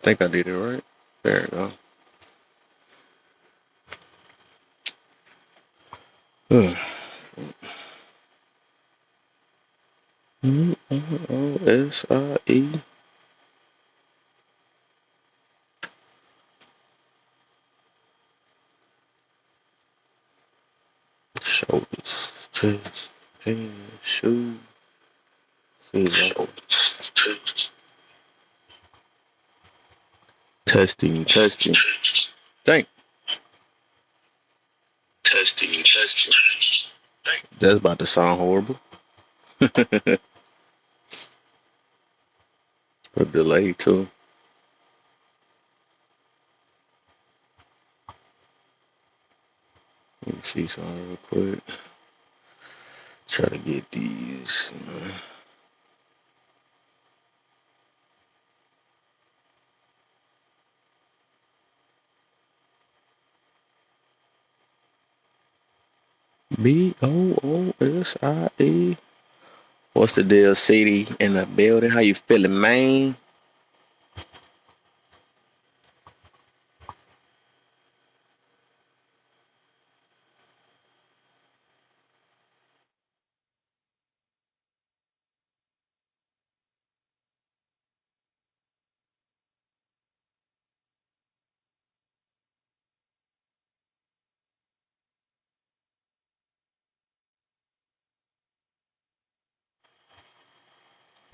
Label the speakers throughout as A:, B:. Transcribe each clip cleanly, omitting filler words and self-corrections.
A: think I did it right. There we go. MOSIE. Shoulders, chest, hands, shoes. Shoulders, chest. Testing. Dang. Testing. That's about to sound horrible. A delay too. Let me see something real quick. Try to get these. BOOSIE. What's the deal, Sadie? In the building? How you feeling, man?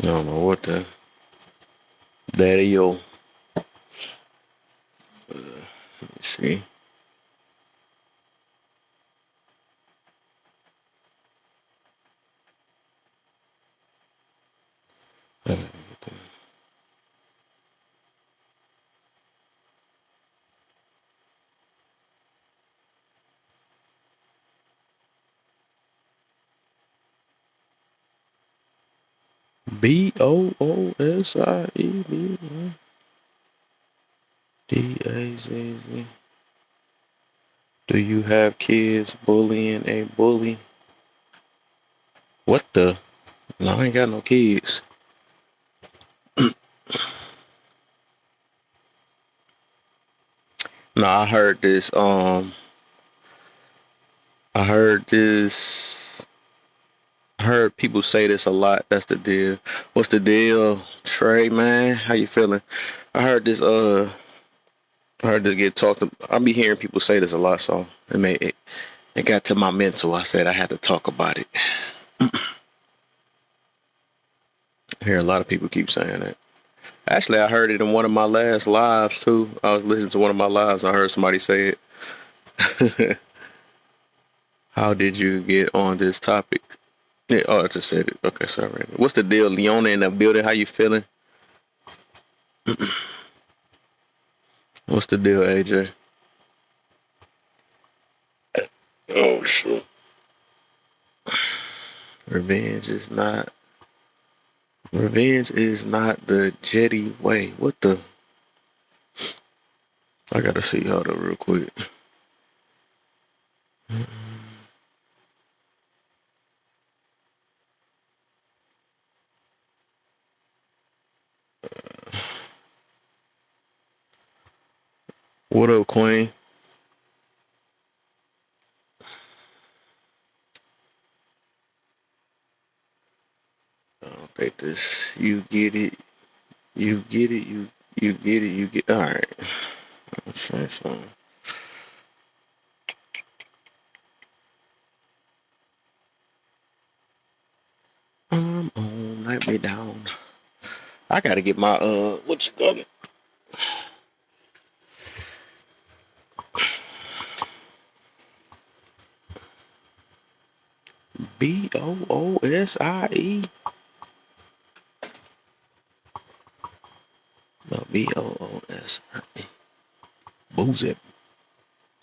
A: I don't know what the daddy yo. Let me see. BOOSIE. DAZZ. Do you have kids bullying a bully? What the? No, I ain't got no kids. No, I heard this. I heard this. I heard people say this a lot. That's the deal. What's the deal, Trey? Man, how you feeling? I heard this. I heard this get talked. I be hearing people say this a lot, so it got to my mental. I said I had to talk about it. I hear a lot of people keep saying that. Actually, I heard it in one of my last lives too. I was listening to one of my lives. I heard somebody say it. How did you get on this topic? Yeah, oh, I just said it. Okay, sorry. What's the deal, Leona in the building? How you feeling? What's the deal, AJ? Oh shit. Revenge is not. Revenge is not the jetty way. What the? I gotta see how to real quick. What up, Queen? I don't think this. You get it. You get it. You get it. You get. All right. Let's say something. I'm on. Let me down. I gotta get my what you call it? BOOSIE. No, BOOSIE. Boozy.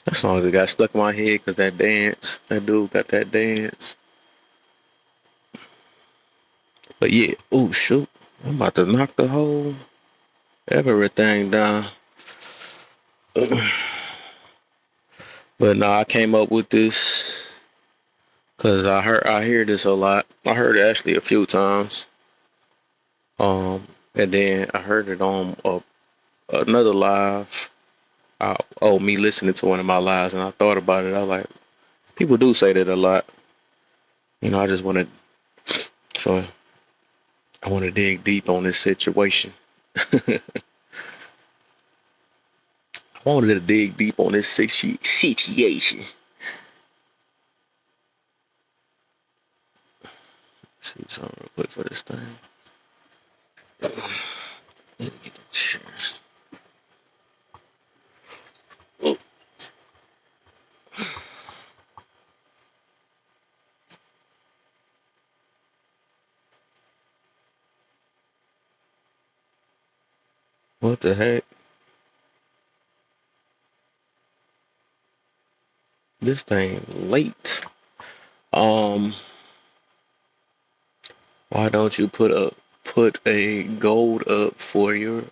A: That song that got stuck in my head because that dance. That dude got that dance. But yeah, oh shoot. I'm about to knock the whole everything down. But no, I came up with this because I hear this a lot. I heard it actually a few times. And then I heard it on another live. Me listening to one of my lives, and I thought about it. I was like, people do say that a lot. I just wanted, so I want to dig deep on this situation. I wanted to dig deep on this situation. See something real quick for this thing. Let me get the chair. Oh. What the heck? This thing late. Why don't you put a gold up for yourself?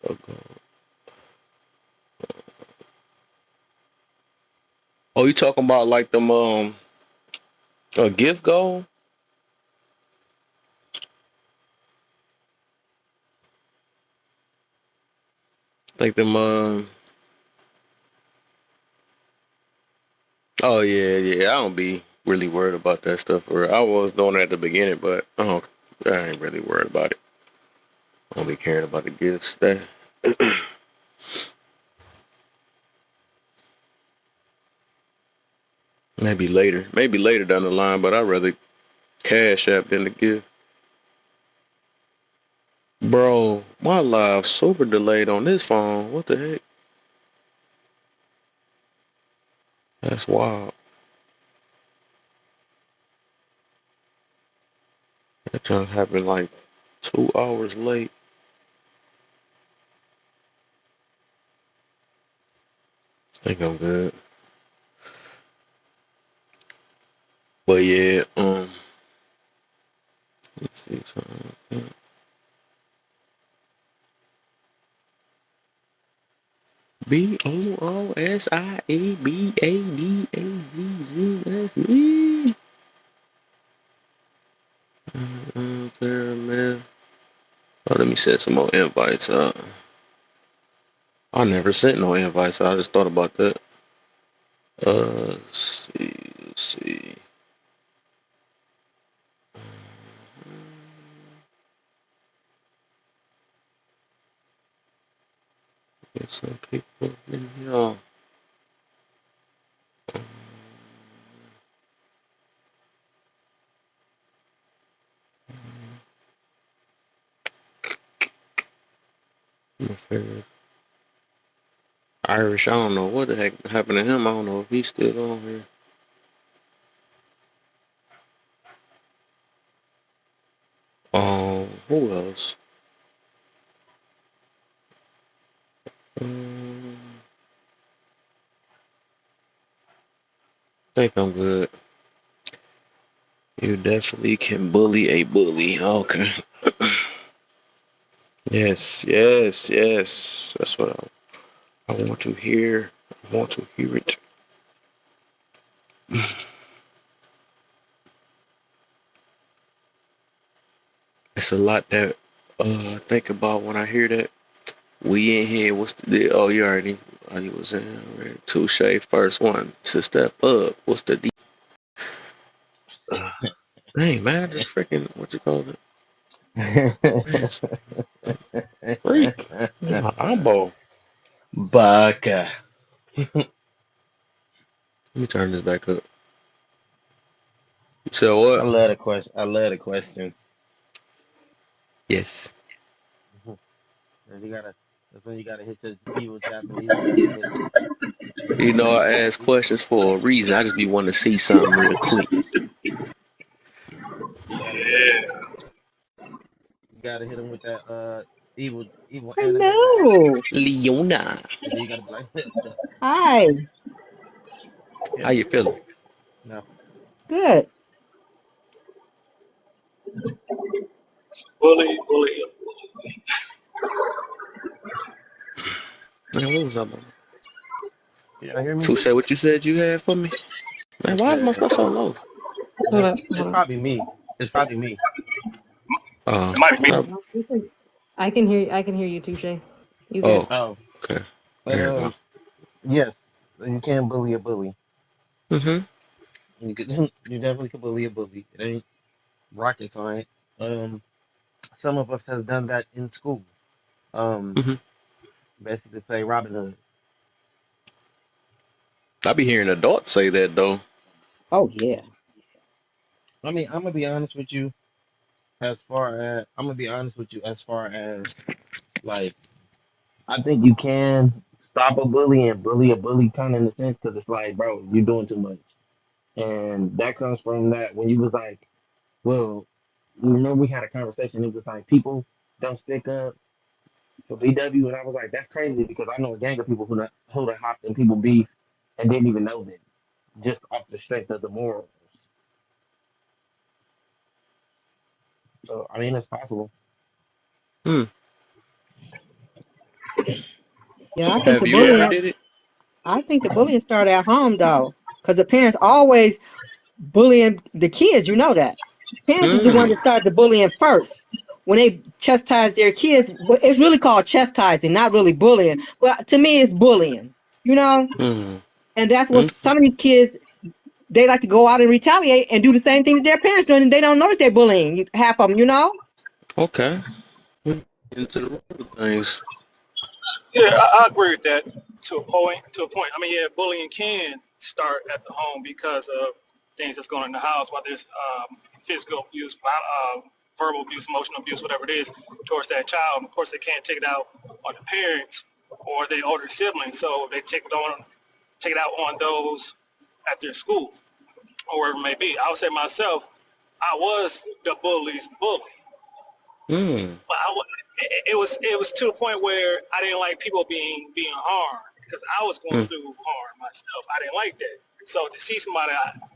A: A gold. Oh, you talking about like them a gift goal? Like them oh yeah. I don't be really worried about that stuff. Or I was doing it at the beginning, but I ain't really worried about it. I don't be caring about the gifts. That maybe later down the line. But I'd rather cash app than the gift. Bro, my live super delayed on this phone. What the heck? That's wild. That just happened like 2 hours late. I think I'm good. But yeah, let's see something. BOOSIEBADAGGSE. There, man. Oh, let me set some more invites up. I never sent no invites. So I just thought about that. Let's see. Get some people in here. My favorite Irish. I don't know what the heck happened to him. I don't know if he's still on here. Who else? Think I'm good. You definitely can bully a bully. Okay. Yes. That's what I want to hear. I want to hear it. It's a lot that I think about when I hear that. We in here. What's the deal? Oh, you was in already. Touche. First one to step up. What's the deal? Dang, man, I just freaking, what you call it? Man, freak. My eyeball.
B: Baka.
A: Let me turn this back up. You said what?
B: I love the question.
A: Yes.
B: That's you gotta. That's when you gotta hit your evil chapter. Evil chapter hit him.
A: I ask questions for a reason. I just be wanting to see something real quick.
B: You gotta. You gotta hit him with that evil anime laugh.
C: Hello.
A: Leona,
B: And then you gotta be like,
C: Hi.
A: how
B: yeah,
A: you feeling?
B: no.
C: Good.
D: Bully.
A: Man, what was up, man?
B: You don't hear me?
A: Touche, what you said you had for me?
B: I
A: Man, why is my
B: said
A: stuff so low?
B: it's probably me. It's probably me.
A: Uh,
D: It might be me.
A: uh,
C: No, you can-
E: I can hear you, Touche. You good?
A: oh,
B: Oh,
A: okay.
B: but
A: There you go.
B: yes, you can bully a bully.
A: Mhm.
B: You could, you definitely could bully a bully. It ain't rocket science. Um, some of us has done that in school. Um,
A: Mhm.
B: basically play Robin Hood.
A: I be hearing adults say that though.
C: Oh yeah.
B: I mean, I'm gonna be honest with you. I'm gonna be honest with you as far as like, I think you can stop a bully and bully a bully kind of in a sense because it's like, bro, you're doing too much, and that comes from that when you was like, well, you remember we had a conversation. It was like people don't stick up for VW, and I was like, that's crazy because I know a gang of people who done hopped in people beef and didn't even know that just off the strength of the morals. So I mean, it's possible.
A: Hmm.
C: Yeah, I think
A: Have
C: the
A: you ever
D: Yeah.
C: bullying.
A: did it?
C: I think the bullying started at home though, because the parents always bullying the kids. You know that. Parents is the one
A: Hmm.
C: that started the bullying first. When they chastise their kids, it's really called chastising, not really bullying. But to me, it's bullying. You know,
A: Hmm.
C: and that's what
A: Mm.
C: some of these kids they like to go out and retaliate and do the same thing that their parents doing, and they don't know that they're bullying. Half of them, you know.
A: Okay. Into the root of things.
D: Yeah, I agree with that to a point. To a point. I mean, yeah, bullying can start at the home because of things that's going on in the house, whether it's physical abuse, verbal abuse, emotional abuse, whatever it is, towards that child. And of course, they can't take it out on the parents or their older siblings, so they take it out on those at their school or wherever it may be. I would say myself, I was the bully's bully.
A: Hmm.
D: But it was to the point where I didn't like people being harmed because I was going
A: Hmm.
D: through harm myself. I didn't like that. So to see somebody,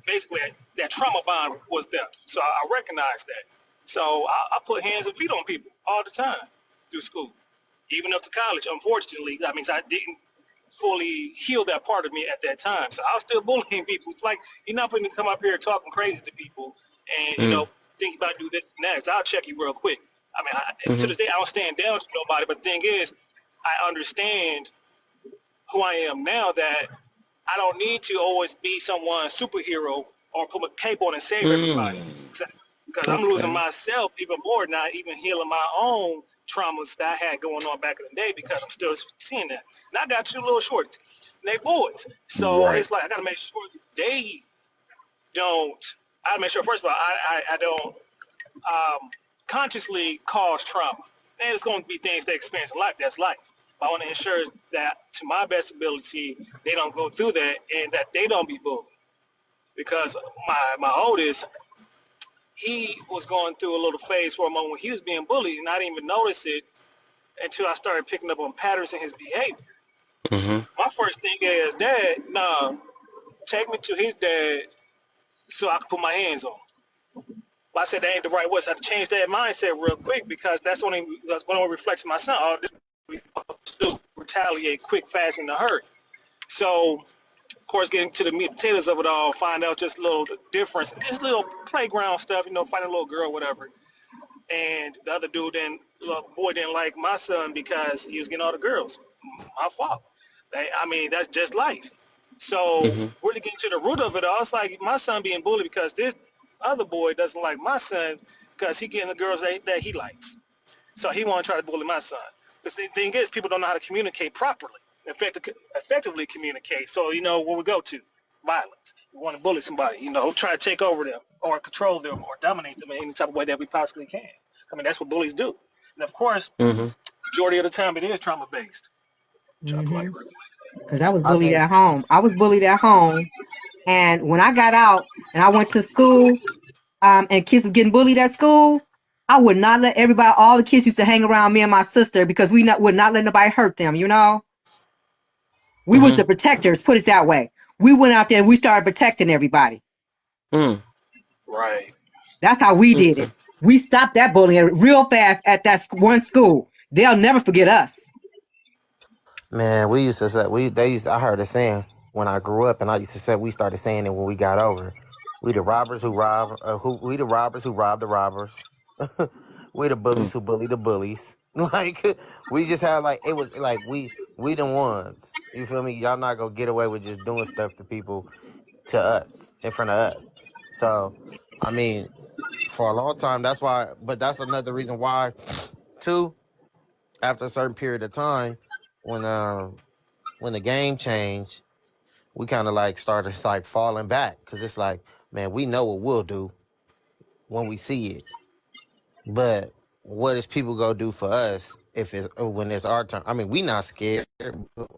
D: basically that trauma bond was there. So I recognized that. So I put hands and feet on people all the time through school, even up to college. Unfortunately, that means I didn't fully heal that part of me at that time. So I was still bullying people. It's like you're not going to come up here talking crazy to people and
A: Hmm.
D: think about do this and that. 'Cause I'll check you real quick. I mean, to
A: Hmm.
D: this day, I don't stand down to nobody. But the thing is, I understand who I am now that I don't need to always be someone's superhero or put my cape on and save everybody.
A: Hmm.
D: Because I'm losing
A: Okay.
D: myself even more, not even healing my own traumas that I had going on back in the day because I'm still seeing that. And I got two little shorts, and they boys. So
A: Right.
D: it's like I got to make sure they don't. I make sure, first of all, I don't consciously cause trauma. And it's going to be things they experience in life. That's life. But I want to ensure that, to my best ability, they don't go through that and that they don't be bullied. Because my oldest, he was going through a little phase for a moment when he was being bullied, and I didn't even notice it until I started picking up on patterns in his behavior.
A: Hmm.
D: My first thing is, Dad, nah, take me to his dad so I can put my hands on him. But I said that ain't the right way. So I had to change that mindset real quick because that's when it reflects my son. Oh, this to retaliate quick, fast, and in a hurry. So, of course, getting to the meat and potatoes of it all, find out just a little difference, just little playground stuff, fighting a little girl, whatever. And the other dude didn't, little boy didn't like my son because he was getting all the girls. My fault. I mean, that's just life. So
A: Hmm.
D: really getting to the root of it all, it's like my son being bullied because this other boy doesn't like my son because he getting the girls that he likes. So he want to try to bully my son. Because the thing is, people don't know how to communicate properly, effectively communicate. So what we go to, violence. We want to bully somebody, try to take over them or control them or dominate them in any type of way that we possibly can. I mean, that's what bullies do. And of course,
A: Hmm.
D: majority of the time, it is trauma based. Try to play
C: Hmm.
D: real
C: Because I was
B: I
C: bullied
B: think
C: at home. I was bullied at home, and when I got out and I went to school, and kids were getting bullied at school, I would not let everybody. All the kids used to hang around me and my sister because would not let nobody hurt them. You know, we was
A: Hmm.
C: the protectors. Put it that way. We went out there and we started protecting everybody.
A: Hmm.
D: right.
C: That's how we did
A: Okay.
C: it. We stopped that bullying real fast at that one school. They'll never forget us.
B: Man, we used to say I heard a saying when I grew up, and I used to say we started saying it when we got over. We the robbers who rob the robbers. We the bullies who bully the bullies. Like we just had like it was like we the ones. You feel me? Y'all not gonna get away with just doing stuff to people to us in front of us. So I mean, for a long time, that's why. But that's another reason why, too. After a certain period of time, when the game changed, we kind of like started like falling back because it's like, man, we know what we'll do when we see it, but what is people gonna do for us if it's when it's our turn? I mean, we not scared.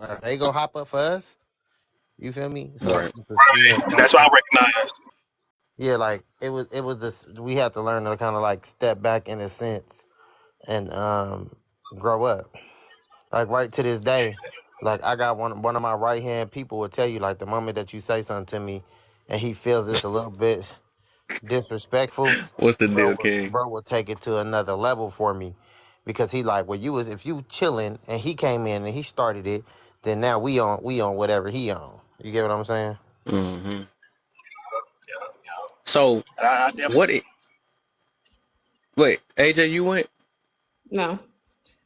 B: Are they gonna hop up for us? You feel me? So
A: Right.
B: we had
D: And that's what I recognized.
B: yeah, like it was this. We had to learn to kind of like step back in a sense and grow up. Like right to this day, like I got one of my right hand people will tell you like the moment that you say something to me, and he feels this a little bit disrespectful,
A: What's the deal, King?
B: bro will take it to another level for me, because he like well you was if you chilling and he came in and he started it, then now we on whatever he on. You get what I'm saying?
A: Mm-hmm.
D: Yeah, yeah.
A: So
D: I definitely.
A: what? Wait, AJ, you went?
E: No.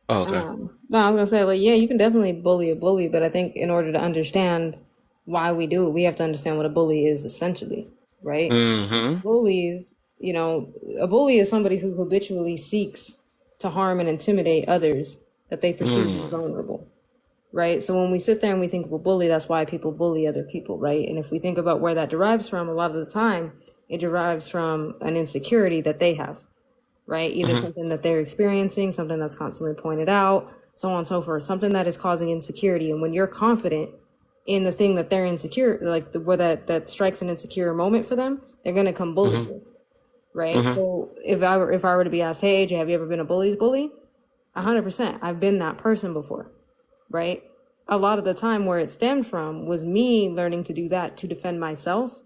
A: Oh, okay.
E: No, I was gonna say, like, yeah, you can definitely bully a bully, but I think in order to understand why we do it, we have to understand what a bully is essentially, right?
A: Mm-hmm.
E: Bullies, a bully is somebody who habitually seeks to harm and intimidate others that they perceive as
A: Mm.
E: vulnerable, right? So when we sit there and we think of a bully, that's why people bully other people, right? And if we think about where that derives from, a lot of the time, it derives from an insecurity that they have, right? Either
A: Mm-hmm.
E: something that they're experiencing, something that's constantly pointed out, so on and so forth, something that is causing insecurity. And when you're confident in the thing that they're insecure, like where that strikes an insecure moment for them, they're gonna come bully
A: Mm-hmm.
E: you, right?
A: Mm-hmm.
E: So if I were to be asked, hey AJ, have you ever been a bully's bully? 100%, I've been that person before, right? A lot of the time where it stemmed from was me learning to do that to defend myself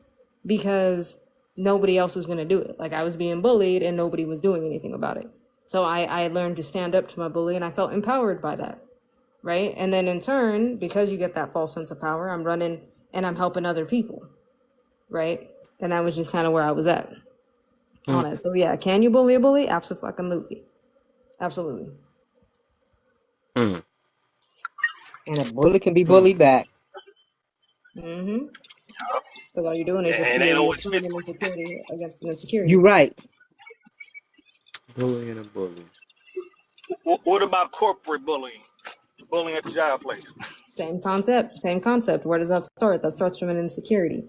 E: because nobody else was going to do it. Like I was being bullied and nobody was doing anything about it. So I learned to stand up to my bully and I felt empowered by that, right? And then in turn, because you get that false sense of power, I'm running and I'm helping other people, right? And that was just kind of where I was at on it. So yeah, can you bully a bully? Absolutely. Absolutely.
A: Mm-hmm.
C: And a bully can be bullied back.
E: Mm-hmm. Because all you're doing is just
D: And it ain't
E: creating a
D: always
E: permanent
D: physical.
E: insecurity against an
C: You
E: insecurity.
C: right.
A: Bully and a bully.
D: What about corporate bullying? Bullying at the job place.
E: Same concept, same concept. Where does that start? That starts from an insecurity,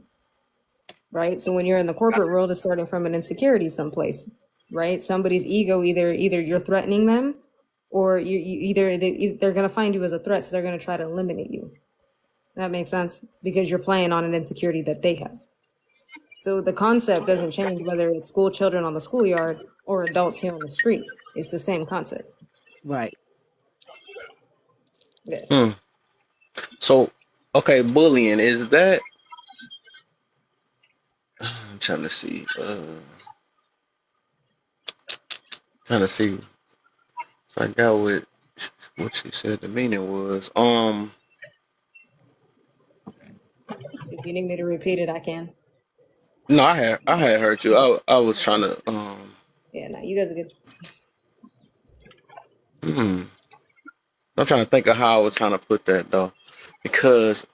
E: right? So when you're in the corporate world, it's starting from an insecurity someplace, right? Somebody's ego, either you're threatening them, or they're gonna find you as a threat, so they're gonna try to eliminate you. That makes sense because you're playing on an insecurity that they have. So the concept doesn't change whether it's school children on the schoolyard or adults here on the street. It's the same concept.
C: Right.
E: Yeah.
A: Mm. So, okay, bullying is that? I'm trying to see. Trying to see. So I got what she said. The meaning was.
E: If you need me to repeat it, I can.
A: No, I had heard you. I was trying to.
E: Yeah, no, you guys are good.
A: Hmm. I'm trying to think of how I was trying to put that though, because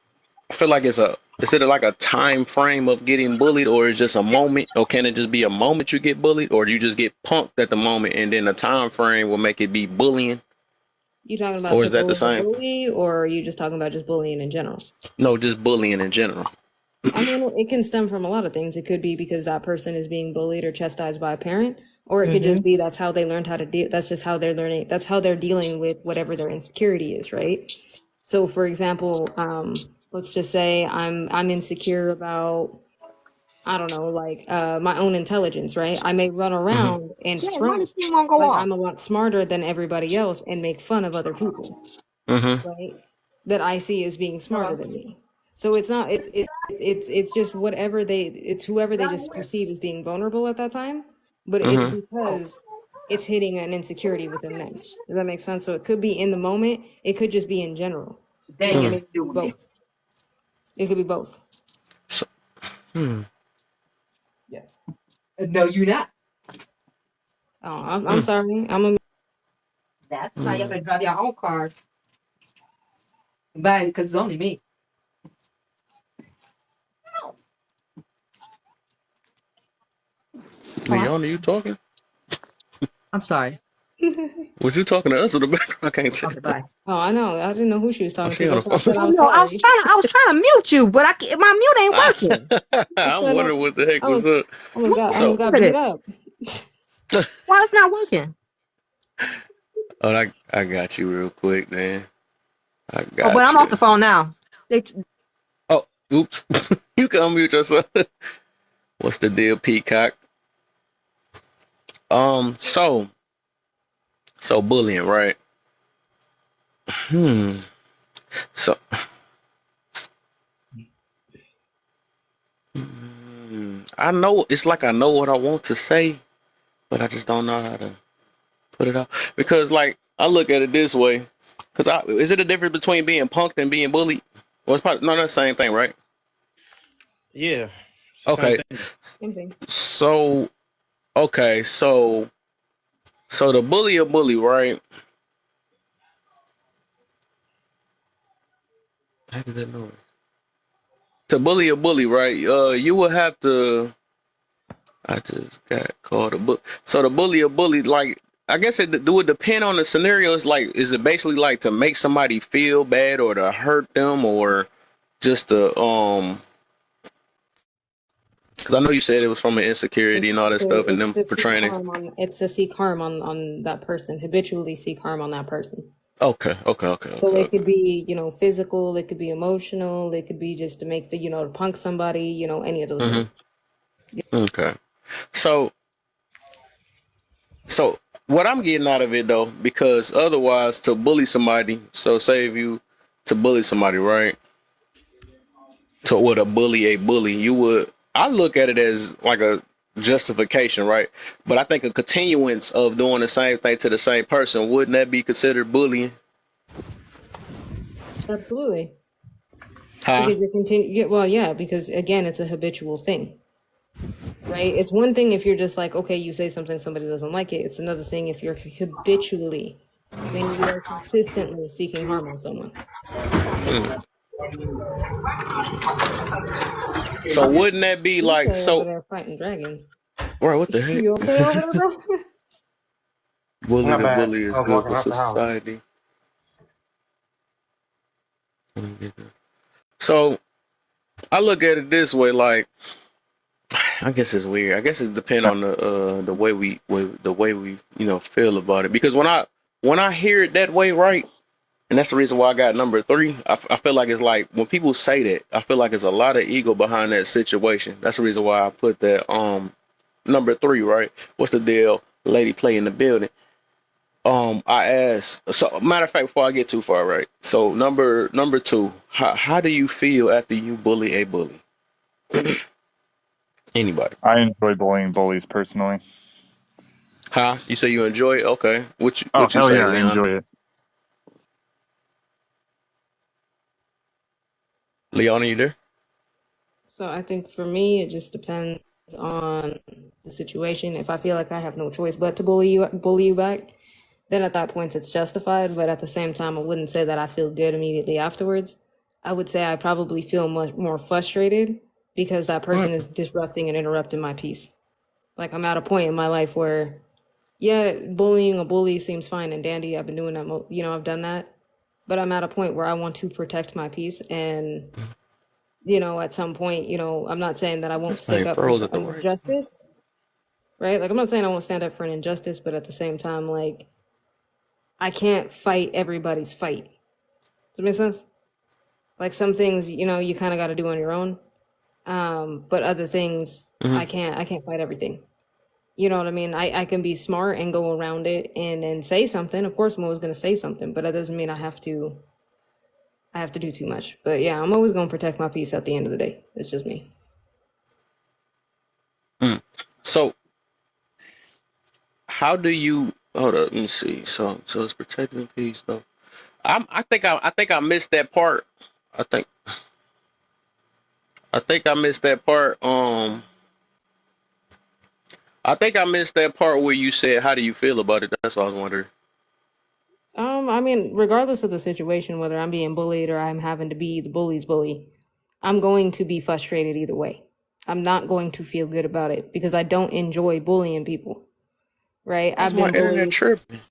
A: I feel like is it like a time frame of getting bullied, or is just a moment, or can it just be a moment you get bullied, or do you just get punked at the moment and then the time frame will make it be bullying,
E: You talking about
A: or
E: to
A: is that the
E: bully a
A: same?
E: bully, or are you just talking about just bullying in general?
A: No, just bullying in general.
E: I mean, it can stem from a lot of things. It could be because that person is being bullied or chastised by a parent, or it could
C: Mm-hmm.
E: just be that's how they learned how to deal. That's just how they're learning. That's how they're dealing with whatever their insecurity is, right? So, for example, let's just say I'm insecure about I don't know, like my own intelligence, right? I may run
A: Hmm.
E: around and
C: Yeah, why
E: front
C: does he want to go
E: like
C: off?
E: I'm a lot smarter than everybody else and make fun of other people,
A: Hmm.
E: right? That I see as being smarter
C: Hello.
E: than me. So it's not it's just whatever it's whoever they just perceive as being vulnerable at that time, but it's
A: Hmm.
E: because it's hitting an insecurity within them. Does that make sense? So it could be in the moment, it could just be in general.
C: They
E: Like
C: ain't
E: it
C: got
A: Hmm.
E: may
C: nothing to do
E: be
C: with me.
E: both. It could be both.
A: So, hmm.
E: Yeah.
C: No, you not.
E: Oh, I'm sorry. I'm a
C: That's why you have to drive your own cars. But because it's only me. Oh,
A: Leona, you talking?
C: I'm sorry.
A: Was you talking to us or the background? I can't tell.
C: Okay, bye.
E: Oh, I know. I didn't know who she was
A: Oh,
E: talking
A: she
E: to.
A: on the
E: That's why I
A: phone.
E: said I
C: Oh
E: was
C: no,
E: sorry.
C: I was trying to mute you, but my mute ain't working.
E: I
A: I'm
E: said,
A: wondering what the heck
E: I
A: was
E: was,
A: up.
C: What's
E: I
C: wrong
A: So,
E: almost got
C: with
E: beat
C: it?
E: up.
C: Why it's not working?
A: oh, I got you real quick, man. I
C: Oh, but
A: got
C: I'm off
A: you.
C: the phone now. They,
A: Oh, oops. You can unmute yourself. What's the deal, Peacock? So bullying, right? Hmm. So, I know it's like I know what I want to say, but I just don't know how to put it out. Because, like, I look at it this way. Because is it a difference between being punked and being bullied? Well, it's probably not the same thing, right?
B: Yeah, same
A: Okay.
B: thing.
E: Same thing.
A: So, okay. So the bully a bully, right? How did that know? To bully a bully, right? You would have to. I just got called a book. So the bully a bully, like, I guess it would depend on the scenarios. Like, is it basically like to make somebody feel bad or to hurt them or just to Because I know you said it was from an insecurity and all that stuff, and
E: It's
A: them
E: to seek
A: portraying it.
E: harm on. It's to seek harm on that person. Habitually seek harm on that person.
A: Okay, okay, okay,
E: So
A: okay,
E: it
A: okay.
E: could be, physical. It could be emotional. It could be just to make to punk somebody. Any of those
A: Hmm.
E: things.
A: Okay. So, so what I'm getting out of it though, because otherwise to bully somebody, so say if you to bully somebody, right? To what a bully, you would. I look at it as like a justification, right? But I think a continuance of doing the same thing to the same person wouldn't that be considered bullying?
E: Absolutely.
A: Huh?
E: Because you continue. Well, yeah. Because again, it's a habitual thing. Right? It's one thing if you're just like, okay, you say something, somebody doesn't like it. It's another thing if you're habitually, meaning you are consistently seeking harm on someone.
A: Mm. So wouldn't that be
E: You
A: like
E: stay over
A: so?
E: there fighting dragons.
A: Right? What the
E: You okay over
A: heck?
E: there, bro?
A: Bully
B: My
A: the
B: bad.
A: bully
B: I
A: is
B: was
A: good
B: walking
A: for
B: out the house.
A: society. So I look at it this way, like I guess it's weird. I guess it depends on the way we feel about it. Because when I hear it that way, right, and that's the reason why I got number three. I feel like it's like when people say that, I feel like there's a lot of ego behind that situation. That's the reason why I put that number three, right? What's the deal? Lady play in the building. I asked. So, matter of fact, before I get too far, right? So, number two, how do you feel after you bully a bully? Anybody?
F: I enjoy bullying bullies personally.
A: Huh? You say you enjoy it? Okay.
F: Oh,
A: What you
F: hell
A: say,
F: yeah, I
A: Leon?
F: enjoy it.
E: Yeah.
A: Leon, are you there?
E: So I think for me, it just depends on the situation. If I feel like I have no choice but to bully you back, then at that point it's justified. But at the same time, I wouldn't say that I feel good immediately afterwards. I would say I probably feel much more frustrated because that
A: What
E: person is
A: happened?
E: disrupting and interrupting my peace. Like I'm at a point in my life where, yeah, bullying a bully seems fine and dandy. I've been doing that, I've done that. But I'm at a point where I want to protect my peace and at some point, I'm not saying that I won't
A: This
E: stick
A: thing
E: up for
A: froze at the
E: an
A: right time.
E: injustice, right? Like, I'm not saying I won't stand up for an injustice, but at the same time, like, I can't fight everybody's fight. Does that make sense? Like, some things, you kind of got to do on your own. But other things,
A: Hmm.
E: I can't fight everything. You know what I mean? I can be smart and go around it and say something. Of course, I'm always going to say something, but that doesn't mean I have to do too much. But yeah, I'm always going to protect my peace at the end of the day. It's just me.
A: Mm. So how do you hold up? Let me see. So it's protecting peace though. I think I missed that part. I think I think I missed that part. I think I missed that part where you said, "How do you feel about it?" That's what I was wondering.
E: I mean, regardless of the situation, whether I'm being bullied or I'm having to be the bully's bully, I'm going to be frustrated either way. I'm not going to feel good about it because I don't enjoy bullying people, right?
A: How's
E: I've
A: my
E: been
A: internet
E: bullied.
A: tripping?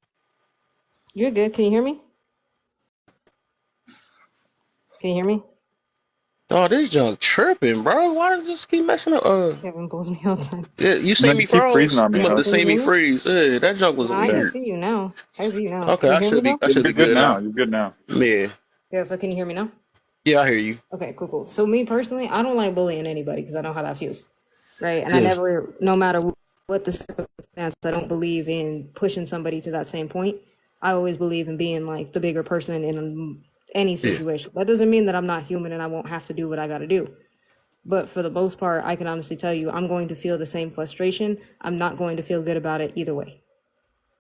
E: You're good. Can you hear me? Can you hear me?
A: Oh, this junk tripping, bro. Why does this keep messing up?
E: Kevin bullies me all the time.
A: Yeah, you
F: No,
A: see
F: you
A: me
F: keep freezing
A: froze?
F: on
A: You
F: me,
A: must
F: huh?
A: have
E: Can you
A: seen
E: hear
A: me
E: me?
A: freeze. That junk was
E: No, I can
A: weird.
E: see you now. I can see you now.
A: Okay,
E: Can you hear me now?
F: You're
A: I should be
F: good
A: good
F: now.
A: now.
F: You're good now.
A: Yeah,
E: Yeah, so can you hear me now?
A: yeah, I hear you.
E: Okay, cool, cool. So me personally, I don't like bullying anybody because I know how that feels, right? And I
A: Yeah.
E: never, no matter what the circumstance, I don't believe in pushing somebody to that same point. I always believe in being like the bigger person in any
A: Yeah.
E: situation. That doesn't mean that I'm not human and I won't have to do what I got to do. But for the most part, I can honestly tell you, I'm going to feel the same frustration. I'm not going to feel good about it either way,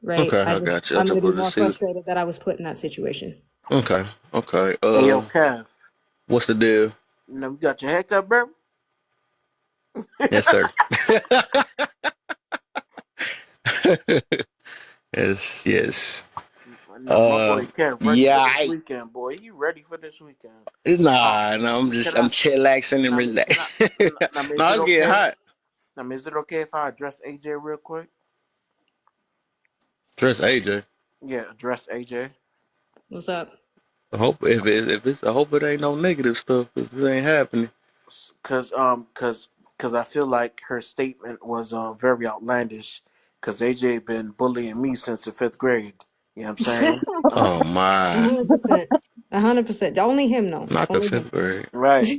E: right?
A: Okay, I got you. I
E: I'm
A: just
E: going to be
A: wanted to
E: more
A: see.
E: frustrated that I was put in that situation.
A: Okay, okay.
G: Hey, yo, Kev.
A: What's the deal?
G: You got your haircut, bro?
A: Yes, sir. Yes, yes.
G: No, my boy Kev ready
A: Yeah.
G: for this weekend, boy. He ready for this weekend. Uh,
A: Nah, no.
G: can
A: I'm
G: I?
A: chillaxing and
G: Can I?
A: relax.
G: Is
A: No,
G: it
A: it's getting
G: okay?
A: hot.
G: Is it okay if I address AJ real quick?
A: Trust AJ.
G: Yeah, address AJ.
E: What's up?
A: I hope I hope it ain't no negative stuff. If it ain't happening.
G: Cause I feel like her statement was very outlandish. Cause AJ been bullying me since the 5th grade. You know what I'm saying?
A: Oh
E: A
A: my.
E: 100%. 100%. Only him, though.
A: Not the
E: Only
A: fifth
E: him.
A: grade.
G: Right.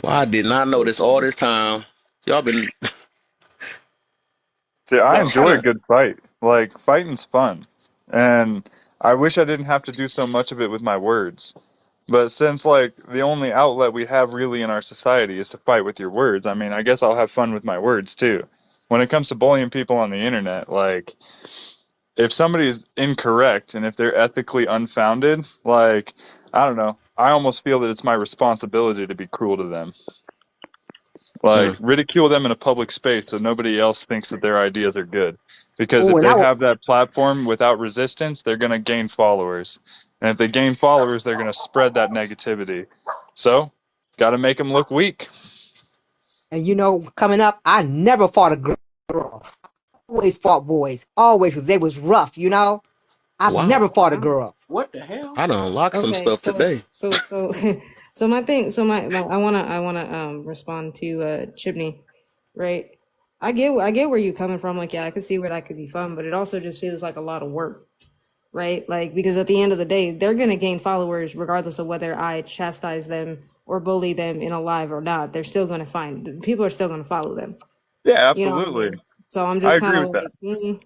A: Well, I did not know this all this time. Y'all been
F: See, I
A: y'all kind
F: enjoy a
A: of
F: good fight. Like, fighting's fun. And I wish I didn't have to do so much of it with my words. But since, like, the only outlet we have really in our society is to fight with your words, I mean, I guess I'll have fun with my words too. When it comes to bullying people on the internet, like, if somebody's incorrect and if they're ethically unfounded, like, I don't know, I almost feel that it's my responsibility to be cruel to them. Like,
A: mm,
F: ridicule them in a public space so nobody else thinks that their ideas are good. Because
C: Oh,
F: if
C: and
F: they have that platform without resistance, they're going to gain followers. And if they gain followers, they're going to spread that negativity. So, got to make them look weak.
C: and coming up, I never fought a girl. Always fought boys. Always, because they was rough. I've
A: wow.
C: never fought a
E: Wow.
C: girl.
G: What the hell?
A: I done unlocked some
E: Okay,
A: stuff today.
E: so my thing, I wanna respond to Chibney, right? I get where you're coming from. Like, yeah, I could see where that could be fun, but it also just feels like a lot of work, right? Like, because at the end of the day, they're gonna gain followers regardless of whether I chastise them or bully them in a live or not. They're still gonna find people are still gonna follow them.
F: Yeah,
E: You know what I
F: absolutely.
E: mean? So I'm
F: I
E: just kind
F: agree
E: of
F: with that.
E: like,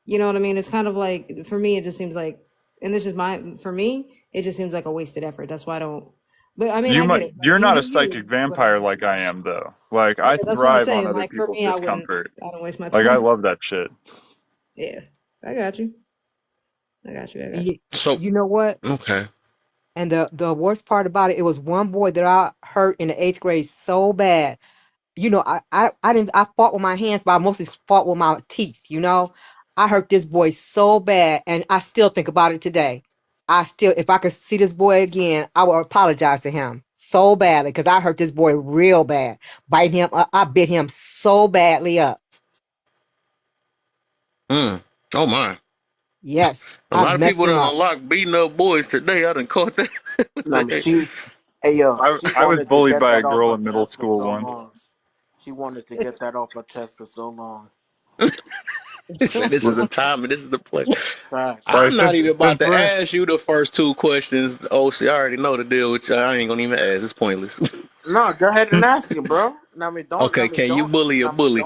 E: you know what I mean? It's kind of like, for me, it just seems like, and this is for me, it just seems like a wasted effort. That's why I don't, but I mean, I get it. Like,
F: You're
E: you
F: not
E: do
F: a psychic
E: you, but I
F: vampire
E: just,
F: like I am, though. Like, I
E: yeah, that's what I'm
F: thrive on
E: saying.
F: other
E: Like, for
F: people's
E: me,
F: discomfort.
E: I don't waste my
F: Like, I
E: time.
F: love that shit.
E: Yeah, I got you. I got you. I got you.
C: You,
A: So
C: you know what?
A: okay.
C: And the worst part about it, it was one boy that I hurt in the 8th grade so bad. I didn't I fought with my hands, but I mostly fought with my teeth. I hurt this boy so bad, and I still think about it today. If I could see this boy again, I would apologize to him so badly because I hurt this boy real bad. Biting him, I bit him so badly up.
A: Mm. Oh my.
C: Yes,
A: A
C: I
A: lot of
C: messed
A: people
C: him
A: done
C: up.
A: unlocked beating up boys today. I done caught that. What the heck?
G: Hey, yo,
F: I,
G: she
F: I was
G: wanted to
F: bullied
G: get
F: by a
G: that off
F: girl
G: her
F: in middle
G: chest for
F: school
G: so
F: once.
G: long. She wanted to get that off her chest for so long.
A: He said this is the time and this is the place.
G: Facts.
F: Like,
A: I'm not even about
F: since
A: to
F: we're
A: ask you the first two questions. Oh, see, I already know the deal with you. I ain't gonna even ask. It's pointless.
G: No, go ahead and ask it, bro.
A: Okay, can you bully a bully?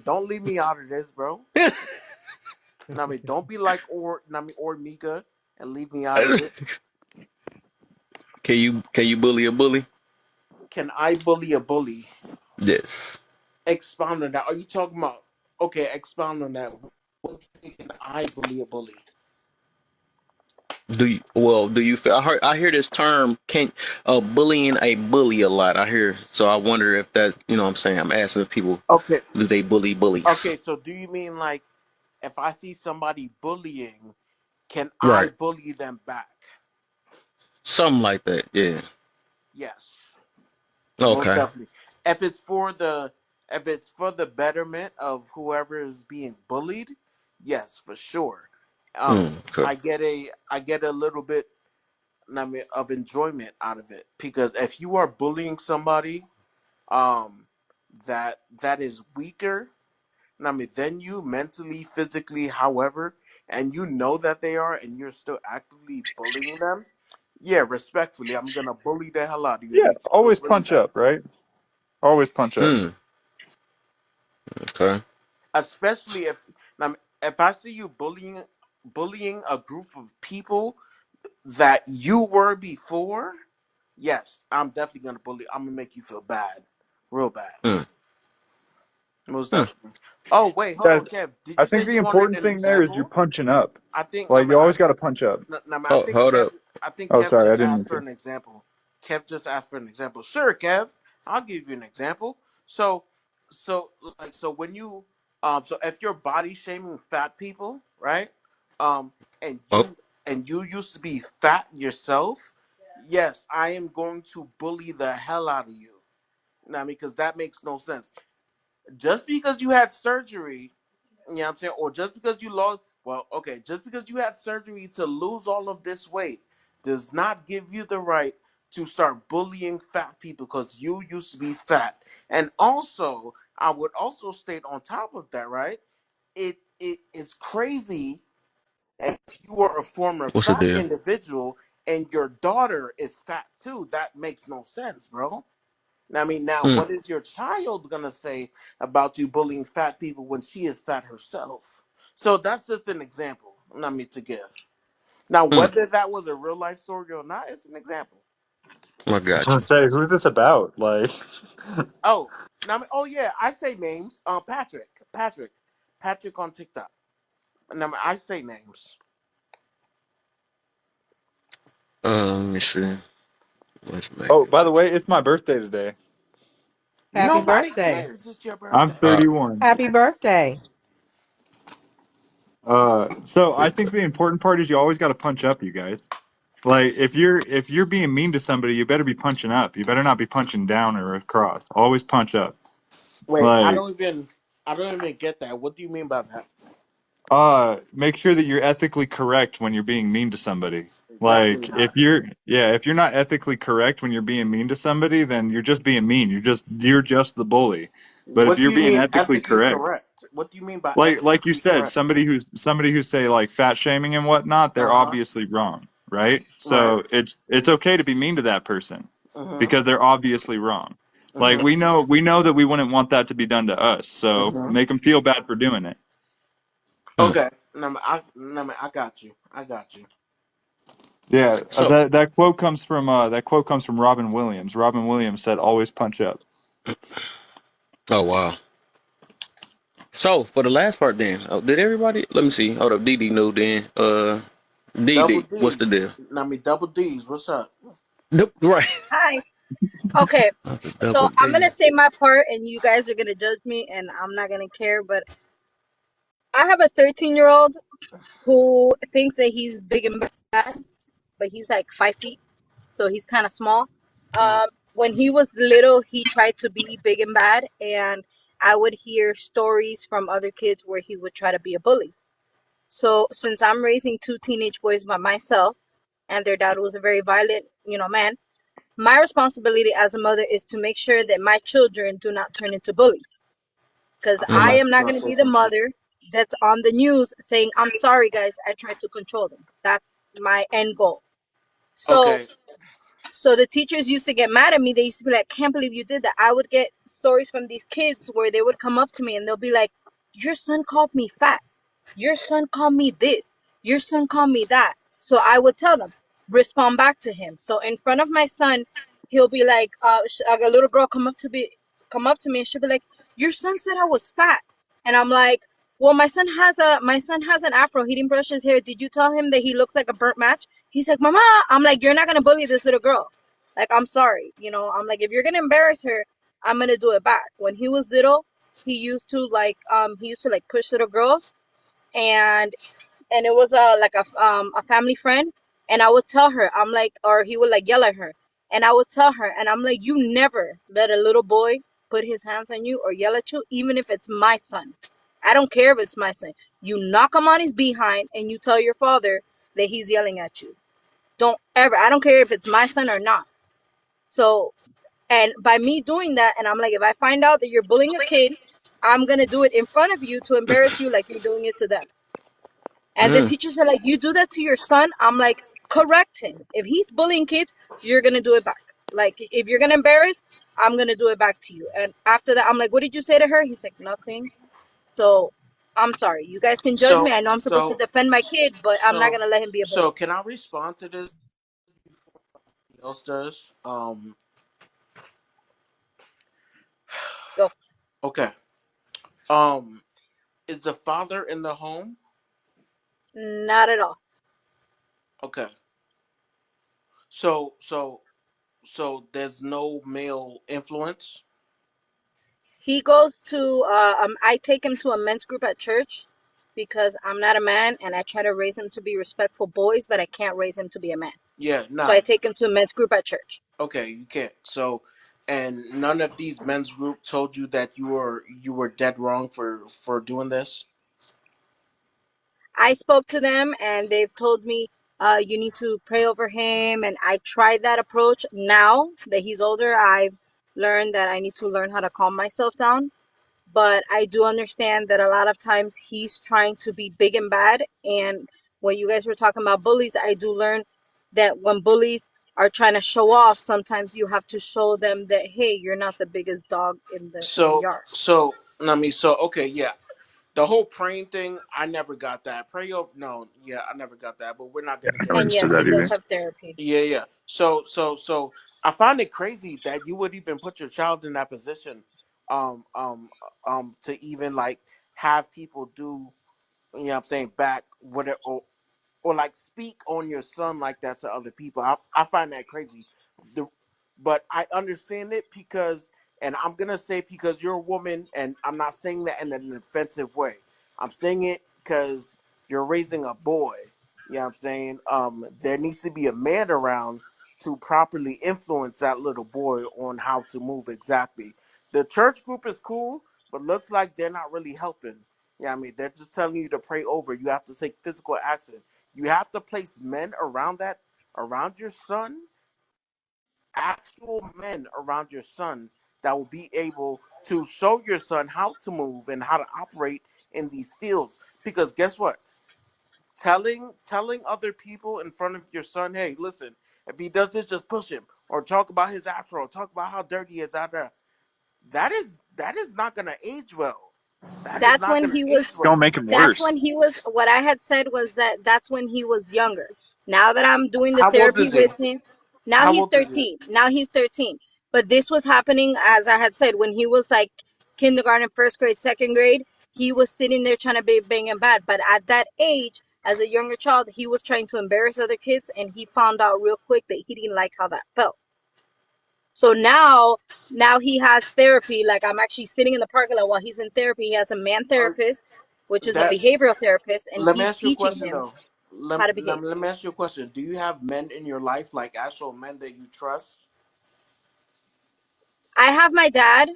G: Don't leave me out of this, bro. Don't be like or Mika and leave me out of it.
A: Can you bully a bully?
G: Can I bully a bully?
A: Yes.
G: Expound on that. Are you talking about? Okay, expound on that. What can I bully a bully?
A: Do you feel? I hear this term can bullying a bully a lot. I hear, so I wonder if that's, what I'm saying. I'm asking if people,
G: Okay,
A: do they bully bullies?
G: okay. So do you mean like if I see somebody bullying, can I
A: Right.
G: bully them back?
A: Something like that. Yeah.
G: Yes, most
A: Okay.
G: definitely. If it's for the if it's for the betterment of whoever is being bullied, yes, for sure.
A: Okay.
G: I get a little bit, I mean, of enjoyment out of it because if you are bullying somebody, um, that is weaker, I mean, than you mentally, physically, however, and you know that they are, and you're still actively bullying them. Yeah, respectfully, I'm gonna bully the hell out of you and
F: Yeah,
G: make you feel
F: always
G: really
F: punch
G: bad.
F: up, right? Always punch up.
A: Hmm. Okay.
G: Especially if I see you bullying a group of people that you were before, yes, I'm definitely gonna bully. I'm gonna make you feel bad, real bad,
A: Hmm.
G: most
A: Hmm.
G: definitely. Oh wait, hold on,
F: That
G: Kev. Did
F: I
G: you say
F: think the
G: you wanted
F: important
G: an
F: thing there is you're
G: example?
F: punching up.
G: I think no
F: Like
G: man.
F: you always got to punch up.
G: No, man,
A: Hold up.
G: I think
F: Oh,
G: Kev
F: sorry, I
G: just
F: didn't
G: asked
F: mean
G: for
F: to.
G: an example. Kev just asked for an example. Sure, Kev, I'll give you an example. So, so when you so if you're body shaming fat people, right? Um, and
A: Oh,
G: you used to be fat yourself, yes, I am going to bully the hell out of you. Now, because that makes no sense. Just because you had surgery, you know what I'm saying? Or just because you lost, well, okay, just because you had surgery to lose all of this weight does not give you the right to start bullying fat people because you used to be fat. And also, I would also state on top of that, right? It is crazy if you are a former
A: what's the
G: fat
A: deal?
G: individual and your daughter is fat too. That makes no sense, bro. I mean, now
A: Hmm.
G: what is your child gonna say about you bullying fat people when she is fat herself? So that's just an example. Not me to give. Now,
A: Hmm.
G: whether that was a real life story or not, it's an example.
A: I
F: I was
A: got
F: gonna
A: you.
F: say, who's this about? Like,
G: Oh, now, oh yeah, I say names. Patrick on TikTok. Now I say names.
A: Let me see. Let's make
F: oh,
A: it.
F: by the way, it's my birthday today.
C: Happy
G: Nobody
C: birthday.
G: cares. It's your
F: I'm
G: birthday.
F: 31.
C: Happy birthday.
F: So I think the important part is you always got to punch up, you guys. Like if you're being mean to somebody, you better be punching up. You better not be punching down or across. Always punch up.
G: Wait,
F: Like
G: I don't even get that. What do you mean by that?
F: make sure that you're ethically correct when you're being mean to somebody.
G: Definitely
F: Like
G: not.
F: if you're not ethically correct when you're being mean to somebody, then you're just being mean. You're just the bully. But if
G: What do
F: you're
G: you
F: being
G: mean
F: ethically
G: ethically
F: correct,
G: correct? What do you mean by
F: like you
G: ethically
F: said,
G: correct?
F: somebody who say like fat shaming and whatnot, they're
G: Uh huh.
F: obviously wrong, right?
G: Right.
F: So it's okay to be mean to that person
G: Uh
F: because they're obviously wrong. Like
G: huh.
F: we know that we wouldn't want that to be done to us, so
G: Uh
F: make them feel bad for doing it.
A: Hmm.
G: Okay. No, I got you. I got you.
F: Yeah,
A: So,
F: that quote comes from Robin Williams. Robin Williams said, "Always punch up."
A: oh wow. So for the last part, then, did everybody? Let me see. Hold up, DD knew. Then,
G: Double
A: DD, what's the
G: D.
A: deal?
G: Double D's. What's up?
A: Nope. Right.
H: Hi. Okay.
A: Not the
H: So
A: double
H: I'm
A: D.
H: gonna say my part and you guys are gonna judge me and I'm not gonna care, but I have a 13-year-old who thinks that he's big and bad, but he's like 5 feet, so he's kind of small. When he was little, he tried to be big and bad, and I would hear stories from other kids where he would try to be a bully. So since I'm raising two teenage boys by myself, and their dad was a very violent, man, my responsibility as a mother is to make sure that my children do not turn into bullies. Because
G: I feel
A: Hmm.
H: I
G: like
H: am
G: you're
H: not
G: gonna
H: going to
G: say
H: be the
G: some shit.
H: mother that's on the news saying, I'm sorry, guys, I tried to control them. That's my end goal. So
G: Okay.
H: so the teachers used to get mad at me. They used to be like, can't believe you did that. I would get stories from these kids where they would come up to me and they'll be like, your son called me fat. Your son called me this. Your son called me that. So I would tell them, respond back to him. So in front of my son, he'll be like, a little girl come up to me and she'll be like, your son said I was fat. And I'm like, Well, my son has an afro. He didn't brush his hair. Did you tell him that he looks like a burnt match? He's like, Mama. I'm like, you're not gonna bully this little girl. Like, I'm sorry. I'm like, if you're gonna embarrass her, I'm gonna do it back. When he was little, he used to like push little girls, and it was a family friend, and I would tell her, I'm like, or he would like yell at her, and I would tell her, and I'm like, you never let a little boy put his hands on you or yell at you, even if it's my son. I don't care if it's my son. You knock him on his behind and you tell your father that he's yelling at you. Don't ever. I don't care if it's my son or not. So, and by me doing that, and I'm like, if I find out that you're bullying a kid, I'm gonna do it in front of you to embarrass you like you're doing it to them. And the
A: Yeah.
H: teachers are like, you do that to your son? I'm like, correct him. If he's bullying kids, you're going to do it back. Like, if you're going to embarrass, I'm going to do it back to you. And after that, I'm like, what did you say to her? He's like, nothing. So I'm sorry. You guys can judge me.
G: So
H: I know I'm supposed to
G: so
H: defend my kid, but I'm not
G: so
H: going to let him be a
G: so
H: bully.
G: can I respond to this? Else does.
H: Go.
G: Okay. Um, is the father in the home?
H: Not at all.
G: Okay. So there's no male influence.
H: He goes to, I take him to a men's group at church because I'm not a man and I try to raise him to be respectful boys, but I can't raise him to be a man.
G: Yeah,
H: So
G: nah.
H: I take him to a men's group at church.
G: Okay, you can't. So, and none of these men's group told you that you were dead wrong for doing this.
H: I spoke to them and they've told me you need to pray over him. And I tried that approach. Now that he's older, I've learned that I need to learn how to calm myself down. But I do understand that a lot of times he's trying to be big and bad. And when you guys were talking about bullies, I do learn that when bullies are trying to show off, sometimes you have to show them that, hey, you're not the biggest dog in the
G: So
H: yard.
G: so I mean so okay, yeah. The whole praying thing, I never got that. Pray over no, yeah, I never got that, but we're not
F: Yeah,
G: gonna
F: I
G: get
F: never
H: And
G: into
F: understood
H: yes,
G: that.
H: he
F: that
H: does
F: either.
H: have therapy.
G: Yeah, yeah. So I find it crazy that you would even put your child in that position, um, um, to even like have people do, you know what I'm saying, back whatever, or like speak on your son like that to other people. I find that crazy. The, but I understand it because, and I'm gonna say because you're a woman, and I'm not saying that in an offensive way. I'm saying it because you're raising a boy. You know what I'm saying? There needs to be a man around to properly influence that little boy on how to move exactly. The church group is cool, but looks like they're not really helping. Yeah, I mean, they're just telling you to pray over. You have to take physical action. You have to place men around your son, actual men around your son that will be able to show your son how to move and how to operate in these fields. Because guess what? Telling other people in front of your son, hey, listen, if he does this, just push him. Or talk about his afro, talk about how dirty he is out there. That is not gonna age well. That is
H: That's
G: not
H: when
G: gonna
H: he
G: age
F: It's
H: was
F: gonna
G: well.
F: make him
H: that's
F: worse.
H: when he was what I had said was that's when he was younger. Now that I'm doing the
G: How old
H: therapy
G: is he?
H: with him, now
G: How
H: he's
G: old is he?
H: 13. Now he's 13. But this was happening, as I had said, when he was like kindergarten, first grade, second grade. He was sitting there trying to be big and bad. But at that age, as a younger child, he was trying to embarrass other kids, and he found out real quick that he didn't like how that felt. So now he has therapy. Like, I'm actually sitting in the parking lot while he's in therapy. He has a man
G: Or
H: therapist, which is a
G: that
H: behavioral therapist, and
G: Let me
H: he's
G: ask you a
H: teaching
G: question
H: him
G: though.
H: how to behave.
G: Let me ask you a question. Do you have men in your life, like actual men that you trust?
H: I have my dad,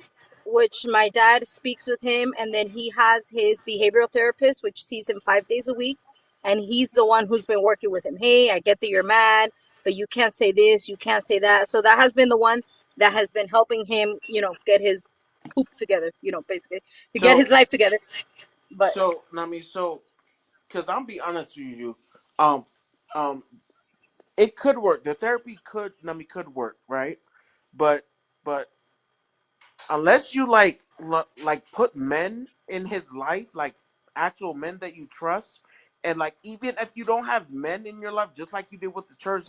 H: which my dad speaks with him, and then he has his behavioral therapist, which sees him 5 days a week, and he's the one who's been working with him. Hey, I get that you're mad, but you can't say this, you can't say that. So that has been the one that has been helping him, get his poop together, basically to get
G: So,
H: his life together. But
G: I mean, because I'm be honest with you, um, um, it could work. The therapy could work, right? But, but unless you like put men in his life, like actual men that you trust, and like even if you don't have men in your life, just like you did with the church,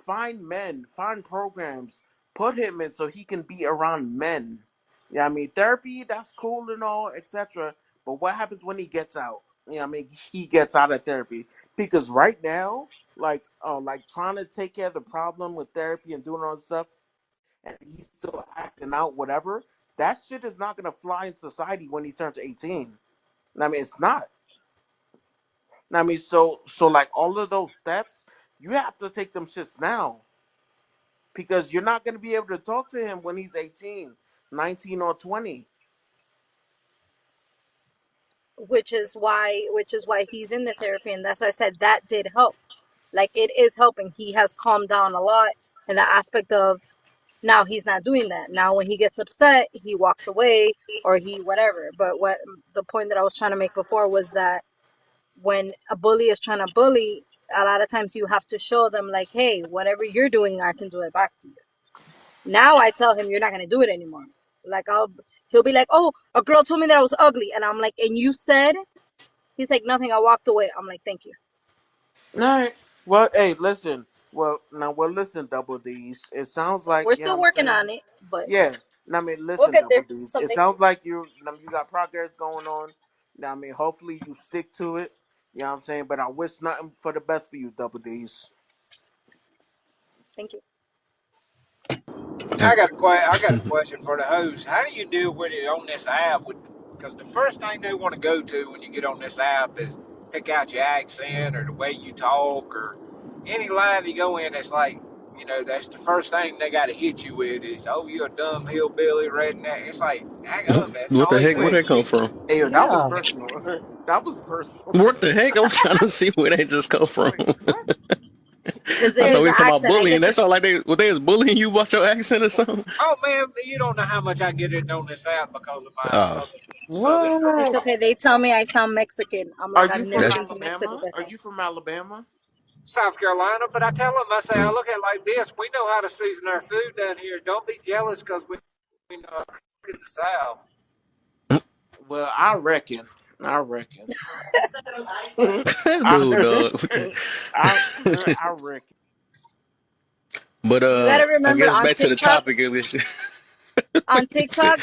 G: find men, find programs, put him in so he can be around men. Yeah, I mean therapy, that's cool and all, etc. But what happens when he gets out? You know, I mean, he gets out of therapy because right now, like trying to take care of the problem with therapy and doing all this stuff, and he's still acting out, whatever. That shit is not gonna fly in society when he turns 18. I mean, it's not. I mean, so like all of those steps, you have to take them shits now because you're not gonna be able to talk to him when he's 18, 19, or 20.
H: Which is why he's in the therapy, and that's why I said that did help. Like, it is helping. He has calmed down a lot in the aspect of now he's not doing that. Now when he gets upset, he walks away or he whatever. But what the point that I was trying to make before was that when a bully is trying to bully, a lot of times you have to show them like, hey, whatever you're doing, I can do it back to you. Now I tell him you're not gonna do it anymore. Like, he'll be like, oh, a girl told me that I was ugly, and I'm like, and you said? He's like, nothing. I walked away. I'm like, thank you.
G: All right. Well, hey, listen. Listen, Double D's. It sounds like,
H: We're
G: you know what
H: still
G: I'm
H: working
G: saying?
H: on it, but
G: Yeah. I mean,
H: we'll
G: listen,
H: get
G: Double
H: there
G: D's. It
H: someday.
G: sounds like you got progress going on. Now, I mean, hopefully you stick to it. You know what I'm saying? But I wish nothing for the best for you, Double D's.
H: Thank you.
A: Yeah.
I: I got a question for the host. How do you deal with it on this app? Because the first thing they want to go to when you get on this app is pick out your accent or the way you talk or any line you go in. It's like, that's the first thing they got to hit you with is, oh, you're a dumb hillbilly redneck. It's like, hang up, that's
A: What the
I: all
A: heck?
I: even
A: Where
G: Wait,
A: that come
I: you.
A: from?
G: hey, yo, that was
C: Yeah.
G: personal. That was personal.
A: What the heck? I'm trying to see where they just come from.
G: Wait, what?
H: Because of
A: I thought
H: his
A: we was talking about
H: accent, I
A: bullying.
H: guess
A: That sounded like they was bullying you about your accent or something.
I: Oh, man, you don't know how much I get it on this app because of my
A: Oh,
I: southern
H: it's
G: What?
H: okay. They tell me I sound Mexican. I'm
G: Are
H: like,
G: you
H: I've
G: from
H: never
A: that's
H: been to Mexico,
G: Alabama?
H: but
G: Are you
H: thanks.
G: from Alabama?
I: South Carolina, but I tell them, I say, I
A: mm.
I: look at it like this. We know how to season our food down here. Don't be jealous because we know how to cook in the South.
G: Well, I reckon. I reckon.
A: This dude,
G: I,
A: dog. What the
G: I, I reckon.
A: But
H: You gotta
A: I
H: remember
A: guess back to the topic of this shit.
H: On
A: He said,
H: TikTok,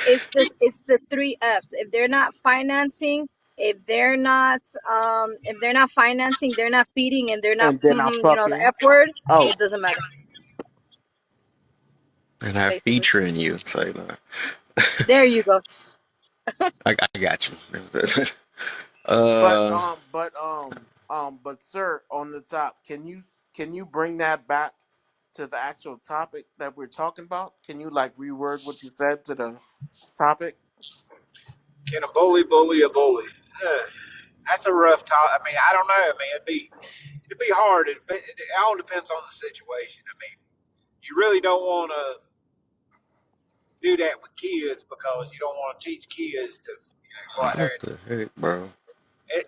H: it's the three F's. If they're not financing, if they're not financing, they're not feeding, and they're not,
G: And then I
H: the
G: fucking.
H: F word.
G: Oh,
H: It doesn't matter,
A: and I
H: basically.
A: featuring you. Say, nah.
H: There you go.
A: I got you.
G: but
A: uh,
G: but sir, on the top, can you bring that back to the actual topic that we're talking about? Can you like reword what you said to the topic?
I: Can a bully a bully? That's a rough talk. I mean, I don't know. I mean, it'd be hard. It all depends on the situation. I mean, you really don't want to do that with kids because you don't want to teach kids to go out there.
A: what the heck, bro?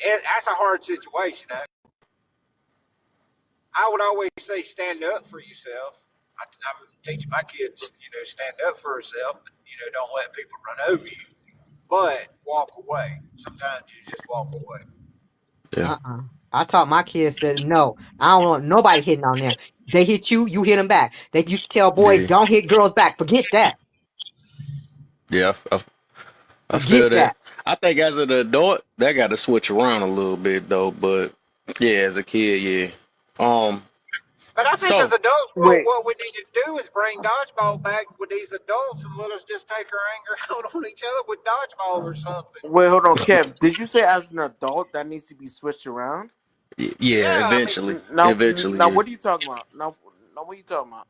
I: That's a hard situation. I would always say stand up for yourself. I'm teaching my kids, stand up for herself, but, don't let people run over you. But walk away. Sometimes you just walk away.
A: Yeah,
C: Uh-uh. I taught my kids that no, I don't want nobody hitting on them. They hit you, you hit them back. They used to tell boys,
A: yeah,
C: don't hit girls back. Forget that.
A: yeah. I feel
C: Forget
A: that.
C: that.
A: I think as an adult, that got to switch around a little bit though. But yeah, as a kid, yeah.
I: But I think as
A: So
I: adults,
G: Wait,
I: what we need to do is bring dodgeball back with these adults and let us just take our anger out on each other with dodgeball or something.
G: wait, hold on, Kev. Did you say as an adult that needs to be switched around?
A: yeah,
I: Yeah, I mean,
A: eventually,
G: Now,
A: yeah.
G: what are you talking about? Now, what are you talking about?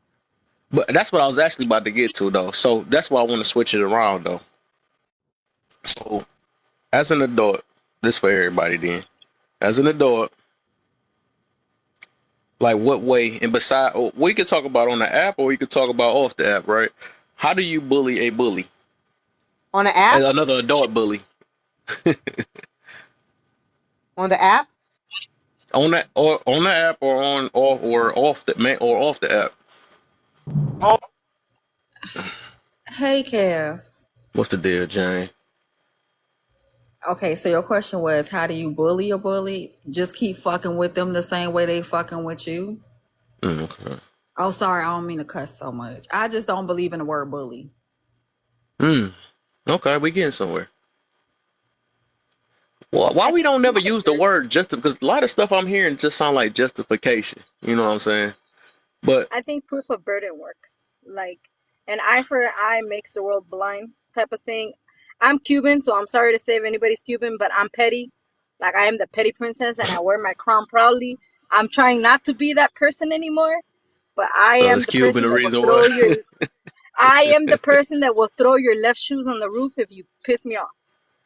A: But that's what I was actually about to get to though. So that's why I want to switch it around though. So as an adult, this for everybody then. As an adult, like what way and beside we could talk about on the app or we could talk about off the app, right? How do you bully a bully?
C: On the app?
A: And another adult bully.
C: On the app?
A: On that or on the app or on off the man or off the app.
G: Oh,
J: Hey, Kev.
A: What's the deal, Jane?
J: Okay, so your question was, how do you bully a bully? Just keep fucking with them the same way they fucking with you?
A: Okay.
J: Oh, sorry, I don't mean to cuss so much. I just don't believe in the word bully.
A: Okay, we getting somewhere. Well, why
H: I
A: we
H: think
A: don't
H: proof
A: never
H: of
A: use the
H: burden.
A: word just because a lot of stuff I'm hearing just sound like justification. You know what I'm saying? But
H: I think proof of burden works. Like an eye for an eye makes the world blind type of thing. I'm Cuban, so I'm sorry to say if anybody's Cuban, but I'm petty. Like I am the petty princess and I wear my crown proudly. I'm trying not to be that person anymore, but I
A: so
H: am
A: is
H: the
A: Cuban
H: person
A: the
H: that will
A: reason
H: throw
A: why?
H: your I am the person that will throw your left shoes on the roof if you piss me off.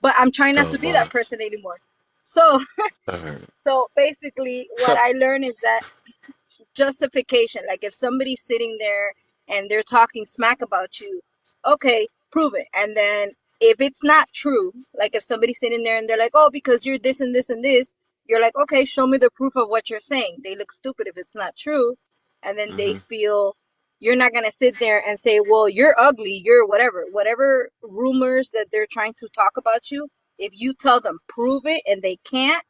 H: But I'm trying not
A: Oh
H: to be that
A: my.
H: person anymore. So
A: All right.
H: so basically what
A: So
H: I learned is that justification. Like if somebody's sitting there and they're talking smack about you, okay, prove it. And then if it's not true, like if somebody's sitting there and they're like, oh, because you're this and this and this, you're like, okay, show me the proof of what you're saying. They look stupid if it's not true. And then they
A: hmm
H: feel you're not going to sit there and say, well, you're ugly, you're whatever rumors that they're trying to talk about you. If you tell them prove it and they can't,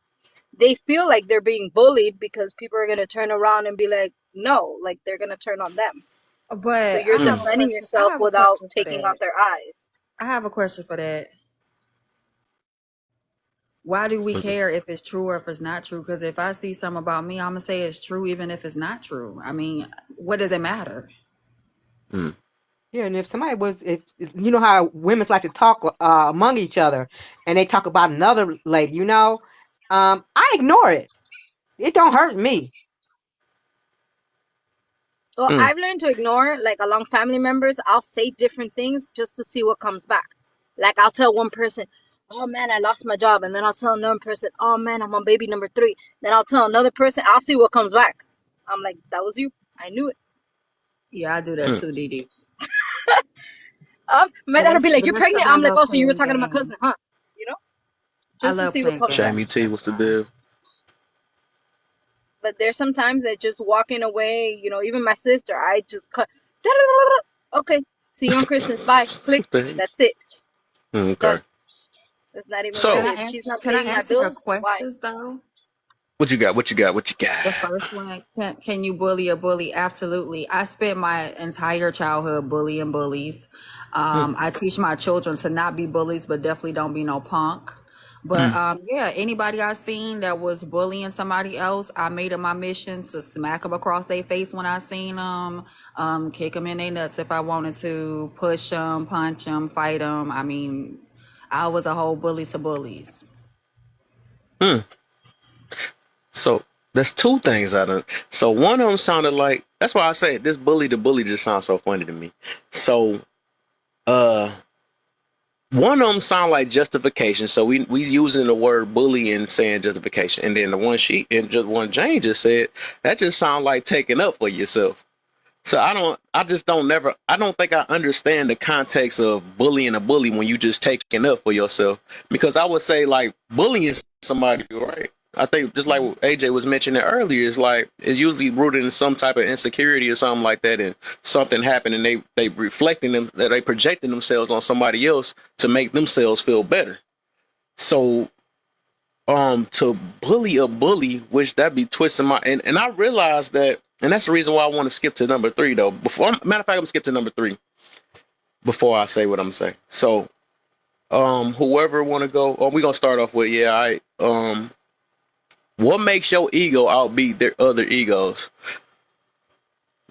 H: they feel like they're being bullied because people are going to turn around and be like, no, like they're going to turn on them. So
J: But
H: you're
J: I have a
H: defending
J: question. I
H: yourself
J: have a
H: without
J: question for
H: taking
J: that.
H: out their eyes.
J: I have a question for that. Why do we care if it's true or if it's not true? Because if I see something about me, I'm gonna say it's true, even if it's not true. I mean, what does it matter?
A: mm
C: Yeah, and if somebody was, if you know how women's like to talk among each other, and they talk about another lady, I ignore it. It don't hurt me.
H: Well,
A: mm
H: I've learned to ignore, like along family members, I'll say different things just to see what comes back. Like I'll tell one person, oh man, I lost my job. And then I'll tell another person, oh man, I'm on baby number 3. Then I'll tell another person, I'll see what comes back. I'm like, that was you. I knew it.
J: Yeah, I do that
A: mm.
J: too, Didi.
H: My dad will be like,
J: But
H: you're
J: that's because
H: pregnant?
J: I
H: I'm like,
J: love
H: oh, so you were
J: playing
H: talking to my
J: games.
H: cousin, huh? You know,
J: I
H: just to
J: love
H: see what
J: playing
H: comes back.
A: Jamie
J: games.
A: T, what's the deal?
H: But there's sometimes that just walking away, even my sister, I just cut. Okay, see you on Christmas. Bye. Click.
A: What the heck?
H: That's it.
A: Okay.
H: Done. It's not even
J: Can
H: worth
A: So
J: I
H: it. If she's not
J: can I
H: paying my
J: answer your
H: bills, why?
J: questions though?
A: what you got? What you got? What you got?
J: The first one, can you bully a bully? Absolutely. I spent my entire childhood bullying bullies.
A: Mm,
J: I teach my children to not be bullies, but definitely don't be no punk. But
A: mm,
J: yeah, anybody I seen that was bullying somebody else, I made it my mission to smack them across their face when I seen them, kick them in their nuts if I wanted to, push them, punch them, fight them. I mean, I was a whole bully to bullies.
A: mm. So there's two things I done. So one of them sounded like that's why I say this bully to bully just sounds so funny to me. So uh one of them sound like justification. So we using the word bully and saying justification, and then the one she and just one Jane just said that just sound like taking up for yourself. So I just don't never, I don't think I understand the context of bullying a bully when you just taking up for yourself. Because I would say like bullying somebody, right? I think just like what AJ was mentioning earlier, it's like it's usually rooted in some type of insecurity or something like that, and something happened, and they reflecting them that they projecting themselves on somebody else to make themselves feel better. So to bully a bully, which that be twisting my and I realized that, and that's the reason why I want to skip to number three though. Before matter of fact, I'm gonna skip to number three before I say what I'm saying. So whoever wanna go, oh we gonna start off with I what makes your ego outbeat their other egos?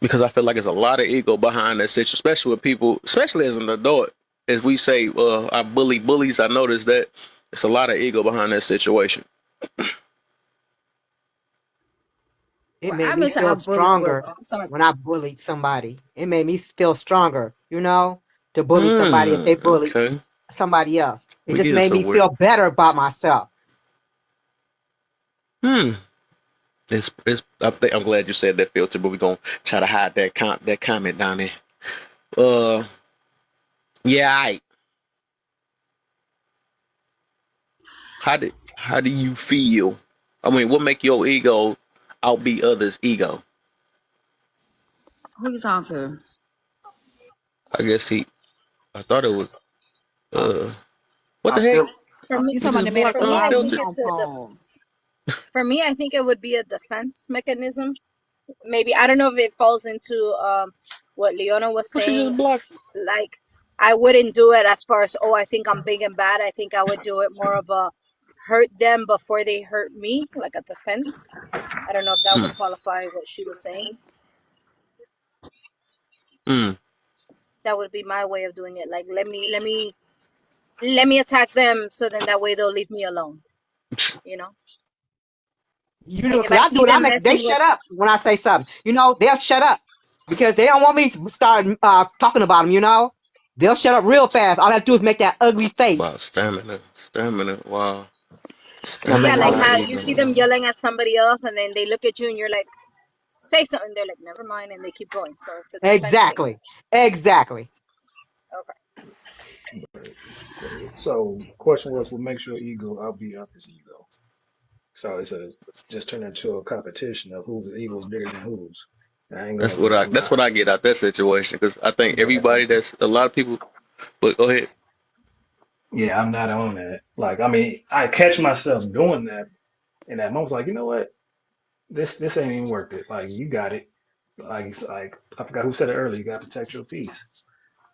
A: Because I feel like there's a lot of ego behind that situation, especially with people, especially as an adult. As we say, I bully bullies, I noticed that it's a lot of ego behind that situation.
C: It
J: Well,
C: made
J: I
C: me
J: mentioned
C: feel
J: I've bullied. Well,
C: stronger
J: I'm sorry.
C: when I bullied somebody. It made me feel stronger, to bully somebody if they bullied
A: Okay.
C: somebody else. It
A: We
C: just
A: get
C: made me
A: somewhere.
C: feel better about myself.
A: Hmm. It's. I'm glad you said that filter, but we're gonna try to hide that comment down there. Uh. Yeah. How do you feel? I mean, what make your ego outbeat others' ego?
J: Who you talking to?
A: I guess he. I thought it was.
J: Oh,
A: Uh. What the
J: oh,
A: heck?
H: For me,
J: you
A: He
J: talking about
A: just
J: the man at
A: blocked
J: the
H: for me, I
J: bottom?
H: think
J: He
A: unfiltered.
J: on
H: it's
J: pause.
H: for me, I think it would be a defense mechanism. Maybe I don't know if it falls into what Leona was
A: What she
H: saying.
A: just blocked?
H: Like I wouldn't do it as far as, oh, I think I'm big and bad. I think I would do it more of a hurt them before they hurt me, like a defense. I don't know if that would
A: Mm.
H: qualify what she was saying.
A: Mm.
H: That would be my way of doing it. Like let me attack them, so then that way they'll leave me alone. You know,
C: You know,
H: like if
C: because
H: I
C: I do
H: see
C: it.
H: them
C: They
H: messing with.
C: shut up when I say something. You know, they'll shut up because they don't want me to start talking about them. You know, they'll shut up real fast. All I have to do is make that ugly
A: Wow,
C: face.
A: stamina. Stamina. Wow.
G: I
H: Yeah,
A: Stamina
G: mean,
H: like
A: and
H: how
G: I
H: you
A: ego.
H: see them
A: Wow.
H: yelling at somebody else, and then they look at you, and you're like, say something. They're like, never mind, and they keep going. So it's a defense thing.
C: Exactly. Exactly.
H: Okay.
K: So, question was, what makes your ego outbe others' ego? So it's a just turn into a competition of whose ego is bigger than whose. I ain't
A: That's
K: gonna.
A: what I.
K: I'm
A: That's
K: not.
A: what I get out that situation because I think
K: Yeah,
A: everybody. That's a lot of people. But go ahead.
K: yeah, I'm not on that. Like, I mean, I catch myself doing that in that moment. Like, you know what? This ain't even worth it. Like, you got it. Like, it's like I forgot who said it earlier. You got to protect your peace.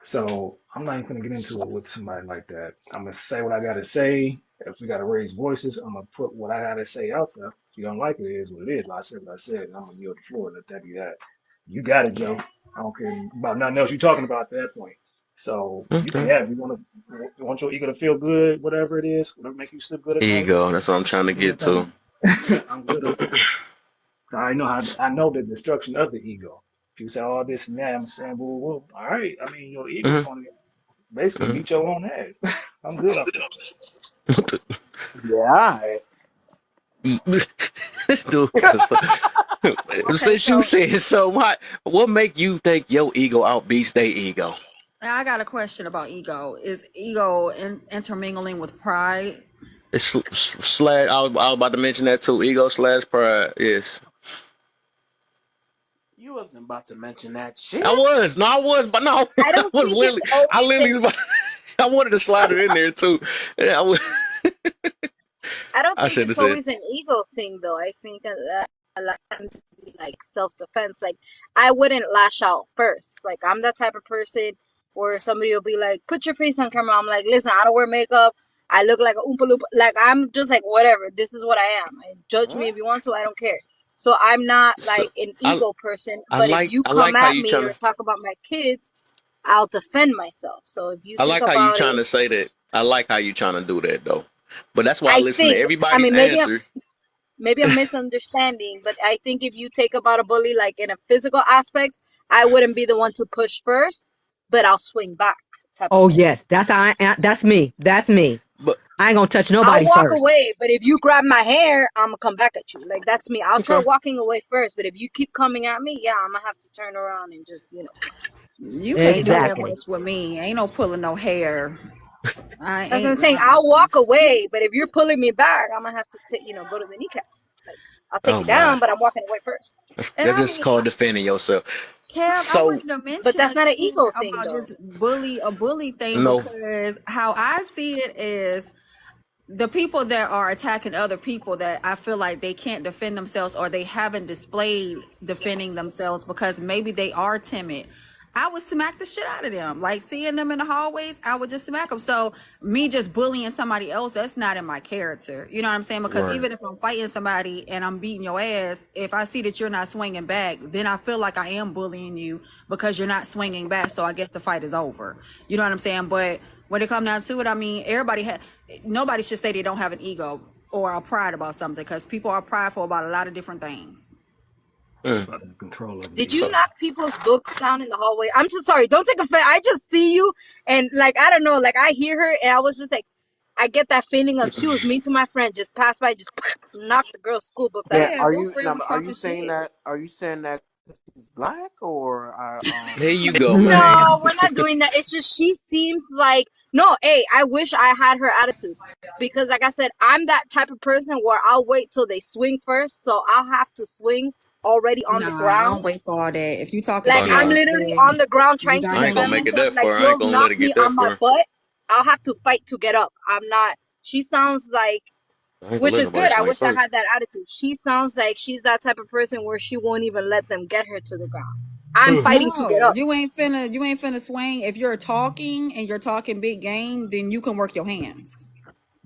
K: So I'm not even gonna get into it with somebody like that. I'm gonna say what I gotta say. If we gotta raise voices, I'm gonna put what I gotta say out there. If you don't like it, it is what it is. Like I said what I said, and I'm gonna yield the floor. Let that be that. You got it, Joe. I don't care about nothing else you're talking about at that point. So you can
A: Okay.
K: have. You want your ego to feel good, whatever it is, whatever make you sleep good at night.
A: Ego. That's what I'm trying to
K: Do your
A: get to.
K: thing. I'm good on that. So I know the destruction of the ego. If you say all this and that, I'm saying woo woo. All right. I mean your ego
A: Mm-hmm.
K: gonna basically
A: Mm-hmm.
K: beat your own ass. I'm good off that.
G: yeah.
A: This dude.
J: Okay,
A: Since you
J: so
A: said so, what make you think your ego outbeats their ego?
J: I got a question about ego. Is ego intermingling with pride?
A: It's slash. I was about to mention that too. Ego slash pride. Yes,
G: You wasn't about to mention that shit.
A: I was. No, I was. But no,
H: I
A: I
H: don't
A: was
H: think it's
A: literally. I
H: always an.
A: literally. I wanted to slide it in there too. Yeah, I was.
H: I don't
A: I
H: think
A: should have
H: it's
A: said.
H: always an ego thing, though. I think that a lot of times it be like self-defense. Like I wouldn't lash out first. Like I'm that type of person where somebody will be like, "Put your face on camera." I'm like, "Listen, I don't wear makeup. I look like a oompa loompa." Like I'm just like, whatever. This is what I am. And judge me
G: What?
H: if you want to. I don't care. So I'm not
A: So
H: like an
A: I
H: ego person.
A: I
H: But if
A: like
H: you
A: I
H: come
A: like how
H: at
A: you
H: me
A: trying
H: or
A: to.
H: talk about my kids, I'll defend myself. So if you
A: I
H: think
A: like how you
H: about
A: trying
H: it,
A: to say that. I like how you trying to do that though. But that's why I
H: I
A: listen to
H: think. I
A: everybody's
H: mean,
A: answer.
H: maybe I'm misunderstanding, but I think if you take about a bully like in a physical aspect, I wouldn't be the one to push first, but I'll swing back type of
C: Oh
H: thing.
C: yes, that's how that's me. That's me.
A: But
C: I ain't gonna touch
H: I'll
C: nobody
H: walk
C: first.
H: away, but if you grab my hair, I'm gonna come back at you. Like that's me. I'll try
A: okay.
H: walking away first, but if you keep coming at me, yeah, I'm gonna have to turn around and just.
J: You can't
H: Take
J: do
H: it.
J: that
C: Exactly.
J: much with me. Ain't no pulling no hair. I
H: That's what I'm
J: ain't.
H: saying. I'll walk away, but if you're pulling me back, I'm gonna have to go to the kneecaps. Like I'll take
A: Oh
H: you
A: my.
H: down, but I'm walking away first.
J: And
A: That's
J: I
A: just
J: mean,
A: called defending yourself.
J: Cam, I
A: So
J: wanted to
H: But
J: mention
H: that's not an
J: again
H: ego thing,
J: about
H: though.
J: this bully thing
A: no.
J: because how I see it is the people that are attacking other people that I feel like they can't defend themselves or they haven't displayed defending themselves because maybe they are timid. I would smack the shit out of them. Like seeing them in the hallways, I would just smack them. So me just bullying somebody else, that's not in my character. You know what I'm saying? Because
A: Right.
J: even if I'm fighting somebody and I'm beating your ass, if I see that you're not swinging back, then I feel like I am bullying you because you're not swinging back. So I guess the fight is over. You know what I'm saying? But when it comes down to it, I mean, nobody should say they don't have an ego or a pride about something because people are prideful about a lot of different things.
K: It's
A: Mm.
K: about the control of the
H: Did you
A: So
K: ego.
H: knock people's books down in the hallway? I'm so sorry. Don't take offense. I just see you and like I don't know. Like I hear her and I was just like, I get that feeling of she was mean to my friend. Just passed by, just knocked the girl's school books out.
G: Yeah.
J: Yeah,
G: Are
J: your
G: you
J: friend
G: now?
J: was
G: Are you
J: talking
G: saying
J: shit.
G: that? Are you saying that he's black or
A: here you go, man.
H: No, we're not doing that. It's just she seems like no. Hey, I wish I had her attitude because, like I said, I'm that type of person where I'll wait till they swing first, so I'll have to swing already on the
J: Nah, I
H: ground.
J: don't wait for all that. If you talking
H: Like
A: Oh
J: shit,
H: I'm
A: no.
H: literally
J: then
H: on the ground
J: you
H: trying to
J: got
A: I ain't
J: head
A: gonna
H: defend
A: make it
J: on.
H: myself.
A: that
H: Like
A: far. I ain't
H: you'll
A: gonna let
H: knock
A: it
H: me
A: get that
H: on my
A: far.
H: butt. I'll have to fight to get up. I'm not. She sounds like,
A: I ain't gonna
H: which
A: let
H: is
A: nobody
H: good. I
A: swing
H: wish I
A: first.
H: had that attitude. She sounds like she's that type of person where she won't even let them get her to the ground. I'm
A: Mm.
H: fighting to get
J: No,
H: up.
J: you ain't finna swing. If you're talking and you're talking big game, then you can work your hands.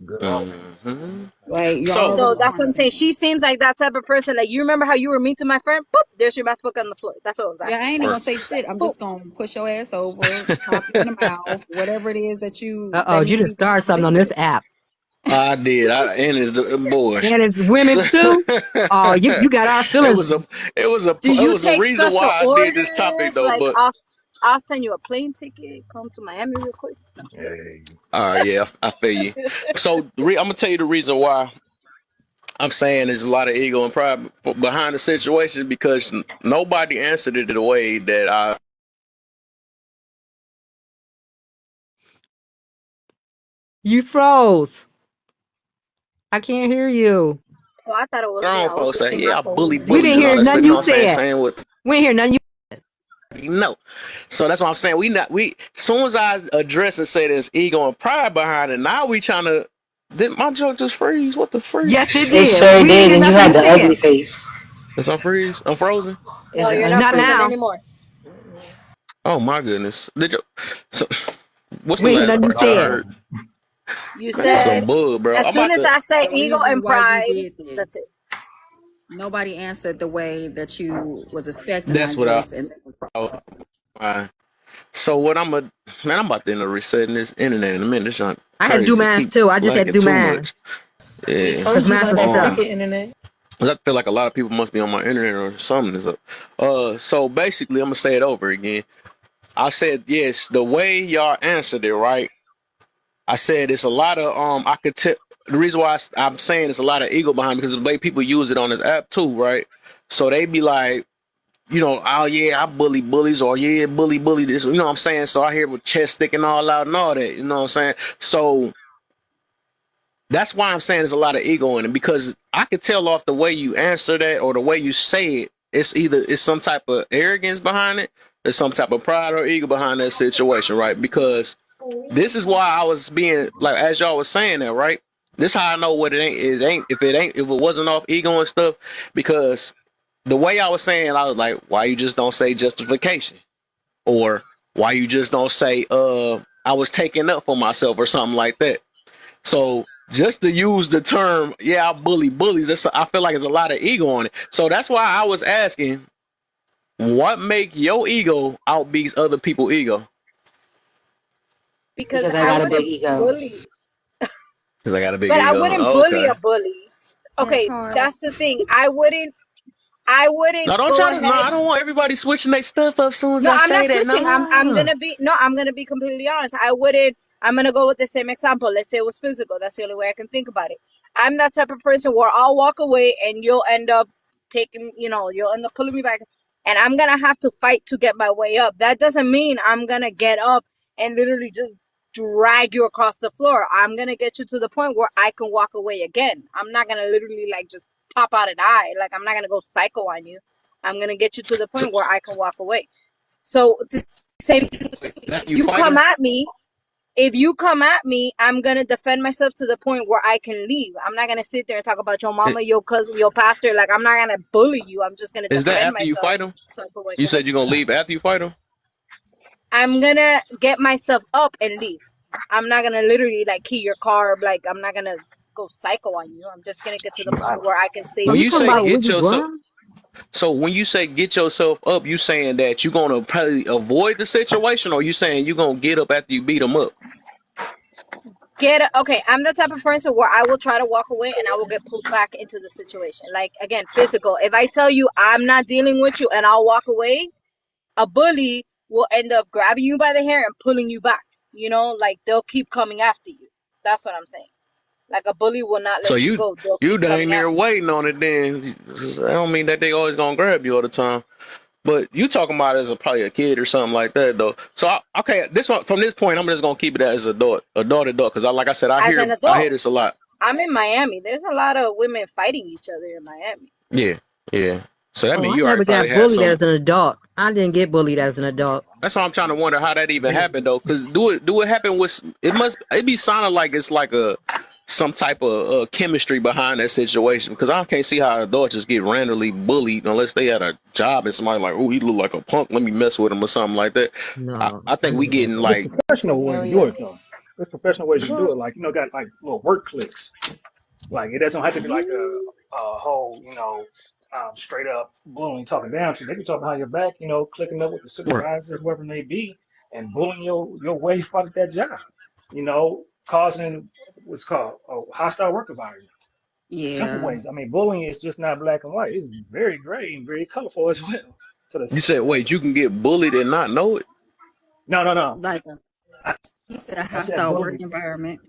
K: good offerings. You know
A: Mm-hmm.
K: what I'm saying?
J: Like you're
A: So,
H: So
J: already
H: that's what I'm
J: on
H: saying.
J: to
H: She
J: me.
H: seems like that type of person. Like, you remember how you were mean to my friend? Boop, there's your math book on the floor. That's what was
J: Yeah, I
H: happening.
J: ain't even
A: right.
J: gonna say shit. I'm
H: Boop.
J: just gonna push your ass over, pop you in the mouth, whatever it is that
C: You
J: need to
C: just
J: be done.
C: started
J: I'm
C: something
J: gonna
C: on
J: do
C: this
J: it.
C: app.
A: I did. And it's the boy.
C: And it's
A: So,
C: women's too. Oh, you got our
A: it
C: feelings.
A: was a
H: Do
A: it
H: you
A: was a
H: take
A: reason
H: special
A: why I did this topic
H: orders?
A: though.
H: Like,
A: But
H: I'll send you a plane ticket. Come to Miami real quick. No.
K: Hey,
A: yeah, I feel you. So I'm gonna tell you the reason why I'm saying there's a lot of ego and pride behind the situation because nobody answered it the way that I
C: You froze. I can't hear you.
H: Oh, I thought it was me.
A: grown
H: I was
A: folks say,
H: switching my
A: yeah, I
H: phone.
C: We didn't
A: bullies and all
C: hear
A: that
C: nothing
A: stuff. You know
C: you
A: what I'm saying?
C: said.
A: Saying what
C: We didn't hear nothing you.
A: you know. So that's what I'm saying. As soon as I address and say there's ego and pride behind it, now we trying to. Did my joke just freeze? What the freak?
C: Yes, it
L: It
C: did.
L: sure
C: We didn't
L: did,
C: hear
L: and you
C: nothing
L: had
C: you
L: the ugly
C: said.
L: face.
A: Is I freeze? I'm frozen.
H: No, you're not
C: Not
H: frozen
C: now.
H: anymore.
A: Oh my goodness. Did you? So, what's the
C: We ain't hear
A: last
C: nothing you
A: part I
C: said.
A: heard?
K: no.
H: You
A: Man, it's
H: said,
A: some bug, bro.
H: as
A: I'm
H: soon
A: about
H: as
A: to.
H: I say
J: The
H: ego
J: reason
H: and
J: why you
H: pride,
J: did
H: that's
J: this.
H: it.
J: Nobody answered the way that you was expecting, I
A: That's what I.
J: guess. And
A: So what I'm a man. I'm about to end up resetting this internet in a minute. This not
C: I had to do
A: crazy.
C: mine
A: Keep
C: too. I just had to
A: lagging
C: do
A: too
C: mine
A: much.
L: We
A: Yeah.
C: because
L: told you
C: mine's
L: about
C: was
L: that
C: stuck.
L: wicked internet.
A: I feel like a lot of people must be on my internet or something is up. So basically, I'm gonna say it over again. I said yes. The way y'all answered it, right? I said it's a lot of I could tell. The reason why I'm saying it's a lot of ego behind it because the way people use it on this app too, right? So they be like, oh yeah, I bully bullies, or yeah, bully this. You know what I'm saying? So I hear with chest sticking all out and all that. You know what I'm saying? So that's why I'm saying there's a lot of ego in it because I could tell off the way you answer that or the way you say it. It's some type of arrogance behind it, there's some type of pride or ego behind that situation, right? Because this is why I was being like, as y'all was saying that, right? This how I know what it ain't. If it wasn't off ego and stuff, because the way I was saying, I was like, why you just don't say justification, or why you just don't say, I was taking up for myself or something like that. So just to use the term, yeah, I bully bullies. I feel like there's a lot of ego on it. So that's why I was asking, what make your ego outbeat other people's ego?
H: Because
L: Because I
H: I
L: got a big
H: wouldn't
L: ego.
H: bully,
A: Because I got a big
H: but I
A: ego.
H: wouldn't
A: Oh,
H: bully
A: okay.
H: a bully.
J: that
H: Okay,
J: part.
H: that's the thing. I
A: No,
H: wouldn't
A: don't
H: go
A: try to. No,
H: ahead.
A: I don't want everybody switching their stuff up as soon as
H: No,
A: I
H: I'm not
A: say that.
H: switching. I'm
A: No.
H: gonna be no, I'm gonna be completely honest. I wouldn't. I'm gonna go with the same example. Let's say it was physical. That's the only way I can think about it. I'm that type of person where I'll walk away and you'll end up taking, you'll end up pulling me back, and I'm gonna have to fight to get my way up. That doesn't mean I'm gonna get up and literally just drag you across the floor. I'm gonna get you to the point where I can walk away again. I'm not gonna literally like just pop out an eye. Like, I'm not gonna go psycho on you. I'm gonna get you to the
A: So,
H: point where I can walk away. So the same,
A: wait, that you
H: you
A: fight
H: come
A: them?
H: at me. If you come at me, I'm gonna defend myself to the point where I can leave. I'm not gonna sit there and talk about your mama, your cousin, your pastor. Like, I'm not gonna bully you. I'm just gonna
A: Is that
H: defend
A: after you
H: myself
A: fight them?
H: so I can wake
A: You
H: up.
A: said you're gonna leave after you fight them.
H: I'm gonna get myself up and leave. I'm not gonna literally like key your car. Like, I'm not gonna go psycho on you. I'm just gonna get to the
L: She
H: point
L: violent.
H: where I can
C: Oh,
H: save
A: When
C: you
H: you
A: you
C: talking
H: from
A: say
C: about
H: fighting.
A: get
C: Willie
A: yourself,
C: Brown?
A: so when you say get yourself up, you saying that you're gonna probably avoid the situation, or you saying you're gonna get up after you beat them up?
H: Okay, I'm the type of person where I will try to walk away and I will get pulled back into the situation. Like, again, physical. If I tell you I'm not dealing with you and I'll walk away, a bully will end up grabbing you by the hair and pulling you back. Like, they'll keep coming after you. That's what I'm saying. Like, a bully will not
A: So
H: let you go. They'll
A: you
H: keep
A: dang
H: coming
A: near
H: after you.
A: waiting on it. Then I don't mean that they always gonna grab you all the time. But you talking about it as probably a kid or something like that though. So okay, this one from this point, I'm just gonna keep it as adult, because like I said,
H: As an
A: I hear
H: adult,
A: this a lot.
H: I'm in Miami. There's a lot of women fighting each other in Miami.
A: Yeah, yeah. So that
C: Oh,
A: means
C: I
A: you already
C: never
A: probably
C: got
A: had
C: bullied
A: some.
C: as an adult. I didn't get bullied as an adult.
A: That's why I'm trying to wonder how that even happened though. Because do it happen with it be sounding like it's like a some type of chemistry behind that situation. Because I can't see how adults just get randomly bullied unless they had a job and somebody like, oh, he look like a punk. Let me mess with him or something like that.
C: No,
A: I
C: I
A: think we
C: never got
A: getting
K: The
C: bullied.
A: like
L: Local
K: professional one in New York,
L: areas.
K: though. there's professional ways you can do
J: Well,
K: it. Like, got like little work clicks. Like, it doesn't have to be like
J: you
K: a whole, straight up bullying, talking down to you. They can talk behind your back, clicking up with the
A: Right.
K: supervisor, whoever it may be, and bullying your way out at that job. Causing what's called a hostile work environment. Simple
J: yeah.
K: ways. I mean, bullying is just not black and white. It's very gray and very colorful as well. So
A: You
K: this,
A: said, wait, you can get bullied and not know it?
K: no, no, no.
J: Like a,
K: I,
J: he said, a
K: I said
J: hostile work
K: bullying.
J: environment.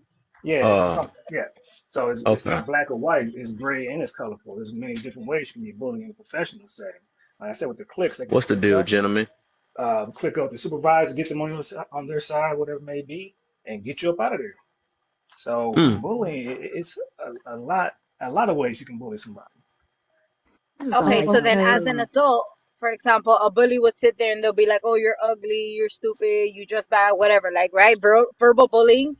K: Yeah,
A: Uh,
K: yeah. So it's
A: okay.
K: not black or white. It's gray and it's colorful. There's many different ways you can be bullying in a professional setting. Like I said, with the clicks, they can
A: What's the
K: click
A: deal,
K: up,
A: gentlemen?
K: click up the supervisor, get them on their side, whatever it may be, and get you up out of there. So
A: Hmm.
K: bullying, it's a lot of ways you can bully somebody.
J: I just don't
H: Okay,
J: like
H: so
J: that.
H: then
C: Okay.
H: as an adult, for example, a bully would sit there and they'll be like, "Oh, you're ugly, you're stupid, you dress bad, whatever." Like, right? Verbal bullying.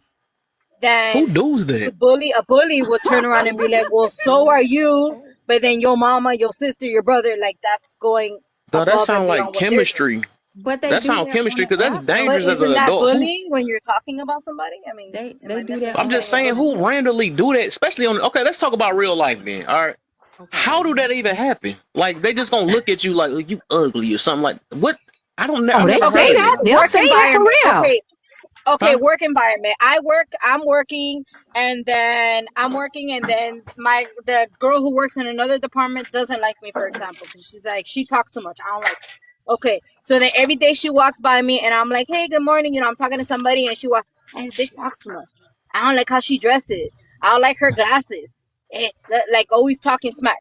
A: Who
H: Then
A: does that?
H: a bully would turn around and be like, "Well, so are you." But then your mama, your sister, your brother, like that's going
A: Dog, that
H: above and
A: sound like
H: beyond what they're doing.
A: chemistry.
J: But they
A: That
J: do
A: sound
J: that on
A: chemistry
J: the
A: because that's
J: app though,
H: But
A: dangerous as an
H: isn't
J: Key.
H: that
A: adult. Who?
H: bullying when you're talking about somebody? I mean, am
J: They
H: I
J: do
H: missing
J: that
A: I'm
J: on
H: something?
A: just
J: the
A: saying, who randomly do that, especially on. Okay, let's talk about real life then. All right, how
J: Okay.
A: do that even happen? Like they just gonna look at you like you ugly or something like what? I don't.
C: Oh,
A: I've
C: they
A: never
C: say
A: heard
H: Okay,
A: of
C: that.
A: it.
C: They'll
H: work
C: say that for
H: environment.
C: real.
H: Okay,
A: Huh?
H: work environment. I'm working, and then the girl who works in another department doesn't like me, for example, because she's like, she talks too much. I don't like her. Okay, so then every day she walks by me and I'm like, "Hey, good morning," I'm talking to somebody and she walks, "Hey, this bitch talks too much. I don't like how she dresses. I don't like her glasses." Like always talking smack.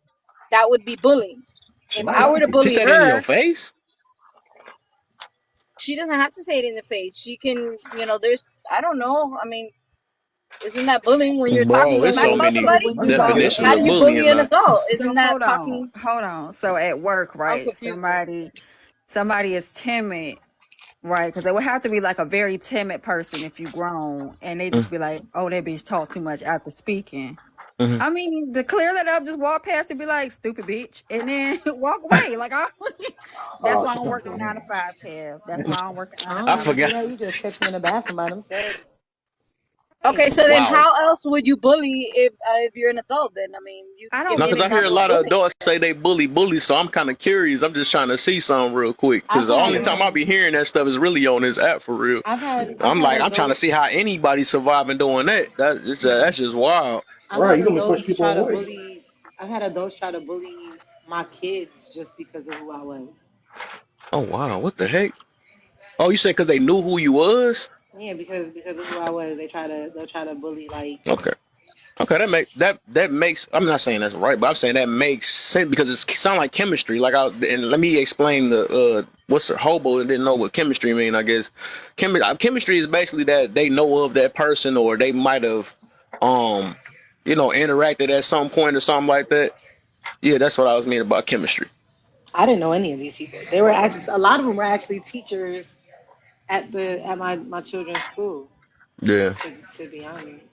H: That would be bullying.
K: She
H: If
K: might
H: I were
K: like
H: to
K: you.
A: She
H: bully
A: said it in your
H: her,
A: face,
H: she doesn't have to say it in the face. She can, there's, I don't know. I mean, isn't that bullying when you're talking
A: bro. It's
H: smack
A: so
J: So
H: about
A: many
J: so
H: somebody?
J: when
K: Oh,
J: you
K: you might
J: walk
K: get up
A: definitions
H: How
K: there.
H: do
A: of
H: you
J: in,
H: bully
A: bullying
H: an
A: now.
H: adult?
J: so
H: Isn't that talking?
J: hold on. So at work,
H: I'm
J: right?
H: confused now.
J: Somebody is timid, right? Because they would have to be like a very timid person if you grown, and they just be like, "Oh, that bitch talk too much after speaking."
A: Mm-hmm.
J: I mean, to clear that up, just walk past and be like, "Stupid bitch," and then walk away. Like I, that's
K: Oh,
J: why I
K: she
J: don't
K: talking
J: work
K: to
J: a
K: me.
J: 9 to 5, Kev. That's why I don't work a
L: I
J: nine to
A: I
L: don't
J: five.
L: even do
A: forgot.
L: that. You just catch me in the bathroom by themselves.
H: Okay,
J: Right.
H: so then
A: Wow.
H: how else would you bully if you're an adult? Then I mean, you
J: I
H: give
J: don't
A: No,
H: me an
A: because I hear a
H: example
J: really.
H: of
A: lot of
H: bullying.
A: adults say they bully, so I'm kind of curious. I'm just trying to see something real quick.
L: I've
A: Because the
L: had
A: only
K: Yeah.
A: time I be hearing that stuff is really on this app for real.
K: Yeah.
L: I've
A: I'm
L: had
A: like, I'm trying to
L: adults
A: see how anybody surviving doing that. That's just wild.
L: I've
K: Right.
L: had
K: You're gonna be pushing
L: adults
K: people
L: try to
K: away.
L: bully I've had adults try to bully my kids just because of who I was.
A: Oh wow, what the heck? Oh, you said because they knew who you was?
L: Yeah, because of who I was, they'll try to bully like
A: Okay. Okay, that makes. I'm not saying that's right, but I'm saying that makes sense because it sound like chemistry. Like, and let me explain the what's the hobo and didn't know what chemistry mean. I guess chemistry is basically that they know of that person or they might have, um, interacted at some point or something like that. Yeah, that's what I was meaning about chemistry.
L: I didn't know any of these people. They were actually a lot of them were actually teachers at my children's school.
A: Yeah,
L: To be honest,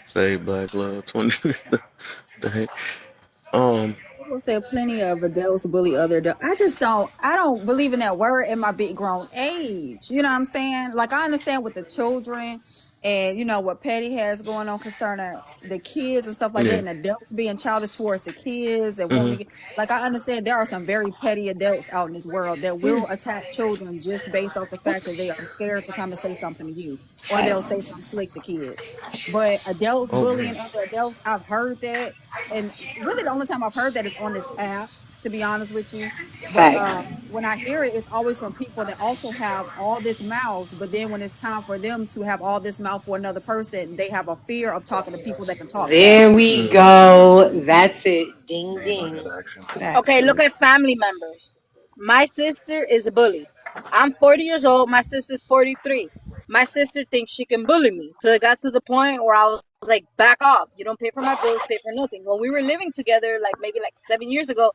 A: say Black Love 20. The heck. Um.
J: People say plenty of adults bully other adults. I don't believe in that word in my big grown age. You know what I'm saying? Like I understand with the children and what Petty has going on concerning the kids and stuff like that,
A: Yeah.
J: and adults being childish towards the kids and wanting
A: Hmm.
J: to get, like I understand there are some very petty adults out in this world that will attack children just based off the fact that they are scared to come and say something to you, or they'll say something slick to kids. But adults
A: Oh man.
J: bullying other adults, I've heard that, and really the only time I've heard that is on this app, to be honest with you. But
L: facts.
J: when I hear it, it's always from people that also have all this mouth, but then when it's time for them to have all this mouth for another person, they have a fear of talking to people that can talk back.
L: There we
A: Mm.
L: go. That's it. Ding
K: Man, look at
L: ding.
K: action.
J: Facts,
H: Okay, look at
J: sis.
H: family members. My sister is a bully. I'm 40 years old. My sister's 43. My sister thinks she can bully me. So it got to the point where I was like, back off. You don't pay for my bills, pay for nothing. When we were living together, like maybe like 7 years ago,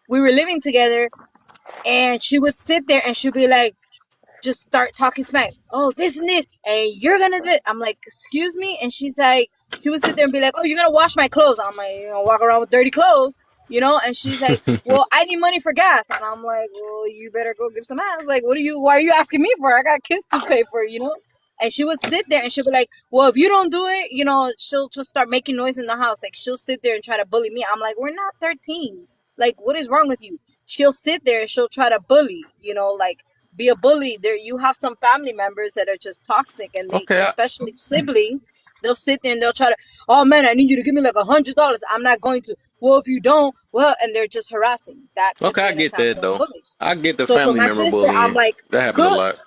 H: we were living together and she would sit there and she'd be like, just start talking smack. Oh, this and this, and you're gonna do. I'm like, excuse me, and she's like, she would sit there and be like, oh, you're gonna wash my clothes. I'm like, you know, walk around with dirty clothes, and she's like, well, I need money for gas, and I'm like, well, you better go give some ass. Like, why are you asking me for? I got kids to pay for, And she would sit there and she'll be like, well, if you don't do it, she'll just start making noise in the house. Like, she'll sit there and try to bully me. I'm like, we're not 13. Like, what is wrong with you? She'll sit there and she'll try to bully, like, be a bully. There, you have some family members that are just toxic, and they,
A: Okay,
H: especially siblings, they'll sit there and they'll try to, oh man, I need you to give me like $100. I'm not going to. Well, if you don't, well, and they're just harassing. That could
A: okay,
H: be
A: I
H: an
A: get
H: example
A: that
H: of
A: though.
H: bullying.
A: I get the
H: So for
A: family
H: my
A: member
H: sister, I'm
A: bullying.
H: like,
A: That happened a
H: good,
A: lot.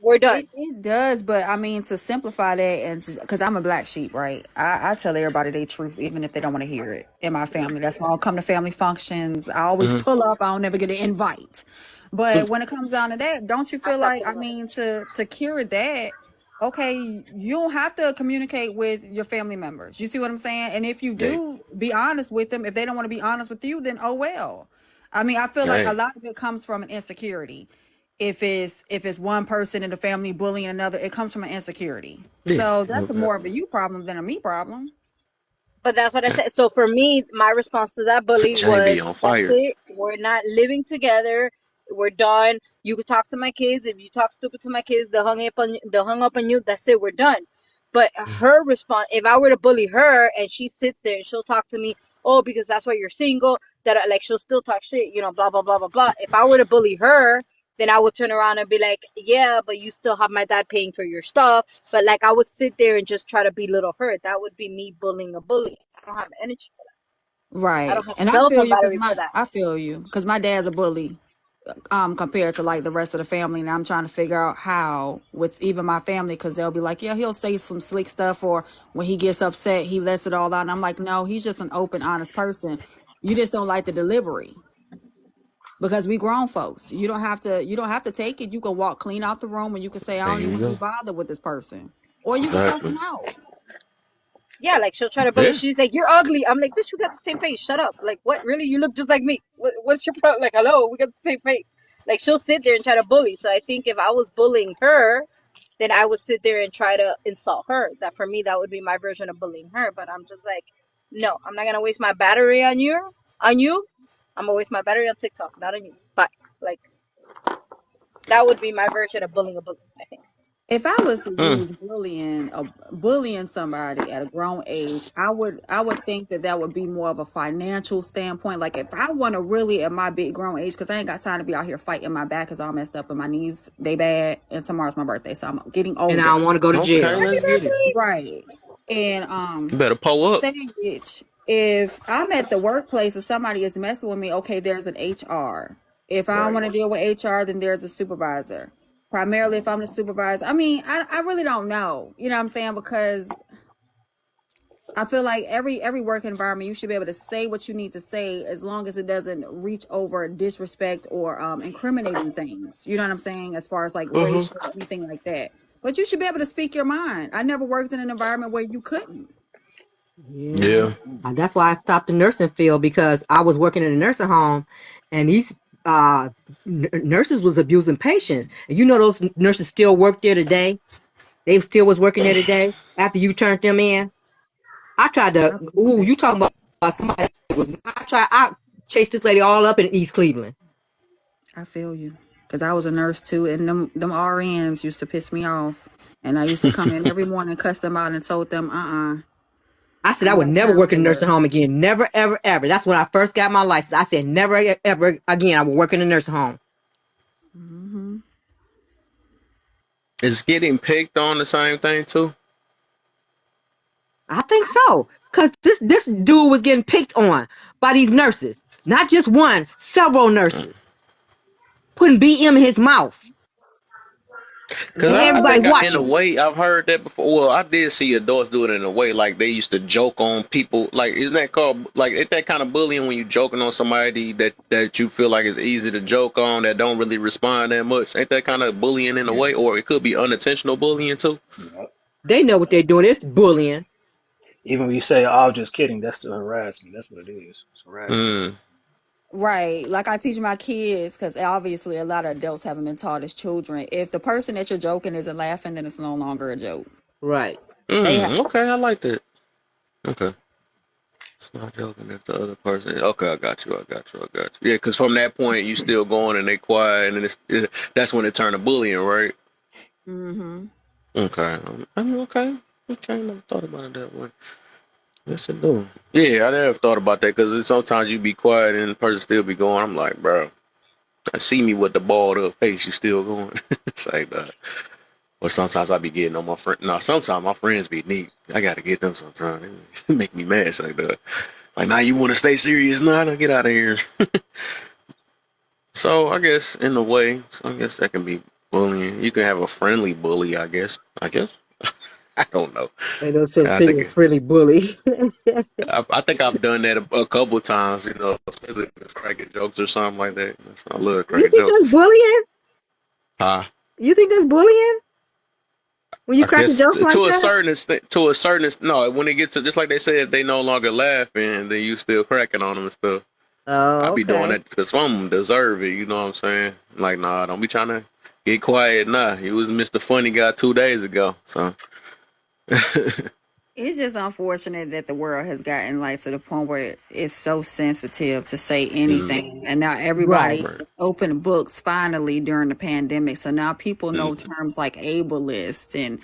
H: we're done.
J: It does, but I mean, to simplify that, and because I'm a black sheep, right? I tell everybody their truth, even if they don't want to hear it in my family. That's why I don't come to family functions. I always
A: Hmm.
J: pull up. I don't never get an invite. But when it comes down to that, don't you
H: I
J: feel
H: stopped
J: like, I
H: pulling up.
J: mean, to cure that, okay, you don't have to communicate with your family members. You see what I'm saying? And if you
A: Hey,
J: do, be honest with them. If they don't want to be honest with you, then oh well. I mean, I feel like a
A: hey,
J: lot of it comes from an insecurity. If it's one person in the family bullying another, it comes from an insecurity.
A: yeah.
J: So that's
A: Okay.
J: more of a you problem than a me problem.
H: But that's what I said. So for me, my response to that bully
A: Jamie be
H: was,
A: on
H: "That's
A: fire.
H: it. We're not living together. We're done. You could talk to my kids. If you talk stupid to my kids, they'll hung up on you. That's it. We're done." But her response, if I were to bully her and she sits there and she'll talk to me, oh, because that's why you're single, like she'll still talk shit, blah blah blah blah blah. If I were to bully her, then I would turn around and be like, yeah, but you still have my dad paying for your stuff. But like I would sit there and just try to belittle her. That would be me bullying a bully. I don't have energy for that. I
J: Right.
H: don't have
J: And I
H: cell
J: feel
H: phone
J: you
H: battery for that.
J: because my dad's a bully compared to like the rest of the family, and I'm trying to figure out how with even my family, because they'll be like, yeah, he'll say some slick stuff, or when he gets upset he lets it all out, and I'm like, no, he's just an open, honest person. You just don't like the delivery, because we grown folks. You don't have to take it. You can walk clean out the room, and you can say, I
A: There
J: don't even
A: you
J: want to be
A: go.
J: bothered with this person, or you can cuss
A: Exactly.
J: them out.
H: Yeah, like she'll try to bully.
A: Yeah.
H: She's like, "You're ugly." I'm like, "Bitch, we got the same face. Shut up." Like, what? Really? You look just like me. What's your problem? Like, hello, we got the same face. Like, she'll sit there and try to bully. So I think if I was bullying her, then I would sit there and try to insult her. That for me, that would be my version of bullying her. But I'm just like, no, I'm not gonna waste my battery on you. On you, I'm gonna waste my battery on TikTok, not on you. But like, that would be my version of bullying a bully, I think.
J: If I was to
A: Mm.
J: use bullying somebody at a grown age, I would think that would be more of a financial standpoint. Like if I want to really at my big grown age, because I ain't got time to be out here fighting my back because all messed up and my knees they bad, and tomorrow's my birthday, so I'm getting
C: And I
J: older.
C: don't want to go to
A: Okay,
C: jail.
H: Happy
A: let's get it.
H: birthday!
J: Right. And
A: You better pull up.
J: saying bitch, if I'm at the workplace and somebody is messing with me, okay, there's an HR. If I don't
A: Right.
J: want to deal with HR, then there's a supervisor. Primarily if I'm the supervisor. I mean, I really don't know. You know what I'm saying? Because I feel like every work environment, you should be able to say what you need to say as long as it doesn't reach over disrespect or incriminating things. You know what I'm saying? As far as like
A: Uh-huh.
J: racial or anything like that. But you should be able to speak your mind. I never worked in an environment where you couldn't.
C: Yeah.
A: Yeah.
C: That's why I stopped the nursing field because I was working in a nursing home and these nurses was abusing patients. And you know those nurses still work there today. They still was working there today after you turned them in. I tried to,
J: I feel
C: ooh,
J: that.
C: you talking about somebody that was, I chased this lady all up in East Cleveland.
J: I feel you. Because I was a nurse too, and them RNs used to piss me off. And I used to come in every morning, cuss them out, and told them,
C: I
J: I
C: said I
J: ain't
C: would
J: got
C: never
J: time
C: work
J: for
C: in a nursing
J: your.
C: home again. Never, ever, ever. That's when I first got my license. I said never, ever again I will work in a nursing home.
J: Hmm.
A: Is getting picked on the same thing too?
C: I think so. Cause this dude was getting picked on by these nurses. Not just one, several
A: Mm.
C: nurses. Putting BM in his mouth.
A: Cause
C: And
A: I
C: everybody
A: think
J: What?
A: in a
C: watching.
A: way I've heard that before. Well, I did see adults do it in a way like they used to joke on people. Like isn't that called like ain't that kind of bullying when you joking on somebody that you feel like is easy to joke on that don't really respond that much? Ain't that kind of bullying in a
K: Yeah.
A: way, or it could be unintentional bullying too?
K: Yep.
C: They know what they're doing. It's bullying.
K: Even when you say, "Oh, I was just kidding," that's still harassment. That's what it is. It's harassment.
A: Mm.
J: Right. Like I teach my kids, because obviously a lot of adults haven't been taught as children. If the person that you're joking isn't laughing, then it's no longer a joke.
C: Right.
J: They have.
A: Mm. Okay, I like that. Okay. It's not joking if the other person. Okay, I got you. I got you. I got you. Yeah, because from that point you still going and they quiet, and then that's when it turned to bullying, right?
J: Mm-hmm.
A: Okay. I mean, okay. Okay, I never thought about it that way. Yes, it do. Yeah, I never thought about that because sometimes you be quiet and the person still be going. I'm like, bro, I see me with the balled up face. You still going? It's like that. Or sometimes I be getting on my friend. No, sometimes my friends be neat. I gotta get them sometimes. They make me mad. It's like that. Like, now you want to stay serious? Nah, no, get out of here. So I guess in a way, I guess that can be bullying. You can have a friendly bully. I guess. I guess. I don't know.
C: Ain't no such
A: I
C: thing
A: think
C: as friendly bully.
A: I think I've done that a couple times. You know, especially with cracking jokes or something like that. I love
C: You
A: cracking
C: think
A: jokes.
C: that's bullying?
A: Uh,
C: You think that's bullying when you
A: I
C: crack a
A: guess
C: joke like
A: to a
C: that?
A: certain extent, no, when it gets to just like they said, they no longer laughing, then you still cracking on them and stuff. I
C: Oh,
A: be doing
C: okay.
A: that because some of them deserve it. You know what I'm saying? Like, nah, don't be trying to get quiet. Nah, he was Mr. Funny Guy 2 days ago. So,
J: It's just unfortunate that the world has gotten like to the point where it's so sensitive to say anything. And now
C: Right.
J: everybody
A: right.
J: is open books finally during the pandemic. So now people know
A: Mm,
J: terms like ableist and,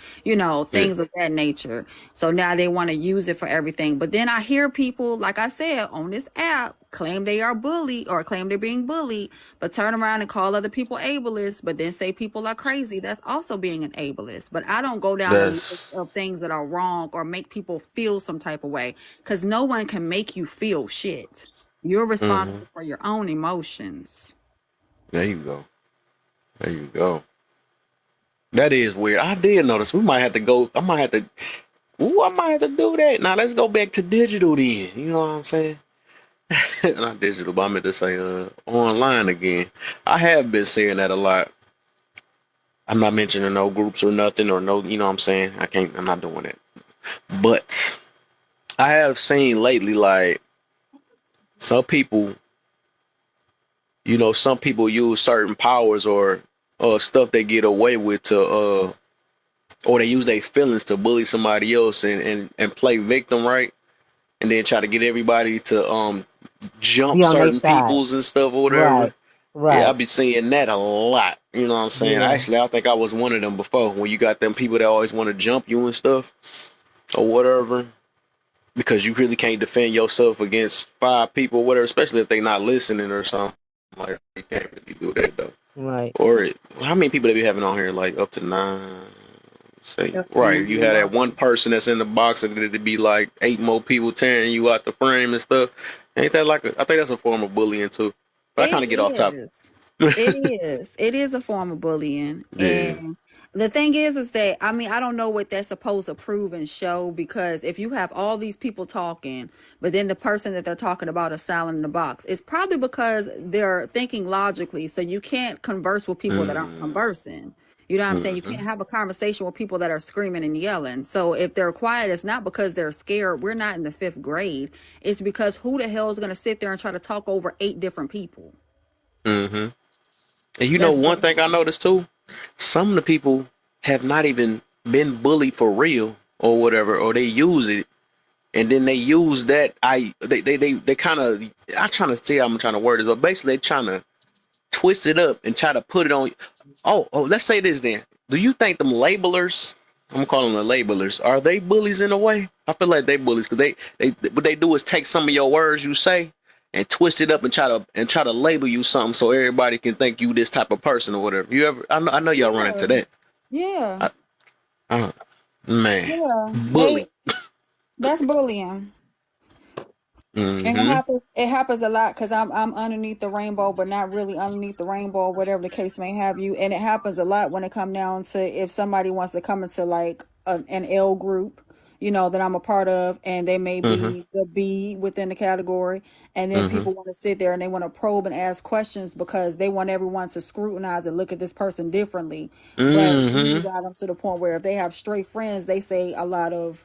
A: yeah,
J: things of that nature. So now they want to use it for everything. But then I hear people, like I said, on this app claim they are bullied or claim they're being bullied, but turn around and call other people ableist, but then say people are crazy. That's also being an ableist. But I don't go down a list
A: that's.
J: of things that are wrong or make people feel some type of way because no one can make you feel shit. You're
A: Hmm.
J: responsible for your own emotions.
A: There you go. There you go. That is weird. I did notice. We might have to go. I might have to. Ooh, I might have to do that. Now let's go back to digital then. You know what I'm saying? Not digital, but I meant to say online again. I have been saying that a lot. I'm not mentioning no groups or nothing or no, you know what I'm saying? I can't, I'm not doing it. But I have seen lately, like, some people, some people use certain powers or stuff they get away with to, or they use their feelings to bully somebody else and play victim, right? And then try to get everybody to jump
C: Be on their
A: certain
C: side.
A: peoples and stuff or whatever.
C: Right.
A: Yeah, I
C: Right.
A: be seeing that a lot. You know what I'm saying?
C: Yeah.
A: Actually, I think I was one of them before when you got them people that always want to jump you and stuff or whatever because you really can't defend yourself against five people, whatever, especially if they not listening or something. Like, you can't really do that though.
C: Right.
A: Or how many people they be having on here? Like up to nine. Say
J: Up to
A: right, you
J: nine
A: had that one
J: boxes.
A: person that's in the box, and it'd be like eight more people tearing you out the frame and stuff. Ain't that like I think that's a form of bullying too. But I
J: It
A: kind of get off topic.
J: is. It is. It is a form of bullying.
A: Yeah.
J: And the thing is that, I mean, I don't know what that's supposed to prove and show because if you have all these people talking, but then the person that they're talking about is silent in the box, it's probably because they're thinking logically. So you can't converse with people that aren't
A: Mm,
J: conversing. You know what I'm saying? You can't
A: mm-hmm.
J: have a conversation with people that are screaming and yelling. So if they're quiet, it's not because they're scared. We're not in the fifth grade. It's because who the hell is going to sit there and try to talk over eight different people?
A: Mm-hmm. And
J: That's
A: one thing I
J: bullying.
A: noticed too, some of the people have not even been bullied for real or whatever, or they use it and then they use that they kind of I'm trying to see how I'm trying to word this, but basically they trying to twist it up and try to put it on. Oh, let's say this then. Do you think them labelers? I'm calling them labelers. Are they bullies in a way? I feel like they bullies because they what they do is take some of your words you say and twist it up and try to label you something so everybody can think you this type of person or whatever. You ever? I know y'all run
J: Yeah,
A: into that.
J: yeah,
A: I, I, man,
J: yeah.
A: bully.
J: That's bullying. And
A: Mm-hmm.
J: it happens a lot because I'm underneath the rainbow, but not really underneath the rainbow, or whatever the case may have you. And it happens a lot when it come down to if somebody wants to come into like an L group, that I'm a part of, and they may
A: Mm-hmm.
J: be the B within the category, and then
A: Mm-hmm.
J: people want to sit there and they want to probe and ask questions because they want everyone to scrutinize and look at this person differently. But you
A: Mm-hmm.
J: got them to the point where if they have straight friends, they say a lot of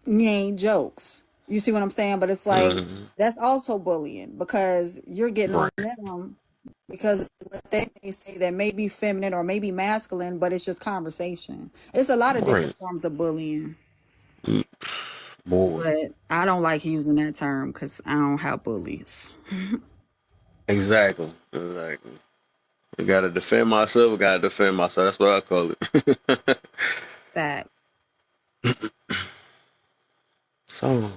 J: ain't jokes. You see what I'm saying? But it's like
A: Mm-hmm.
J: that's also bullying because you're getting on
A: Right.
J: them because what they may say that may be feminine or maybe masculine, but it's just conversation. It's a lot of
A: Right.
J: different forms of bullying,
A: Mm, boy.
J: but I don't like using that term because I don't have bullies.
A: Exactly. Exactly. I gotta defend myself. I gotta defend myself. That's what I call it.
J: Fact.
A: So,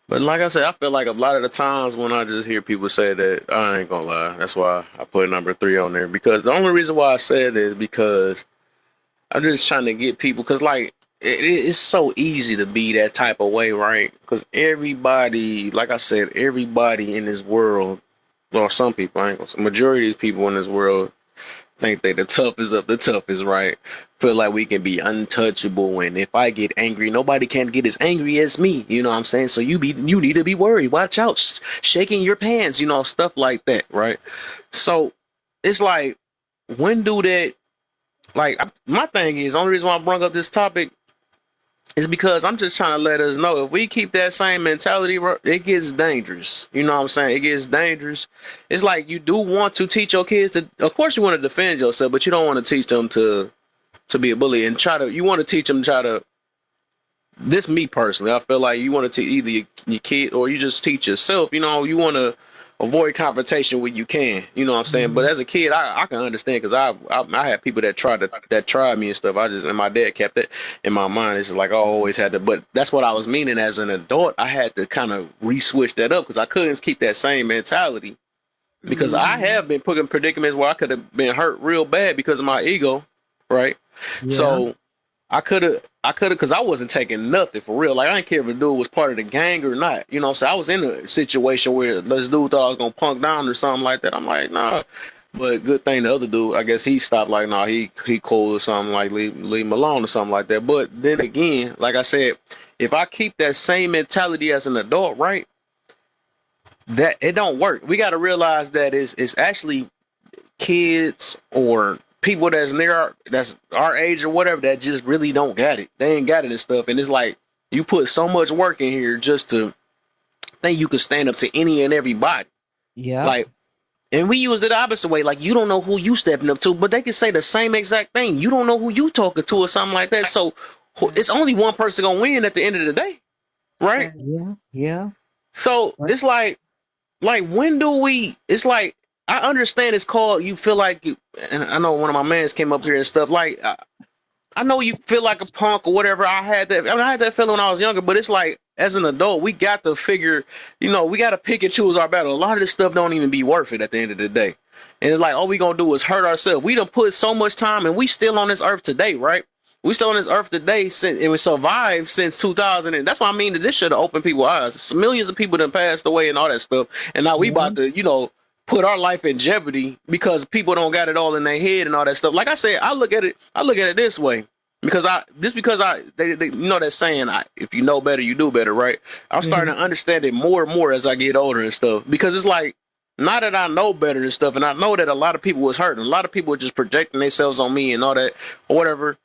A: but like I said, I feel like a lot of the times when I just hear people say that, I ain't gonna lie. That's why I put number 3 on there, because the only reason why I said it is because I'm just trying to get people, because like it's so easy to be that type of way, right? Because everybody, like I said, everybody in this world, or some people, I ain't gonna say, majority of these people in this world think they the toughest of the toughest, right? Feel like we can be untouchable, and if I get angry, nobody can get as angry as me. You know what I'm saying? So you need to be worried. Watch out, shaking your pants, stuff like that, right? So it's like, when do that? Like, my thing is, only reason why I brought up this topic is because I'm just trying to let us know, if we keep that same mentality, it gets dangerous. You know what I'm saying? It gets dangerous. It's like, you do want to teach your kids to, of course, you want to defend yourself, but you don't want to teach them to be a bully, and you want to teach them, this me personally, I feel like you want to teach either your kid, or you just teach yourself. You want to avoid confrontation when you can. You know what I'm saying? But
C: Mhm.
A: as a kid, I can understand, because I had people that tried me and stuff. And my dad kept it in my mind. It's just like I always had to. But that's what I was meaning. As an adult, I had to kind of re-switch that up, because I couldn't keep that same mentality, because I
J: Mm-hmm.
A: have been put in predicaments where I could have been hurt real bad because of my ego, right?
C: Yeah.
A: So because I wasn't taking nothing for real. Like, I didn't care if a dude was part of the gang or not. So I was in a situation where this dude thought I was gonna punk down or something like that. I'm like, nah. But good thing the other dude, I guess he stopped. Like, nah, he cool or something, like leave him alone or something like that. But then again, like I said, if I keep that same mentality as an adult, right, that it don't work. We got to realize that it's actually kids or people that's our age or whatever, that just really don't got it. They ain't got it and stuff. And it's like, you put so much work in here just to think you can stand up to any and everybody.
C: Yep.
A: Like, and we use it the opposite way. Like, you don't know who you stepping up to, but they can say the same exact thing. You don't know who you talking to or something like that. So it's
J: Facts.
A: only one person gonna win at the end of the day, right?
C: Yeah.
J: Facts.
C: Yeah.
A: So
C: Right.
A: it's like, when do we? It's like, I understand it's called, you feel like you. And I know one of my mans came up here and stuff. Like, I know you feel like a punk or whatever. I had that feeling when I was younger, but it's like, as an adult, we got to figure, we got to pick and choose our battle. A lot of this stuff don't even be worth it at the end of the day. And it's like, all we gonna do is hurt ourselves. We done put so much time, and we still on this earth today, right? We still on this earth today, since it was survived since 2000, and that's what I mean. That this should have opened people's eyes. Millions of people done passed away and all that stuff, and now we
C: Yeah.
A: about to, put our life in jeopardy because people don't got it all in their head and all that stuff. Like I said, I look at it this way, because they you know that saying, if you know better, you do better, right? I'm
C: Hmm.
A: starting to understand it more and more as I get older and stuff, because it's like, now that I know better and stuff, and I know that a lot of people was hurting, a lot of people were just projecting themselves on me and all that or whatever.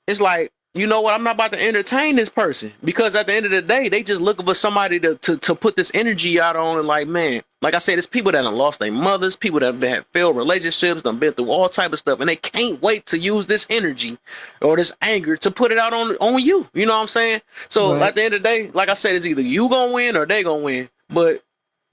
A: It's like, you know what? I'm not about to entertain this person, because at the end of the day, they just looking for somebody to put this energy out on. And like, man, like I said, it's people that have lost their mothers, people that have failed relationships, done been through all type of stuff, and they can't wait to use this energy or this anger to put it out on you. You know what I'm saying? So
C: Right.
A: at the end of the day, like I said, it's either you gonna win or they gonna win. But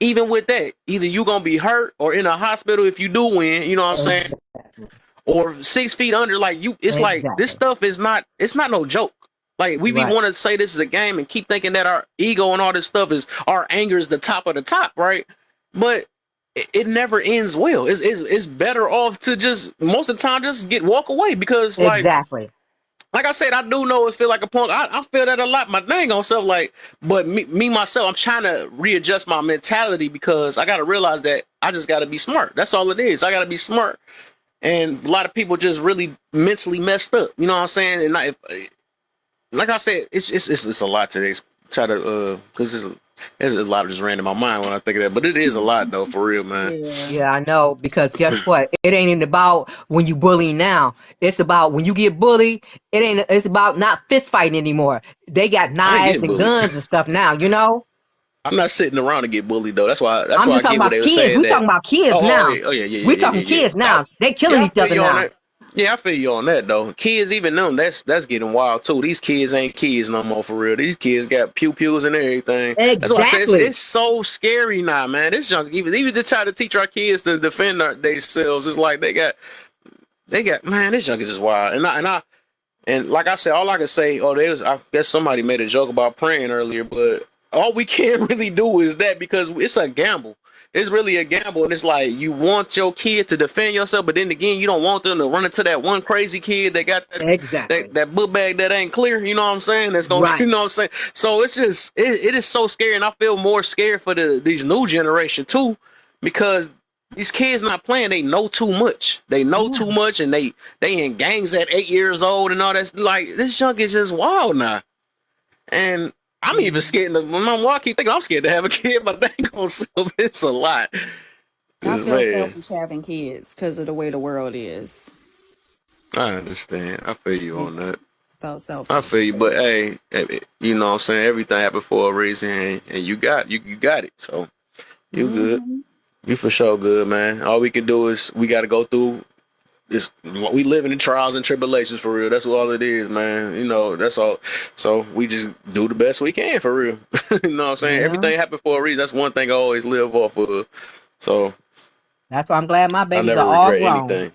A: even with that, either you gonna be hurt or in a hospital if you do win. You know what I'm saying?
C: Exactly.
A: Or 6 feet under. Like, it's like, this
C: Exactly.
A: stuff is not, it's not no joke. Like, we be
C: Right.
A: want to say this is a game and keep thinking that our ego and all this stuff is, our anger is the top of the top, right? But it never ends well. It's better off to just, most of the time, just walk away, because
C: Exactly.
A: like I said, I do know it feel like a punk. I feel that a lot. My dang on self, like, but me myself, I'm trying to readjust my mentality, because I got to realize that I just got to be smart. That's all it is. I got to be smart. And a lot of people just really mentally messed up. You know what I'm saying? And like I said, it's a lot today. Try to because there's a lot just ran in my mind when I think of that. But it is a lot though, for real, man.
J: Yeah.
C: Yeah, I know, because guess what? It ain't even about when you bully now. It's about when you get bullied. It's about not fist fighting anymore. They got
A: I ain't
C: knives
A: getting
C: and
A: bullied.
C: guns and stuff now, you know?
A: I'm not sitting around to get bullied though. That's
C: I'm
A: why I
C: just talking
A: get what
C: about
A: they were
C: kids.
A: saying
C: We
A: that.
C: talking about kids
A: Oh
C: now.
A: yeah,
C: We
A: yeah,
C: talking
A: yeah, yeah.
C: kids now. They killing
A: Yeah, I
C: each
A: feel
C: other
A: you on
C: now.
A: that. Yeah, I feel you on that though. Kids, even them, that's getting wild too. These kids ain't kids no more, for real. These kids got pew pews and everything. That's why I say
C: Exactly.
A: it's so scary now, man. This junk, even to try to teach our kids to defend themselves, it's like they got. They got, man, this junk is just wild. And like I said, all I can say, I guess somebody made a joke about praying earlier, but all we can really do is that, because it's a gamble. It's really a gamble, and it's like you want your kid to defend yourself, but then again, you don't want them to run into that one crazy kid that got
C: Exactly.
A: that book bag that ain't clear. You know what I'm saying? That's gonna, you
C: Right.
A: know what I'm saying. So it's just it is so scary, and I feel more scared for these new generation too, because these kids not playing. They know too much. They know
C: Yeah.
A: too much, and they in gangs at 8 years old and all that. Like, this junk is just wild now. And I'm even
J: Mm.
A: scared. When I keep thinking I'm scared to have a kid, but that ain't gonna solve. It's a lot.
J: I
A: 'Cause,
J: feel
A: man,
J: selfish having kids because of the way the world is.
A: I understand. I feel you
J: Yeah,
A: on that.
J: felt
A: I
J: selfish.
A: feel you, but hey, you know what I'm saying? Everything happened for a reason, and you got it. So you good.
J: Hmm.
A: You for sure good, man. All we can do is we got to go through. We live in trials and tribulations for real. That's what all it is, man. You know, that's all. So we just do the best we can for real. You know what I'm saying?
C: Yeah.
A: Everything happened for a reason. That's one thing I always live off of. So
C: That's why I'm glad my
A: I
C: babies
A: never
C: are all
A: regret
C: grown.
A: anything.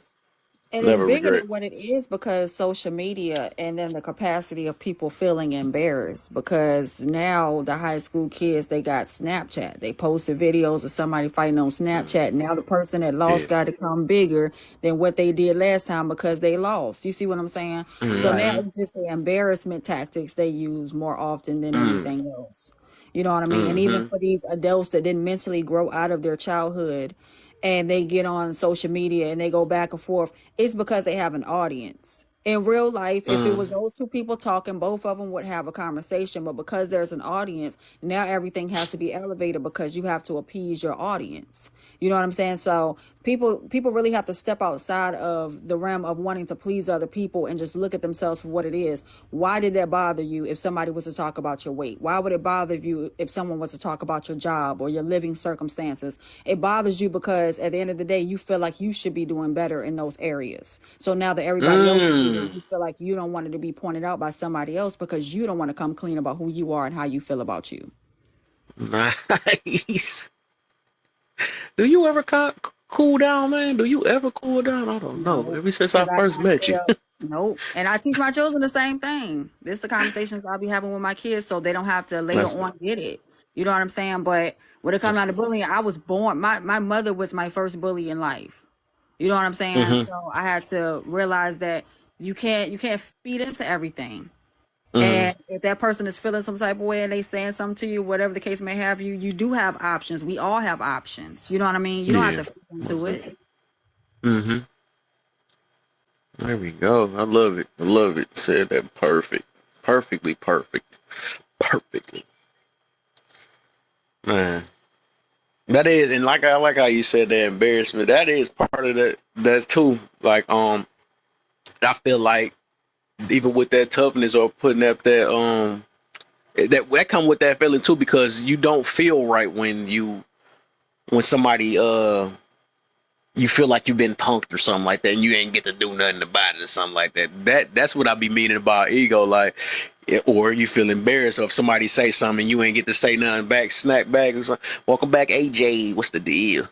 J: And it's
A: Never
J: bigger
A: regret.
J: than what it is because social media and then the capacity of people feeling embarrassed because now the high school kids, they got Snapchat. They posted videos of somebody fighting on
A: Mm,
J: Snapchat. Now the person that
A: yeah.
J: lost got to come bigger than what they did last time because they lost. You see what I'm saying? So
C: Right.
J: now
A: Mm-hmm.
J: it's just the embarrassment tactics they use more often than
A: Mm,
J: anything else. You know what I mean? And even
A: mm-hmm.
J: for these adults that didn't mentally grow out of their childhood and they get on social media and they go back and forth, it's because they have an audience. In real life, if it was
A: Mm,
J: those two people talking, both of them would have a conversation. But because there's an audience, now everything has to be elevated because you have to appease your audience. You know what I'm saying? So people really have to step outside of the realm of wanting to please other people and just look at themselves for what it is. Why did that bother you if somebody was to talk about your weight? Why would it bother you if someone was to talk about your job or your living circumstances? It bothers you because at the end of the day, you feel like you should be doing better in those areas. So now that everybody else see it,
A: mm.
J: you feel like you don't want it to be pointed out by somebody else because you don't want to come clean about who you are and how you feel about you.
A: Nice. Do you ever cool down, man? Do you ever cool down? I don't know.
J: No,
A: Ever since I
J: because
A: first
J: I
A: met
J: stay
A: you.
J: up. Nope. And I teach my children the same thing. This is the conversations I'll be having with my kids so they don't have to later
A: That's
J: on get it. You know what I'm saying? But when it comes
A: that's
J: down to
A: good.
J: bullying, I was born, my mother was my first bully in life. You know what I'm saying?
A: Mm-hmm.
J: So I had to realize that you can't feed into everything.
A: Mm-hmm.
J: And if that person is feeling some type of way and they saying something to you, whatever the case may have you do have options. We all have options. You know what I mean? You don't have
A: Yeah.
J: to feed
A: Most
J: into
A: definitely.
J: it.
A: Mm-hmm. There we go. I love it. I love it. Said that perfect. Perfectly perfect. Perfectly. Man. That is, and like I like how you said that embarrassment. That is part of that. That's too. Like, I feel like even with that toughness or putting up that come with that feeling too, because you don't feel right when somebody you feel like you've been punked or something like that, and you ain't get to do nothing about it or something like that. That's what I be meaning about ego, like, or you feel embarrassed, or if somebody say something and you ain't get to say nothing back, snack back, or something. Welcome back, AJ. What's the deal?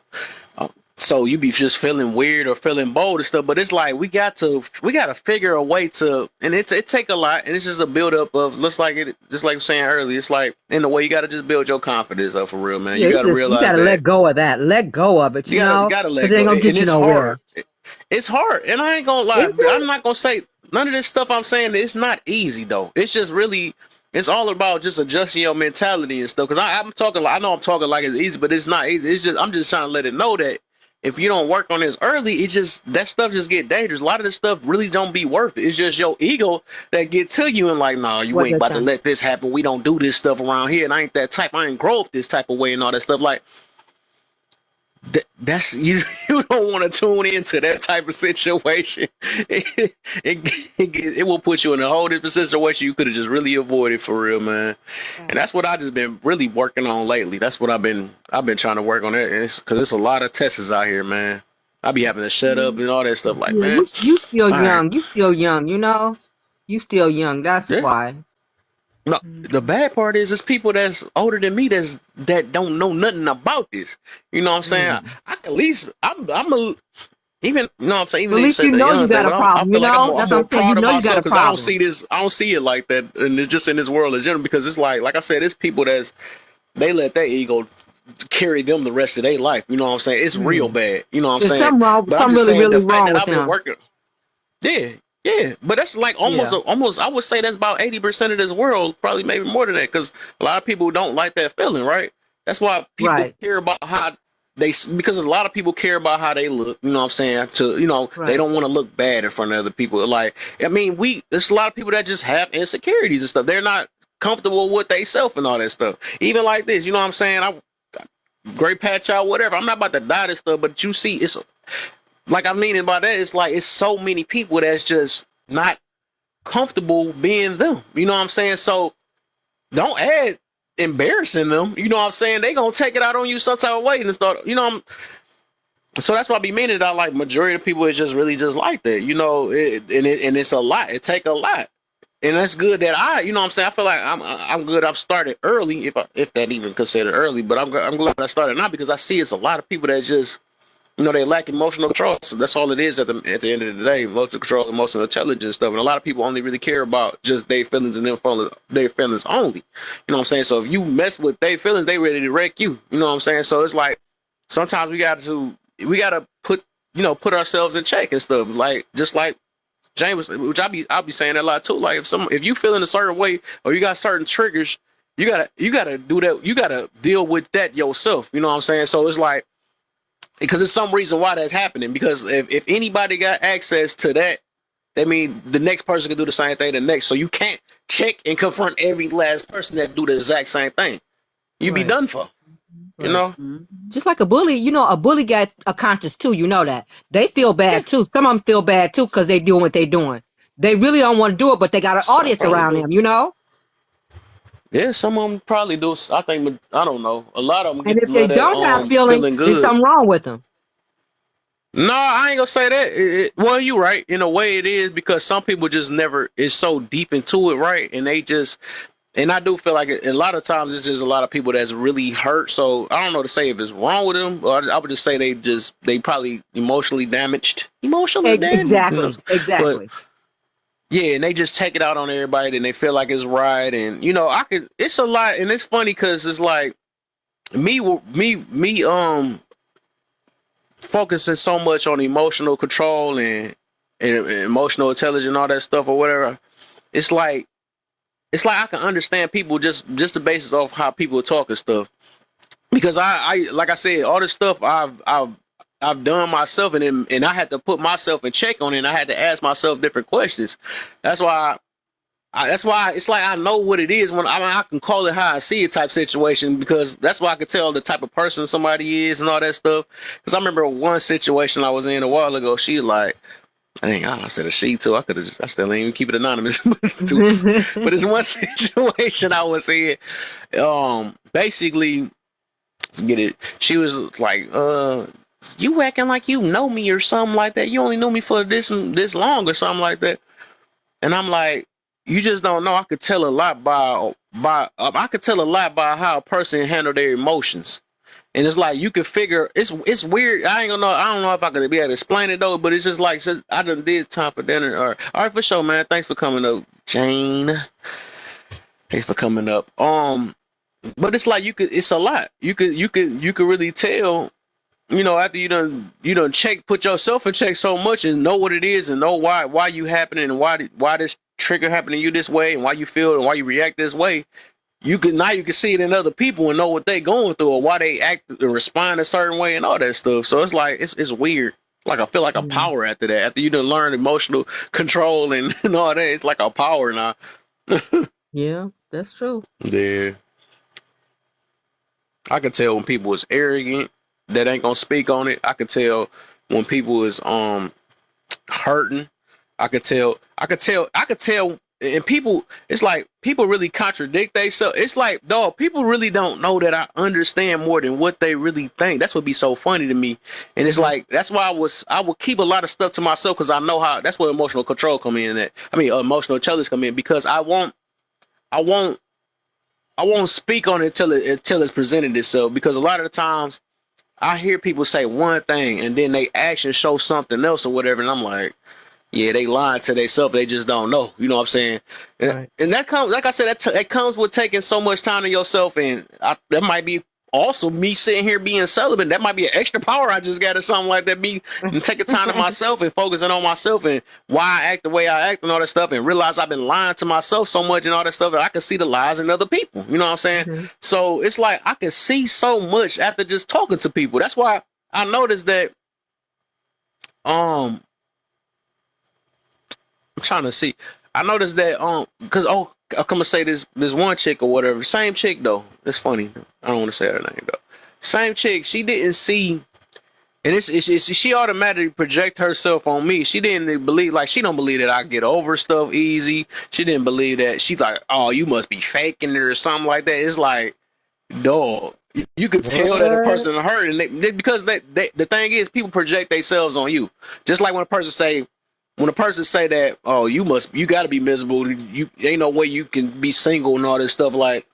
A: Uh, so you be just feeling weird or feeling bold and stuff, but it's like we got to figure a way to, and it take a lot, and it's just a build up of just like I was saying earlier. It's like in a way you got to just build your confidence up for real, man.
C: Yeah,
A: You got to
C: you
A: realize
C: gotta
A: that
C: let go of that. Let go of it,
A: you gotta
C: because
A: let
C: it ain't
A: go,
C: gonna get
A: and
C: you
A: it's
C: nowhere.
A: hard. It's hard, and I ain't gonna lie.
C: Is it?
A: I'm not gonna say none of this stuff I'm saying. It's not easy though. It's just really, it's all about just adjusting your mentality and stuff. Because I'm talking, I know I'm talking like it's easy, but it's not easy. It's just I'm just trying to let it know that if you don't work on this early, it just that stuff just get dangerous. A lot of this stuff really don't be worth it. It's just your ego that get to you and like, nah, you
C: What
A: ain't
C: they're
A: about to
C: trying.
A: let this happen. We don't do this stuff around here, and I ain't that type. I ain't grow up this type of way and all that stuff. Like, that's you. You don't want to tune into that type of situation. It will put you in a whole different situation you could have just really avoided for real, man. And that's what I just been really working on lately. That's what I've been trying to work on it. Because it's a lot of tests out here, man. I be having to shut up and all that stuff. Like,
C: Yeah,
A: man,
C: you still
A: all right,
C: young. You still young. You still young. That's
A: yeah.
C: why.
A: No, the bad part is, it's people that's older than me that don't know nothing about this. You know what I'm saying?
C: Mm.
A: I at least I'm a. even you know what I'm saying,
C: But
A: even
C: at
A: if you
C: least
A: said
C: you
A: the
C: know
A: young
C: you
A: thing,
C: got a
A: but I
C: problem. You
A: feel like I'm
C: know,
A: more, I'm
C: that's what I'm
A: more
C: saying. You
A: proud of
C: know you got a
A: myself because
C: problem.
A: I don't see it like that, and it's just in this world in general. Because it's like I said, it's people that's they let their ego carry them the rest of their life. You know what I'm saying? It's real
C: Mm.
A: bad. You know what I'm
C: There's
A: saying?
C: something wrong,
A: But I'm
C: something
A: just
C: really,
A: saying the
C: really
A: fact
C: wrong
A: that
C: with
A: I've been
C: them.
A: working. Yeah, yeah, but that's like
C: Yeah.
A: almost. I would say that's about 80% of this world, probably maybe more than that, because a lot of people don't like that feeling, right? That's why people
C: Right.
A: care about how because a lot of people care about how they look. You know what I'm saying? They
C: Right.
A: don't want to look bad in front of other people. Like, I mean, there's a lot of people that just have insecurities and stuff. They're not comfortable with they self and all that stuff. Even like this, you know what I'm saying? I great patch out, whatever. I'm not about to die this stuff, but you see, it's like I mean by that, it's like it's so many people that's just not comfortable being them. You know what I'm saying? So don't add embarrassing them. You know what I'm saying? They gonna take it out on you some type of way and start. So that's why I be meaning that like majority of people is just really just like that. And it's a lot. It take a lot. And that's good that you know what I'm saying? I feel like I'm good. I've started early, if that even considered early. But I'm glad I started now because I see it's a lot of people that just they lack emotional control. So that's all it is at the end of the day. Emotional control, emotional intelligence stuff. And a lot of people only really care about just their feelings and their feelings only. You know what I'm saying? So if you mess with their feelings, they ready to wreck you. You know what I'm saying? So it's like sometimes we gotta put ourselves in check and stuff. Like just like James, which I'll be saying that a lot too. Like if you feel in a certain way or you got certain triggers, you gotta do that. You gotta deal with that yourself. You know what I'm saying? So it's like because there's some reason why that's happening. Because if anybody got access to that, that means the next person can do the same thing the next. So you can't check and confront every last person that do the exact same thing. You be
C: Right.
A: done for. You
C: Right.
A: know?
J: Mhm.
C: Just like a bully, a bully got a conscience too. You know that they feel
A: Yeah.
C: bad too. Some of them feel bad too because they doing what they doing. They really don't want to do it, but they got an
A: Some
C: audience
A: probably
C: around
A: do.
C: them. You know,
A: Yeah, some of them probably do. I think I don't know. A lot of them
C: and
A: get
C: if they
A: love that
C: don't have feeling,
A: feeling
C: then
A: good.
C: something wrong with them.
A: No, I ain't gonna say that. Well, you right. In a way, it is because some people just never is so deep into it, right? And they just and I do feel like a lot of times it's just a lot of people that's really hurt. So I don't know to say if it's wrong with them, or I would just say they probably emotionally damaged, emotionally damaged.
C: Exactly.
A: But
C: Exactly.
A: yeah, and they just take it out on everybody, and they feel like it's right. And I could. It's a lot, and it's funny because it's like me focusing so much on emotional control and emotional intelligence and all that stuff or whatever. It's like I can understand people just the basis of how people talk and stuff because I like I said all this stuff I've done myself and I had to put myself in check on it and I had to ask myself different questions. That's why that's why it's like I know what it is when I can call it how I see it type situation because that's why I could tell the type of person somebody is and all that stuff. Because I remember one situation I was in a while ago. She like, I think I said a she too. I still ain't even keep it anonymous. But it's one situation I was in. Basically, forget it. She was like, you acting like you know me or something like that. You only knew me for this long or something like that. And I'm like, you just don't know. I could tell a lot I could tell a lot by how a person handle their emotions. And it's like you can figure it's weird. I ain't gonna know. I don't know if I could be able to explain it though. But it's just like I done did time for dinner. All right, for sure, man. Thanks for coming up, Jane. Thanks for coming up. But it's like it's a lot. You could really tell. After you done put yourself in check so much and know what it is and know why you happening and why this trigger happened to you this way and why you feel and why you react this way. You can see it in other people and know what they going through or why they act and respond a certain way and all that stuff. So it's like it's weird. Like I feel like a
C: Mm.
A: power after that. After you done learn emotional control and all that, it's like a power now.
C: Yeah, that's true.
A: Yeah. I can tell when people is arrogant that ain't gonna speak on it. I can tell when people is hurting. I could tell and people it's like people really contradict themselves. It's like dog, people really don't know that I understand more than what they really think. That's what be so funny to me. And it's
C: Hmm.
A: like that's why I would keep a lot of stuff to myself because I know how that's where emotional control come in at. I mean emotional intelligence come in because I won't speak on it until it's presented itself because a lot of the times I hear people say one thing and then they actions show something else or whatever, and I'm like, yeah, they lying to themselves. They just don't know. You know what I'm saying?
B: Right.
A: And that comes, like I said, that comes with taking so much time to yourself. And that might be also me sitting here being celibate. That might be an extra power I just got or something like that. Me and taking time to myself and focusing on myself and why I act the way I act and all that stuff, and realize I've been lying to myself so much and all that stuff that I can see the lies in other people. You know what I'm saying?
C: Mm-hmm.
A: So it's like I can see so much after just talking to people. That's why I noticed that. I'm trying to see. I noticed that because I'm gonna say this one chick or whatever. Same chick though. It's funny. I don't want to say her name though. Same chick. She didn't see, and she automatically project herself on me. She didn't believe, like, she don't believe that I get over stuff easy. She didn't believe that. She's like, oh, you must be faking it or something like that. It's like, dog, you could tell that a
C: What?
A: person hurt, and because the thing is, people project themselves on you. Just like when a person say that, oh, you got to be miserable. You ain't no way you can be single and all this stuff. Like,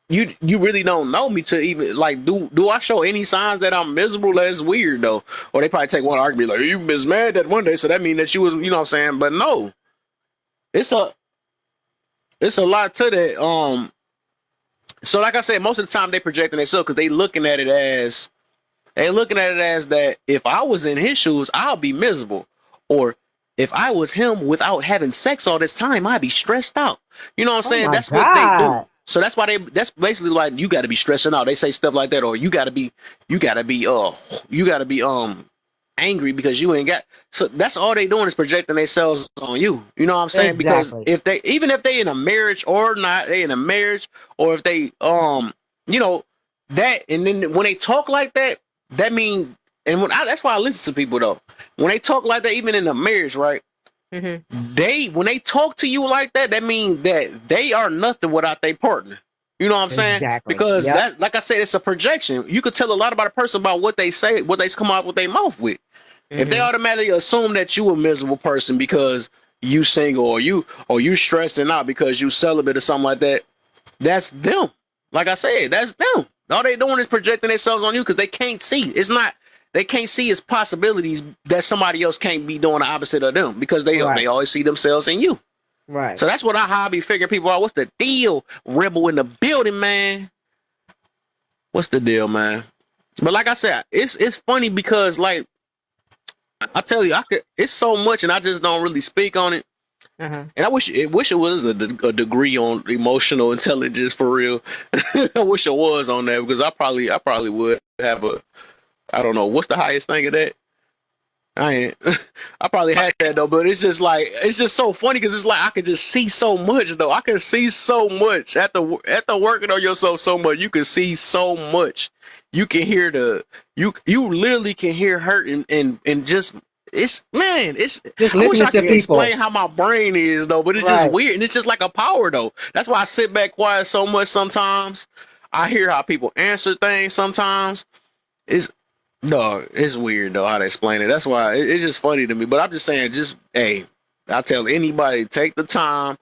A: you really don't know me to even, like, do I show any signs that I'm miserable? That's weird though. Or they probably take one argument like, you was mad that one day, so that mean that you was, you know what I'm saying? But no, it's a lot to that. So like I said, most of the time they projecting themselves because they looking at it as that if I was in his shoes, I'll be miserable. Or if I was him without having sex all this time, I'd be stressed out. You know what I'm
C: Oh
A: saying?
C: my
A: That's what they do.
C: God.
A: So that's basically like, you gotta be stressing out. They say stuff like that, or you gotta be angry because you ain't got, so that's all they doing is projecting themselves on you. You know what I'm saying? Because
C: Exactly.
A: if they in a marriage or not, they in a marriage, or if they you know that, and then when they talk like that, that mean, and that's why I listen to people though. When they talk like that, even in a marriage, right?
C: Mm-hmm.
A: When they talk to you like that, that means that they are nothing without their partner. You know what I'm saying?
C: Exactly.
A: Because
C: Yep.
A: that's, like I said, it's a projection. You could tell a lot about a person about what they say, what they come out with their mouth with. If they
C: Mm-hmm.
A: automatically assume that you a miserable person because you single, or you stressing out because you celibate or something like that, that's them. Like I said, that's them. All they doing is projecting themselves on you because they can't see. They can't see its possibilities that somebody else can't be doing the opposite of them, because they
C: Right.
A: always see themselves in you.
C: Right.
A: So that's what how I be figuring people out. What's the deal? Rebel in the building, man. What's the deal, man? But like I said, it's funny because, like, I tell you, it's so much, and I just don't really speak on it.
C: Uh-huh.
A: And I wish it was a degree on emotional intelligence for real. I wish it was on that, because I probably would have a, I don't know what's the highest thing of that. I ain't, I probably had that though, but it's just like, it's just so funny because it's like I could just see so much though. I can see so much after working on yourself so much. You can see so much. You can hear you literally can hear hurt, and just, it's, man, it's,
C: Just
A: I wish
C: listening
A: I
C: to
A: could
C: people.
A: explain how my brain is though, but it's just
C: Right.
A: weird, and it's just like a power though. That's why I sit back quiet so much sometimes. I hear how people answer things sometimes. It's, no, it's weird though how to explain it. That's why it's just funny to me. But I'm just saying, just, hey, I tell anybody, take the time,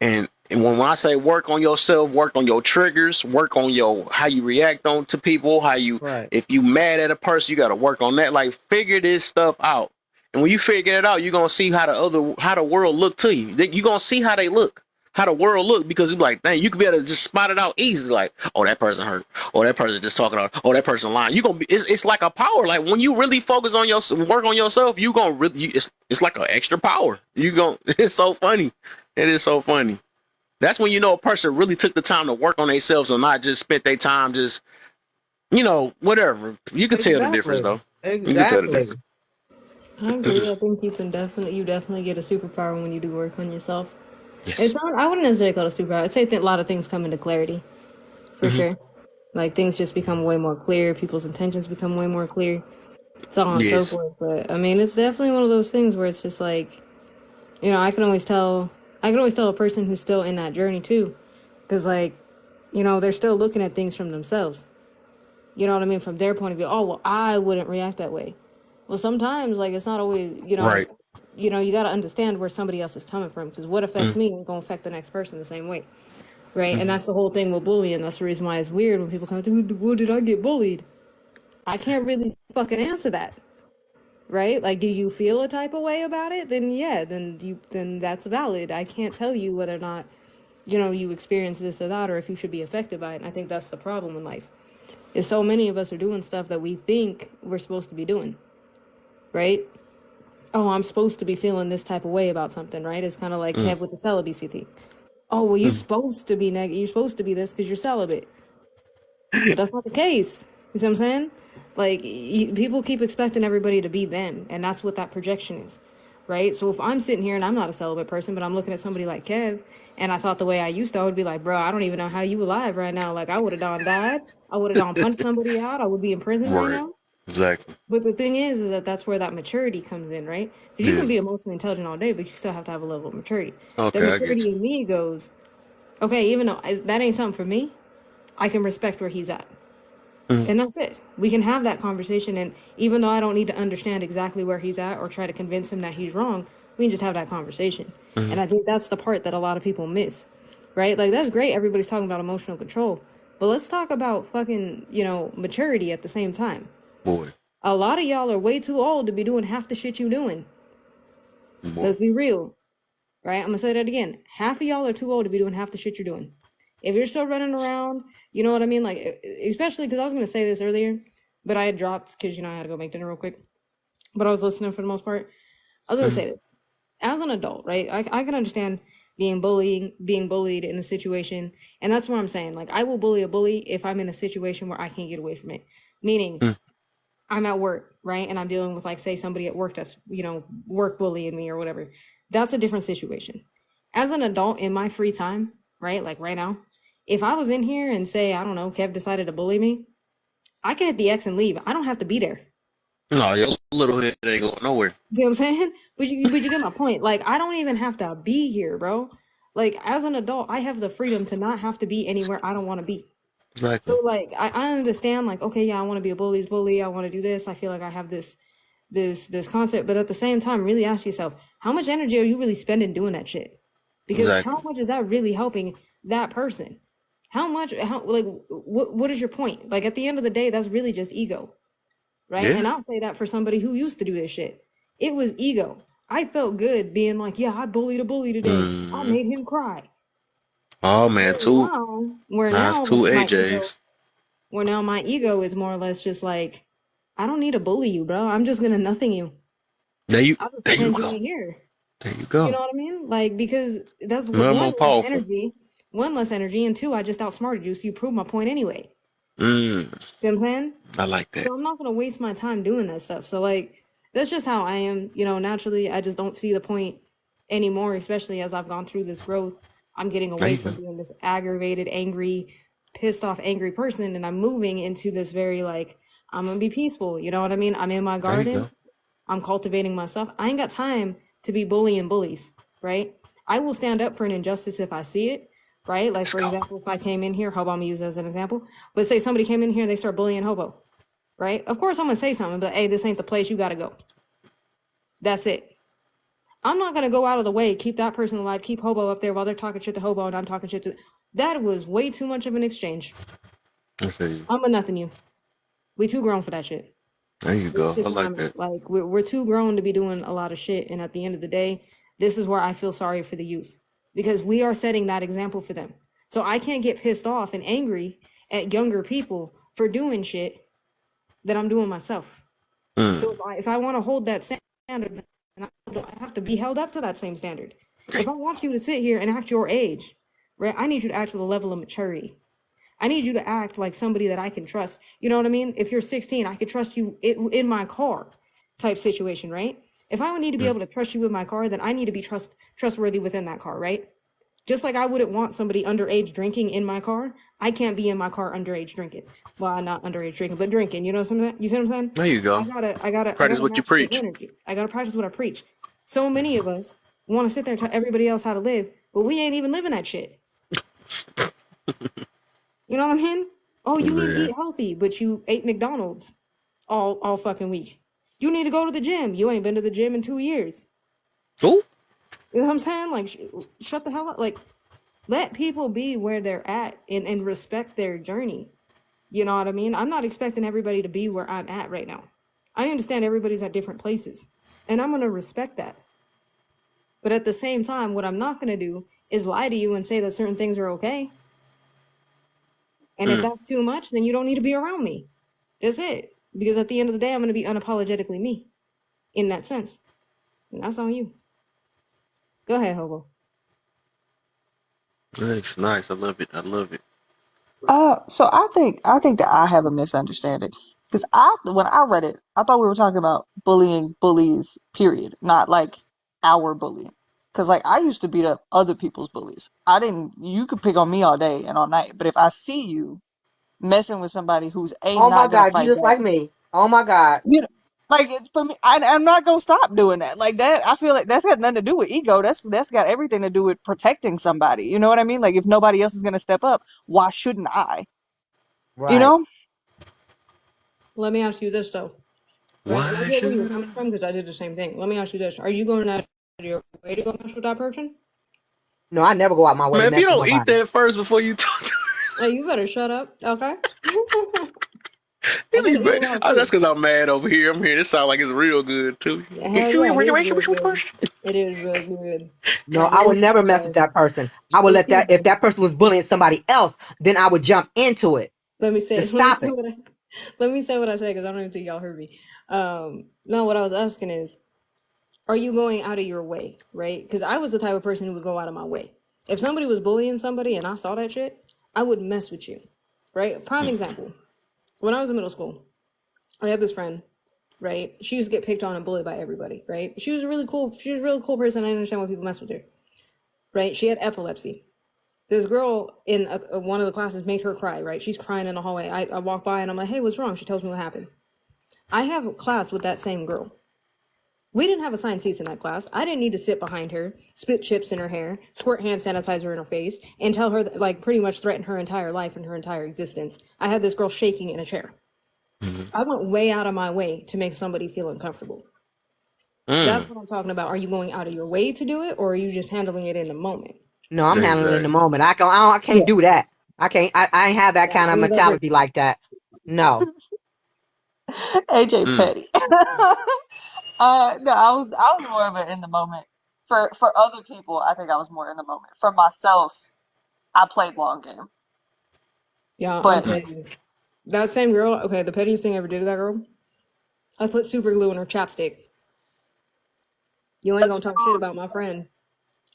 A: and when I say work on yourself, work on your triggers, work on your how you react on to people, how you,
C: Right.
A: if you mad at a person, you got to work on that. Like, figure this stuff out. And when you figure it out, you're gonna see how the world look to you. You're gonna see how they look, how the world look, because you're like, dang, you could be able to just spot it out easily. Like, oh, that person hurt. Oh, that person just talking out. Oh, that person lying. You gonna be, it's like a power. Like, when you really focus on your work on yourself, you gonna really, it's like an extra power. You gonna, it's so funny. It is so funny. That's when you know a person really took the time to work on themselves and not just spent their time just, whatever. You can tell the difference,
C: Exactly.
A: though. You can tell the
C: Exactly.
A: difference.
E: I agree. I think you definitely get a superpower when you do work on yourself. It's
A: Yes.
E: not, I wouldn't necessarily call it a superpower. I'd say that a lot of things come into clarity, for
A: Hmm.
E: sure. Like, things just become way more clear. People's intentions become way more clear. So on and so
A: Yes.
E: forth. But I mean, it's definitely one of those things where it's just like, I can always tell a person who's still in that journey too, because, like, they're still looking at things from themselves. You know what I mean? From their point of view. Oh, well, I wouldn't react that way. Well, sometimes, like, it's not always,
A: Right.
E: you got to understand where somebody else is coming from, because what affects me ain't gonna affect the next person the same way, right? And
A: Mm-hmm.
E: that's the whole thing with bullying. That's the reason why it's weird when people come to me, well, did I get bullied? I can't really fucking answer that. Right? Like, do you feel a type of way about it? Then yeah, then that's valid. I can't tell you whether or not, you experience this or that, or if you should be affected by it. And I think that's the problem in life. Is so many of us are doing stuff that we think we're supposed to be doing. Right? Oh, I'm supposed to be feeling this type of way about something, right? It's kind of like
A: Mm.
E: Kev with the celibacy thing. Oh, well, you're
A: Mm.
E: supposed to be you're supposed to be this because you're celibate. But that's not the case. You see what I'm saying? Like, people keep expecting everybody to be them, and that's what that projection is, right? So if I'm sitting here and I'm not a celibate person, but I'm looking at somebody like Kev, and I thought the way I used to, I would be like, bro, I don't even know how you alive right now. Like, I would have done died. I would have done punched somebody out. I would be in prison right
A: Right.
E: now.
A: Exactly.
E: But the thing is that that's where that maturity comes in, right? Because you
A: Yeah.
E: can be emotionally intelligent all day, but you still have to have a level of maturity. The
A: Okay, I get
E: maturity in me goes, okay, even though that ain't something for me, I can respect where he's at.
A: you. Mm.
E: And that's it. We can have that conversation. And even though I don't need to understand exactly where he's at or try to convince him that he's wrong, we can just have that conversation. And
A: Mm.
E: I think that's the part that a lot of people miss, right? Like, that's great. Everybody's talking about emotional control. But let's talk about fucking, maturity at the same time.
A: Boy.
E: A lot of y'all are way too old to be doing half the shit you doing.
A: Boy.
E: Let's be real, right? I'm gonna say that again. Half of y'all are too old to be doing half the shit you're doing. If you're still running around, you know what I mean? Like, especially because I was gonna say this earlier, but I had dropped because I had to go make dinner real quick. But I was listening for the most part. I was gonna
A: Mm.
E: say this. As an adult, right? I can understand being bullied in a situation, and that's what I'm saying. Like, I will bully a bully if I'm in a situation where I can't get away from it. Meaning,
A: Mm.
E: I'm at work, right? And I'm dealing with, like, say somebody at work that's, work bullying me or whatever. That's a different situation. As an adult in my free time, right? Like right now, if I was in here and say, I don't know, Kev decided to bully me, I can hit the X and leave. I don't have to be there.
A: No, your little head ain't going nowhere.
E: See what I'm saying? But you get my point. Like, I don't even have to be here, bro. Like, as an adult, I have the freedom to not have to be anywhere I don't want to be.
A: Exactly.
E: So like, I understand, like, okay, yeah, I want to be a bully's bully. I want to do this. I feel like I have this concept, but at the same time, really ask yourself, how much energy are you really spending doing that shit? Because how
A: Exactly.
E: much is that really helping that person? What is your point? Like, at the end of the day, that's really just ego, right?
A: Yeah.
E: And I'll say that for somebody who used to do this shit. It was ego. I felt good being like, yeah, I bullied a bully today. I
A: Mm.
E: made him cry.
A: Oh man,
E: Where
A: two.
E: now, where
A: Nah, it's
E: now
A: two
E: my ego,
A: AJs.
E: where now my ego is more or less just like, I don't need to bully you, bro. I'm just gonna nothing you.
A: There you.
E: I'll just
A: There you
E: pretend you
A: go.
E: ain't here.
A: There you
E: You
A: go.
E: know what I mean? Like, because that's
A: More
E: one
A: more
E: less
A: powerful.
E: energy, and two, I just outsmarted you, so you proved my point anyway.
A: Mm.
E: See what I'm saying?
A: I like that.
E: So I'm not gonna waste my time doing that stuff. So like, that's just how I am. Naturally, I just don't see the point anymore, especially as I've gone through this growth. I'm getting
A: There
E: away
A: you
E: from
A: go.
E: being this aggravated, angry, pissed off, angry person, and I'm moving into this very like, I'm gonna be peaceful. You know what I mean? I'm in my
A: There you
E: garden.
A: go.
E: I'm cultivating myself. I ain't got time to be bullying bullies, right? I will stand up for an injustice if I see it, right? Like,
A: Let's
E: for
A: go.
E: example, if I came in here, Hobo, I'm gonna use as an example, but say somebody came in here and they start bullying Hobo, right? Of course, I'm gonna say something, but hey, this ain't the place, you gotta go. That's it. I'm not gonna go out of the way, keep that person alive, keep Hobo up there while they're talking shit to Hobo and I'm talking shit to. That was way too much of an exchange.
A: I feel you.
E: I'm a nothing you. We too grown for that shit.
A: There you
E: It's
A: go. I
E: just where
A: like
E: I'm
A: that.
E: at. Like, we're too grown to be doing a lot of shit. And at the end of the day, this is where I feel sorry for the youth because we are setting that example for them. So I can't get pissed off and angry at younger people for doing shit that I'm doing myself.
A: Mm.
E: So if I want to hold that standard, then I have to be held up to that same standard. If I want you to sit here and act your age, right, I need you to act with a level of maturity. I need you to act like somebody that I can trust. You know what I mean? If you're 16, I could trust you in my car type situation, right? If I would need to be
A: Mm.
E: able to trust you with my car, then I need to be trustworthy within that car, right? Just like I wouldn't want somebody underage drinking in my car, I can't be in my car underage drinking. Well, not underage drinking, but drinking. You know what I'm saying? You see what I'm saying?
A: There you
E: I
A: go.
E: gotta, I gotta, I
A: Practice
E: gotta
A: what you
E: match the
A: preach.
E: energy. I gotta practice what I preach. So many of us want to sit there and tell everybody else how to live, but we ain't even living that shit. You know what I mean? Oh, you need to
A: Man.
E: eat healthy, but you ate McDonald's all fucking week. You need to go to the gym. You ain't been to the gym in 2 years.
A: Ooh.
E: You know what I'm saying? Like, shut the hell up. Like, let people be where they're at and respect their journey. You know what I mean? I'm not expecting everybody to be where I'm at right now. I understand everybody's at different places, and I'm going to respect that. But at the same time, what I'm not going to do is lie to you and say that certain things are okay. And if
A: Mm.
E: that's too much, then you don't need to be around me. That's it. Because at the end of the day, I'm going to be unapologetically me in that sense. And that's on you. Go ahead, Hobo.
A: Nice, nice. I love it. I love it.
M: So I think that I have a misunderstanding because when I read it, I thought we were talking about bullying bullies, period, not like our bullying. Because like I used to beat up other people's bullies. I didn't. You could pick on me all day and all night, but if I see you messing with somebody who's
C: Oh my
M: not gonna
C: God, you
M: fight
C: just
M: back,
C: like me. Oh my God.
M: you know, like for me, I'm not gonna stop doing that. Like that, I feel like that's got nothing to do with ego. That's got everything to do with protecting somebody. You know what I mean? Like if nobody else is gonna step up, why shouldn't I? You
C: Right.
M: know?
E: Let me ask you this, though. Right? And I
A: Why
E: get where you're
A: should
E: coming
A: I?
E: from because I did the same thing. Let me ask you this. Are you going out of your way to go mess with that person?
C: No, I never go out my way to
A: Man, if you
C: mess with
A: don't eat
C: nobody.
A: that first before you talk,
E: Hey, you better shut up, okay? I
A: it be
E: gotta eat a
A: bad.
E: lot of
A: That's
E: food.
A: because I'm mad over here. I'm hearing it sound like it's real good too.
E: Hell yeah, it is real good. It is real good.
C: No, I would never mess with
E: So
C: that person. I would let
E: excuse
C: that, if
E: me.
C: that person was bullying somebody else, then I would jump into it
E: Let me
C: to
E: say. Let me
C: stop
E: say
C: it.
E: what I. Let me say what I said because I don't even think y'all heard me. No, what I was asking is, are you going out of your way, right? Because I was the type of person who would go out of my way. If somebody was bullying somebody and I saw that shit, I would mess with you, right? Prime example. When I was in middle school, I had this friend, right? She used to get picked on and bullied by everybody, right? She was a really cool. She was a really cool person. I understand why people mess with her, right? She had epilepsy. This girl in one of the classes made her cry, right? She's crying in the hallway. I walk by and I'm like, hey, what's wrong? She tells me what happened. I have a class with that same girl. We didn't have assigned seats in that class. I didn't need to sit behind her, spit chips in her hair, squirt hand sanitizer in her face, and tell her that, like, pretty much threaten her entire life and her entire existence. I had this girl shaking in a chair.
A: Mm-hmm.
E: I went way out of my way to make somebody feel uncomfortable. That's
A: Mm.
E: what I'm talking about. Are you going out of your way to do it, or are you just handling it in the moment?
C: No, I'm handling it in the
A: Exactly.
C: moment. I can't
M: Yeah.
C: do that. I ain't have that
E: Yeah,
C: kind of
E: see, that's
C: mentality like that. No.
M: AJ
A: Mm.
M: Petty. No, I was more of an in the moment. For other people, I think I was more in the moment. For myself, I played long game.
E: yeah. I'm
M: But
A: Mm.
E: petty. That same girl. Okay, the pettiest thing I ever did to that girl. I put super glue in her chapstick. You ain't
M: that's
E: gonna talk shit about my friend.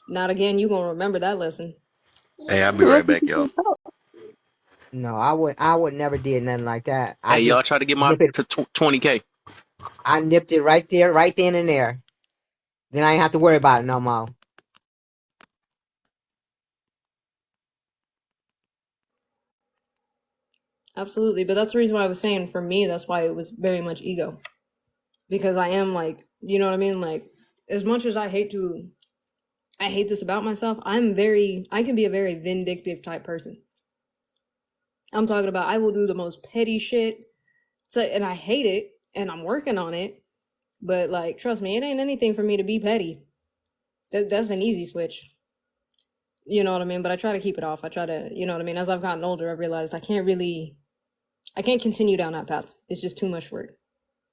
E: Not again. You gonna remember that lesson.
A: Hey, I'll be
M: yeah,
A: right back,
M: people
A: y'all.
M: can talk.
C: No, I would never did nothing like that. I
A: Hey, y'all
C: just
A: try to get my
C: nip it.
A: to 20K.
C: I nipped it right there, right then and there. Then I ain't have to worry about it no more.
E: Absolutely, but that's the reason why I was saying for me, that's why it was very much ego because I am like, you know what I mean? Like, as much as I hate this about myself. I can be a very vindictive type person. I'm talking about I will do the most petty shit. So, and I hate it, and I'm working on it. But like, trust me, it ain't anything for me to be petty. That's an easy switch. You know what I mean? But I try to keep it off. I try to, you know what I mean? As I've gotten older, I realized I can't continue down that path. It's just too much work.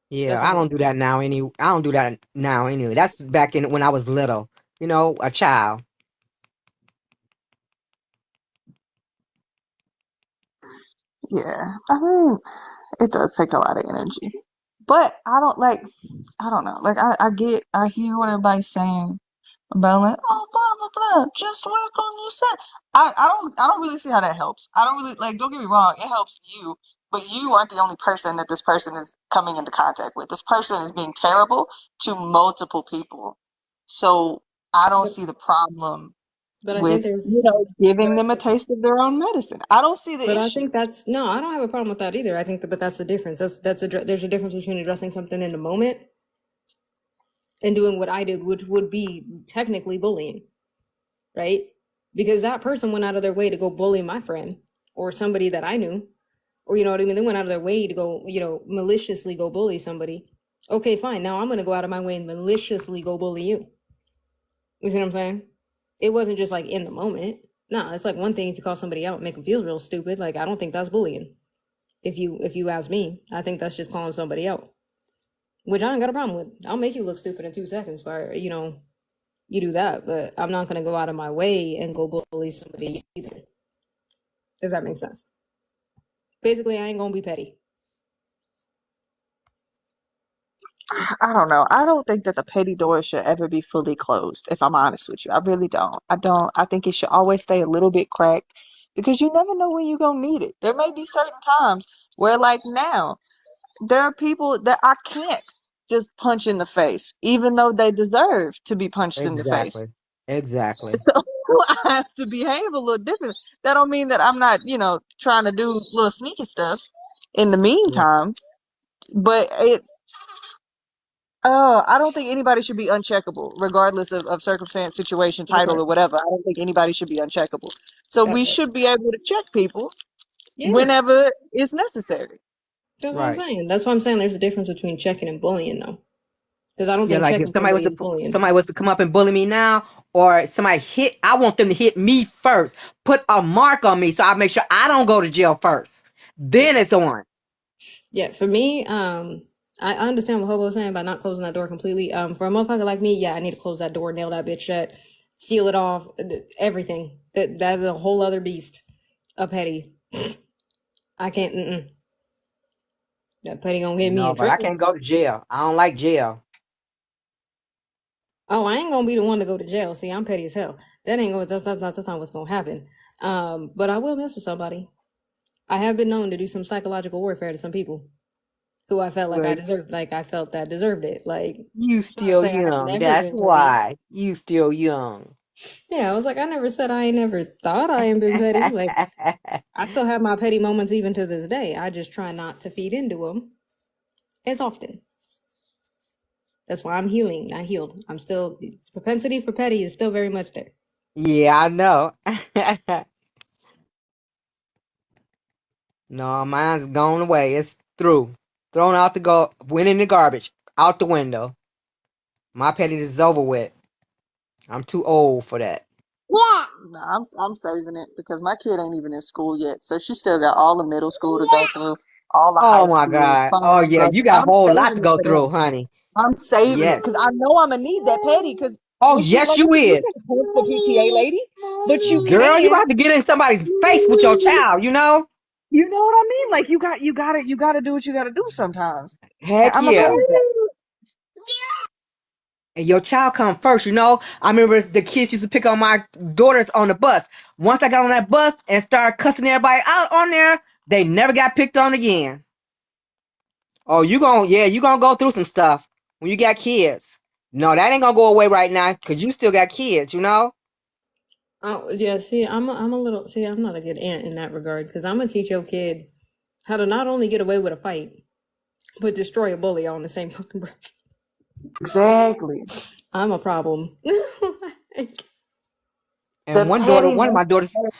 C: Yeah,
E: That's
C: I
E: all.
C: don't do that now. I don't do that now anyway. That's back in when I was little. A child.
M: Yeah. I mean, it does take a lot of energy. But I don't know. Like I hear what everybody's saying about like, oh blah blah blah, just work on yourself. I don't really see how that helps. I don't really like don't get me wrong, it helps you, but you aren't the only person that this person is coming into contact with. This person is being terrible to multiple people. So I don't
E: But
M: see the problem
E: but I
M: with,
E: think there's but
M: giving
E: I
M: them a
E: think
M: taste of their own medicine. I don't see the
E: but I
M: issue.
E: think that's no, I don't have a problem with that either. I think that, but that's the difference. There's a difference between addressing something in the moment and doing what I did, which would be technically bullying, right? Because that person went out of their way to go bully my friend or somebody that I knew, or you know what I mean. They went out of their way to go, maliciously go bully somebody. Okay, fine. Now I'm gonna go out of my way and maliciously go bully you. You see what I'm saying? It wasn't just like in the moment. No, it's like one thing if you call somebody out and make them feel real stupid. Like I don't think that's bullying. If you ask me, I think that's just calling somebody out, which I ain't got a problem with. I'll make you look stupid in 2 seconds, by you do that, but I'm not gonna go out of my way and go bully somebody either. If that makes sense. Basically, I ain't gonna be petty.
M: I don't know. I don't think that the petty door should ever be fully closed, if I'm honest with you. I really don't. I don't. I think it should always stay a little bit cracked because you never know when you're gonna need it. There may be certain times where, like now, there are people that I can't just punch in the face, even though they deserve to be punched in the face.
C: Exactly. Exactly.
M: So I have to behave a little different. That don't mean that I'm not, trying to do little sneaky stuff in the
C: Yeah.
M: meantime, but I don't think anybody should be uncheckable, regardless of circumstance, situation, title,
E: Okay.
M: or whatever. I don't think anybody should be uncheckable. So we
E: Okay.
M: should be able to check people
E: Yeah,
M: whenever it's necessary.
E: that's what I'm
C: Right.
E: saying. That's why I'm saying there's a difference between checking and bullying, though. Because I don't
C: Yeah,
E: think
C: like if
E: checking
C: somebody was
E: somebody
C: to
E: is bullying.
C: somebody was to come up and bully me now, or somebody I want them to hit me first, put a mark on me, so I make sure I don't go to jail first. Then it's on.
E: Yeah, for me, I understand what Hobo's saying about not closing that door completely. For a motherfucker like me, yeah, I need to close that door, nail that bitch shut, seal it off, everything. That's a whole other beast. A petty. I can't. That petty gonna get me
C: No,
E: in
C: but I
E: trouble.
C: can't go to jail. I don't like jail.
E: Oh, I ain't gonna be the one to go to jail. See, I'm petty as hell. That ain't going. That's not what's gonna happen. But I will mess with somebody. I have been known to do some psychological warfare to some people who I felt like
C: Well,
E: I felt that deserved it. Like,
C: you
E: trying to
C: still
E: say I have
C: young.
E: never
C: That's
E: been petty.
C: why. You still young.
E: Yeah, I was like, I never said I ain't never thought I ain't been petty. Like, I still have my petty moments even to this day. I just try not to feed into them as often. That's why I'm healing, not healed. I'm still, propensity for petty is still very much there.
C: Yeah, I know. No, mine's gone away. It's through. Thrown out went in the garbage. Out the window. My pettiness is over with. I'm too old for that.
M: Yeah. No, I'm saving it because my kid ain't even in school yet, so she still got all the middle school to go through, all the high
C: Oh my
M: school,
C: God. Oh
M: prom,
C: yeah, you
M: graduation.
C: got a
M: I'm
C: whole lot to
M: saving it
C: go
M: for them.
C: through, honey.
M: I'm saving it
C: Yes.
M: because I know I'm gonna need that petty. Because
C: Oh
M: when she,
C: yes,
M: like,
C: you
M: you
C: is.
M: can't punch the PTA lady, but you
C: Girl, you
M: can.
C: about to get in somebody's face with your child, you know?
M: You know what I mean? Like you gotta do what you gotta do sometimes. And
C: Heck
M: I'm gonna
C: yeah.
M: pass that.
C: And your child come first, you know? I remember the kids used to pick on my daughters on the bus. Once I got on that bus and started cussing everybody out on there, they never got picked on again. Oh, you gonna go through some stuff when you got kids. No, that ain't gonna go away right now because you still got kids, you know?
E: Oh yeah, see, I'm a little see, I'm not a good aunt in that regard because I'm gonna teach your kid how to not only get away with a fight, but destroy a bully all in the same fucking breath.
M: Exactly.
E: I'm a problem.
C: And
M: The pettiness.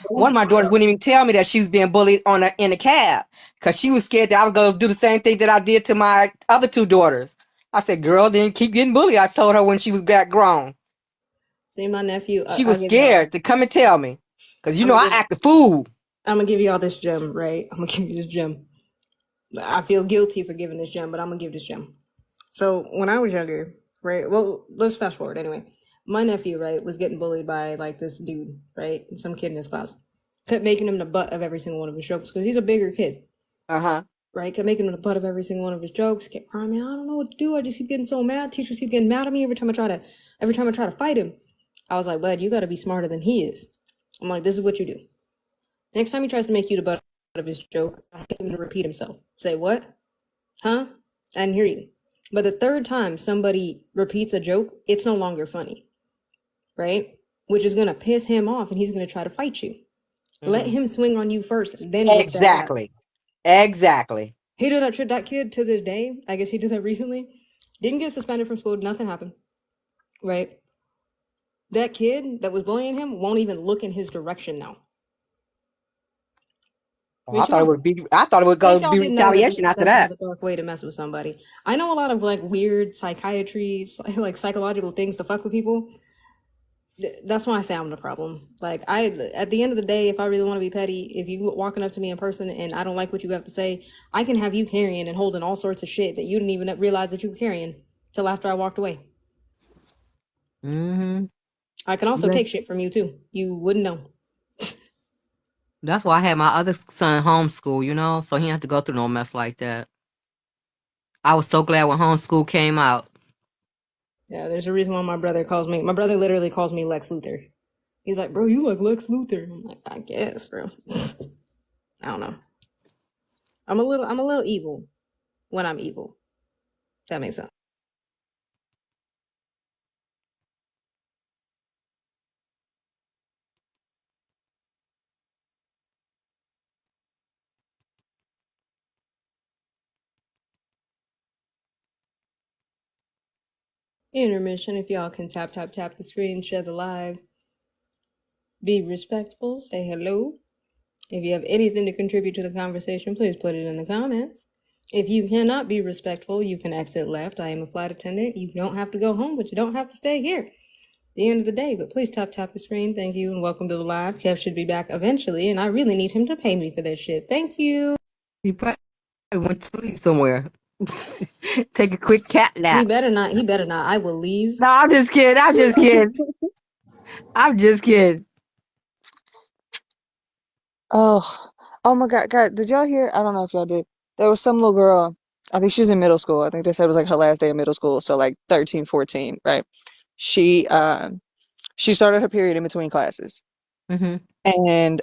C: one of my daughters wouldn't even tell me that she was being bullied in the cab because she was scared that I was gonna do the same thing that I did to my other two daughters. I said, "Girl, then keep getting bullied." I told her when she was back grown.
E: See, my nephew,
C: She
E: I
C: was
E: give y'all.
C: scared to come and tell me because
E: I'm gonna
C: I
E: give.
C: act a fool.
E: I'm gonna give y'all this gem, right? I'm gonna give you this gem. I feel guilty for giving this gem, but I'm gonna give this gem. So when I was younger, right? Well, let's fast forward anyway. My nephew, right, was getting bullied by like this dude, right? Some kid in his class. Kept making him the butt of every single one of his jokes because he's a bigger kid,
C: Uh-huh.
E: right? Kept making him the butt of every single one of his jokes. Kept crying, man, I don't know what to do. I just keep getting so mad. Teachers keep getting mad at me every time I try to fight him. I was like, bud, you got to be smarter than he is. I'm like, this is what you do. Next time he tries to make you the butt of his joke, I get him to repeat himself. Say what? Huh? I didn't hear you. But the third time somebody repeats a joke, it's no longer funny, right? Which is gonna piss him off, and he's gonna try to fight you. Let
C: Hmm.
E: him swing on you first, then whip that ass.
C: Exactly. Exactly.
E: He did that shit. That kid to this day, I guess he did that recently. Didn't get suspended from school. Nothing happened, right? That kid that was bullying him won't even look in his direction now.
C: Oh,
E: Bitch, y'all,
C: I thought it would go
E: bitch, y'all
C: be
E: didn't know that
C: retaliation after
E: disrespect was
C: that.
E: a dark way to mess with somebody. I know a lot of like weird psychiatry, like psychological things to fuck with people. That's why I say I'm the problem. Like at the end of the day, if I really want to be petty, if you walking up to me in person and I don't like what you have to say, I can have you carrying and holding all sorts of shit that you didn't even realize that you were carrying till after I walked away.
C: Mm-hmm.
E: I can also
C: Yeah.
E: take shit from you too. You wouldn't know.
C: That's why I had my other son homeschool, so he didn't have to go through no mess like that. I was so glad when homeschool came out.
E: Yeah, there's a reason why my brother literally calls me Lex Luthor. He's like, bro, you like Lex Luthor. I'm like, I guess, bro. I don't know. I'm a little evil when I'm evil. That makes sense. Intermission. If y'all can tap the screen, share the live. Be respectful. Say hello. If you have anything to contribute to the conversation, please put it in the comments. If you cannot be respectful, you can exit left. I am a flight attendant. You don't have to go home, but you don't have to stay here at the end of the day. But please tap the screen. Thank you and welcome to the live. Kev should be back eventually, and I really need him to pay me for this shit. Thank you.
C: He probably went to sleep somewhere. Take a quick cat
E: He
C: nap.
E: better not. He better not. I will leave.
C: No, I'm just kidding. I'm just kidding. I'm just kidding.
M: Oh, oh my God, God, did y'all hear? I don't know if y'all did. There was some little girl, I think she was in middle school. I think they said it was like her last day of middle school, so like 13, 14, right? She she started her period in between classes.
C: Mm-hmm.
M: And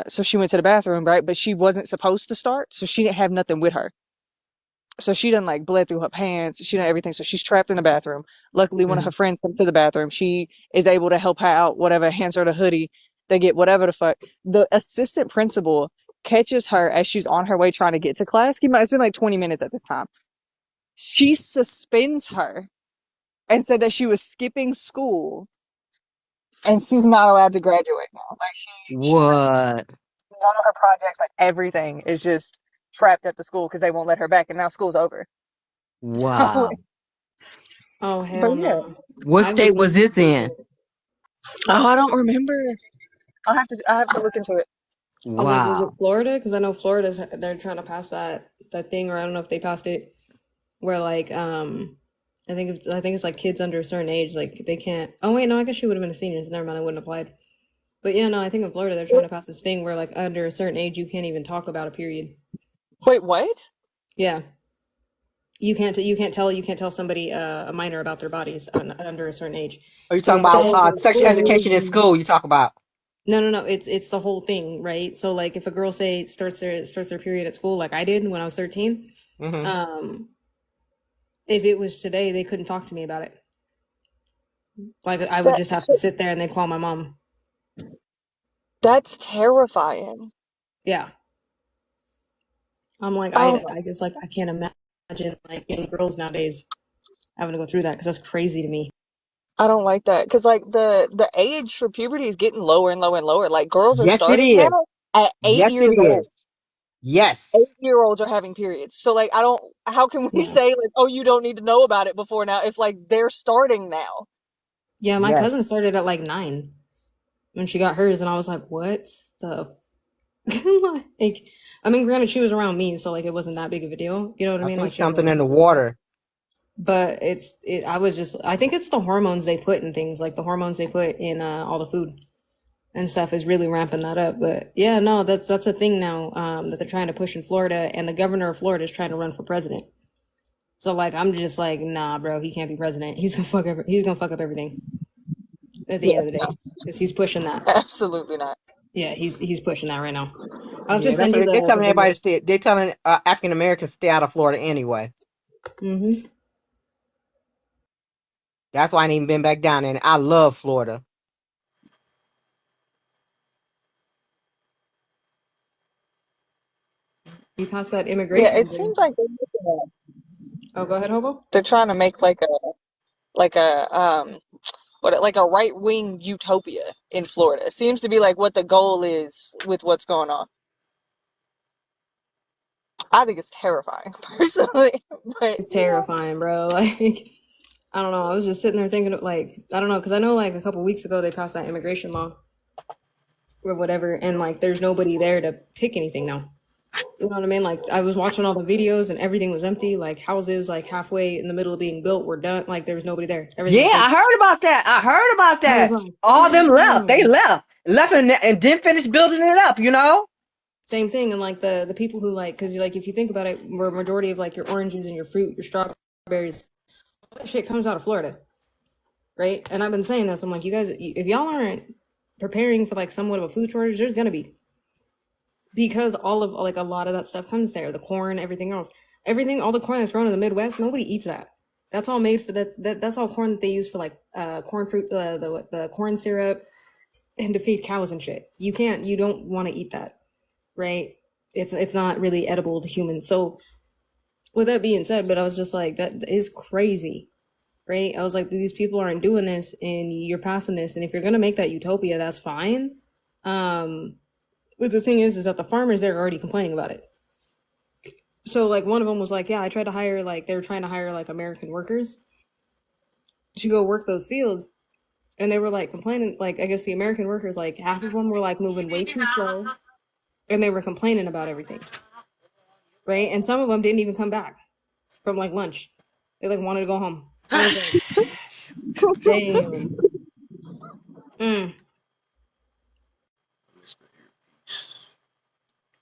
M: so she went to the bathroom, right? But she wasn't supposed to start, so she didn't have nothing with her. So she done like bled through her pants, she done everything. So she's trapped in the bathroom. Luckily, one of
C: Mm-hmm.
M: her friends comes to the bathroom. She is able to help her out, whatever, hands her the hoodie. They get whatever the fuck. The assistant principal catches her as she's on her way trying to get to class. It's been like 20 minutes at this time. She suspends her and said that she was skipping school and she's not allowed to graduate now. Like she
C: What?
M: none of her projects, like everything, is just trapped at the school because they won't let her back, and now school's over. So,
C: Wow.
E: Oh
M: but
E: hell
M: yeah.
E: no.
C: What
E: I would
C: state was
E: leave
C: this
E: too.
C: in?
M: Oh, I don't remember. I have to look into it.
E: I was like, was
C: Wow.
E: it Florida? Because I know they're trying to pass that thing, or I don't know if they passed it, where like I think it's like kids under a certain age, like they can't. Oh wait, no, I guess she would have been a senior. So never mind, I wouldn't have applied. But yeah, no, I think in Florida they're trying to pass this thing where like under a certain age you can't even talk about a period.
M: Wait, what?
E: Yeah, you can't tell somebody a minor about their bodies under a certain age.
C: Are you
E: So
C: talking
E: when a
C: about
E: girl goes to
C: sexual
E: school,
C: education in school? You talk about.
E: no, it's the whole thing, right? So like if a girl say starts their period at school, like I did when I was 13,
C: Mm-hmm.
E: um, if it was today, they couldn't talk to me about it. Like I would
M: That
E: just have to sit there and they'd call my mom.
M: that's terrifying.
E: Yeah, I'm like
M: Oh,
E: I guess like I can't imagine like young girls nowadays having to go through that because that's crazy to me.
M: I don't like that because like the age for puberty is getting lower and lower and lower. Like girls are
C: Yes, it
M: starting
C: is.
M: now at eight
C: Yes, it
M: years old.
C: is. Yes.
M: 8 year olds are having periods. So like I don't. How can we
E: Yeah.
M: say like, oh, you don't need to know about it before now if like they're starting now?
E: Yeah, my cousin
C: Yes.
E: started at like 9 when she got hers, and I was like, "What the?" Like, I mean, granted, she was around me, so like it wasn't that big of a deal. You know what I
C: I
E: mean?
C: think
E: Like she was
C: something
E: around
C: in
E: me,
C: the water.
E: but I was just, I think it's the hormones they put in things, like the hormones they put in all the food and stuff is really ramping that up. But yeah, no, that's a thing now that they're trying to push in Florida, and the governor of Florida is trying to run for president. So like, I'm just like, nah, bro, he can't be president. He's gonna fuck up everything at the
M: Yeah,
E: end of the day because he's pushing that.
M: absolutely not.
E: Yeah, he's pushing that right now. I'll
C: Yeah,
E: just
C: that's
E: send you
C: what they're
E: the
C: telling everybody to
E: video.
C: stay. They're telling African Americans to stay out of Florida anyway.
E: Hmm.
C: That's why I ain't even been back down there. And I love Florida.
E: You passed that
M: Yeah,
E: immigration
M: it
E: thing.
M: seems like
E: Oh, go ahead, Hobo.
M: they're trying to make like a what like a right wing utopia in Florida. It seems to be like what the goal is with what's going on. I think it's terrifying personally, but
E: It's terrifying, bro. Like, I don't know. I was just sitting there thinking, like, I don't know, because I know, like, a couple weeks ago they passed that immigration law or whatever, and like, there's nobody there to pick anything now. You know what I mean? Like, I was watching all the videos and everything was empty. Like, houses, like, halfway in the middle of being built were done. Like, there was nobody there. Everything
C: Yeah,
E: was
C: I
E: vacant.
C: heard about that. I heard about
E: I was
C: that.
E: like,
C: All them left. They
E: damn.
C: left and didn't finish building it up. You know.
E: Same thing, and like the people who like, because like if you think about it, where majority of like your oranges and your fruit, your strawberries, all that shit comes out of Florida, right? And I've been saying this. I'm like, you guys, if y'all aren't preparing for like somewhat of a food shortage, there's gonna be, because all of like a lot of that stuff comes there, the corn, everything else, everything, all the corn that's grown in the Midwest, nobody eats that. That's all made for that's all corn that they use for like corn fruit, the corn syrup, and to feed cows and shit. You don't want to eat that, right? It's not really edible to humans. So with that being said, but I was just like, that is crazy, right? I was like, these people aren't doing this and you're passing this. And if you're going to make that utopia, that's fine. But the thing is that the farmers there are already complaining about it. So like one of them was like, yeah, I tried to hire, like they were trying to hire like American workers to go work those fields. And they were like complaining, like, I guess the American workers, like half of them were like moving way too slow and they were complaining about everything. Right. And some of them didn't even come back from like lunch. They like wanted to go home. And I was like, damn. Mm.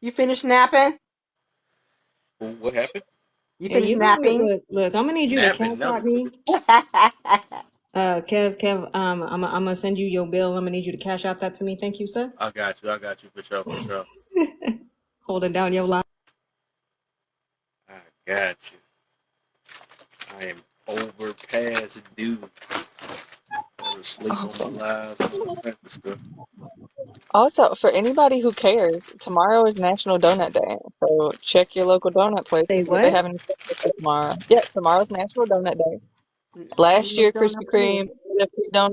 C: You finished napping?
A: What happened?
C: You
E: Hey,
C: finished
E: you know what?
C: napping?
E: Look, I'm gonna need you to
A: Napping?
E: cash
A: That was
E: out
A: a good.
E: me. Kev, I'm gonna send you your bill. I'm gonna need you to cash out that to me. Thank you, sir.
A: I got you. I got you for sure. For sure.
E: Holding down your line.
A: I got you. I am over past due. I was asleep on my lives and all type of stuff.
M: Also, for anybody who cares, tomorrow is National Donut Day. So check your local donut place to
E: Say
M: see if they
E: what?
M: have any specials for tomorrow. Yeah, tomorrow's National Donut Day.
C: Ain't
M: Last
C: no
M: year,
C: donut
M: Krispy
C: for me.
M: Kreme did a free donut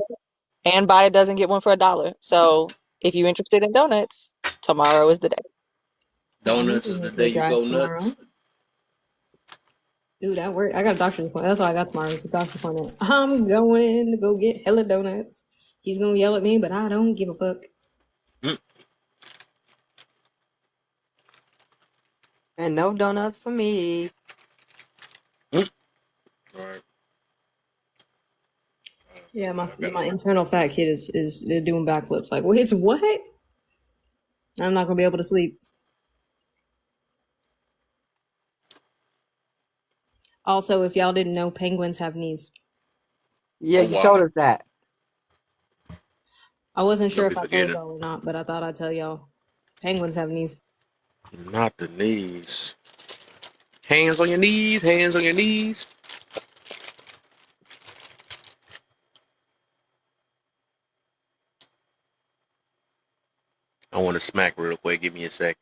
M: and buy a dozen, get one for $1. So if you're interested in donuts, tomorrow is the day.
E: I need
A: Donuts
E: to
A: is the
E: make
A: day
E: me
A: you
E: drive
A: go
E: tomorrow.
A: nuts.
E: Dude, that work. I got a doctor's appointment. That's all I got tomorrow. Is a doctor's appointment. I'm going to go get hella donuts. He's gonna yell at me, but I don't give a fuck.
A: Mm,
C: And no donuts for me.
A: mm. All right.
E: Yeah,
A: I got
E: my internal fat kid is doing backflips. Like, well, it's what? I'm not gonna be able to sleep. Also, if y'all didn't know, penguins have knees.
C: Yeah,
A: Oh
C: you
A: wow.
C: told us that.
E: I wasn't sure
A: Don't be
E: if I told
A: forgetting.
E: y'all or not, but I thought I'd tell y'all. Penguins have knees.
A: Not the knees. Hands on your knees. Hands on your knees. I want to smack real quick. Give me a second.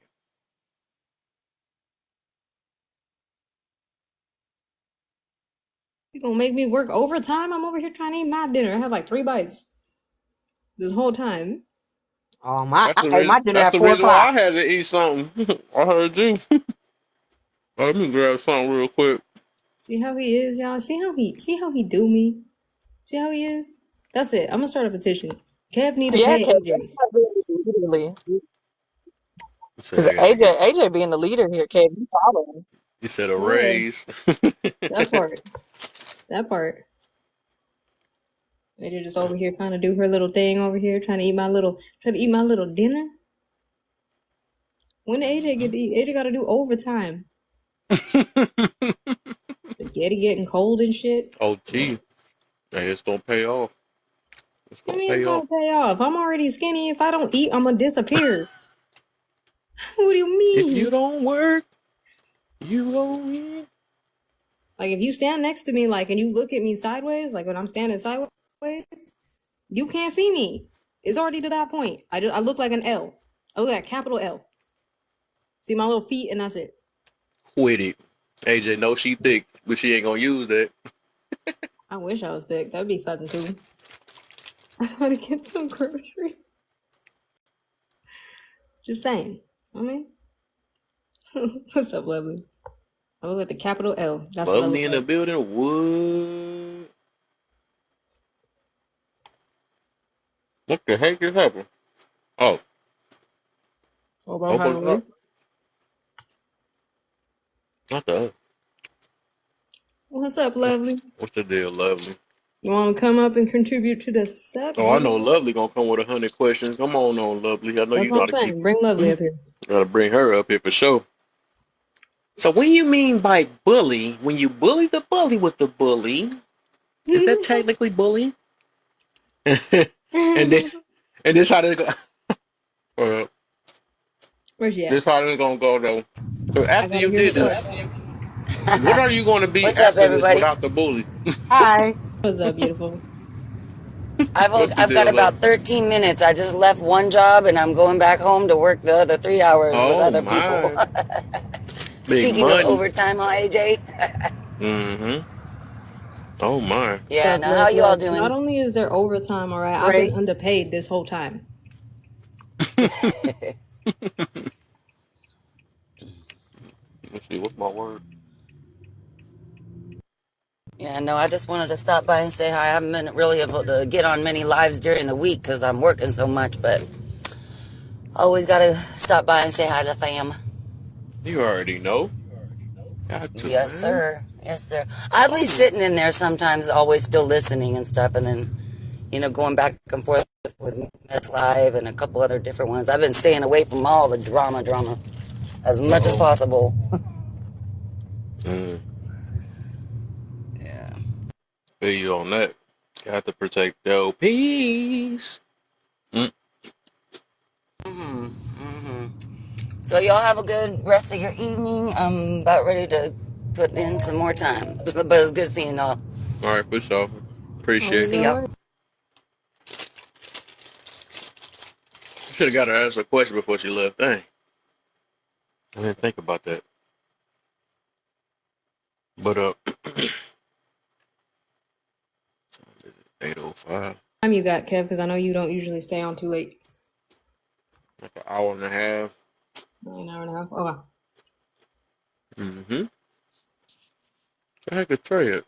E: You gonna make me work overtime? I'm over here trying to eat my dinner. I had like 3 bites this whole time.
C: Oh
A: That's
C: I
A: the
C: ate
A: reason.
C: my dinner
A: That's
C: at
A: the
C: four
A: reason why
C: o'clock.
A: I had to eat something. I heard you. Let me grab something real quick.
E: See how he is, y'all. See how he do me. See how he is. That's it. I'm gonna start a petition. Kev need to
M: Yeah,
E: pay
M: Kev, let's
E: AJ.
M: start doing this leaderly.
A: Say
M: Because
A: I gotta get.
M: AJ being the leader here, Kev, you follow him.
A: You said a
E: Yeah,
A: raise.
E: that part. That part. AJ just over here trying to do her little thing over here, trying to eat my little dinner. When did AJ get to eat? AJ got to do overtime. Spaghetti getting cold and shit.
A: Oh, gee. Hey, it's gonna pay off. It's
E: I
A: gonna
E: mean,
A: pay
E: it's
A: off.
E: gonna pay off. I'm already skinny. If I don't eat, I'm gonna disappear. What do you
A: If you
E: mean?
A: don't work, you won't eat.
E: Like if you stand next to me, like, and you look at me sideways, like when I'm standing sideways, you can't see me. It's already to that point. I look like an L. I look like a capital L. See my little feet, and that's it.
A: Quit it. AJ knows she thick, but she ain't gonna use that.
E: I wish I was thick. That'd be fun too. I gotta get some groceries. Just saying. I mean, what's up, lovely? I look like the capital L. That's what I look
A: Lovely in the
E: like.
A: building. What? What the heck just happened? Oh,
E: Hold on,
A: open it
E: Harley.
A: up. Not the other.
E: What's up, Lovely?
A: What's the deal, Lovely?
E: You want to come up and contribute to the
A: Oh, I know
E: subject?
A: Lovely gonna come with 100 questions. Come on, Lovely. I know
E: That's
A: you know
E: what
A: how
E: I'm
A: to keep.
E: saying. Bring Lovely up here.
A: Gotta bring her up here for sure. So, when you mean by bully, when you bully the bully with the bully, is that technically bullying? and then, and this how they go. Uh,
E: Where's she at?
A: this how this gonna go though. So
E: I
A: after
E: gotta
A: you
E: hear her
A: did
J: So,
A: this,
E: question.
A: what are you going to be
J: what's up,
A: after this
J: everybody?
A: without the bully?
C: Hi.
E: What's up, beautiful?
A: What's the
J: I've got
A: deal, love?
J: about 13 minutes. I just left one job and I'm going back home to work the other 3 hours with
A: Oh
J: other people.
A: my, big
J: Speaking of
A: money.
J: overtime, huh, AJ?
A: Mm-hmm. Oh my.
J: Yeah.
E: Look,
J: Now, how
E: look,
J: you all
E: look. Not
J: doing?
E: only is there overtime, all right, I've been
C: Great.
E: underpaid this whole time.
A: Let's see. What's my word?
J: Yeah. No, I just wanted to stop by and say hi. I haven't been really able to get on many lives during the week because I'm working so much, but always got to stop by and say hi to the fam.
A: You already know. Got to,
J: Yes,
A: man.
J: sir. Yes, sir. I'll be
A: Oh.
J: sitting in there sometimes, always still listening and stuff, and then going back and forth with Mets Live and a couple other different ones. I've been staying away from all the drama as
A: Uh
J: much as
A: oh.
J: possible.
A: Mm.
J: Yeah.
A: Feel you on that. Got to protect the peace. Mm.
J: hmm hmm So y'all have a good rest of your evening. I'm about ready to put in some more time, but it's good seeing y'all.
A: All right, for sure. Appreciate
J: See
A: you.
E: All
J: y'all.
E: right.
A: Should have got her to ask a question before she left. Dang. I didn't think about that. But 8:05.
E: Time you got, Kev? Because I know you don't usually stay on too late.
A: Like an hour and a half.
E: An hour and a half. Okay.
A: Mm-hmm. I had to try it.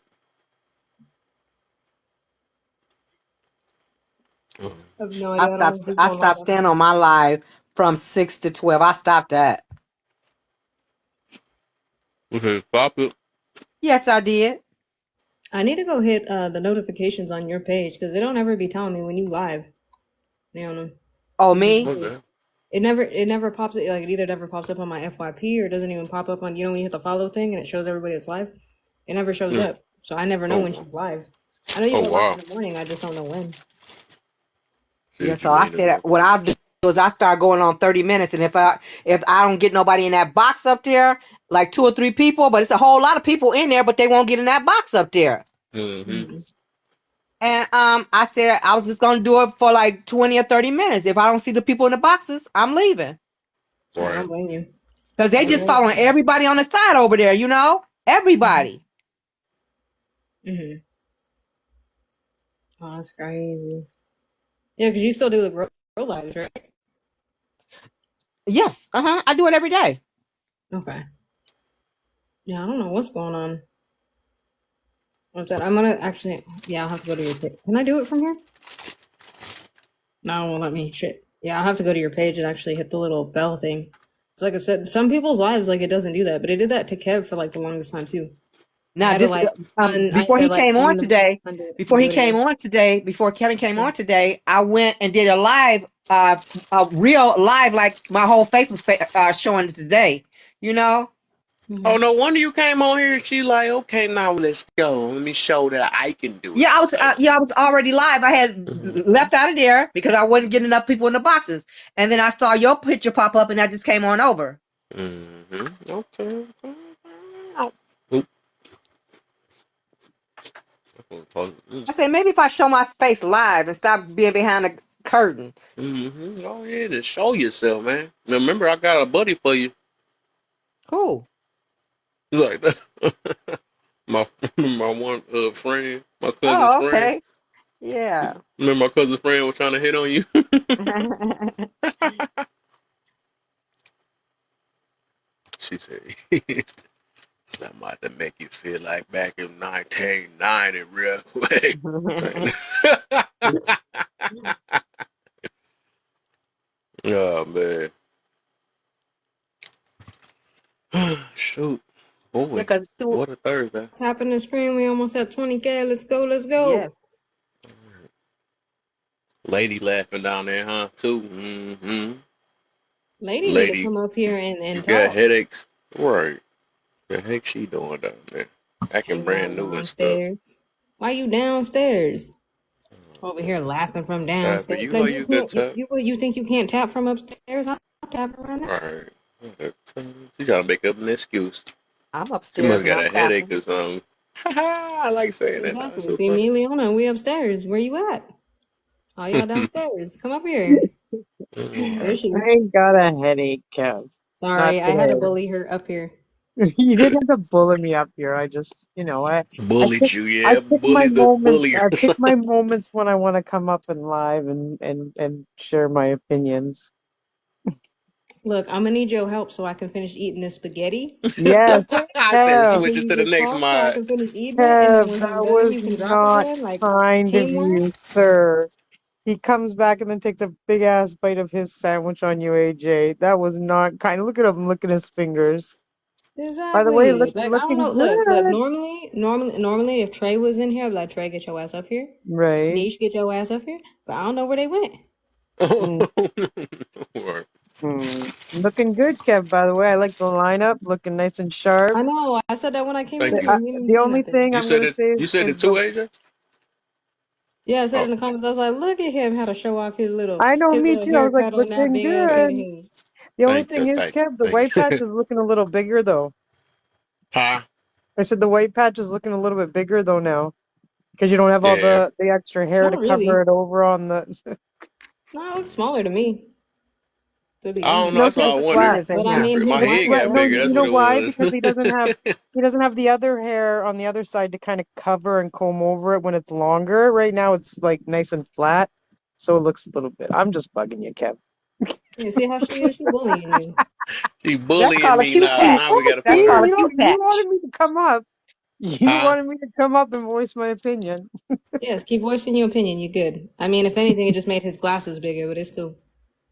A: Um,
E: I have no idea. I don't think
C: I
E: going on
C: stopped
E: that.
C: staying on my live from 6 to 12. I stopped that.
A: okay, stop it.
C: Yes, I did.
E: I need to go hit the notifications on your page because they don't ever be telling me when you live. You know,
C: Oh,
E: which is
C: me?
E: weird.
A: Okay.
E: It never pops like it either never pops up on my FYP or it doesn't even pop up on when you hit the follow thing and it shows everybody that's live. It never shows
A: Mm.
E: up, so I never know when
A: Oh,
E: she's live. I know you
A: oh
E: go live
A: wow.
E: in the morning. I just don't know when.
A: See
C: Yeah,
A: what you
C: so I
A: mean
C: said
A: about
C: what I'll do is I start going on 30 minutes, and if I don't get nobody in that box up there, like 2 or 3 people, but it's a whole lot of people in there, but they won't get in that box up there.
A: that. Mm-hmm.
E: Mm-hmm.
C: And I said I was just gonna do it for like 20 or 30 minutes. If I don't see the people in the boxes, I'm leaving.
E: I don't
A: Right.
E: blame you.
C: Because they
E: Don't
C: just
E: blame
C: following everybody on the side over there,
E: you.
C: everybody.
E: Mm-hmm. Oh, that's crazy. Yeah, because you still do the real lives, right?
C: Yes, I do it every day.
E: Okay. Yeah, I don't know what's going on with that. I'm gonna actually. Yeah, I'll have to go to your page. Can I do it from here? No, it won't let me. Shit. Yeah, I'll have to go to your page and actually hit the little bell thing. It's like I said, some people's lives like it doesn't do that, but it did that to Kev for like the longest time too. I
C: Now
E: had to
C: this
E: like I had
C: before
E: to
C: he
E: like
C: came on
E: undo
C: today,
E: undo it and
C: before
E: do
C: he
E: it
C: came
E: again.
C: on today, before Kevin came
E: Yeah.
C: on today, I went and did a live, a real live, like my whole face was showing it today. You know?
A: Oh,
E: Mm-hmm.
A: no wonder you came on here. She like, okay, now let's go. Let me show that I can do it.
C: Yeah,
A: Like,
C: I was already live. I had
A: mm-hmm.
C: left out of there because I wasn't getting enough people in the boxes, and then I saw your picture pop up, and I just came on over.
A: Mm-hmm. Okay. Okay. Oop.
C: I said maybe if I show my face live and stop being behind the curtain.
A: Mm-hmm. Oh yeah, to show yourself, man. Now, remember, I got a buddy for you.
C: Cool.
A: Like my my one friend, my cousin's
C: Oh,
A: friend.
C: okay. Yeah.
A: Remember, my cousin's friend was trying to hit on you. She said, "Something about to make you feel like back in 1990, real quick." Oh man. Shoot.
C: Yeah,
A: Boy.
C: cause through
A: What a Thursday.
E: Tapping the screen, we almost at 20K. Let's go, let's go.
C: yes,
A: Lady laughing down there, huh? Too. Mm-hmm.
E: Lady need to
A: Lady,
E: come up here
A: you
E: and
A: got
E: talk.
A: headaches. Right. The heck she doing down there? Acting
E: Hang out
A: brand new and stuff.
E: downstairs. Why you downstairs? Over here laughing from
A: Tap for
E: downstairs.
A: you know
E: Like you
A: you could
E: can't
A: tap.
E: you think you can't tap from upstairs? I'm tapping right now.
A: Right. She trying to make up an excuse.
C: I'm
A: She
C: upstairs
A: must
C: and
A: got
C: I'm
A: a headache
C: tapping.
A: or something. I like saying that now. It's
E: Exactly.
A: so
E: See
A: funny.
E: me and Leona, we upstairs. Where you at? All y'all downstairs. Come up here. There she
N: I
E: is.
N: ain't got a headache, Kev. Not
E: Sorry, I had to
N: today.
E: bully her up here.
N: You didn't have to bully me up here. I just, I
A: Bullied
N: pick,
A: you,
N: I
A: yeah.
N: pick my
A: Bullied the
N: moments.
A: bully.
N: I pick my moments when I want to come up and live and share my opinions.
E: Look, I'm gonna need your help so I can finish eating this spaghetti.
N: Yes,
E: Okay?
A: I said
N: Kev,
E: Can
A: switch it
E: you
A: to the
E: just
A: next
E: talk so I
A: mod.
E: can finish eating it? And then
N: Kev,
E: once I'm
N: that
E: done,
N: was
E: you can drop
N: not
E: again? Like
N: kind of
E: teamwork?
N: you, sir. He comes back and then takes a big ass bite of his sandwich on you, AJ. That was not kind. Look at him licking his fingers. By the way,
E: Exactly. Like I don't know.
N: looking
E: Look.
N: good.
E: Normally, if Trey was in here, I'd be like, Trey, get your ass up here.
N: Right.
E: Niche, get your ass up here. But I don't know where they went.
N: Mm,
A: Or-
N: Looking good, Kev, by the way. I like the lineup, looking nice and sharp.
E: I know. I said that when I came in
A: Thank
N: The,
E: here.
A: you.
E: You didn't even
N: the
E: say
N: only
E: nothing.
N: thing
A: You
N: I'm
A: said
N: gonna
A: it.
N: say
A: You said
N: is
A: it too,
N: the
A: AJ.
E: Yeah, I said in
A: Oh,
E: the comments. I was like, look at him, how to show off
N: I know
E: his
N: me
E: little
N: too. I was like,
E: haircut on that
N: looking
E: man.
N: good. The only
A: thank you,
N: thing is,
A: thank
N: Kev, the
A: you,
N: white patch
A: thank you.
N: is looking a little bigger though.
A: Huh?
N: I said the white patch is looking a little bit bigger though now. Because you don't have all
A: Yeah.
N: the extra hair to
E: Not
N: cover
E: really.
N: it over on the.
E: No, it looks smaller to me, to be
A: I don't
E: honest.
A: know.
N: No,
A: That's
N: Kev,
A: all
C: Because
A: I
C: the skin
A: wondered.
N: flat.
C: is in
E: But I
C: here.
E: mean,
A: My
E: his
A: head
N: Flat.
A: got
N: No,
A: bigger.
N: you
A: That's
N: know
A: what it
N: why?
A: was.
N: Because he doesn't have the other hair on the other side to kind of cover and comb over it when it's longer. Right now, it's like nice and flat, so it looks a little bit. I'm just bugging you, Kev.
E: yeah, see how she is? She bullying you.
A: She
C: That's
A: bullying
C: called a
A: me
C: cute
A: now.
C: patch.
A: Now we got to
C: That's
A: put
C: called
A: her.
C: a cute
N: You
C: patch.
N: wanted me to come up. You
A: Huh?
N: wanted me to come up and voice my opinion.
E: Yes, keep voicing your opinion. You're good. I mean, if anything, it just made his glasses bigger, but it's cool.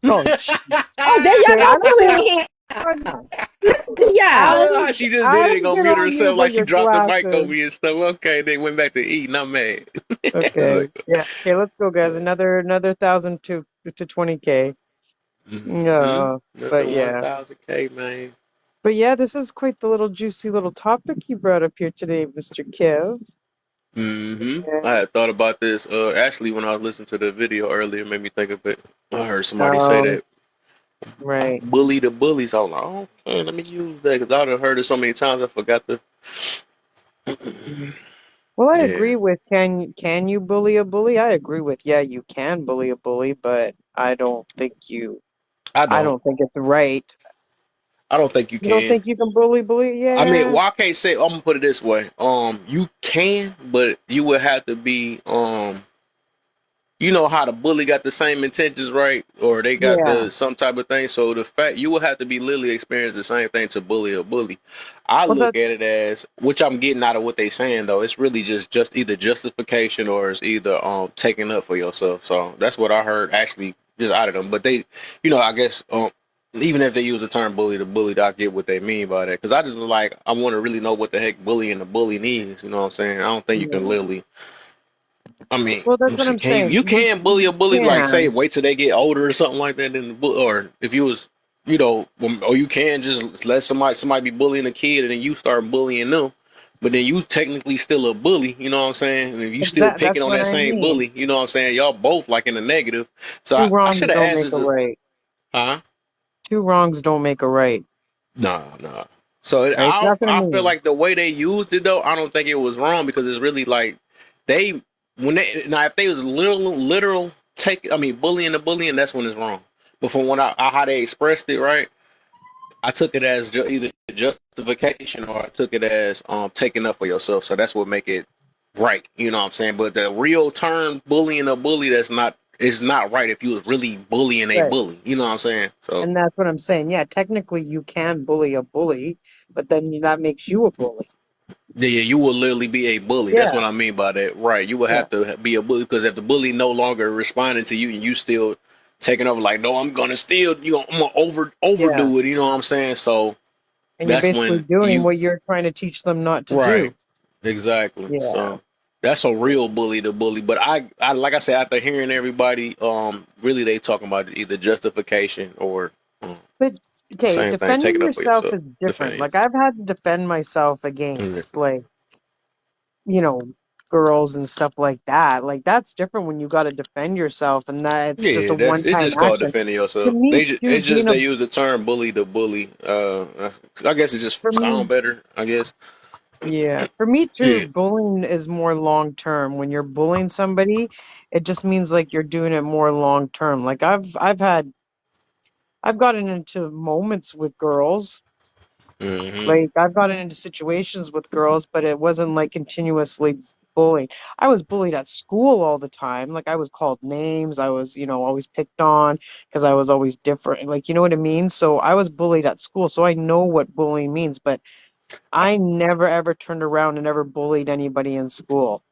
N: Oh, shit.
C: Oh, there
N: Okay,
C: y'all
N: I
C: go
N: don't
C: bullying
N: get
C: him.
N: on.
C: Listen to
A: I
C: y'all.
A: don't know how she just
N: I
A: did it and
N: don't
A: gonna
N: get
A: mute
N: on you
A: herself
N: about
A: like she
N: your
A: dropped the mic over
N: glasses.
A: me and stuff. Okay, they went back to eating. I'm mad. It's
N: Okay.
A: like,
N: Yeah. Okay, let's go, guys.
A: yeah.
N: Another 1,000 to 20K.
A: Mm-hmm.
N: Yeah.
A: Another
N: But yeah.
A: 1,000K, man.
N: But yeah, this is quite the little juicy little topic you brought up here today, Mr. Kev.
A: Mm-hmm. I
N: Yeah.
A: had thought about this. Actually, when I was listening to the video earlier, it made me think of it. I heard somebody say
N: Oh,
A: that I
N: right.
A: bully the bullies. I was like, oh, man, let me use that because I've heard it so many times. I forgot to.
N: Mhm. Well, I
A: Yeah,
N: agree with can you bully a bully? I agree with yeah, you can bully a bully, but
A: I
N: I
A: don't.
N: don't think it's right.
A: I don't think you
N: You don't
A: can.
N: think you can bully?
A: I mean,
N: Yeah.
A: well, I can't say. I'm gonna put it this way. You can, but you would have to be. You know how the bully got the same intentions, right? Or they got
N: Yeah.
A: the some type of thing. So the fact you will have to be literally experience the same thing to bully a bully. I
N: Well,
A: look at it as, which I'm getting out of what they saying though. It's really just either justification or it's either taking up for yourself. So that's what I heard actually just out of them. But they, I guess even if they use the term bully, the bullied, I get what they mean by that. Because I just like I want to really know what the heck bullying the bully means. You know what I'm saying? I don't think you can
N: yeah.
A: literally. I mean,
N: Well,
A: let
N: that's
A: me
N: what
A: see.
N: I'm
A: Can you
N: saying.
A: you can bully a
N: You
A: bully like say
N: can.
A: wait till they get older or something like that? Then or if you was or you can just let somebody be bullying a kid and then you start bullying them, but then you technically still a bully. You know what I'm saying? And if you still
N: That's
A: picking on
N: what
A: that
N: I
A: same
N: mean.
A: bully, you know what I'm saying? Y'all both like in the negative. So
N: Two
A: I
N: wrongs
A: should have
N: don't
A: asked
N: make
A: this.
N: a right.
A: Huh?
N: Two wrongs don't make a right.
A: No. So
N: Right? That's what I
A: I feel
N: mean.
A: like the way they used it though, I don't think it was wrong because it's really like they when they now if they was literal take I mean bullying the bullying that's when it's wrong. But from when how they expressed it right, I took it as either justification or I took it as taking up for yourself. So that's what make it right. You know what I'm saying? But the real term bullying a bully that's not it's not right if you was really bullying a
N: Right.
A: bully. You know what I'm saying? So.
N: And that's what I'm saying. Yeah, technically you can bully a bully, but then that makes you a bully.
A: Yeah, you will literally be a bully. That's
N: Yeah,
A: what I mean by that. Right. You will
N: yeah.
A: have to be a bully because if the bully no longer responding to you and you still taking over. Like, no, I'm gonna steal. I'm gonna
N: Yeah.
A: overdo it. You know what I'm saying? So
N: And you're
A: that's
N: basically
A: when
N: doing
A: you
N: what you're trying to teach them not to
A: right,
N: do.
A: exactly.
N: Yeah.
A: So that's a real bully to bully. But I like I said, after hearing everybody, really they talking about either justification or
N: But okay,
A: same thing,
N: defending
A: taking up for
N: yourself
A: yourself,
N: is different.
A: defending
N: Like I've had to defend myself
A: it.
N: against like, you know, girls and stuff like that. Like that's different when you got to defend yourself and that it's just
A: Yeah,
N: a
A: that's it's
N: one-time
A: just called
N: action.
A: defending
N: To
A: yourself.
N: me, too,
A: It's just
N: being a
A: they use the term bully to bully. I guess it just
N: for me,
A: sound better. I guess.
N: yeah, for me too,
A: Yeah.
N: bullying is more long term. When you're bullying somebody, it just means like you're doing it more long term. Like I've gotten into moments with girls.
A: Hmm.
N: Like I've gotten into situations with girls, but it wasn't like continuously bullying. I was bullied at school all the time. Like I was called names. I was, always picked on because I was always different. Like, you know what I mean? So I was bullied at school, so I know what bullying means, but I never ever turned around and ever bullied anybody in school.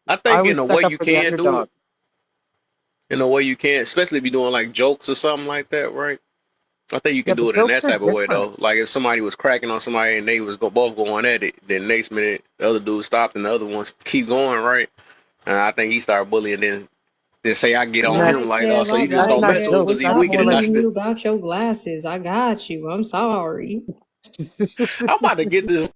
A: I
N: I
A: think
N: always
A: in a
N: stuck
A: way
N: up
A: you
N: for the
A: can do
N: underdog.
A: it. In a way you can, especially if you're doing like jokes or something like that, right? I think you
N: Yeah,
A: can do
N: but
A: it in
N: jokes
A: that
N: are
A: type of way
N: different.
A: though. Like if somebody was cracking on somebody and they was both going at it, then next minute the other dude stopped and the other ones keep going, right? And I think he started bullying. Then say I get
N: And
A: on
N: that's
A: him
E: Okay,
A: like, oh,
E: Kev,
A: so
E: I
A: you just
N: that's
E: got
A: gonna
E: you,
N: not
A: mess with him
E: Kev.
N: jokes.
A: because he's
N: That's
E: Stop
A: weaker
N: more
A: than
N: like
A: I.
E: telling me about your glasses. I got you. I'm sorry.
A: I'm about to get this.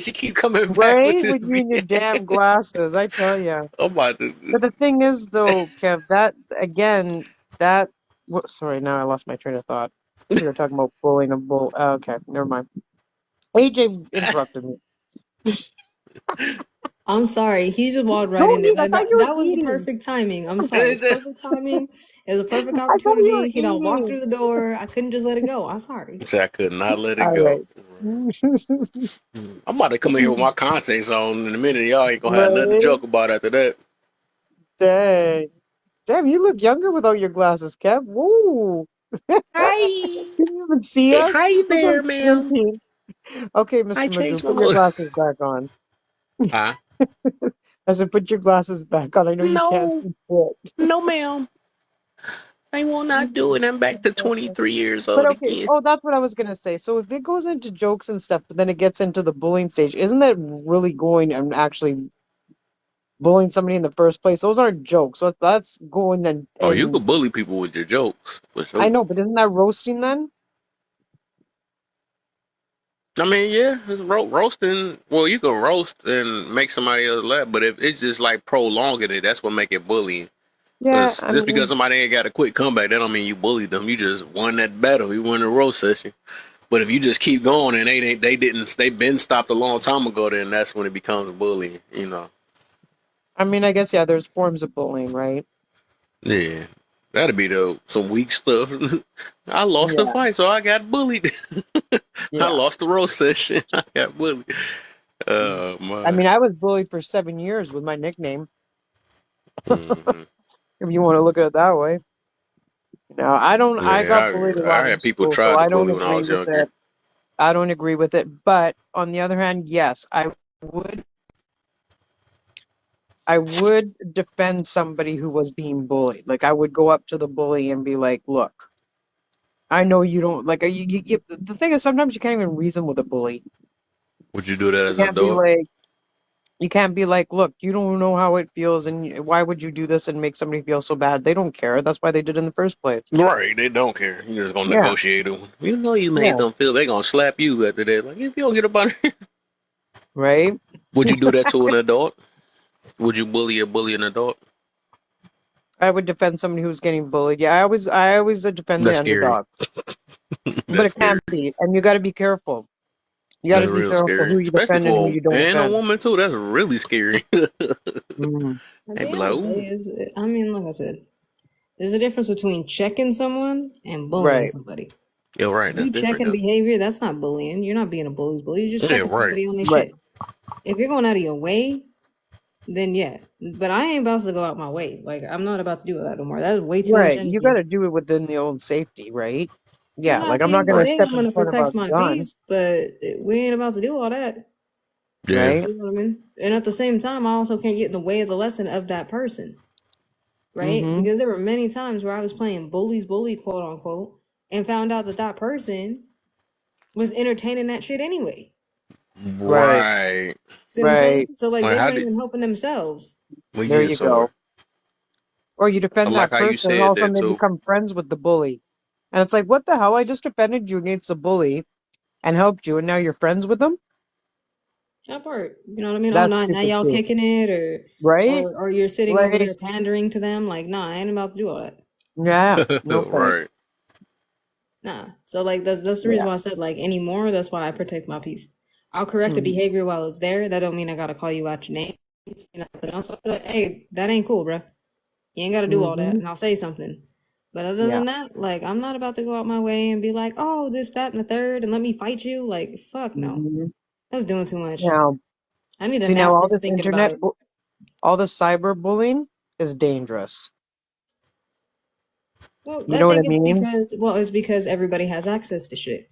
A: She keep coming back with
N: right
A: this.
N: with you and your damn glasses. I tell you.
A: I'm about to.
N: But the thing is, though, Kev, that again, that what? Sorry, now I lost my train of thought. We were talking about bullying a bull. Oh, okay, never mind. AJ interrupted me.
E: I'm sorry. He just walked right
N: Don't
E: in there.
N: eat. I
E: That,
N: thought
E: that,
N: you
E: that
N: was
E: was the
N: eating.
E: perfect timing. I'm sorry. It's perfect timing. It was a perfect
N: I thought you were
E: opportunity. He don't walk
N: eating.
E: through the door. I couldn't just let it go. I'm sorry.
A: So I could not let it
N: All
A: go.
N: right.
A: I'm about to come in here with my contacts on in a minute. Y'all ain't gonna have nothing to
N: Right.
A: joke about after that.
N: Dang. Damn, you look younger without your glasses, Kev. Woo.
A: Hi,
N: Can you even see us?
A: hi
N: Look
A: there,
N: like
A: ma'am.
N: 13. Okay,
A: I
N: Mr. Magoo,
A: changed my
N: put your
A: look.
N: glasses back on.
A: Huh?
N: I said, put your glasses back on. I know you can't
A: No,
N: see shit.
A: no, ma'am. I will not do it. I'm back to 23 years
N: But
A: old
N: okay,
A: again.
N: oh, that's what I was gonna say. So if it goes into jokes and stuff, but then it gets into the bullying stage, isn't that really going and actually bullying somebody in the first place? Those aren't jokes. So that's going
A: Oh, you
N: and
A: could bully people with your jokes, for
N: I
A: sure.
N: know, but isn't that roasting then?
A: I mean, yeah, it's roasting. Well, you can roast and make somebody else laugh, but if it's just like prolonging it, that's what make it bullying.
N: Yeah,
A: Because
N: I
A: just because
N: mean,
A: somebody ain't got a quick comeback, that don't mean you bullied them. You just won that battle. You won the roast session. But if you just keep going and they been stopped a long time ago, then that's when it becomes bullying. You know.
N: I guess yeah, there's forms of bullying, right?
A: Yeah, that'd be the some weak stuff. I lost the
N: Yeah,
A: fight, so I got bullied. I
N: yeah.
A: lost the roast session. I got bullied. Oh my.
N: I was bullied for 7 years with my nickname,
A: Hmm.
N: if you want to look at it that way. No, I don't. I got
A: Yeah,
N: bullied a lot
A: I
N: in
A: had people
N: school, so
A: try to
N: I don't
A: bully when I
N: agree
A: was
N: with
A: younger.
N: it. I don't agree with it. But on the other hand, yes, would I would defend somebody who was being bullied. Like I would go up to the bully and be like, "Look, I know you don't like." The thing is, sometimes you can't even reason with a bully.
A: Would you do that
N: You
A: as an
N: can't be
A: adult?
N: like, "Look, you don't know how it feels, and why would you do this and make somebody feel so bad?" They don't care. That's why they did it in the first place.
A: Right, they don't care. You're just gonna
N: Yeah,
A: negotiate them. You know you made
N: yeah,
A: them feel they gonna slap you after that. Like if you don't get up on it.
N: right.
A: Would you do that to an adult? Would you bully an adult?
N: I would defend somebody who's getting bullied. Yeah, I always defend the
A: That's scary.
N: underdog, but
A: That's
N: it can
A: scary.
N: be, and you got to be careful. You got to
A: That's
N: be
A: real
N: careful who
A: scary.
N: you
A: Especially
N: defend and who
A: for
N: you don't
A: and a
N: defend.
A: woman too. That's really scary.
N: Mm,
E: At
A: They'd
E: the
A: be
E: end
A: like,
E: of the day,
A: ooh.
E: like I said, there's a difference between checking someone and bullying
N: right,
E: somebody.
A: Yeah, right, that's
E: You
A: different
E: checking
A: though.
E: behavior, that's not bullying. You're not being a bully's bully. You're just
A: Yeah,
E: checking
A: right.
E: somebody on their
N: right,
E: shit. If you're going out of your way, then yeah. But I ain't about to go out my way. Like I'm not about to do that no more. That's way too much
N: right. You got
E: energy.
N: to do it within the own safety, right?
E: You
N: Yeah,
E: know, at
N: like
E: the
N: I'm not
E: end of the
N: gonna
E: day,
N: step
E: I'm
N: in
E: gonna
N: front of a
E: protect my
N: gun,
E: peace, but we ain't about to do all that.
A: Yeah.
N: right?
E: You know what I mean? And at the same time, I also can't get in the way of the lesson of that person. right?
N: Mm-hmm.
E: Because there were many times where I was playing bullies bully, quote unquote, and found out that that person was entertaining that shit anyway.
N: Right.
A: Right.
E: See what I'm
N: Right.
E: saying? So like
A: Like
E: they
A: how
E: weren't
A: did
E: even helping themselves.
A: we
N: There
A: get
N: you
A: so
N: go. Or you
A: I
N: defend
A: like
N: that
A: how you
N: person, and
A: said
N: all of a
A: that
N: sudden they
A: too.
N: become friends with the bully. And it's like, what the hell? I just defended you against the bully and helped you, and now you're friends with them?
E: That part, you know what I mean? Oh,
N: That's
E: now
N: stupid
E: y'all
N: too.
E: kicking it, or
N: Right?
E: or you're sitting over
N: Like,
E: there pandering to them. Like, nah, I ain't about to do all that.
N: yeah, no thanks.
A: Right.
E: Nah. So like that's the reason
N: Yeah.
E: why I said like anymore. That's why I protect my peace. I'll correct a
N: Mm-hmm.
E: behavior while it's there. That don't mean I gotta call you out your name. Nothing else. I'll be like, hey, that ain't cool, bro. You ain't gotta do all that,
N: Mm-hmm.
E: and I'll say something. But other
N: Yeah.
E: than that, like I'm not about to go out my way and be like, oh, this, that, and the third, and let me fight you. Like, fuck no.
N: Mm-hmm.
E: That's doing too much.
N: Now,
E: I need a
N: see, now
E: nap
N: all
E: just
N: this
E: thinking about
N: internet,
E: it.
N: all this cyberbullying is dangerous.
E: Well,
N: You
E: I
N: know what I
E: think it's
N: mean?
E: because, well, it's because everybody has access to shit.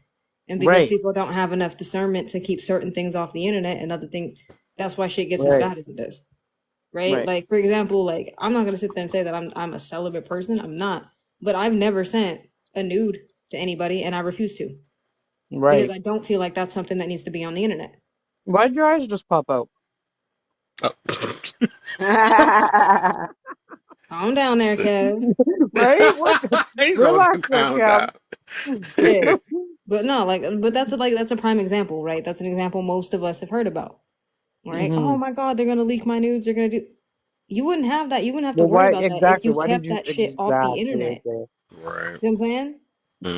E: And because
N: Right.
E: people don't have enough discernment to keep certain things off the internet and other things, that's why shit gets as
N: Right.
E: bad as it does. Right?
N: Right.
E: Like, for example, like, I'm not gonna sit there and say that I'm a celibate person. I'm not. But I've never sent a nude to anybody and I refuse to. Because
N: Right.
E: I don't feel like that's something that needs to be on the internet.
N: Why'd your eyes just pop out?
A: Oh.
E: Calm down there, Kev.
N: Right? What?
A: He's also
N: Relax there,
A: calm
N: Cam.
A: down.
E: Yeah. But no, but that's a prime example, right? That's an example most of us have heard about. Right?
N: Mm-hmm.
E: Oh my God, they're gonna leak my nudes. They're gonna do. You wouldn't have that. You wouldn't have to
N: Well,
E: worry
N: why
E: about that if
N: exactly?
E: you
N: Why did
E: kept
N: you
E: that shit off the
N: exactly,
E: internet.
N: AJ?
A: Right.
E: See what I'm saying?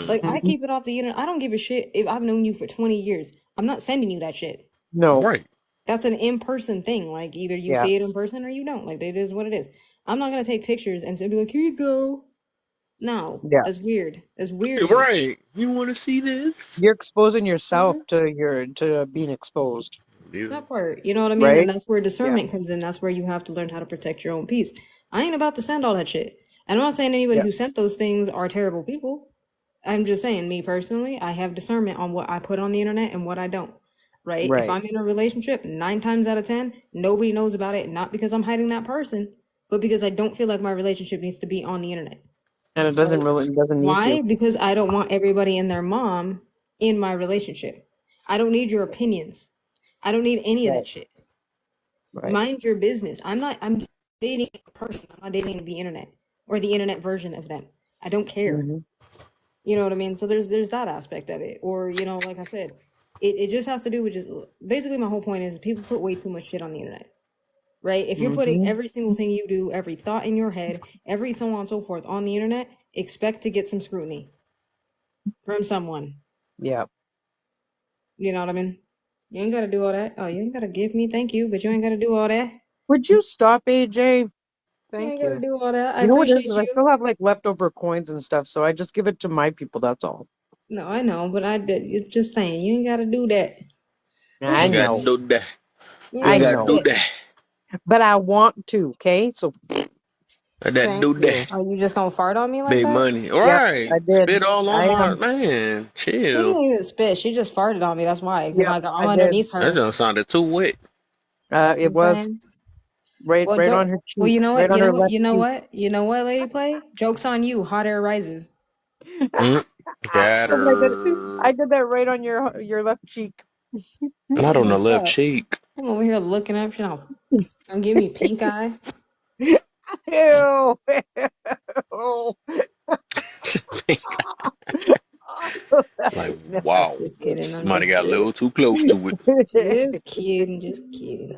E: Like I
N: Mm-hmm.
E: keep it off the internet. I don't give a shit if I've known you for 20 years. I'm not sending you that shit.
N: No.
A: Right.
E: That's an in-person thing. Like either you
N: Yeah.
E: see it in person or you don't. Like it is what it is. I'm not gonna take pictures and be like, here you go. No,
N: Yeah.
E: that's weird. That's weird to me.
A: Right. You want to see this?
N: You're exposing yourself to being exposed.
A: Yeah.
E: That part, you know what I mean? And
N: Right?
E: that's where
N: Yeah.
E: discernment comes in. That's where you have to learn how to protect your own peace. I ain't about to send all that shit. And I'm not saying anybody
N: Yeah.
E: who sent those things are terrible people. I'm just saying, me personally, I have discernment on what I put on the internet and what I don't. Right? If
N: Right.
E: I'm in a relationship, 9 times out of 10, nobody knows about it. Not because I'm hiding that person, but because I don't feel like my relationship needs to be on the internet.
N: And
E: Right?
N: it doesn't need to.
E: Why? Because I don't want everybody and their mom in my relationship. I don't need your opinions. I don't need any of
N: Right.
E: that shit.
N: Right.
E: Mind your business. I'm dating a person. I'm not dating the internet or the internet version of them. I don't care.
N: Mm-hmm.
E: You know what I mean? So there's that aspect of it. Or, like I said, it just has to do with just basically my whole point is people put way too much shit on the internet. Right? If you're putting
N: Mm-hmm.
E: every single thing you do, every thought in your head, every so on and so forth on the internet, expect to get some scrutiny from someone.
N: Yeah.
E: You know what I mean? You ain't gotta do all that. Oh, you ain't gotta give me thank you, but you ain't gotta do all that.
N: Would you stop, AJ?
E: You ain't
N: Thank
E: gotta
N: you.
E: do all that. I
N: You know what it is?
E: appreciate
N: Is I
E: you.
N: still have like leftover coins and stuff, so I just give it to my people. That's all.
E: No, I know, but I did. You're just saying you ain't gotta do that.
N: I
A: You got to
N: know.
A: do that.
E: You
A: You
N: I
E: ain't
A: got
E: gotta
A: to
E: do
N: know.
A: do
E: that.
A: that.
N: But I want to. Okay. So
A: That
L: Thank
A: do
L: you.
A: that.
E: Oh, you just gonna fart on me like
A: Big
E: that?
A: money.
N: yep,
A: Right.
N: I did.
A: Spit all on
N: I
A: my
N: am.
A: man.
E: She
A: Chill.
E: didn't even spit. She just farted on me. That's why. Because
N: Yep,
E: like I'm
N: I did.
E: underneath
A: That
E: her.
A: just sounded too wet.
E: You know
N: It
E: what I'm
N: was
E: saying? Well,
N: right on
E: joke.
N: her
E: Well,
N: cheek, right on her left
E: you know
N: cheek.
E: what, you know what, Lady Play. Jokes on you. Hot air rises.
A: Mm. Got
N: That's what I
A: her.
N: did that right on your left cheek.
E: That's
A: Not on the
E: messed
A: left
E: up.
A: cheek.
E: I'm over here looking up. She don't give me pink eye.
N: Ew. Oh,
A: Like,
N: that's
A: wow.
E: Just kidding. I'm
A: Somebody
E: just
A: got a
E: kidding.
A: little too close to it.
E: Just kidding. Just kidding.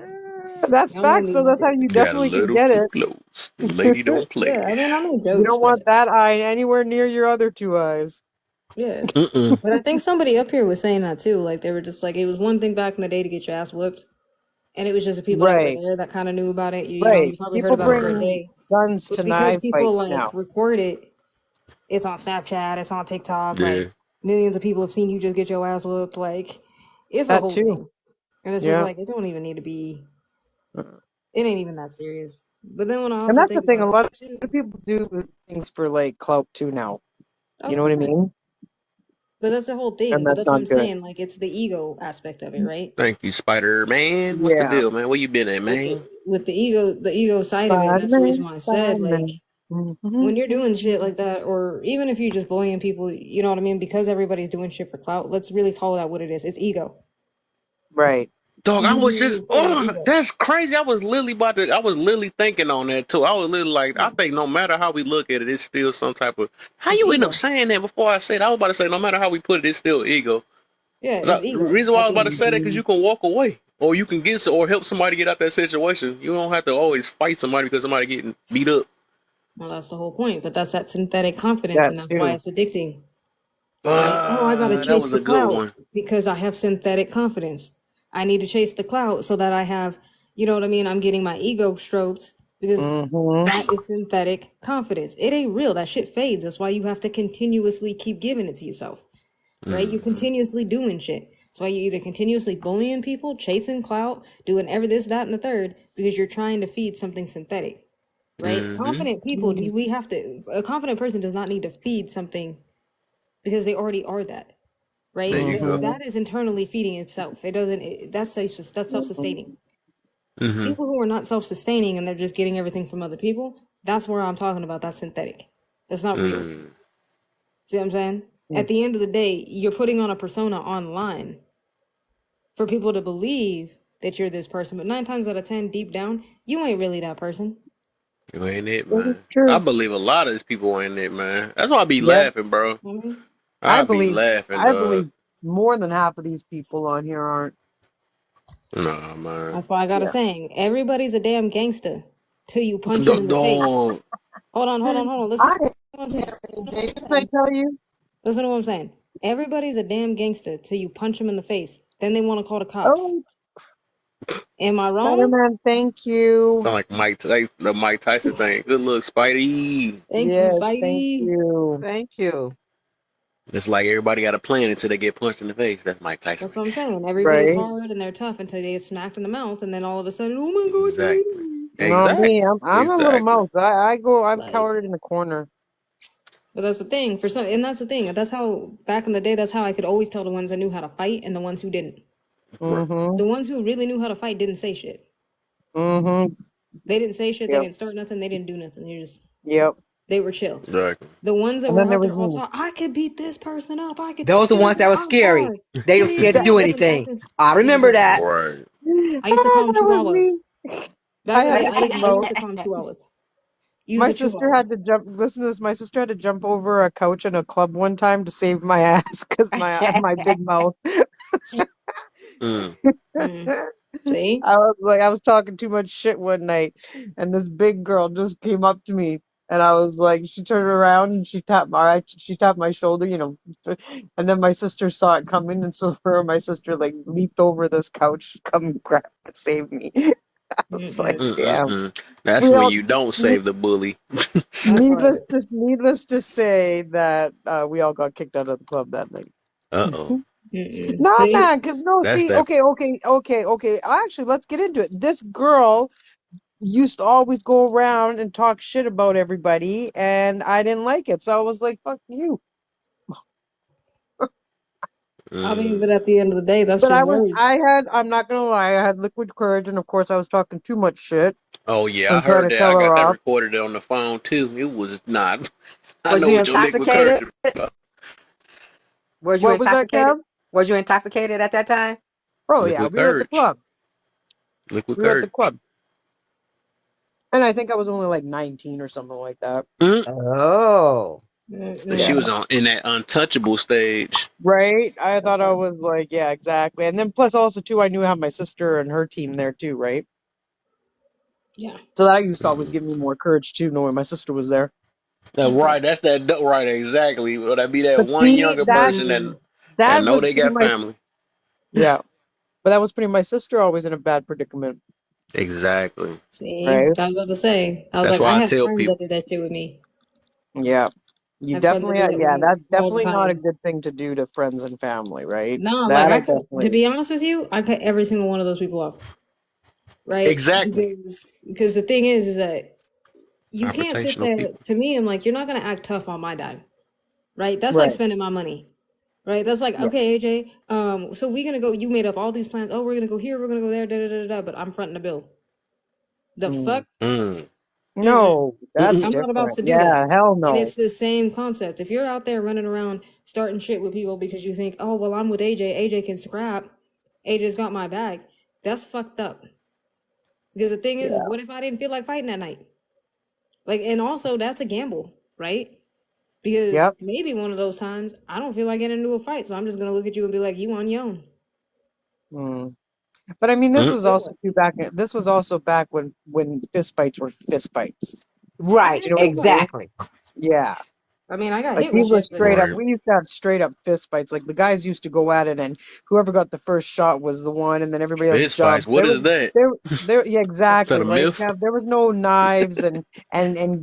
N: That's
E: Y'all know
N: facts,
E: me
N: so
E: with
N: that's how
E: it.
N: you
A: Got a
N: definitely can
A: little
N: get
A: too
N: it.
A: close. The lady don't play.
E: Yeah, I mean, I know
N: You
E: jokes,
N: don't
E: but
N: want that eye anywhere near your other two eyes.
E: yeah.
A: Mm-mm.
E: But I think somebody up here was saying that too. Like they were just like it was one thing back in the day to get your ass whipped, and it was just the people that were
N: Right,
E: there that kind of knew about it. You
N: right.
E: probably heard
N: People
E: about it for a
N: bring
E: day.
N: guns
E: But
N: to
E: because
N: knife
E: people
N: fights
E: like
N: now.
E: record it, it's on Snapchat, it's on TikTok.
A: Yeah.
E: Like millions of people have seen you just get your ass whooped. Like it's a
N: That
E: whole
N: too.
E: thing, and it's just
N: Yeah.
E: like it don't even need to be. It ain't even that serious. But then when I
N: And
E: also
N: that's the
E: think
N: thing. A
E: about it
N: lot
E: too,
N: of people do things for like clout too now. You
E: that's
N: know what I
E: different.
N: mean?
E: But that's the whole
N: And
E: thing. But
N: that's
E: that's what
N: not
E: I'm
N: good.
E: saying. Like it's the ego aspect of it, right?
A: Thank you, Spider Man. What's the
N: Yeah.
A: deal, man? Where you been at, man?
E: With the ego side of it, and that's the
N: Spider-Man,
E: reason why I said like
N: Spider-Man. Mhm.
E: When you're doing shit like that, or even if you're just bullying people, you know what I mean? Because everybody's doing shit for clout, let's really call it out what it is. It's ego.
N: Right.
A: Dog, I
E: You
A: was just,
E: literally put it on ego.
A: that's crazy. I was literally thinking on that too. I was literally like, I
E: Yeah.
A: think no matter how we look at it, it's still some type of, how
E: It's
A: you end up
E: ego.
A: saying that before I said, I was about to say, no matter how we put it, it's still ego.
E: Yeah, it's
A: The
E: ego
A: reason why I
E: at
A: was
E: the
A: about to
E: end of the
A: say
E: day.
A: that, because
N: Mhm.
A: you can walk away or you can or help somebody get out that situation. You don't have to always fight somebody because somebody getting beat up.
E: Well, that's the whole point, but that's that synthetic confidence,
N: That
E: and that's why
N: too.
E: it's addicting, right? Oh, I gotta
A: That
E: chase
A: was
E: the
A: a good
E: clout
A: one.
E: because I have synthetic confidence. I need to chase the clout so that I have, you know what I mean? I'm getting my ego stroked because
N: Mhm.
E: that is synthetic confidence. It ain't real. That shit fades. That's why you have to continuously keep giving it to yourself, right? You're
A: Mm-hmm.
E: continuously doing shit. That's why you're either continuously bullying people, chasing clout, doing ever this, that, and the third, because you're trying to feed something synthetic, right?
A: Mm-hmm.
E: Confident people, do we have to? A confident person does not need to feed something because they already are that,
A: There
E: right?
A: you go.
N: Mhm.
E: That is internally feeding itself. It doesn't. That's self-sustaining.
A: Mm-hmm.
E: People who are not self-sustaining and they're just getting everything from other people. That's where I'm talking about. That's synthetic. That's not real.
A: Mm.
E: See what I'm saying? At the end of the day, you're putting on a persona online for people to believe that you're this person, but 9 times out of 10, deep down, you ain't really that person.
A: You ain't it,
N: That is
A: man. I
N: true.
A: believe a lot of these people ain't it, man. That's why I be
N: Yep.
A: laughing, bro.
E: Mhm.
N: I
A: I be
N: believe
A: laughing,
N: I
A: dog.
N: believe more than half of these people on here aren't.
A: Nah, man.
E: That's why I got a
N: Yeah.
E: saying. Everybody's a damn gangster till you punch them
A: Dog,
E: in the face.
A: dog.
E: Hold on. Listen
N: I
E: to what I'm saying. Listen to what I'm
N: I
E: saying.
N: tell you.
E: Listen to what I'm saying. Everybody's a damn gangster till you punch them in the face. Then they want to call the cops.
N: Oh,
E: Am I wrong?
N: Spider-Man, thank you.
A: Sound like the Mike Tyson thing. Good look, Spidey.
E: Thank you,
N: Yes, thank
E: Spidey.
N: you.
B: Thank you.
A: It's like everybody got a plan until they get punched in the face. That's Mike Tyson
E: That's
A: right
E: what I'm saying. Everybody's
N: Right.
E: hard and they're tough until they get smacked in the mouth, and then all of a sudden, oh my
A: there. Exactly.
E: god,
N: No, me,
A: Exactly.
N: I'm a little
A: Exactly.
N: mouse. I'm
E: like.
N: cowered in the corner.
E: But that's the thing for some, and that's the thing. That's how back in the day. That's how I could always tell the ones that knew how to fight and the ones who didn't.
A: Right.
N: Mm-hmm.
E: The ones who really knew how to fight didn't say shit.
N: Mm-hmm.
E: They didn't say shit. They
N: Yep.
E: didn't start nothing. They didn't do nothing.
N: Yep.
E: They were chill.
A: Exactly.
E: The ones that
N: And
E: were
N: then there
E: out
N: was
E: there all
N: me.
E: talk, I could beat this person up. I could
C: Those are the
E: do
C: ones
E: this.
C: that were
E: I'm
C: scary.
E: hard.
C: They were scared to do anything. I remember that.
E: Exactly.
A: Right.
E: I used to call them
N: That was
E: chihuahuas.
N: me.
E: Back
N: I
E: in the
N: had
E: day,
N: the big
E: I
N: mouth.
E: used to call them chihuahuas. Use
N: My
E: the
N: sister
E: chihuahua.
N: had to jump. Listen to this. My sister had to jump over a couch in a club one time to save my ass because my big mouth.
A: Mm.
E: Mm. See?
N: I was talking too much shit one night, and this big girl just came up to me, and I was like, she turned around and she tapped my shoulder, and then my sister saw it coming, and so her and my sister like leaped over this couch, come grab, save me. I was like,
E: Mm-mm.
N: damn.
A: Mm-mm-mm. That's
N: We
A: when
N: all,
A: you don't
N: ne-
A: save the bully.
E: That part.
N: needless to say that we all got kicked out of the club that night.
A: Uh-oh.
E: Mm-mm.
N: Nah,
E: See?
N: man, 'cause no,
A: That's
N: see,
A: that.
N: okay. Actually, let's get into it. This girl used to always go around and talk shit about everybody, and I didn't like it. So I was like, fuck you.
E: I mean,
A: Mm.
E: but at the end of the day, that's
N: But
E: just words.
N: I'm not gonna lie, I had liquid courage, and of course I was talking too much shit
A: Oh yeah, I
N: and trying
A: heard
N: to
A: that.
N: tell
A: I got
N: her
A: that
N: off.
A: recorded on the phone too. It was not. I
C: Was
A: know
C: you
A: what your liquid courage
C: intoxicated?
A: is about.
C: Was you
N: What was that,
C: intoxicated?
N: Kev?
C: Was you intoxicated at that time?
N: Oh yeah,
A: Liquid
N: we were at the
A: courage.
N: club.
A: Liquid
N: We were at
A: courage.
N: the club. And I think I was only like 19 or something like that.
A: Mm.
C: Oh.
A: And she
N: Yeah.
A: was
E: Mm-mm.
A: on in that untouchable stage.
N: Right? I
E: That
N: thought I
E: part.
N: was like, yeah, exactly. And then plus also too, I knew I had my sister and her team there too, right?
E: Yeah.
N: So that used to always
A: Mm.
N: give me more courage too, knowing my sister was there.
E: That part.
A: Right, that's right, exactly. Well, that be that
N: But
A: one
N: see,
A: younger person that
N: that
A: know
N: was
A: they
N: pretty
A: got
N: much,
A: family.
N: yeah. But that was pretty my sister always in a bad predicament,
A: Exactly.
E: See,
N: right?
E: I was about to say, I was
A: That's
E: like, I
A: why I
E: have
A: tell
E: friends that
A: people.
E: do that shit with me.
N: Yeah. You
E: I have friends that
N: definitely,
E: do that with
N: yeah,
E: me
N: that's
E: all the
N: definitely not a
E: time.
N: good thing to do to friends and family, right?
E: No, like
N: That
E: I
N: I
E: could, to
N: definitely,
E: be honest with you, I cut every single one of those people off, right?
A: Exactly.
E: Because the thing is that you can't sit
A: Confrontational
E: there.
A: people.
E: To me, I'm like, you're not gonna act tough on my dime, right? That's like
N: right.
E: spending my money, right? That's like,
N: Yeah.
E: okay, AJ, so we're gonna go. You made up all these plans. Oh, we're gonna go here. We're gonna go there. Da da da da. da, but I'm fronting the bill. The
N: Mm.
E: fuck?
A: Mm.
E: Mm-mm.
N: No, that's
E: I'm not about
N: different.
E: to do that.
N: Yeah, hell
E: And
N: no.
E: it's the same concept. If you're out there running around starting shit with people because you think, oh, well, I'm with AJ, AJ can scrap, AJ's got my back, that's fucked up. Because the thing is,
N: Yeah.
E: what if I didn't feel like fighting that night? Like, and also that's a gamble, right? Because
N: Yep.
E: maybe one of those times I don't feel like getting into a fight, so I'm just gonna look at you and be like, you on your own.
N: Mm. But I mean, this was
A: Mm.
N: also too back. This was also back when fist fights were fist fights.
E: I
C: Right,
E: get
N: You know what
E: fist
N: I mean?
E: fights.
C: exactly.
N: Yeah.
E: I mean, I got
N: Like
E: hit with
N: these were
E: shit, but
N: straight up.
A: Right.
N: We used to have straight up fist fights. Like the guys used to go at it, and whoever got the first shot was the one, and then everybody else
A: Fist fights.
N: jumped.
A: What is that?
N: Yeah,
A: Is that
N: exactly.
A: a
N: Like
A: myth?
N: there was no knives and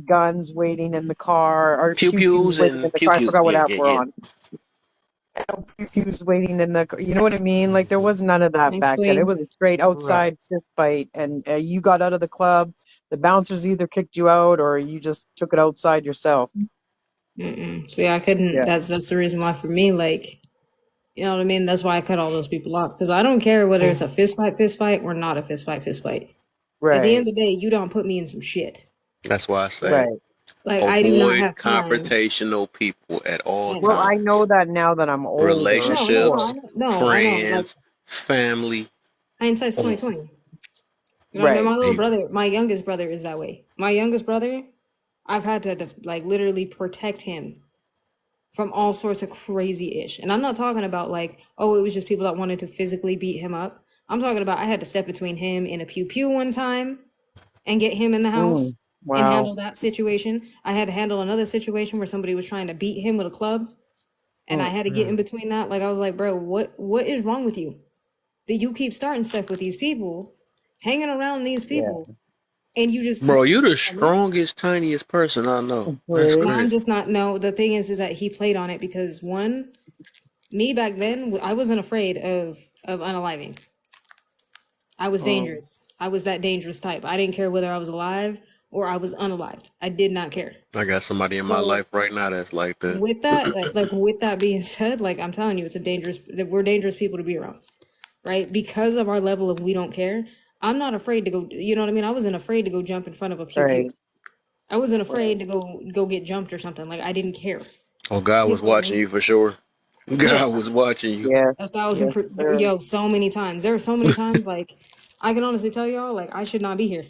N: guns waiting in the car or
A: Pew
N: pew pews
A: pews
N: waiting in
A: and
N: the
A: pew
N: car. I
A: pew.
N: forgot what
A: Yeah,
N: app
A: yeah,
N: we're
A: yeah.
N: on. Pew pews waiting in the. You know what I mean? Like there was none of that back then. It
E: explain.
N: was a straight
C: Right.
N: outside fist fight, and you got out of the club. The bouncers either kicked you out or you just took it outside yourself.
E: Mm-mm. See, I couldn't.
N: Yeah.
E: That's the reason why for me, like, you know what I mean. That's why I cut all those people off because I don't care whether it's a
C: Mhm.
E: fist fight, or not a fist fight. At the end
N: Right.
E: of the day, you don't put me in some shit.
A: That's why I say
N: Right.
E: Like I do not
A: avoid
E: have time.
A: confrontational people at all
N: Well, I
A: times.
N: know that now that I'm older, of
A: Relationships,
N: course.
E: I know. Like
A: friends, family.
E: hindsight's
A: Oh,
E: 2020. You know what I mean?
N: Right.
E: My little
A: hey,
E: brother, my youngest brother, is that way. My youngest brother, I've had to like literally protect him from all sorts of crazy ish. And I'm not talking about like, oh, it was just people that wanted to physically beat him up. I'm talking about I had to step between him and a pew pew one time and get him in the house
N: Mm.
E: and
N: Wow.
E: handle that situation. I had to handle another situation where somebody was trying to beat him with a club, and I
N: Mm.
E: had to get in
C: Mhm.
E: between that. Like I was like, bro, what is wrong with you? That you keep starting stuff with these people, hanging around these
N: Yeah.
E: people, and
A: bro, you
E: you
A: the
E: just tell me.
A: strongest, tiniest person I know. That's
N: Right.
E: And I'm
A: crazy.
E: just not. No, the thing is that he played on it because one, me back then, I wasn't afraid of unaliving. I was
N: Mm.
E: dangerous. I was that dangerous type. I didn't care whether I was alive or I was unalived. I did not care.
A: I got somebody in my
E: So
A: life right now that's like that.
E: with that, like with that being said, like I'm telling you, it's a dangerous. We're dangerous people to be around, right? Because of our level of we don't care. I'm not afraid to go. You know what I mean? I wasn't afraid to go jump in front of a pew pew.
N: Right.
E: I wasn't
N: Right.
E: afraid to go get jumped or something. Like I didn't care.
A: Oh, God
E: You
A: was
E: know what I
A: watching
E: mean?
A: you for sure.
E: Yeah,
A: God was watching you.
N: Yes.
E: a thousand
N: Yes,
E: per,
N: sir.
E: yo, so many times. There are so many times like I can honestly tell y'all like I should not be here.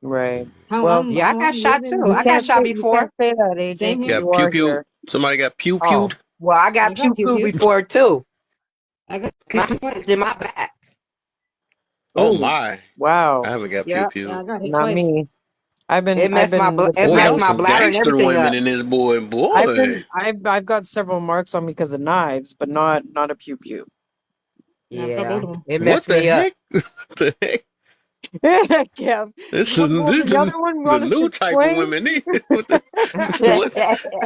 N: Right. Well,
C: Yeah, I got
E: I'm
C: shot too.
E: living.
N: you
C: I got
N: can't
C: shot
N: say you
C: before.
N: can't say that, AJ,
E: Same
N: because
E: here.
A: Got
N: you
A: pew
N: are
A: pew.
N: here.
A: Somebody got pew
C: Oh,
A: pewed.
C: well, I
E: I
C: got
E: got
C: pew
E: pew
C: pew
E: pew.
C: before too.
E: I got pew
C: My
E: pew twice.
C: in my back.
A: Oh
N: Oh,
A: my. I
N: wow.
A: haven't got pew
C: Yeah,
E: Yeah,
A: pewed.
E: I got hit
N: Not
E: twice.
N: me.
C: it
N: I've
C: messed my
N: been with the
C: it
A: Boy, there
C: messed
A: was
C: my
A: some
N: knives.
C: bladder and
A: gangster
C: everything
A: women
C: up.
A: in this boy. Boy.
N: I've got several marks on me because of knives, but not a pew pew.
E: And I've got both
C: Yeah,
E: of them.
C: it
A: What
C: messed
A: the
C: me up.
A: heck? the heck?
N: Yeah.
A: This
N: You want
A: is
N: to go over
A: this
N: the
A: is
N: other one? You
A: the
N: want us to
A: new type of
N: explain?
A: women. What the, what?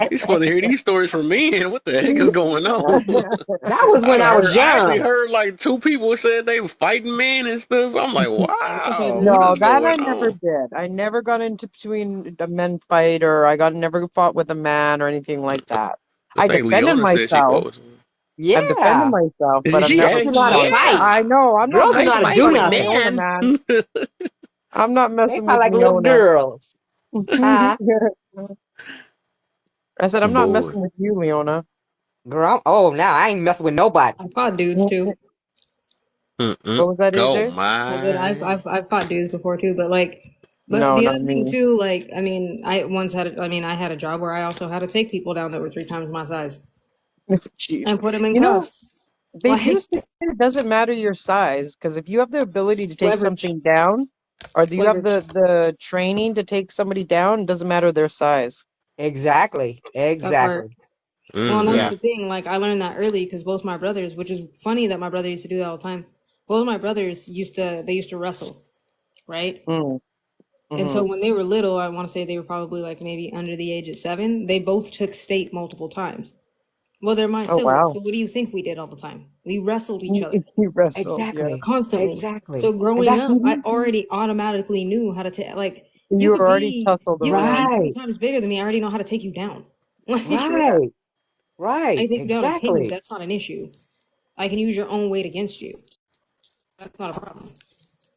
A: You supposed to hear these stories from men. What the heck is going on?
C: That was when I was
A: I actually
C: young.
A: heard like two people said they were fighting men and stuff. I'm like,
E: I used to fight
A: wow, what
E: men.
N: No,
A: is
N: that I
A: going
N: never
A: on?
N: did. I never got into between a men fight or never fought with a man or anything like that.
A: I
N: I
A: think
N: defended
A: Leona said she
N: myself.
A: was.
N: I've defended
C: Yeah,
N: myself, but I've
A: She
N: never
C: girls
A: heck
C: don't know how to
N: fought.
C: fight.
A: yeah.
N: I know. I'm not
C: Girls don't
A: I
C: know how
N: messing
C: to
N: with
C: do
A: fight like
N: fucking
A: a
C: nothing.
N: Leona,
A: man.
N: man. I'm not
C: They
N: messing
C: fight
N: with
C: like little
N: Leona.
C: girls. Huh?
N: I said I'm not
A: Boy.
N: messing with you, Leona.
C: Girl, oh, now I ain't messing with nobody.
E: I fought dudes
N: What
E: too.
A: Mm-mm.
N: was that,
A: Oh
N: AJ?
E: I said
A: my.
E: I've fought dudes before too, but like, but
N: No,
E: the
N: not
E: other thing
N: me.
E: too, like, I mean, I once had, I had a job where I also had to take people down that were 3 times my size
N: Jeez.
E: and put them in
N: You know,
E: cuffs.
N: they do
E: Like,
N: say it doesn't matter your size because if you have the ability to
E: it's
N: take
E: leverage.
N: something down, or do
E: It's
N: you have
E: leverage.
N: the training to take somebody down, it doesn't matter their size.
C: Exactly.
E: That part.
C: Exactly.
E: Well, and that's
A: Mm-hmm.
N: Yeah.
E: the thing. Like, I learned that early because both my brothers, which is funny that my brother used to do that all the time. Both my brothers used to wrestle, right?
N: Mm,
E: And
N: hmm.
E: so when they were little, I want to say they were probably like maybe under the age of 7. They both took state multiple times. Well, they're my
N: Oh
E: siblings.
N: wow.
E: So what do you think we did all the time? We wrestled each other
N: You wrestled, yeah.
C: Exactly.
E: constantly. So
C: Exactly. And
E: growing
C: that's
E: up, I
N: Mhm.
E: already automatically knew how to take, like,
N: You were already tussled
E: you could be
N: around.
E: 3
C: right.
E: times bigger than me. I already know how to take you down. Like,
N: Yeah.
C: Right.
E: I
C: Right.
E: take you down and pin you.
C: Exactly.
E: That's not an issue. I can use your own weight against you. That's not a problem.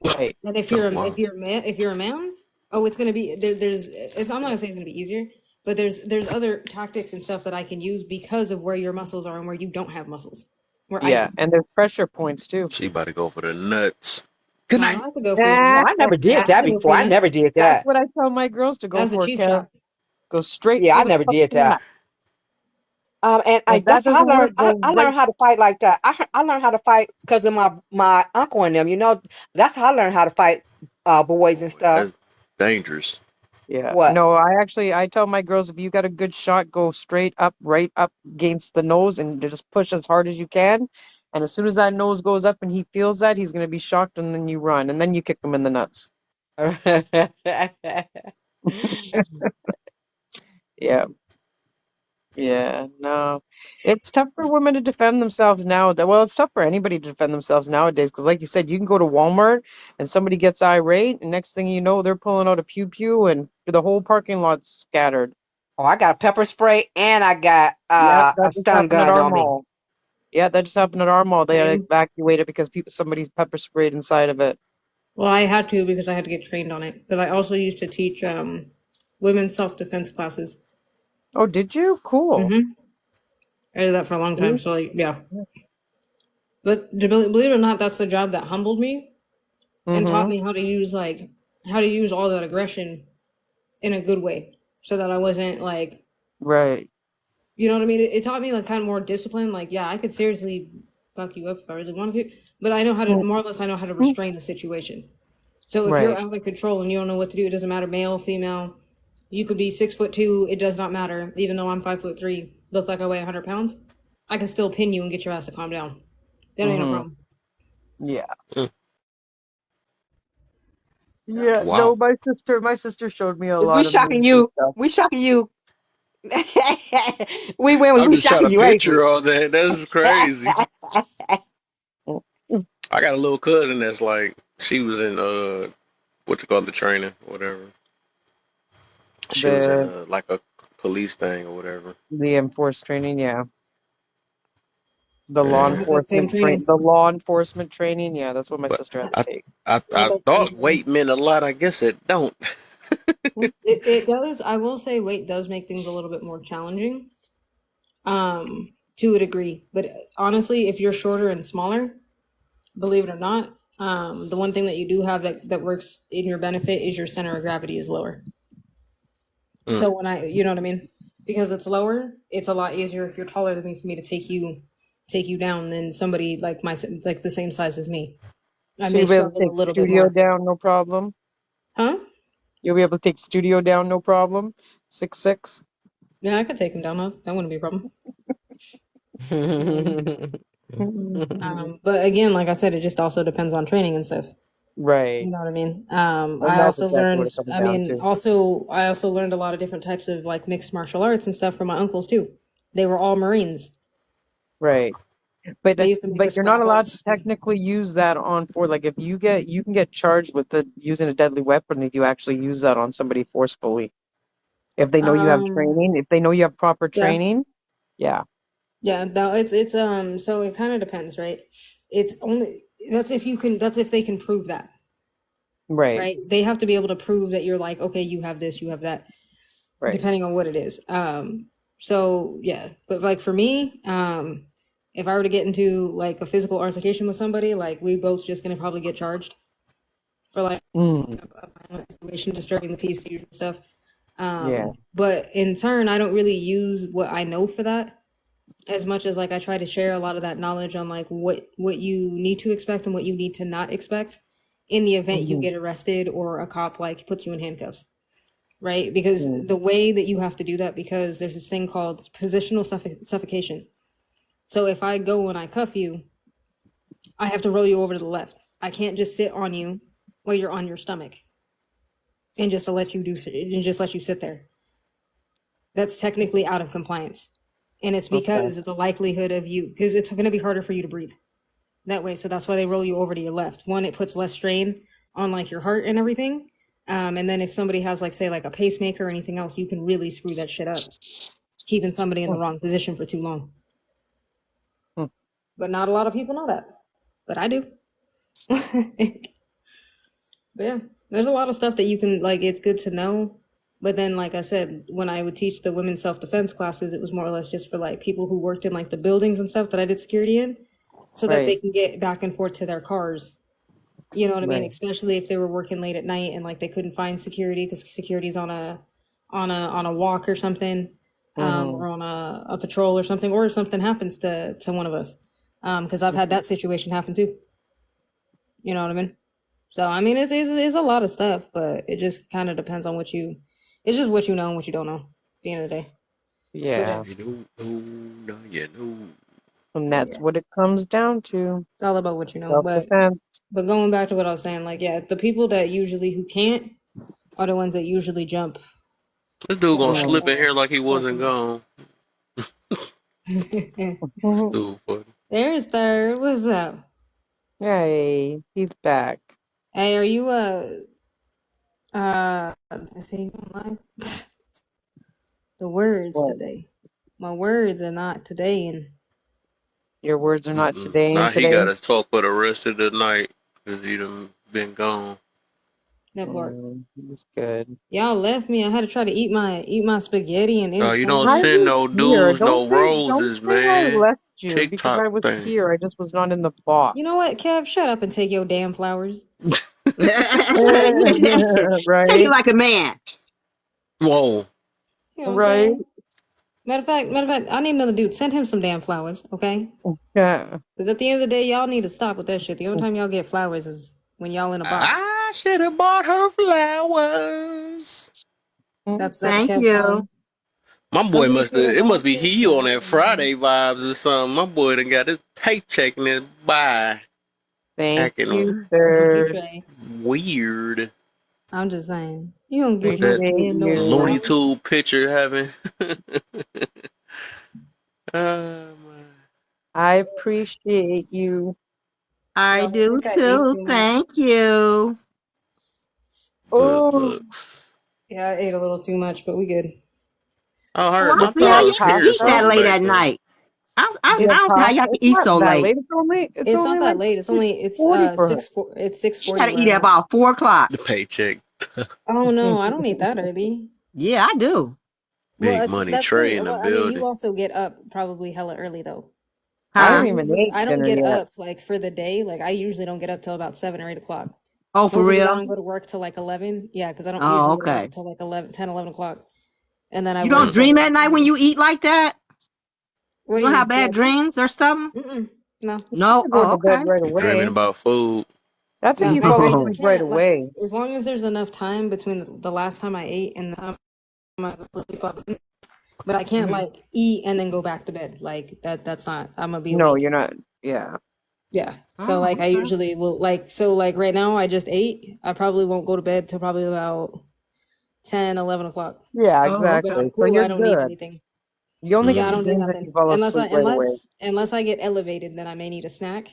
N: Right.
E: But
A: Oh wow.
E: if you're a man, oh, it's gonna be I'm not gonna say it's gonna be easier, but there's other tactics and stuff that I can use because of where your muscles are and where you don't have muscles, where I
N: Yeah,
E: do.
N: and there's pressure points too.
A: She about to go for the nuts. Good
E: No, I don't
A: night.
E: have to go for
C: Nah,
E: your
C: I never
E: I
C: did
E: have
C: that
E: to go for
C: before.
E: your
C: I never
E: nuts.
C: did
N: That's
C: that.
N: what I tell my girls to go
E: That's a
N: for,
E: cheap
N: Kev.
E: shot.
N: Go straight
C: Yeah,
N: for
C: I
N: the
C: never
N: cup
C: did
N: of the
C: that.
N: nut.
C: And
N: If that
C: that's how I
N: doesn't
C: learned.
N: work,
C: I,
N: go
C: I
N: right.
C: learned how to fight like that. I learned how to fight because of my uncle and them. You know, that's how I learned how to fight boys and
A: Oh,
C: stuff.
A: that's dangerous.
N: Yeah.
C: What?
N: No, I tell my girls if you got a good shot, go straight up, right up against the nose and just push as hard as you can. And as soon as that nose goes up and he feels that, he's going to be shocked and then you run and then you kick him in the nuts. Yeah. Yeah. No. It's tough for women to defend themselves now. Well, it's tough for anybody to defend themselves nowadays because like you said, you can go to Walmart and somebody gets irate and next thing you know, they're pulling out a pew pew and the whole parking lot's scattered.
C: Oh, I got a pepper spray and I got
N: Yep,
C: a
N: that just
C: stun
N: happened at
C: gun
N: our
C: on me.
N: mall. Yeah, that just happened at our mall. They had to
E: Same.
N: evacuate it because somebody's pepper sprayed inside of it.
E: Well, I had to because I had to get trained on it. But I also used to teach women's self defense classes.
N: Oh, did you? Cool.
E: I did that for a long time.
N: See?
E: So like, yeah. But believe it or not, that's the job that humbled me and taught
N: Mm-hmm.
E: me how to use all that aggression in a good way, so that I wasn't like,
N: Right.
E: you know what I mean. It taught me like kind of more discipline. Like, yeah, I could seriously fuck you up if I really wanted to, but I know how to more or less. I know how to
N: Mhm.
E: restrain the situation. So if you're
N: Right.
E: out of control and you don't know what to do, it doesn't matter, male, female. You could be 6'2". It does not matter. Even though I'm 5'3", look like I weigh 100 pounds. I can still pin you and get your ass to calm down. That ain't no
N: Mm-hmm.
E: problem.
N: Yeah.
A: Mm,
N: Yeah. No,
A: wow.
N: my sister showed me a
C: Is we
N: lot of
C: shocking
N: moves and
C: you?
N: stuff.
C: We shocking you? We women,
A: I'm
C: we
A: just trying
C: shocking
A: to
C: you, ain't we?
A: picture all that. That's crazy.
N: Mm.
A: I got a little cousin that's like she was in what you call the training, whatever. She was in
N: The
A: like a police thing or whatever.
N: the enforced training, yeah. The law
E: I
A: Yeah.
E: had that same
N: enforcement
E: training.
N: the law enforcement training, yeah, that's what my
A: But
N: sister had to
A: I
N: take.
E: I had
A: I
E: that same
A: thought
E: training.
A: weight meant a lot. I guess it don't.
E: It does. I will say weight does make things a little bit more challenging, to a degree. But honestly, if you're shorter and smaller, believe it or not, the one thing that you do have that works in your benefit is your center of gravity is lower.
A: Mm.
E: So you know what I mean? Because it's lower, it's a lot easier if you're taller than me for me to take you down than somebody like the same size as me. I
N: So
E: may
N: you'll be able to
E: struggle a
N: take
E: little bit
N: studio
E: more.
N: down, no problem.
E: Huh?
N: You'll be able to take studio down, no problem. 6'6".
E: Yeah, I could take him down. That wouldn't be a problem. But again, like I said, it just also depends on training and stuff.
N: Right.
E: You know what I mean?
N: And that's exactly what it comes down to.
E: I also learned a lot of different types of like mixed martial arts and stuff from my uncles too. They were all Marines.
N: Right.
E: They used to make
N: But
E: us
N: you're not
E: scrap
N: allowed to
E: parts.
N: technically use that on for like if you can get charged with using a deadly weapon if you actually use that on somebody forcefully. If they know you have
E: Um,
N: training, if they know you have proper
E: yeah,
N: training, yeah.
E: yeah. No, it's so it kind of depends, right? It's only that's if they can prove that,
N: Right.
E: right? They have to be able to prove that you're like, okay, you have this, you have that,
N: Right.
E: depending on what it is. So yeah, but like for me, if I were to get into like a physical altercation with somebody, like we both just gonna probably get charged for like
N: Mm,
E: a violent situation, disturbing the peace, usual stuff.
N: yeah.
E: But in turn, I don't really use what I know for that as much as like I try to share a lot of that knowledge on like what you need to expect and what you need to not expect in the event you
N: Hmm.
E: get arrested or a cop like puts you in handcuffs, right? Because
N: Mm,
E: the way that you have to do that, because there's this thing called positional suffocation. So if I go and I cuff you, I have to roll you over to the left. I can't just sit on you while you're on your stomach and just let you sit there. That's technically out of compliance. And it's
N: okay.
E: because the likelihood of you, because it's going to be harder for you to breathe that way. So that's why they roll you over to your left. One, it puts less strain on like your heart and everything. And then if somebody has like, say, like a pacemaker or anything else, you can really screw that shit up, keeping somebody in the
N: Hmm,
E: wrong position for too long.
N: hmm.
E: But not a lot of people know that. But I do. But yeah, There's a lot of stuff that you can like. It's good to know, but then, like I said, when I would teach the women's self-defense classes, it was more or less just for like people who worked in like the buildings and stuff that I did security in, so that they
N: Right,
E: can get back and forth to their cars. You know what I mean?
N: right.
E: Especially if they were working late at night and like they couldn't find security because security's on a walk or something,
N: Mm-hmm.
E: or on a patrol or something, or if something happens to one of us, because I've had that situation happen too. You know what I mean? So I mean, it's a lot of stuff, but it just kind of depends on what you. It's just what you know and what you don't know. At the end of the day, but yeah,
N: Yeah,
A: You know, no, you know.
N: and
E: but
N: that's
E: yeah,
N: what it comes down to.
E: it's all about what you know.
N: Self-defense.
E: But going back to what I was saying, like yeah, the people that usually who can't are the ones that usually jump
A: This dude gonna
E: more
A: slip
N: Mm-hmm.
A: in
E: more
A: here like he
E: more
A: wasn't
E: fast.
A: gone. Dude, funny.
E: There's third. What's up?
N: Yay, he's back.
E: Hey, are you is he online? The words
N: What?
E: today. My words are not today, and
N: Your words are not
A: Mm-mm.
N: today and
A: Now he
N: today?
A: gotta talk for the rest of the night because he done been gone.
E: that part.
N: He's good.
E: Y'all left me. I had to try to eat my spaghetti and end
A: You don't
N: I
E: porn.
A: send
N: was
A: no
N: here.
A: dudes no
N: Don't
A: roses,
N: say I
A: man.
N: left you because
A: TikTok
N: I was
A: thing.
N: here. I just was not in the box.
E: You know what, Kev? Shut up and take your damn flowers.
C: Take it
N: Right?
C: like a man.
A: Whoa.
E: You know what I'm
N: Right?
E: saying? Matter of fact, I need another dude. Send him some damn flowers, okay?
N: Yeah.
E: Because at the end of the day, y'all need to stop with that shit. The only time y'all get flowers is when y'all in a box.
A: I should have bought her flowers.
E: That's
C: Thank
E: Kev's
C: you.
E: problem.
A: My
E: Some
A: boy
E: people
A: must
E: say
A: have,
E: that's
A: it
E: all
A: must
E: it
A: be
E: takes,
A: he
E: but
A: on
E: I
A: that
E: don't know.
A: Friday vibes or something. My boy done got his paycheck and then bye.
N: Thank you,
A: Acting
E: Thank you,
N: third.
E: Trey.
A: weird.
E: I'm just saying. You don't
A: With
E: get no
A: that
N: Appreciate
E: man no
N: you.
A: Looney
E: flowers.
A: Tune picture having. Man.
N: I appreciate you.
C: I
E: Y'all, I
C: do
E: think I ate
C: too.
E: too much.
C: Thank you.
A: Good
N: Oh,
A: looks.
E: Yeah, I ate a little too much, but we good.
A: I
C: Oh,
A: heard.
C: I
A: I
C: don't see
A: thought
C: how
A: I
N: you
C: you
A: was
C: can
N: have
A: hearing
C: eat that
N: pasta?
A: something
C: late
A: back
C: at
A: there.
C: night. I
N: You
E: It's
N: have
C: don't see how
N: pasta?
C: y'all can
N: It's
C: eat
N: not
C: so
N: that
C: late.
N: late. It's
E: it's
N: only
E: not that
N: like
E: late. It's
N: 6:40 for her.
E: 6:40
C: She got to
E: where
C: eat at
E: I'm at.
C: about 4 o'clock.
A: The paycheck.
E: Oh no, I don't eat that early.
C: Yeah, I do.
E: Well,
A: Big
E: it's
A: money
E: that's because
A: Trey in the
E: well, I mean, you
A: building.
E: also get up probably hella early though.
N: I
E: I
N: haven't
C: Huh?
N: even
E: usually
N: ate
E: I don't
N: dinner
E: get
N: yet.
E: up like for the day. Like I usually don't get up till about 7 or 8 o'clock.
C: Oh, for
E: Mostly because I
C: real?
E: don't go to work till like 11. Yeah, because I don't
C: Oh,
E: usually go to
C: okay.
E: work till like 11, 10, 11 o'clock, and then I
C: You
E: work
C: don't
A: Mm.
C: dream
E: till
C: at night when you eat like that?
E: what
C: You
E: do you
C: don't
E: mean?
C: have
E: Do
C: bad
E: I dream?
C: dreams or something?
E: No,
N: She
C: No.
N: could go
C: Oh,
N: to bed
C: okay.
N: right
A: Dreaming
N: away.
A: about food.
N: That's if
E: no.
N: you
E: My
N: fall
E: dreams
C: Oh.
N: asleep right
E: can't like
N: away.
E: as long as there's enough time between the last time I ate and the time I go to sleep. But I can't
C: Mhm.
E: like eat and then go back to bed. Like that. That's not. I'm gonna be
N: No,
E: awake.
N: you're not. Yeah.
E: Yeah. So
C: Oh,
E: like I
C: okay.
E: usually will like right now I just ate. I probably won't go to bed till probably about 10, 11 o'clock.
N: Yeah,
C: Oh,
E: But
C: okay.
E: I'm
N: exactly. So
E: cool.
N: you're
E: I don't need
N: good.
E: anything.
N: You only
E: Yeah,
N: get
E: I
N: the
A: Mm.
E: don't need
N: dreams if you
E: nothing.
N: fall
E: Unless I
N: asleep right away.
E: unless I get elevated, then I may need a snack.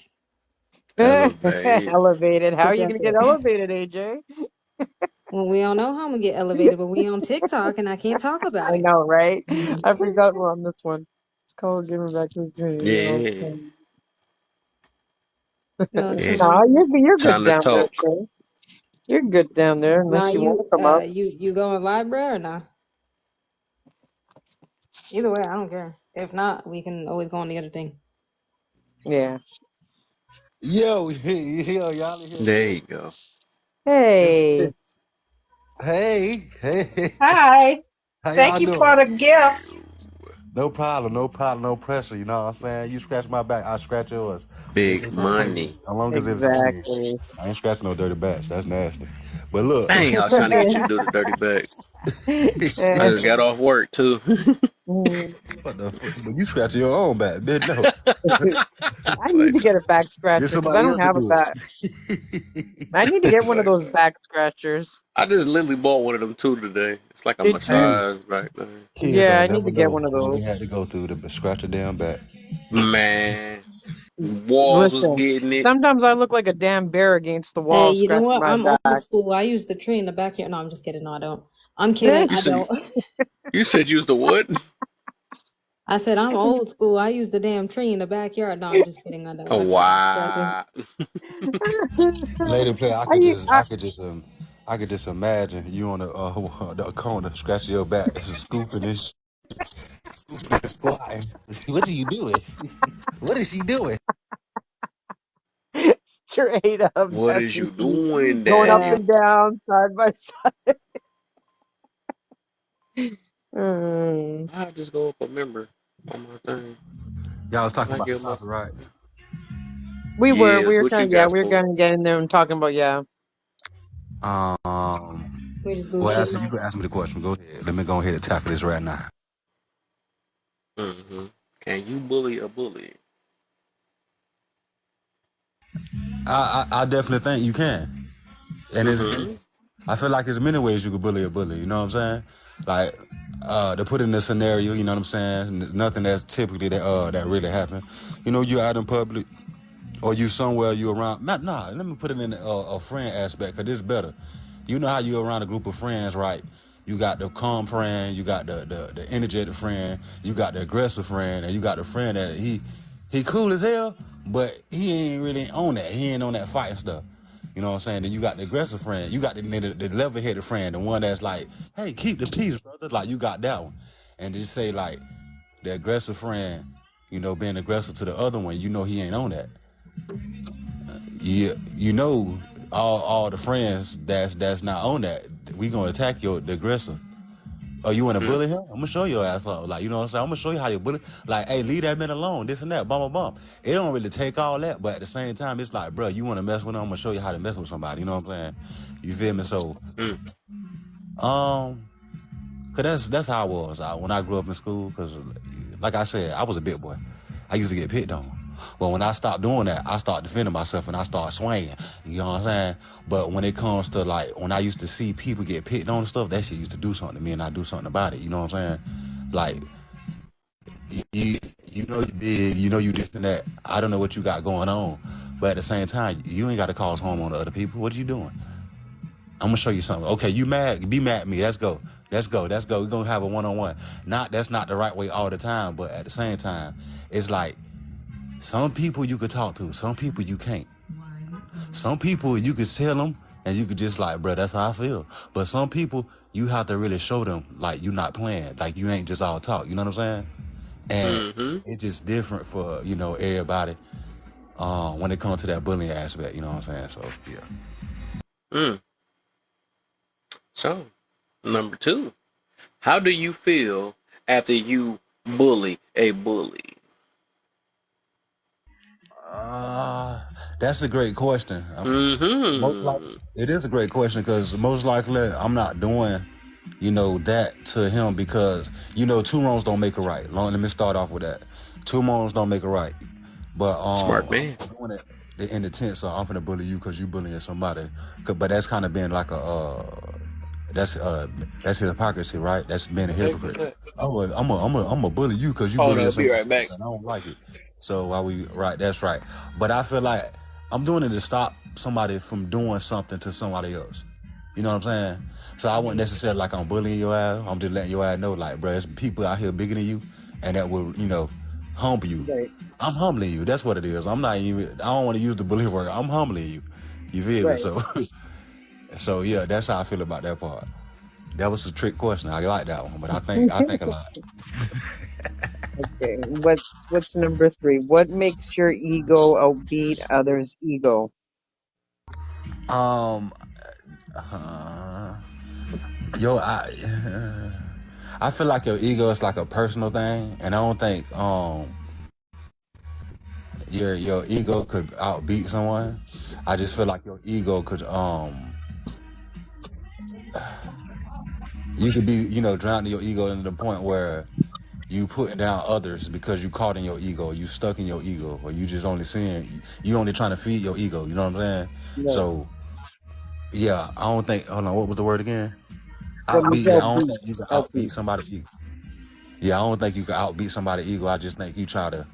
A: Elevate.
N: Elevated. How are
E: But
N: you gonna
E: that's
N: get
E: it.
N: elevated, AJ?
E: Well, we all know how I'm gonna get elevated, but we on TikTok and I can't talk about
N: I
E: it.
N: know, right?
C: Mhm.
N: I forgot we're on this one. It's called Giving Back to the Community.
A: Yeah.
E: No,
A: Yeah.
E: come on.
N: No, you're good
A: Time to
N: down there,
A: talk.
N: Trey. You're good down there,
E: Nah,
N: unless you want to come up.
E: you going live, bro, or nah? Either way, I don't care. If not, we can always go on the other thing.
N: Yeah.
O: Yo, yo, y'all in here
A: There
O: good?
A: you go.
O: It's,
N: Hey.
O: hey, hey,
C: Hi.
O: how
C: Thank
O: y'all
C: you
O: doing?
C: for the gifts.
O: No problem, no problem, no pressure. You know what I'm saying? You scratch my back, I scratch yours.
A: Big
O: It's clean.
A: money.
O: As long as it's clean.
N: Exactly.
O: I ain't scratching no dirty backs. That's nasty. But look,
A: Dang, I was trying to get you to do the dirty back. I just got off work too.
N: Mm.
O: what the fuck? But you scratch your own back, bitch. No.
N: I need
A: Like,
N: to get a back
O: Get
N: scratcher because I
O: somebody
N: don't
O: else to
N: have a
O: do
N: back.
O: it.
N: I need to get
A: it's
N: one of
A: like
N: those back scratchers.
A: I just literally bought one of them too today. It's like a
N: Did you?
O: Hey,
A: massage right now.
O: kids
N: Yeah, I
O: don't
N: need
O: never
N: to get
O: know
N: one of
O: what they
N: those.
O: had to go through to scratch a damn back.
A: Man, walls was
N: Listen,
A: getting it.
N: sometimes I look like a damn bear against the
E: Hey,
N: wall
E: you know
N: scratching
E: what?
N: my
E: I'm old
N: back.
E: school. I use the tree in the backyard. No, I'm just kidding. No, I don't. I'm kidding.
A: You
E: I
A: said
E: don't.
A: you said use the what?
E: I said I'm old school. I use the damn tree in the backyard. No, I'm just kidding. I don't.
A: Oh
E: I don't.
A: wow.
O: Lady player, I
N: I,
O: could
N: u-
O: just,
N: I
O: I could just, I could just imagine you on the the corner, scratching your back, scooping and squatting. What are you doing? What is she doing?
N: Straight up,
A: What
N: that's
A: is
N: me
A: you doing,
N: going up
A: daddy?
N: and down, side by side. Mm.
A: I'll just go up a member on my thing.
O: Y'all was talking
A: I
O: about the
A: give my
O: topic, right?
A: yeah.
N: We were
A: What you
N: kind of, yeah,
A: got
N: we were
A: for?
N: gonna get in there and talking about, yeah.
E: We just
O: Well,
E: bullshitting
O: actually, you
E: on.
O: can ask me the question. Go ahead. Let me go ahead and tackle this right now.
A: Mm-hmm. Can you bully a bully?
O: I definitely think you can, and
A: Mm-hmm.
O: I feel like there's many ways you could bully a bully. You know what I'm saying? Like, to put in a scenario, you know what I'm saying? Nothing that's typically that really happened. You know, you out in public, or you somewhere you around. Nah. Let me put it in a friend aspect, cause this better. You know how you around a group of friends, right? You got the calm friend, you got the energetic friend, you got the aggressive friend, and you got the friend that he cool as hell, but he ain't really on that. He ain't on that fighting stuff. You know what I'm saying? Then you got the aggressive friend, you got the level-headed friend, the one that's like, hey, keep the peace, brother. Like you got that one, and just say like the aggressive friend, you know, being aggressive to the other one, you know he ain't on that. You know all the friends that's not on that, we gonna attack the aggressor. Oh, you want to bully him? I'm gonna show your ass off. Like, you know what I'm saying? I'm gonna show you how you bully. Like, hey, leave that man alone. This and that. Bum bum bum. It don't really take all that, but at the same time, it's like, bro, you want to mess with him? I'm gonna show you how to mess with somebody. You know what I'm saying? You feel me? So,
A: Mm-hmm.
O: um, cause that's how I was when I grew up in school. Cause, like I said, I was a big boy. I used to get picked on. But when I stopped doing that, I started defending myself and I started swinging. You know what I'm saying? But when it comes to like when I used to see people get picked on and stuff, that shit used to do something to me, and I do something about it. You know what I'm saying? Like you know you big, you know you this and that. I don't know what you got going on, but at the same time, you ain't got to cause harm on the other people. What are you doing? I'm gonna show you something. Okay, you mad? Be mad at me. Let's go. Let's go. Let's go. We're gonna have a one-on-one. Not that's not the right way all the time, but at the same time, it's like some people you could talk to, some people you can't. Some people you could tell them and you could just like, bro, that's how I feel. But some people you have to really show them like you not playing, like you ain't just all talk. You know what I'm saying? And
A: Mm-hmm.
O: it's just different for everybody when it comes to that bullying aspect. You know what I'm saying? So yeah.
A: Mm. So, number two, how do you feel after you bully a bully?
O: Uh, that's a great question. Most likely,
A: Mm-hmm.
O: it is a great question because most likely I'm not doing, that to him because two wrongs don't make a right. Let me start off with that. Two wrongs don't make a right. But
A: Smart
O: I'm
A: man.
O: doing it in the tense, so I'm finna bully you because you bullying somebody. But that's kind of been like a that's that's hypocrisy, right? That's being a
A: Thanks for
O: hypocrite.
A: that.
O: Oh, I'm a bully you because you
A: Hold
O: bullying
A: on, be
O: somebody
A: right
O: else,
A: back.
O: and I don't like it. So why we right? That's right. But I feel like I'm doing it to stop somebody from doing something to somebody else. You know what I'm saying? So I wouldn't
N: Mhm.
O: necessarily like I'm bullying your ass. I'm just letting your ass know, like, bro, there's people out here bigger than you, and that will, humble you.
N: Right,
O: I'm humbling you. That's what it is. I'm not even. I don't want to use the bully word. I'm humbling you. You feel me?
N: right.
O: So, so yeah, that's how I feel about that part. That was a trick question. I like that one, but I think a lot.
N: Okay, what's number three? What makes your ego outbeat others' ego?
O: Um, uh, yo, I feel like your ego is like a personal thing, and I don't think your ego could outbeat someone. I just feel like your ego could you could be drowning your ego to the point where you putting down others because you caught in your ego, you stuck in your ego, or you just only seeing you only trying to feed your ego. You know what I'm saying?
N: Right.
O: So yeah, I don't think. Hold on, what was the word again?
N: What makes
O: Outbeat.
N: you
O: Yeah, I don't
N: outbeat?
O: think you can outbeat
N: Outbeat.
O: somebody ego. Yeah, I don't think you can outbeat somebody ego. I just think you try to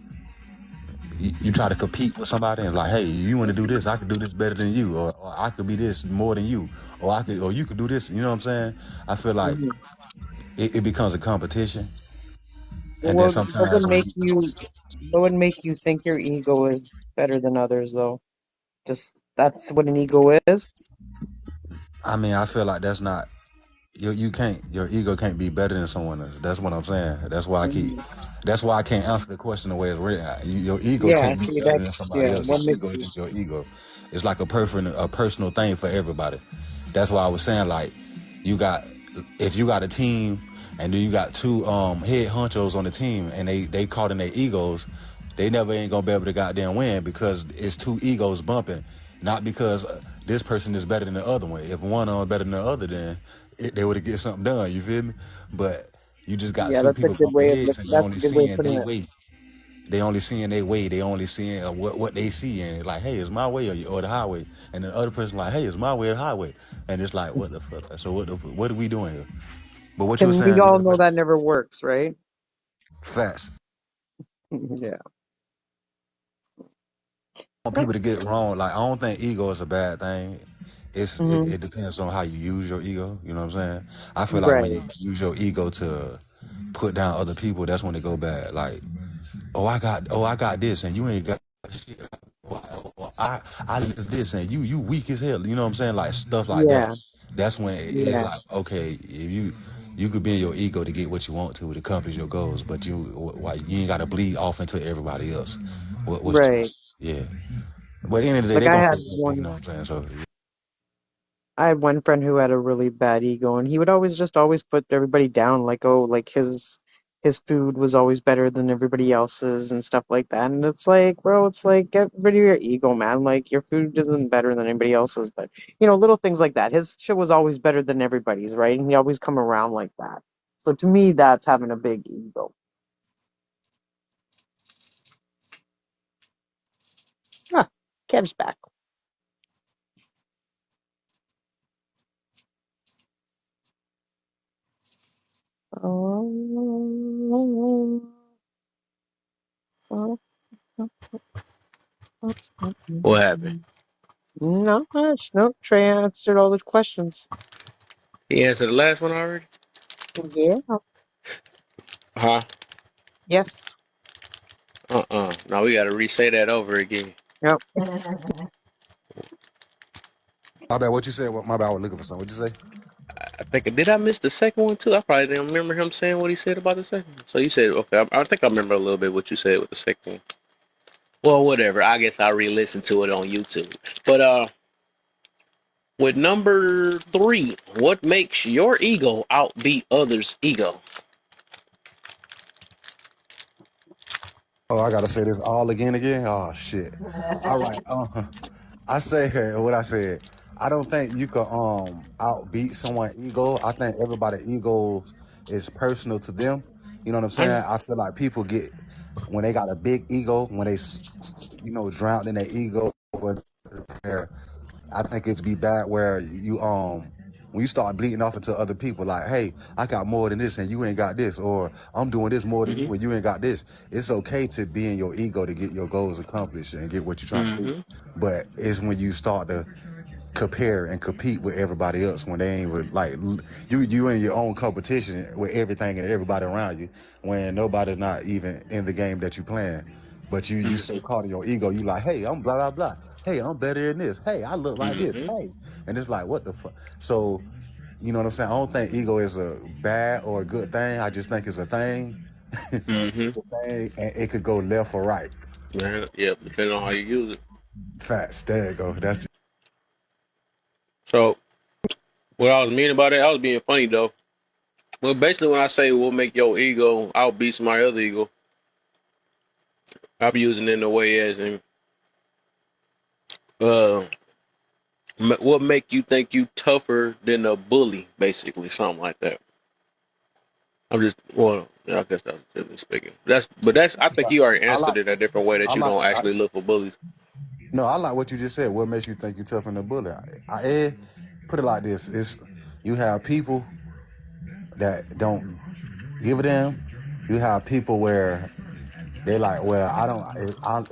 O: compete with somebody and like, hey, you want to do this? I could do this better than you, or I could be this more than you, or you could do this. You know what I'm saying? I feel like
N: Hmm.
O: it becomes a competition, and then
N: What would
O: sometimes when
N: make you think your ego is better than others, though? Just that's what an ego is.
O: I mean, I feel like that's not you can't your ego can't be better than someone else. That's what I'm saying. That's why I keep.
N: Mhm.
O: That's why I can't answer the question the way it's written. Your ego
N: Yeah,
O: can't be
N: see
O: better
N: that.
O: than somebody
N: Yeah,
O: else.
N: what
O: Your
N: makes
O: ego is
N: you?
O: just your ego. It's like a personal thing for everybody. That's why I was saying like you got if you got a team and then you got two head honchos on the team and they caught in their egos, they never ain't gonna be able to goddamn win because it's two egos bumping, not because this person is better than the other one. If one on better than the other, then they would have get something done. You feel me? But you just got
N: Yeah,
O: two
N: that's a
O: people
N: good
O: bumping
N: way of
O: heads and they
N: that's
O: only
N: a good way of
O: seeing
N: putting
O: they
N: it.
O: way. They only seeing their way. They only seeing what they see, and it's like, hey, it's my way or the highway. And the other person like, hey, it's my way or the highway. And it's like, what the fuck? So what are we doing here? But what you were
N: And we
O: saying,
N: all know that never works, right?
O: facts.
N: Yeah.
O: I want people to get it wrong. Like I don't think ego is a bad thing.
N: Hmm.
O: It depends on how you use your ego. You know what I'm saying? I feel like when
N: Right.
O: you use your ego to put down other people, that's when it go bad. Like, oh I got this, and you ain't got shit. I live this, and you weak as hell. You know what I'm saying? Like stuff like that.
N: Yeah.
O: That's when it's
N: Yeah.
O: like, okay, if you could be in your ego to get what you want to accomplish your goals, but why you ain't got to bleed off into everybody else. What's
N: Right.
O: yeah. But at the end of the day,
N: Like
O: they
N: I
O: gonna
N: had
O: feel it. You
N: one.
O: know what I'm saying? So
N: I had one friend who had a really bad ego, and he would always put everybody down, like, oh, like his food was always better than everybody else's and stuff like that. And it's like, bro, it's like get rid of your ego, man. Like your food isn't better than anybody else's, but little things like that. His shit was always better than everybody's, right? And he always come around like that. So to me, that's having a big ego. Ah, Kev's back. Oh,
A: What happened?
N: not much. No, Trey answered all the questions.
A: He answered the last one already?
N: Yeah.
A: Huh?
N: Yes.
A: Now we gotta re-say that over again.
N: Yep.
O: my bad. What you said? My bad. I was looking for something. What you say?
A: I think did I miss the second one too? I probably didn't remember him saying what he said about the second one. So you said okay. I think I remember a little bit what you said with the second one. Well, whatever. I guess I'll re-listen to it on YouTube. But with number 3, what makes your ego outbeat others' ego?
O: Oh, I gotta say this all again. Oh shit. All right. I say what I said. I don't think you can outbeat someone's ego. I think everybody's ego is personal to them. You know what I'm saying? I feel like people get when they got a big ego, when they drown in their ego over there. I think it's be bad where you when you start bleeding off into other people, like, hey, I got more than this and you ain't got this, or I'm doing this more than you and you ain't got this. It's okay to be in your ego to get your goals accomplished and get what you're trying to do.
A: Mm-hmm.
O: But it's when you start to compare and compete with everybody else when they ain't with like you in your own competition with everything and everybody around you when nobody's not even in the game that you playing. But you so
A: Mm-hmm.
O: caught in your ego, you like, hey, I'm blah blah blah. Hey, I'm better than this. Hey, I look like this.
A: Mm-hmm.
O: Hey, and it's like, what the fuck? So, you know what I'm saying? I don't think ego is a bad or a good thing. I just think it's a thing.
A: Mm-hmm.
O: It's a thing, and it could go left or right.
A: Yeah, yep, depending on how you use it.
O: Facts. There you go. That's
A: So what I was meaning by that, I was being funny though. Well, basically, when I say what make your ego outbeat my other ego, I'm using it in a way as in uh, what make you think you tougher than a bully, basically, something like that. I'm just well, yeah, I guess that's just speaking. That's I think you already
O: I
A: answered
O: like
A: it a different way
O: I
A: that you
O: like
A: don't
O: I,
A: actually look for bullies.
O: no, I like what you just said. What makes you think you're tougher than a bully? Put it like this: it's you have people that don't give a damn. You have people where they like, well, I don't.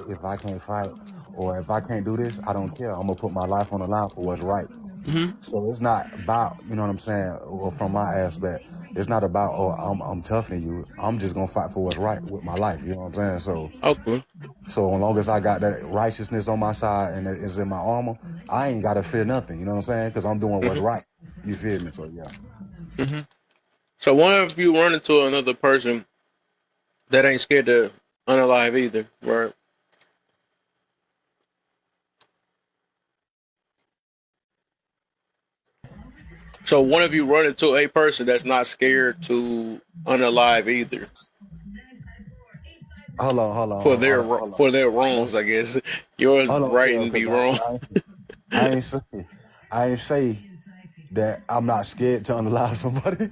O: If I can't fight or if I can't do this, I don't care. I'm gonna put my life on the line for what's right.
A: Mm-hmm.
O: So it's not about, you know what I'm saying, or from my aspect, it's not about, oh, I'm tougher than you. I'm just gonna fight for what's right with my life. You know what I'm saying? So
A: Okay.
O: So as long as I got that righteousness on my side and it is in my armor, I ain't gotta fear nothing. You know what I'm saying? Because I'm doing what's
A: Hmm.
O: right. You feel me? So yeah.
A: Hmm. So what if you run into another person that ain't scared to unalive either, right? So one of you run into a person that's not scared to unalive either
O: Hold on, hold on,
A: for
O: hold
A: their
O: on, hold on.
A: for their
O: Let's,
A: wrongs, I guess. Yours
O: hold on,
A: right
O: Kale,
A: and be
O: because
A: wrong.
O: I ain't say I ain't say that I'm not scared to unalive somebody.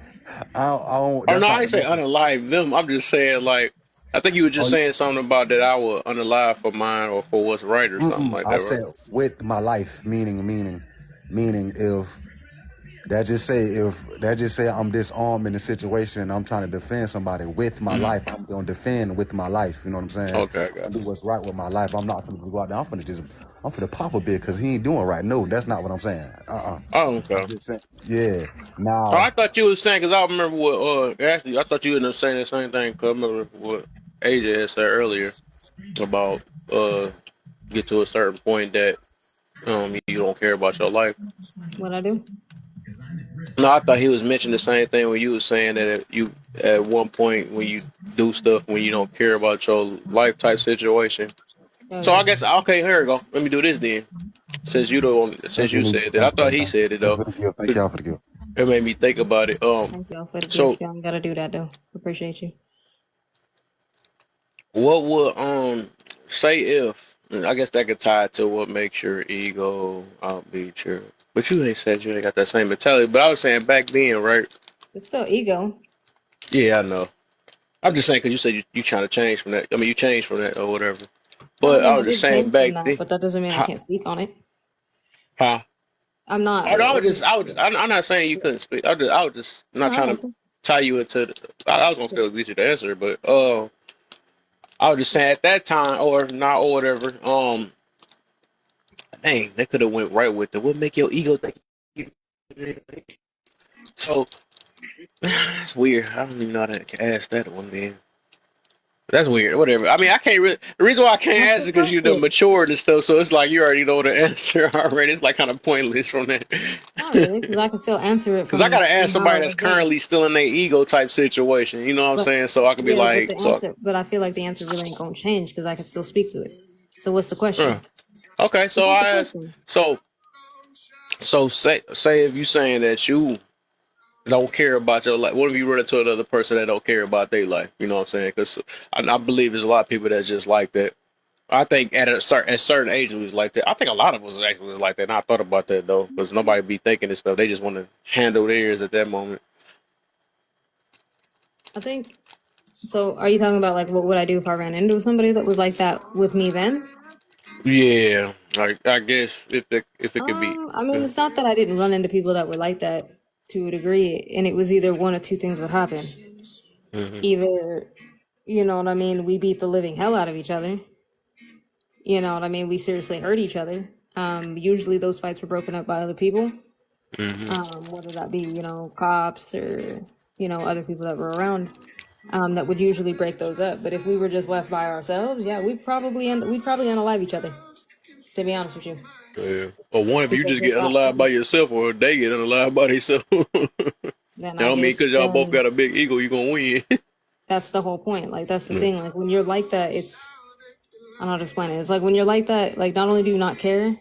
O: I don't.
A: Oh
O: That's
A: no,
O: not
A: I
O: the
A: ain't say
O: message.
A: unalive them. I'm just saying like I think you were
O: Oh,
A: just saying something about that I will unalive for mine or for what's right or something like
O: I
A: that, right?
O: said with my life, meaning if I'm disarmed in a situation and I'm trying to defend somebody with my
A: Hmm.
O: life, I'm gonna defend with my life. You know what I'm saying?
A: Okay, I
O: I
A: got
O: do
A: you.
O: what's right with my life. I'm not gonna go out there. I'm gonna pop a bit because he ain't doing right. No, that's not what I'm saying.
A: Oh,
O: I'm
A: okay.
O: just saying. Yeah.
A: Oh,
O: Now,
A: I thought you was saying because I remember what actually I thought you ended up saying the same thing. Cause I remember what AJ had said earlier about get to a certain point that you don't care about your life.
E: What I do?
A: No, I thought he was mentioning the same thing when you was saying that if you at one point when you do stuff when you don't care about your life type situation.
E: Oh
A: So I
E: yeah.
A: guess okay, here we go. Let me do this then. Since
O: thank you,
A: you
O: Nisha.
A: said that, I
O: Thank you,
A: thought
O: baby.
A: he said it
O: Thank you
A: though.
O: for the gift. Thank
A: It
O: y'all for the gift.
A: made me think about it.
E: Thank y'all for the
A: So
E: gift. Y'all gotta do that though. Appreciate you.
A: what would say if I guess that could tie to what makes your ego outbeat your but you ain't said you ain't got that same mentality. But I was saying back then, right?
E: It's still ego.
A: Yeah, I know. I'm just saying because you said you trying to change from that. I mean, you changed from that or whatever.
E: No, I
A: But I
E: mean I
A: was just
E: did
A: saying
E: change from
A: back
E: that,
A: then,
E: but that doesn't mean I
A: huh?
E: can't speak on it.
A: Huh?
E: I'm not.
A: Oh, no, I was
E: Yeah.
A: just, I'm not saying you couldn't speak. I was just
E: No,
A: not
E: I
A: trying
E: got
A: to
E: you.
A: tie you into. I was gonna still get you the answer, but I was just saying at that time or not or whatever. Dang, they could have went right with it. What make your ego think? So it's weird. I don't even know how to ask that one then. That's weird. Whatever. I mean, I can't really. The reason why I can't
E: Ask
A: ask
E: the
A: it because you done
E: question.
A: matured and stuff. So it's like you already know the answer already. It's like kind of pointless from that.
E: Not really, because I can still answer it
A: Because I gotta ask
E: from how I
A: somebody that's
E: was then.
A: currently still in their ego type situation. You know what I'm
E: But
A: saying? So I could be
E: yeah, but
A: like,
E: the
A: so
E: answer, but I feel like the answer really ain't gonna change because I can still speak to it. So what's the
A: uh,
E: question?
A: okay.
E: It's
A: So
E: not the
A: I ask.
E: question.
A: So say if you saying that you don't care about your life, what if you run into another person that don't care about their life? You know what I'm saying? Because I believe there's a lot of people that just like that. I think at certain age we was like that. I think a lot of us actually was like that. And I thought about that though, because nobody be thinking this stuff. They just want to handle theirs at that moment.
E: I think so. Are you talking about like what would I do if I ran into somebody that was like that with me then?
A: Yeah, I guess if it could be.
E: I mean,
A: Uh,
E: it's not that I didn't run into people that were like that to a degree, and it was either one or two things would happen.
A: mhm,
E: Either, you know what I mean, we beat the living hell out of each other. You know what I mean, we seriously hurt each other. Usually those fights were broken up by other people,
A: mhm.
E: whether that be, cops or, other people that were around. That would usually break those up. But if we were just left by ourselves, yeah, we'd probably unalive each other. To be honest with you,
A: Yeah. Or one of you
E: because
A: just
E: at
A: get
E: that
A: unalive by
E: point,
A: yourself, or they get unalive by themselves. I
E: then I
A: don't mean
E: guess
A: because y'all both
E: then
A: got a big ego, you gonna win.
E: that's the whole point. Like that's the
A: Mm,
E: thing. Like when you're like that, it's I don't know how to explain it. It's like when you're like that, like not only do you not care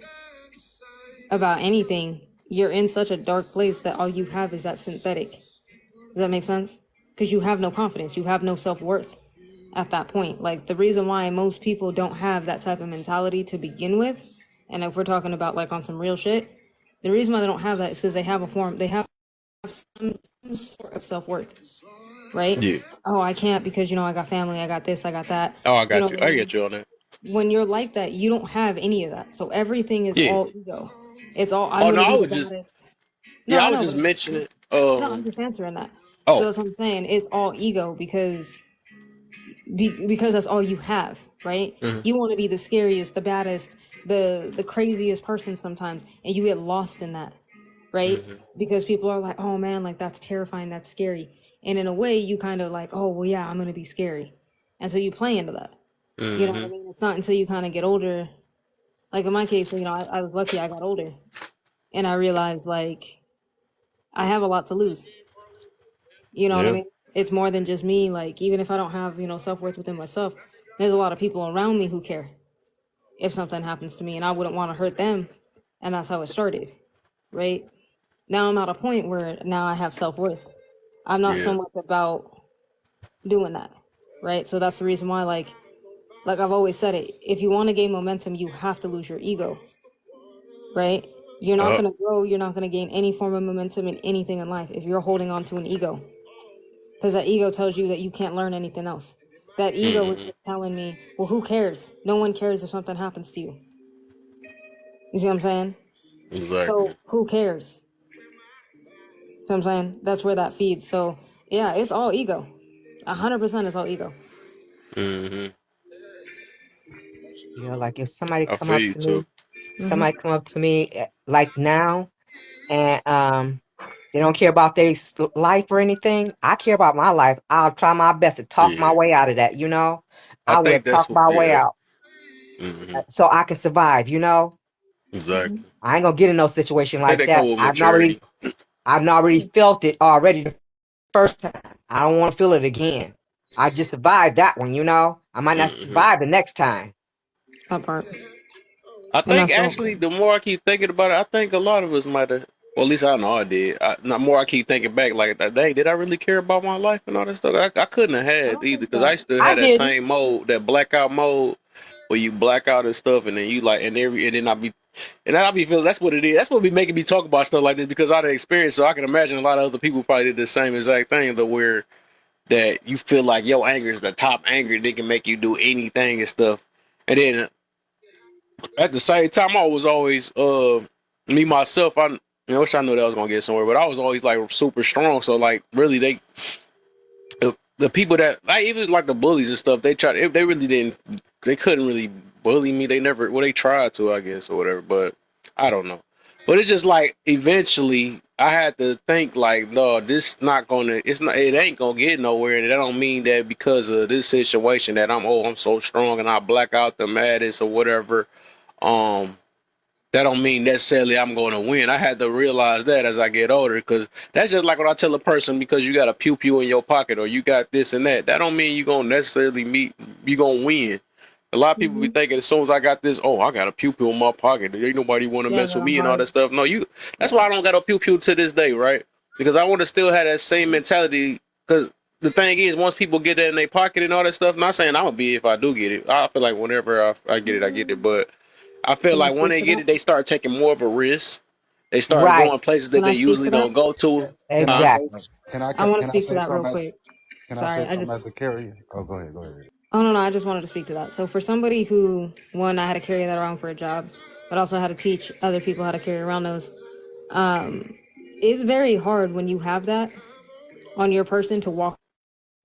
E: about anything, you're in such a dark place that all you have is that synthetic. Does that make sense? Because you have no confidence, you have no self worth at that point. Like the reason why most people don't have that type of mentality to begin with, and if we're talking about like on some real shit, the reason why they don't have that is because they have some sort of self worth, right?
A: yeah.
E: Oh, I can't because I got family, I got this, I got that.
A: Oh, I
E: You know
A: got you.
E: what I
A: I
E: mean?
A: get you on that.
E: When you're like that, you don't have any of that. So everything is
A: Yeah.
E: all ego. It's all I'm
A: Oh no,
E: gonna
A: I
E: be the
A: was just
E: baddest. No,
A: yeah, I
E: I
A: was
E: know,
A: just
E: but
A: mentioning.
E: no, I'm just answering that. So
A: Oh.
E: that's what I'm saying. It's all ego because that's all you have, right?
A: Mhm,
E: You want to be the scariest, the baddest, the craziest person sometimes, and you get lost in that, right?
A: mhm.
E: Because people are like, "Oh man, like that's terrifying, that's scary," and in a way, you kind of like, "Oh well, yeah, I'm gonna be scary," and so you play into that. You know what I
A: Mhm.
E: mean? It's not until you kind of get older. Like in my case, I was lucky I got older and I realized like I have a lot to lose. You know what I
A: Yeah.
E: mean? It's more than just me. Like even if I don't have, self-worth within myself, there's a lot of people around me who care if something happens to me and I wouldn't want to hurt them. And that's how it started, right? Now I'm at a point where now I have self-worth. I'm not so
A: Yeah.
E: much about doing that, right? So that's the reason why like I've always said it, if you want to gain momentum, you have to lose your ego, right? You're not
A: Yup.
E: going to grow, you're not going to gain any form of momentum in anything in life if you're holding on to an ego. Because that ego tells you that you can't learn anything else. That ego is
A: Mhm.
E: just telling me, well, who cares? No one cares if something happens to you. You see what I'm saying?
A: Exactly.
E: So who cares? See what I'm saying? That's where that feeds. So yeah, it's all ego. 100% it's all ego.
A: Mhm.
C: Like if somebody
A: I
C: come
A: feel
C: up
A: you
C: to me,
A: too.
E: Hmm.
C: like now, and they don't care about their life or anything. I care about my life. I'll try my best to talk my
A: Yeah.
C: way out of that.
A: I
C: I will
A: think that's
C: talk
A: what.
C: my way
A: Yeah.
C: out
A: Mhm.
C: so I can survive.
E: Hmm.
A: Exactly.
C: I ain't gonna get in no situation
A: I think
C: like
A: that come
C: that.
A: with
C: I've
A: maturity.
C: already felt it already the first time. I don't want to feel it again. I just survived that one. I might not
A: Mhm.
C: survive the next time.
E: That part.
A: I
E: And
A: think
E: that's so.
A: actually, the more I keep thinking about it, I think a lot of us might have. Well, at least I know I did. The more I keep thinking back, like, dang, did I really care about my life and all that stuff? I couldn't have
E: I
A: had
E: don't
A: either
E: think
A: because I
E: that.
A: still
C: I
A: had that
C: didn't.
A: same mode, that blackout mode, where you black out and stuff, and then you like, and then I be feeling that's what it is. That's what be making me talk about stuff like this because I had experience, so I can imagine a lot of other people probably did the same exact thing, though, where that you feel like your anger is the top anger, they can make you do anything and stuff, and then at the same time, I was always me myself. Wish I knew that I was gonna get somewhere, but I was always like super strong. So like, really, the people that like even like the bullies and stuff, they really didn't, they couldn't really bully me. They never, well, they tried to, I guess, or whatever. But I don't know. But it's just like eventually I had to think like, no, this not gonna, it ain't gonna get nowhere. And that don't mean that because of this situation that I'm so strong and I black out the maddest or whatever. Um, that don't mean necessarily I'm going to win. I had to realize that as I get older, because that's just like when I tell a person because you got a pew pew in your pocket or you got this and that. That don't mean you gonna necessarily you gonna win. A lot of people be
E: Hmm.
A: thinking as soon as I got this, oh, I got a pew pew in my pocket. There ain't nobody want to
E: Yeah,
A: mess
E: that
A: with
E: I'm
A: me and all
E: hard.
A: that stuff. No, you. That's
E: Yeah.
A: why I don't got a pew pew to this day, right? Because I want to still have that same mentality. Because the thing is, once people get that in their pocket and all that stuff, not saying I'm gonna be if I do get it. I feel like whenever I get it, I get it. But I feel
E: Can I
A: like when
E: speak
A: they
E: to
A: get
E: that?
A: it, they start taking more of a risk. They start
C: Right.
A: going places that
E: Can
A: they
E: I speak
A: usually
E: to that?
A: don't go to.
O: Can I
A: Huh?
O: say?
C: Exactly.
E: I want to
O: Can I
E: speak to
O: say
E: that real
O: something as
E: quick.
O: can I
E: Sorry,
O: say
E: I
O: something
E: just.
O: as a carrier? Oh, go ahead. Go ahead.
E: Oh no, no, I just wanted to speak to that. So for somebody who, one, I had to carry that around for a job, but also had to teach other people how to carry around those. Um, it's very hard when you have that on your person to walk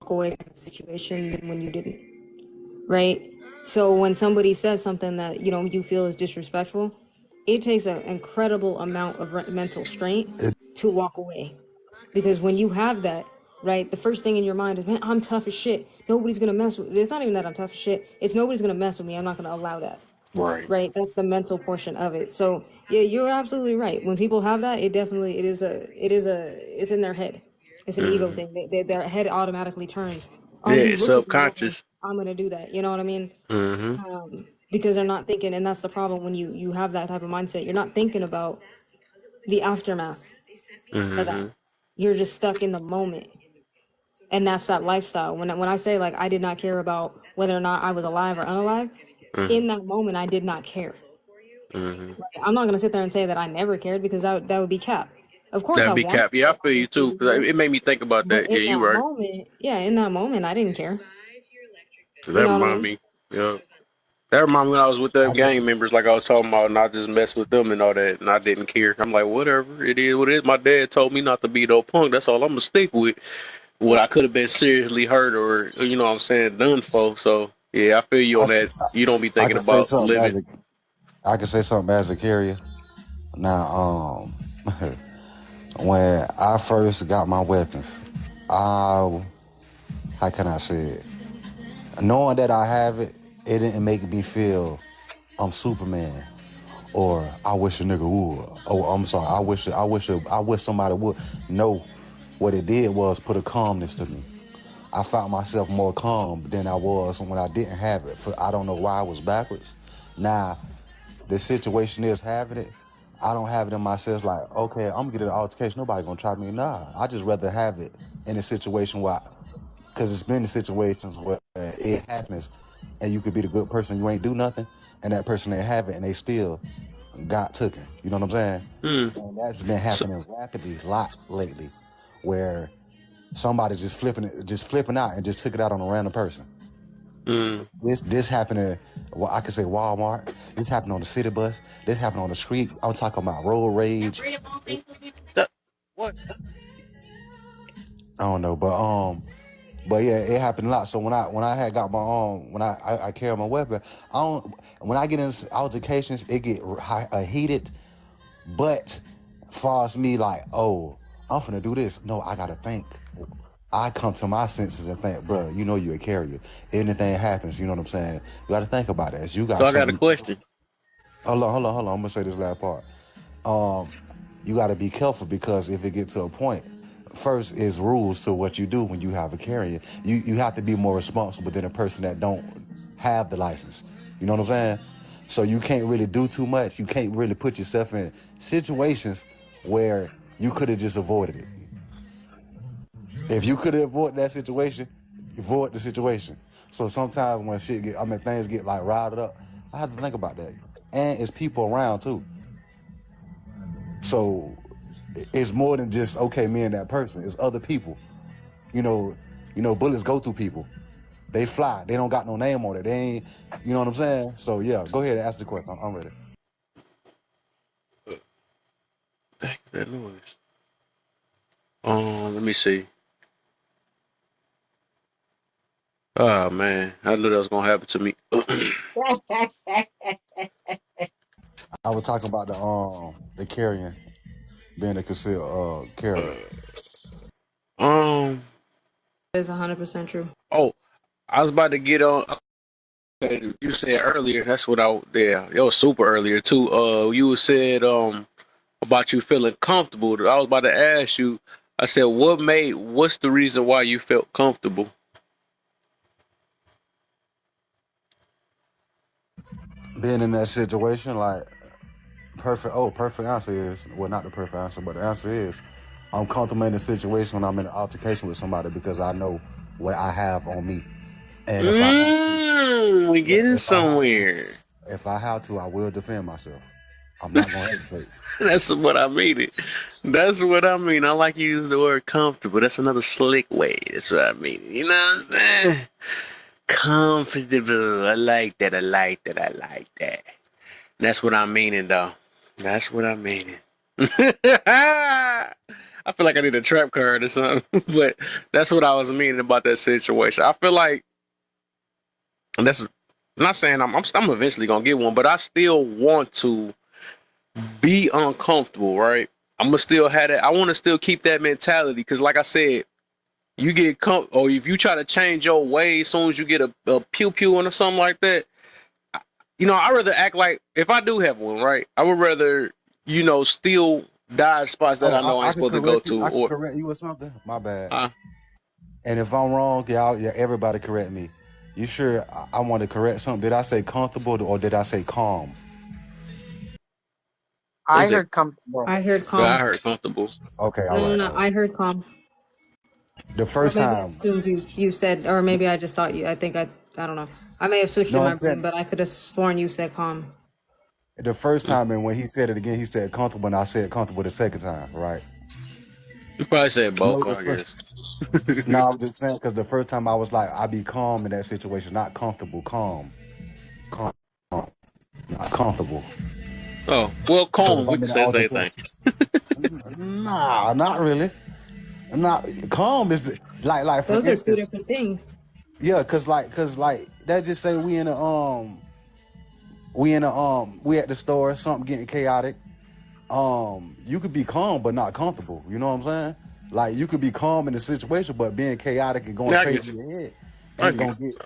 E: away from the situation than when you didn't, right? So when somebody says something that you feel is disrespectful, it takes an incredible amount of mental strength
O: It,
E: to walk away. Because when you have that, right, the first thing in your mind is, man, I'm tough as shit. Nobody's gonna mess with. It's not even that I'm tough as shit. It's nobody's gonna mess with me. I'm not gonna allow that.
A: Right.
E: Right. That's the mental portion of it. So yeah, you're absolutely right. When people have that, it's in their head. It's an ego
A: Hmm.
E: thing. Their head automatically turns. Oh,
A: Yeah,
E: you
A: it's
E: look at me wrong.
A: subconscious.
E: I'm gonna do that. You know what I mean?
A: Hmm.
E: Because they're not thinking, and that's the problem when you have that type of mindset. You're not thinking about the aftermath of that.
A: Hmm.
E: You're just stuck in the moment, and that's that lifestyle. When I say like I did not care about whether or not I was alive or unalive,
A: Hmm.
E: in that moment I did not care.
A: Hmm.
E: Like, I'm not gonna sit there and say that I never cared because that would be cap. Of course I
A: That'd be
E: wanted
A: cap. Yeah, I
E: to,
A: feel you too.
E: obviously,
A: Cause it made me think about
E: but
A: that. Yeah,
E: in
A: you
E: that
A: right.
E: moment, yeah, in that moment I didn't care. You
A: That
E: know what I
A: remind
E: mean?
A: me. Yeah. That remind me when I was with them
O: I can,
A: gang members, like I was talking about, and I just messed with them and all that, and I didn't care. I'm like, whatever, it is what it is. My dad told me not to be no punk. That's all I'm gonna stick with. What
E: Yep.
A: I could have been seriously hurt or what I'm saying, done for. So yeah, I feel you on that. You don't be
O: I
A: thinking
O: can say
A: about
O: something
A: living.
O: as a I can say something as a carrier. Now, when I first got my weapons, I how can I say it? Knowing that I have it, it didn't make me feel I'm Superman, or I wish a nigga would. Oh, I'm sorry. I wish somebody would. No, what it did was put a calmness to me. I found myself more calm than I was when I didn't have it. I don't know why I was backwards. Now, the situation is having it. I don't have it in myself like, okay, I'm gonna get an altercation. Nobody gonna try me. Nah, I just rather have it in a situation where, because it's been the situations where it happens, and you could be the good person, you ain't do nothing, and that person ain't have it, and they still got taken. You know what I'm saying? And that's been
A: So,
O: happening rapidly, a lot lately, where somebody just flipping out and just took it out on a random person.
A: mm.
O: This happened at, well, I could say Walmart. This happened on the city bus. This happened on the street. I'm talking about road rage.
A: That, what?
O: I don't know, but yeah, it happened a lot. So when I had got my when I carry my weapon, I don't. When I get in altercations, it get heated. But far as me, like, oh, I'm finna do this. No, I gotta think. I come to my senses and think, bro, you know you a carrier. Anything happens, you know what I'm saying? You got to think about it. As you got
A: So I got a
O: something.
A: question.
O: Hold on. I'm gonna say this last part. You got to be careful, because if it get to a point, first is rules to what you do when you have a carrier. You have to be more responsible than a person that don't have the license. You know what I'm saying? So you can't really do too much. You can't really put yourself in situations where you could have just avoided it. If you could have avoided that situation, avoid the situation. So sometimes when things get like riled up, I have to think about that. And it's people around too. So it's more than just, okay, me and that person. It's other people. You know, bullets go through people. They fly. They don't got no name on it. They ain't, you know what I'm saying? So yeah, go ahead and ask the question. I'm ready.
A: Dang, that noise. Let me see. Oh man, I knew that was gonna happen to me.
O: I was talking about the carrying, being a concealed carrier.
A: um.
E: It's 100% true.
A: Oh, I was about to get on. Okay, you said earlier. That's what I. Yeah, it was super earlier too. You said about you feeling comfortable. I was about to ask you. I said, what's the reason why you felt comfortable?
O: Being in that situation, like, perfect answer is, well, not the perfect answer, but the answer is, I'm comfortable in a situation when I'm in an altercation with somebody, because I know what I have on me. And if I have to,
A: We
O: yeah,
A: getting somewhere.
O: if I have to, I will defend myself. I'm not gonna hesitate.
A: That's what I mean. That's what I mean. I like you use the word comfortable. That's another slick way. That's what I mean. You know what I'm saying? Comfortable. I like that. I like that. I like that. That's what I'm meaning, though. That's what I'm meaning. I feel like I need a trap card or something, but that's what I was meaning about that situation. I feel like, and that's I'm not saying I'm eventually gonna get one, but I still want to be uncomfortable, right? I'm gonna still have that. I want to still keep that mentality, because, like I said, you get or if you try to change your ways, as soon as you get a pew pew or something like that, I rather act like, if I do have one, right? I would rather, still dodge spots that
O: Oh,
A: I know I ain't
O: I could
A: supposed to go
O: correct you.
A: to,
O: I could
A: or
O: correct you or something. My bad.
A: uh,
O: And if I'm wrong, yeah, everybody correct me. You sure I want to correct something? Did I say comfortable or did I say calm?
A: what
N: I
A: is it?
N: heard comfortable.
E: I heard
A: Yeah, I
E: calm.
A: heard comfortable.
O: Okay, all
E: No, no,
O: right,
E: no.
O: all right.
E: I heard calm.
O: The
E: Or
O: first
E: maybe I
O: time,
E: assumed you said, or maybe I just thought you. I don't know. I may have switched
O: no,
E: in my
O: I'm
E: brain,
O: saying
E: but I could have sworn you said calm.
O: the first time, and when he said it again, he said comfortable, and I said comfortable the second time, right?
A: You probably said both,
O: No, the
A: I
O: first.
A: guess.
O: No, I'm just saying, because the first time I was like, I be calm in that situation, not comfortable, calm, not comfortable.
A: Oh, well,
O: So if
A: calm. We
O: I'm
A: can
O: in an
A: say the same thing.
O: altercation, nah, not really. Not calm is like for
E: Those are two
O: instance,
E: different things.
O: yeah, cause like that just say we at the store, something getting chaotic. You could be calm but not comfortable. You know what I'm saying? Like you could be calm in the situation, but being chaotic and going
A: Yeah, I
O: crazy
A: get you.
O: in your head
A: I
O: ain't
A: get
O: gonna
A: you.
O: get.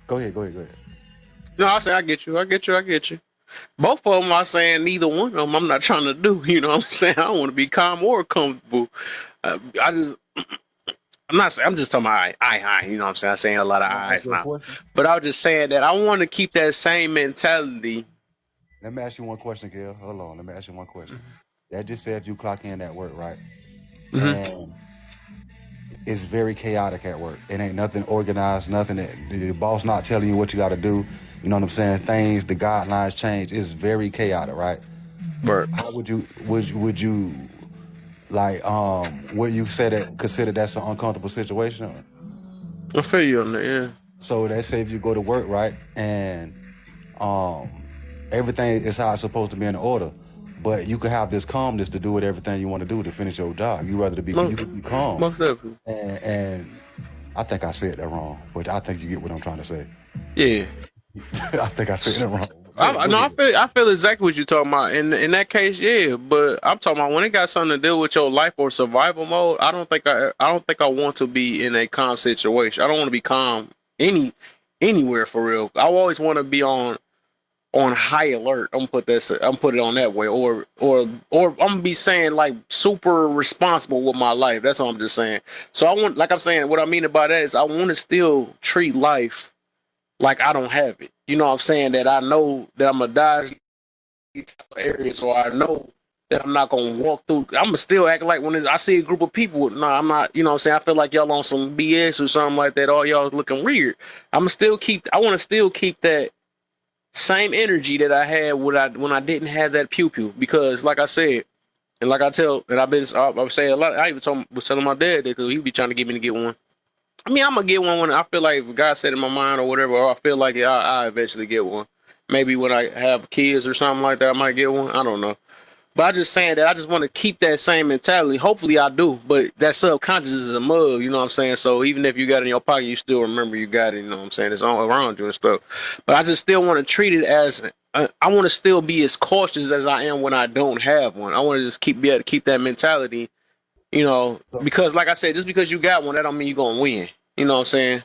O: Go ahead.
A: No, I say I get you. I get you. I get you. Both of them are saying neither one of them I'm not trying to do. You know what I'm saying? I don't want to be calm or comfortable. I just, I'm not saying, I'm just talking about I. You know what I'm saying? I'm saying a lot of
O: Can I ask
A: eyes
O: you a
A: now.
O: question?
A: But I was just saying that I want to keep that same mentality.
O: Let me ask you one question, Gail. Hold on. Let me ask you one question. That just said you clock in at work, right?
A: Mm-hmm.
O: And it's very chaotic at work. It ain't nothing organized, nothing. The boss not telling you what you got to do. You know what I'm saying? Things, the guidelines change. It's very chaotic, right?
A: But
O: How would you like what you said that consider that's an uncomfortable situation?
A: I feel you on that. Yeah.
O: So they say if you go to work, right, and um everything is how it's supposed to be in order, but you could have this calmness to do what everything you want to do to finish your job. You could be calm,
A: Most definitely.
O: and I think I said that wrong, but I think you get what I'm trying to say.
A: Yeah.
O: I think I said it wrong.
A: I
O: Go
A: no,
O: ahead.
A: I feel exactly what you're talking about. In that case, yeah. But I'm talking about when it got something to do with your life or survival mode. I don't think I want to be in a calm situation. I don't want to be calm anywhere for real. I always want to be on high alert. I'm put it on that way. Or I'm gonna be saying like super responsible with my life. That's what I'm just saying. So I want, like I'm saying, what I mean about that is I want to still treat life like I don't have it. You know what I'm saying? That I know that I'm gonna die in these areas, or I know that I'm not gonna walk through. I'm gonna still act like I see a group of people. No, I'm not. You know what I'm saying? I feel like y'all on some BS or something like that. All y'all looking weird. I'm gonna still keep. I want to still keep that same energy that I had when I didn't have that pew pew. Because like I said, and like I tell, and I was saying a lot. I even was telling my dad that because he be trying to get me to get one. I mean, I'm gonna get one when I feel like if God set in my mind or whatever, or I feel like I eventually get one. Maybe when I have kids or something like that, I might get one. I don't know. But I just saying that I just want to keep that same mentality. Hopefully I do, but that subconscious is a mug, you know what I'm saying? So even if you got it in your pocket, you still remember you got it, you know what I'm saying? It's all around you and stuff. But I just still want to treat it as I want to still be as cautious as I am when I don't have one. I want to just be able to keep that mentality, you know,
O: So
A: because like I said, just because you got one, that don't mean you're gonna win. You know what I'm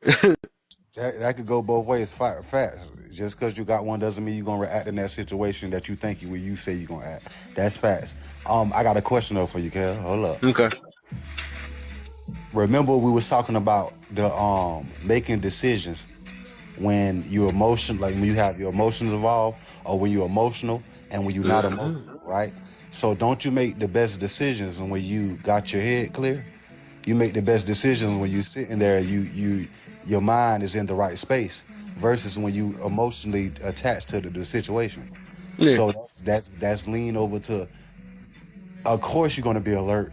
A: saying?
O: that could go both ways. Facts. Just because you got one doesn't mean you're gonna react in that situation that you think you say you're gonna act. That's facts. I got a question though for you, Kel. Hold up.
A: Okay.
O: Remember we was talking about the making decisions when you like when you have your emotions involved, or when you're emotional and when you're not
A: Mm-hmm.
O: emotional, right? So don't you make the best decisions when you got your head clear? You make the best decisions when you sitting there, your mind is in the right space, versus when you emotionally attached to the situation.
A: Yeah.
O: So that's lean over to, of course you're gonna be alert,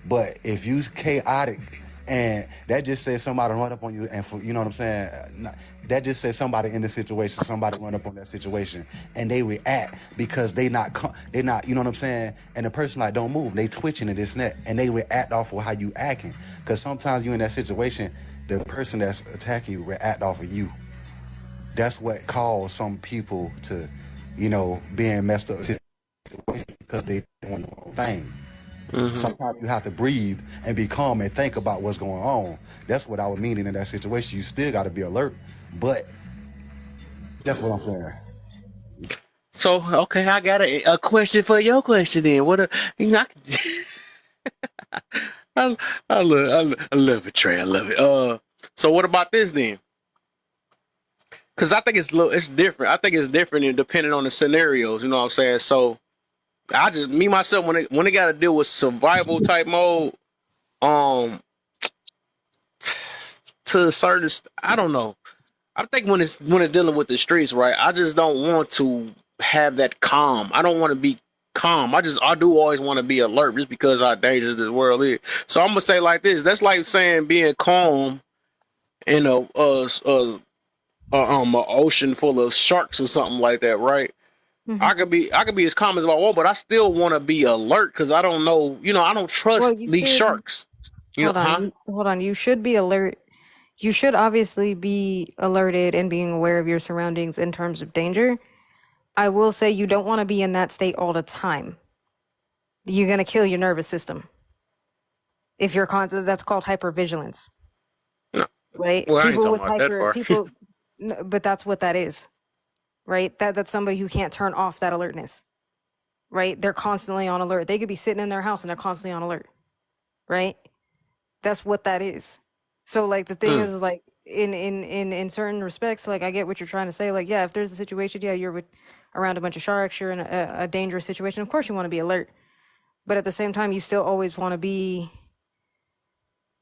O: but if you chaotic, and that just says somebody run up on you, and for, you know what I'm saying, that just says somebody in the situation, somebody run up on that situation, and they react because they not, you know what I'm saying, and the person like don't move, they twitching and this and that, and they react off of how you acting, because sometimes you in that situation, the person that's attacking you react off of you. That's what caused some people to, being messed up because they doing the wrong thing.
A: Mm-hmm.
O: Sometimes you have to breathe and be calm and think about what's going on. That's what I was meaning in that situation. You still got to be alert, but that's what I'm saying.
A: So okay, I got a question for your question then. What a you know, I, I love it, Trey. I love it. So what about this then? Because I think it's different. I think it's different depending on the scenarios. You know what I'm saying? So I just me myself when it got to deal with survival type mode, um, to a certain I don't know. I think when it's dealing with the streets, right? I just don't want to have that calm. I don't want to be calm. I do always want to be alert just because how dangerous this world is. So I'm gonna say like this. That's like saying being calm in a ocean full of sharks or something like that, right?
E: Hmm.
A: I could be as calm as I want, but I still want to be alert because I don't know. I don't
E: Well,
A: trust
E: you
A: these
E: should
A: sharks.
E: hold on.
A: Huh?
E: Hold on. You should be alert. You should obviously be alerted and being aware of your surroundings in terms of danger. I will say you don't want to be in that state all the time. You're gonna kill your nervous system if you're that's called hypervigilance,
A: No.
E: right?
A: Well, I ain't
E: People
A: talking
E: with
A: about that
E: hyper
A: far.
E: people. But that's what that is, right? That's somebody who can't turn off that alertness, right? They're constantly on alert. They could be sitting in their house and they're constantly on alert, right? That's what that is. So like the thing
A: Mm.
E: is like in certain respects, like I get what you're trying to say. Like yeah, if there's a situation, yeah, you're with around a bunch of sharks, you're in a dangerous situation. Of course, you want to be alert, but at the same time, you still always want to be.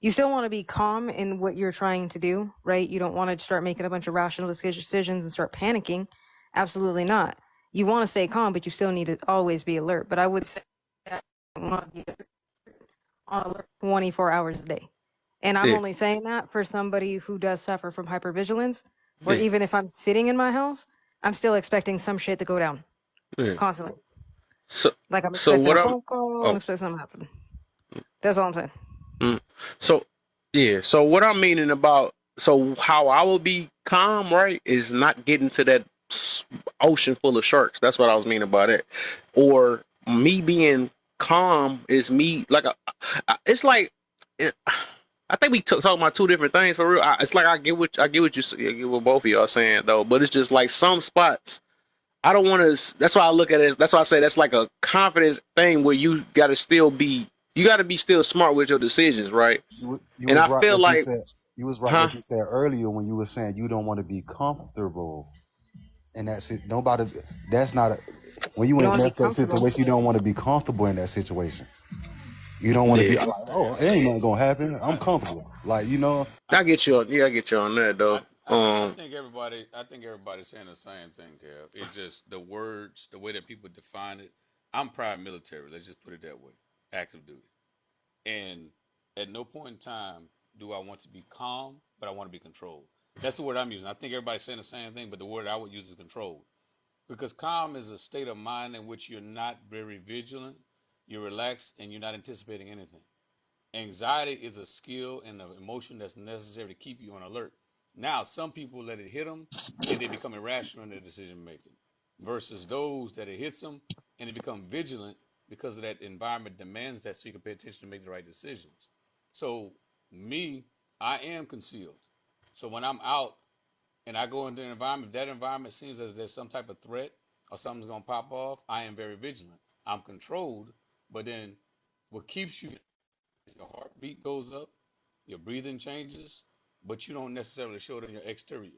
E: You still want to be calm in what you're trying to do, right? You don't want to start making a bunch of rational decisions and start panicking. Absolutely not. You want to stay calm, but you still need to always be alert. But I would say I want to be on alert 24 hours a day. And I'm
A: Yeah.
E: only saying that for somebody who does suffer from hypervigilance, where
A: Yeah.
E: even if I'm sitting in my house, I'm still expecting some shit to go down
A: Yeah.
E: constantly.
A: So
E: Like I'm
A: so
E: expecting
A: what
E: a
A: I'm
E: phone call, I'm
A: oh
E: expecting something to happen. That's all I'm saying.
A: mm. So yeah. So what I'm meaning about so how I will be calm, right, is not getting to that ocean full of sharks. That's what I was meaning by that. Or me being calm is me like it's like it, I think we talking about two different things for real. It's like I get what I get what both of y'all saying though, but it's just like some spots I don't want to. That's why I look at it. That's why I say that's like a confidence thing where you got to still be. You got to be still smart with your decisions, right?
O: You
A: And
O: was
A: I
O: right
A: feel
O: what you
A: like,
O: said. You was right
A: huh?
O: what you said earlier when you were saying you don't want to be comfortable, and that's it. Nobody. That's not a. When you
E: You don't
O: in
E: want to be
O: that
E: comfortable.
O: situation, you don't want to be comfortable in that situation. You don't want to be
A: Yeah,
O: like, oh, it ain't nothing gonna happen. I'm comfortable. Like you know,
A: I get you. Yeah, I get you on that though.
P: I think everybody's saying the same thing, Kev. It's just the words, the way that people define it. I'm prior military. Let's just put it that way. Active duty. And at no point in time do I want to be calm, but I want to be controlled. That's the word I'm using. I think everybody's saying the same thing, but the word I would use is controlled. Because calm is a state of mind in which you're not very vigilant, you're relaxed, and you're not anticipating anything. Anxiety is a skill and an emotion that's necessary to keep you on alert. Now, some people let it hit them and they become irrational in their decision making, versus those that it hits them and they become vigilant because of that environment demands that so you can pay attention to make the right decisions. So, me, I am concealed. So when I'm out and I go into an environment, if that environment seems as there's some type of threat or something's gonna pop off, I am very vigilant. I'm controlled, but then what keeps you, your heartbeat goes up, your breathing changes, but you don't necessarily show it in your exterior.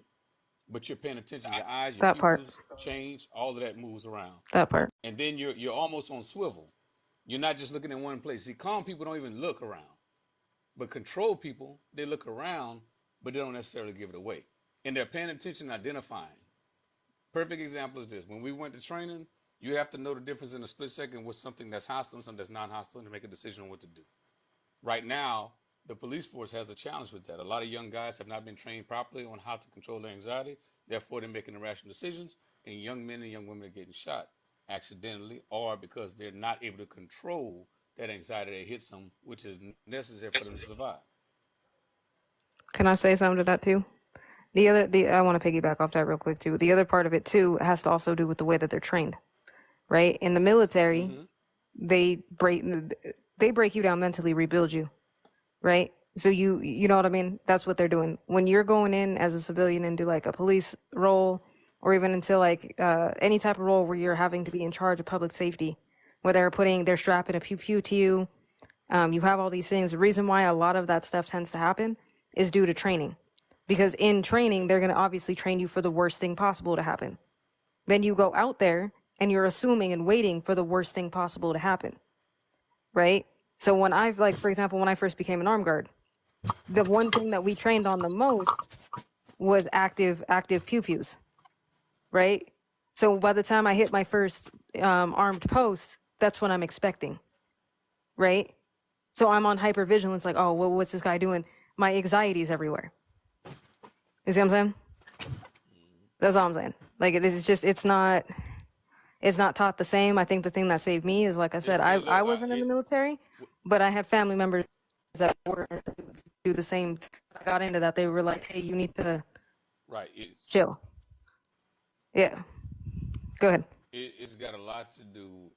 P: But you're paying attention. Your eyes, your
E: That part.
P: pupils change. All of that moves around,
E: That part.
P: and then you're almost on swivel. You're not just looking in one place. See, calm people don't even look around, but control people they look around, but they don't necessarily give it away, and they're paying attention, identifying. Perfect example is this: when we went to training, you have to know the difference in a split second with something that's hostile and something that's non-hostile, and to make a decision on what to do. Right now, the police force has a challenge with that. A lot of young guys have not been trained properly on how to control their anxiety. Therefore, they're making irrational decisions, and young men and young women are getting shot accidentally or because they're not able to control that anxiety that hits them, which is necessary for them to survive.
E: Can I say something to that too? The I want to piggyback off that real quick too. The other part of it too has to also do with the way that they're trained, right? In the military,
P: Mm-hmm.
E: they break they break you down mentally, rebuild you, right? So you know what I mean? That's what they're doing. When you're going in as a civilian into like a police role or even into like any type of role where you're having to be in charge of public safety, where they're strapping a pew pew to you, you have all these things. The reason why a lot of that stuff tends to happen is due to training. Because in training, they're going to obviously train you for the worst thing possible to happen. Then you go out there and you're assuming and waiting for the worst thing possible to happen, right? So when I've like, for example, when I first became an armed guard, the one thing that we trained on the most was active pew pews, right? So by the time I hit my first armed post, that's what I'm expecting, right? So I'm on hypervigilance, like, oh, well, what's this guy doing? My anxiety's everywhere. You see what I'm saying? That's all I'm saying. Like it is just it's not taught the same. I think the thing that saved me is like I said, I wasn't in the military, but I had family members that were do the same. I got into that. They were like, hey, you need to
P: Right. It's
E: chill. Yeah. Go ahead.
P: it's got a lot to do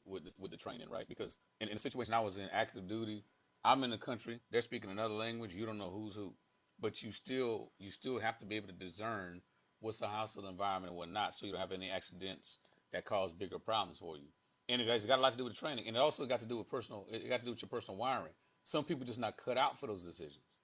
P: with the training, right? Because in the situation I was in, active duty, I'm in the country, they're speaking another language, you don't know who's who. but you still have to be able to discern what's a hostile environment and whatnot, so you don't have any accidents that cause bigger problems for you. And it's got a lot to do with training, and it also got to do with personal. It got to do with your personal wiring. Some people just not cut out for those decisions,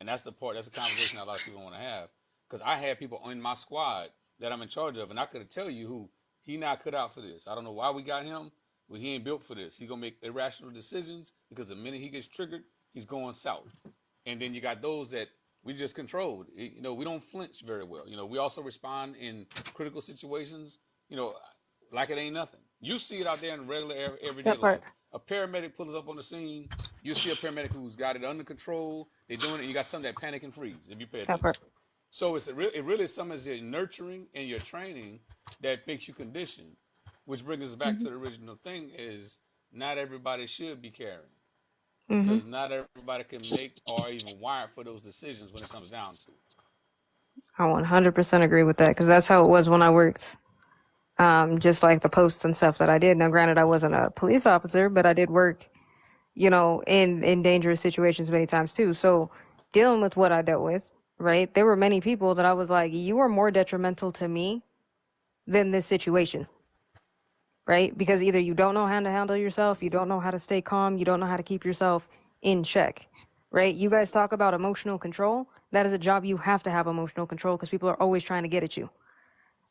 P: and that's the part. That's a conversation that a lot of people want to have. Because I had people in my squad that I'm in charge of, and I could tell you who he not cut out for this. I don't know why we got him, but he ain't built for this. He gonna make irrational decisions because the minute he gets triggered, he's going south. And then you got those that we just controlled. You know, we don't flinch very well. You know, we also respond in critical situations. You know, like it ain't nothing. You see it out there in regular everyday
E: That part.
P: life. A paramedic pulls up on the scene. You see a paramedic who's got it under control. They're doing it. And you got some that panic and freeze if you pay
E: That
P: attention.
E: part.
P: So it really is some is your nurturing and your training that makes you conditioned, which brings us back
E: Hmm.
P: to the original thing: is not everybody should be caring
E: Hmm.
P: because not everybody can make or even wire for those decisions when it comes down to it.
E: I 100% agree with that because that's how it was when I worked. Just like the posts and stuff that I did. Now, granted, I wasn't a police officer, but I did work, in dangerous situations many times too. So dealing with what I dealt with, right? There were many people that I was like, you are more detrimental to me than this situation, right? Because either you don't know how to handle yourself, you don't know how to stay calm, you don't know how to keep yourself in check, right? You guys talk about emotional control. That is a job you have to have emotional control because people are always trying to get at you,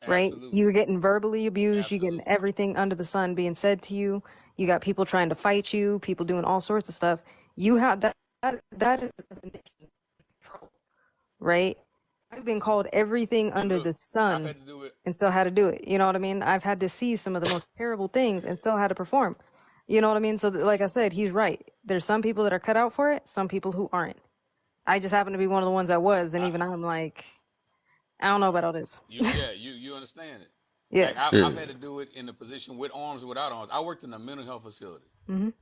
E: right?
P: Absolutely,
E: You're getting verbally abused, you're getting
P: absolutely.
E: everything under the sun being said to you. You got people trying to fight you, people doing all sorts of stuff. You have that is the definition of control, right? I've been called everything
P: And
E: under
P: look,
E: the
P: I've
E: sun
P: had to do it.
E: and still had to do it. You know what I mean? I've had to see some of the most terrible things and still had to perform. You know what I mean? So, like I said, he's right. There's some people that are cut out for it, some people who aren't. I just happen to be one of the ones that was, and
P: I,
E: even I'm like, I don't know about all this.
P: you understand it.
E: Yeah.
P: Like I've
A: Yeah.
P: had to do it in a position with arms or without arms. I worked in a mental health facility.
E: Mhm.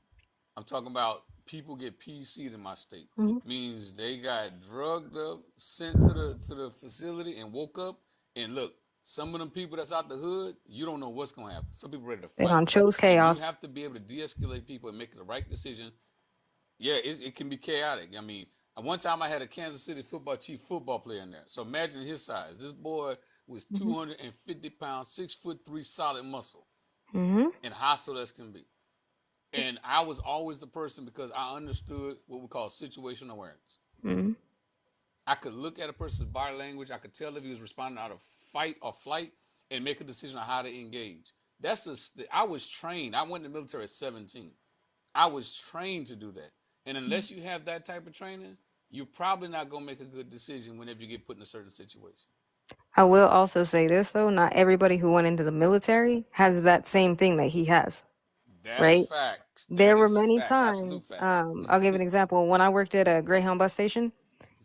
P: I'm talking about people get PC'd in my state.
E: Mhm.
P: Means they got drugged up, sent to the facility, and woke up. And look, some of them people that's out the hood, you don't know what's gonna happen. Some people ready to
E: They
P: fight,
E: done chose
P: and you
E: chaos.
P: have to be able to de-escalate people and make the right decision. Yeah, it can be chaotic. I mean, one time I had a Kansas City football chief football player in there. So imagine his size. This boy was
E: Mhm.
P: 250 pounds, 6'3" solid muscle,
E: Mhm.
P: and hostile as can be. And I was always the person because I understood what we call situational awareness.
E: Mhm.
P: I could look at a person's body language. I could tell if he was responding out of fight or flight, and make a decision on how to engage. I was trained. I went in the military at 17. I was trained to do that. And unless you have that type of training, you're probably not gonna make a good decision whenever you get put in a certain situation.
E: I will also say this though, not everybody who went into the military has that same thing that he has,
P: That's
E: right?
P: facts.
E: There
P: That
E: were
P: is
E: many
P: fact. Absolute
E: times,
P: fact.
E: I'll give an example. When I worked at a Greyhound bus station,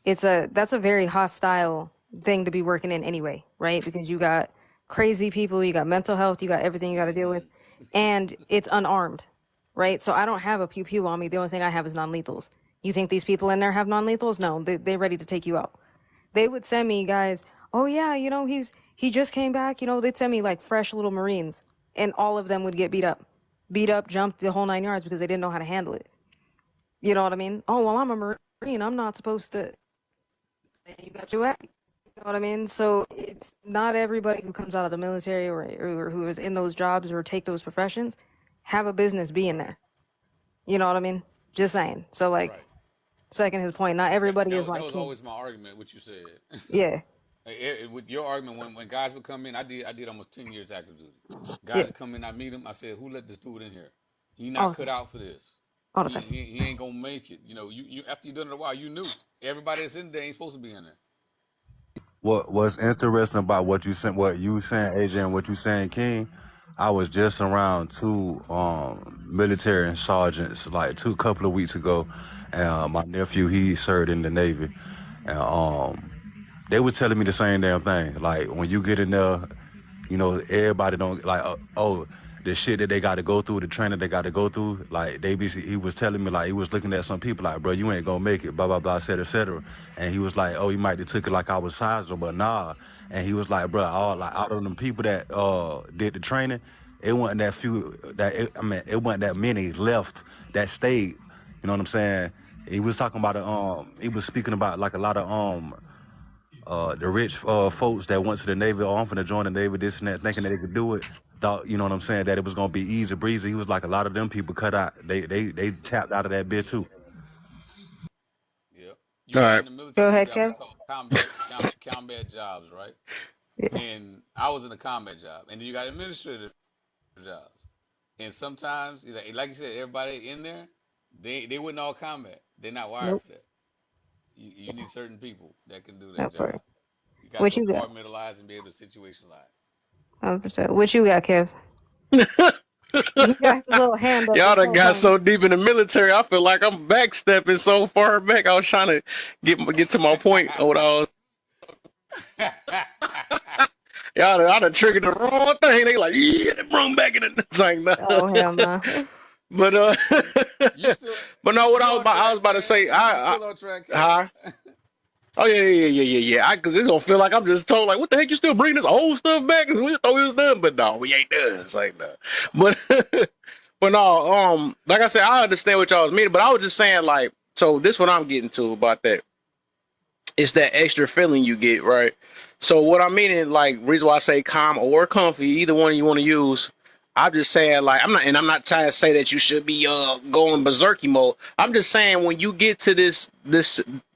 E: that's a very hostile thing to be working in anyway, right? Because you got crazy people, you got mental health, you got everything you got to deal with, and it's unarmed, right? So I don't have a pew pew on me. The only thing I have is non-lethals. You think these people in there have non-lethals? No, they're ready to take you out. They would send me guys, oh yeah, he just came back, they'd send me like fresh little Marines, and all of them would get beat up, jumped the whole 9 yards because they didn't know how to handle it. You know what I mean? Oh well, I'm a Marine, I'm not supposed to. You got your act. You know what I mean? So it's not everybody who comes out of the military or who is in those jobs or take those professions have a business being
P: Right.
E: there. You know what I mean? Just saying. So like,
P: Right.
E: second his point, not everybody is
P: That
E: like
P: was
E: king.
P: always my argument. What you said.
E: Yeah,
P: With your argument, when guys would come in, I did almost 10 years active duty.
E: yeah,
P: Guys would come in, I meet him. I said, "Who let this dude in here? He
E: all
P: not
E: the
P: cut
E: time,
P: out for this.
E: all the
P: He
E: time.
P: he, he ain't gonna make it. You after you done it a while, you knew everybody that's in there ain't supposed to be in there.
O: What's interesting about what you saying, AJ, and what you saying, King? I was just around two military sergeants like two couple of weeks ago, and my nephew he served in the Navy, and they were telling me the same damn thing. Like when you get in there, everybody don't like the shit that they got to go through, the training they got to go through. Like he was telling me like he was looking at some people like, bro, you ain't gonna make it, blah blah blah, et cetera, et cetera. And he was like, oh, he might have took it like I was sizable, but nah. And he was like, bro, out of them people that did the training, it wasn't that few it wasn't that many left that stayed. You know what I'm saying? He was talking about he was speaking about like a lot of the rich folks that went to the Navy, oh, I'm finna join the Navy, this and that, thinking that they could do it. Thought, you know what I'm saying, that it was gonna be easy breezy. He was like, a lot of them people cut out. They tapped out of that bit too.
P: Yeah. You
A: All
P: got in
A: right.
P: the
E: Go
P: military, you
E: ahead,
P: got what's
E: Kev.
P: called combat jobs, right?
E: Yeah.
P: And I was in a combat job, and then you got administrative jobs. And sometimes, like you said, everybody in there, they wouldn't all combat. They're not wired
E: Nope.
P: for that. You need certain people that can do that
E: Not for
P: job.
E: it.
P: You got to
E: What you got?
P: compartmentalize and be able to situationalize.
E: 100%. What you got, Kev? You got his little hand up
A: Y'all
E: this
A: done
E: whole
A: got
E: time.
A: so deep in the military. I feel like I'm backstepping so far back. I was trying to get to my point. What I was, I done triggered the wrong thing. They like, yeah, they brought back in the thing.
E: Oh hell no.
A: But
P: you still
A: but no, what
P: you
A: I was
P: on
A: about, I was
P: track,
A: about to
P: man.
A: say,
P: You
A: I
P: still on track, Kev.
A: huh? Oh yeah. Cause it's gonna feel like I'm just told like, what the heck, you still bring this old stuff back? Cause we thought we was done, but no, we ain't done. It's like no, but but no, like I said, I understand what y'all was meaning, but I was just saying like, so this what I'm getting to about that. It's that extra feeling you get, right? So what I mean in like reason why I say calm or comfy, either one you want to use. I'm just saying like I'm not trying to say that you should be going berserky mode. I'm just saying when you get to this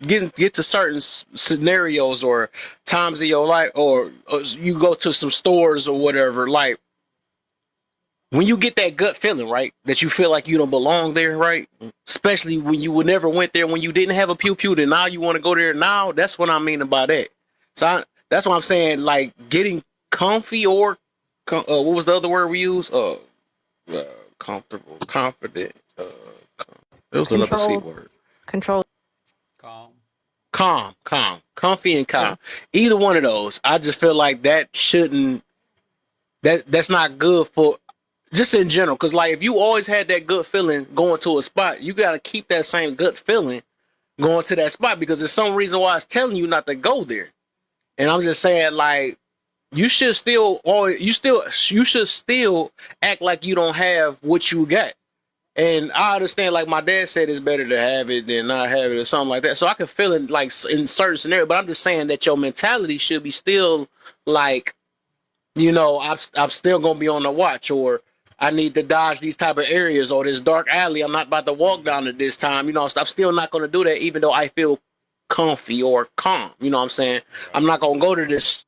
A: get to certain scenarios or times of your life or you go to some stores or whatever, like when you get that gut feeling, right, that you feel like you don't belong there, right? Especially when you would never went there when you didn't have a pew pew, then now you want to go there now. That's what I mean by that. That's what I'm saying. Like getting comfy or what was the other word we used? Comfortable, confident. It was another C
E: Control.
A: word.
E: Control.
P: Calm.
A: Calm, comfy and
E: Yeah.
A: calm. Either one of those. I just feel like that shouldn't. That's not good for just in general, because like if you always had that good feeling going to a spot, you got to keep that same good feeling going to that spot because there's some reason why it's telling you not to go there. And I'm just saying, like, you should still, or you should still act like you don't have what you got. And I understand, like my dad said, it's better to have it than not have it or something like that. So I can feel it, like in certain scenarios. But I'm just saying that your mentality should be still like, I'm still gonna be on the watch, or I need to dodge these type of areas, or this dark alley. I'm not about to walk down it this time. I'm still not gonna do that, even though I feel comfy or calm. You know what I'm saying? I'm
P: Right.
A: not gonna go to this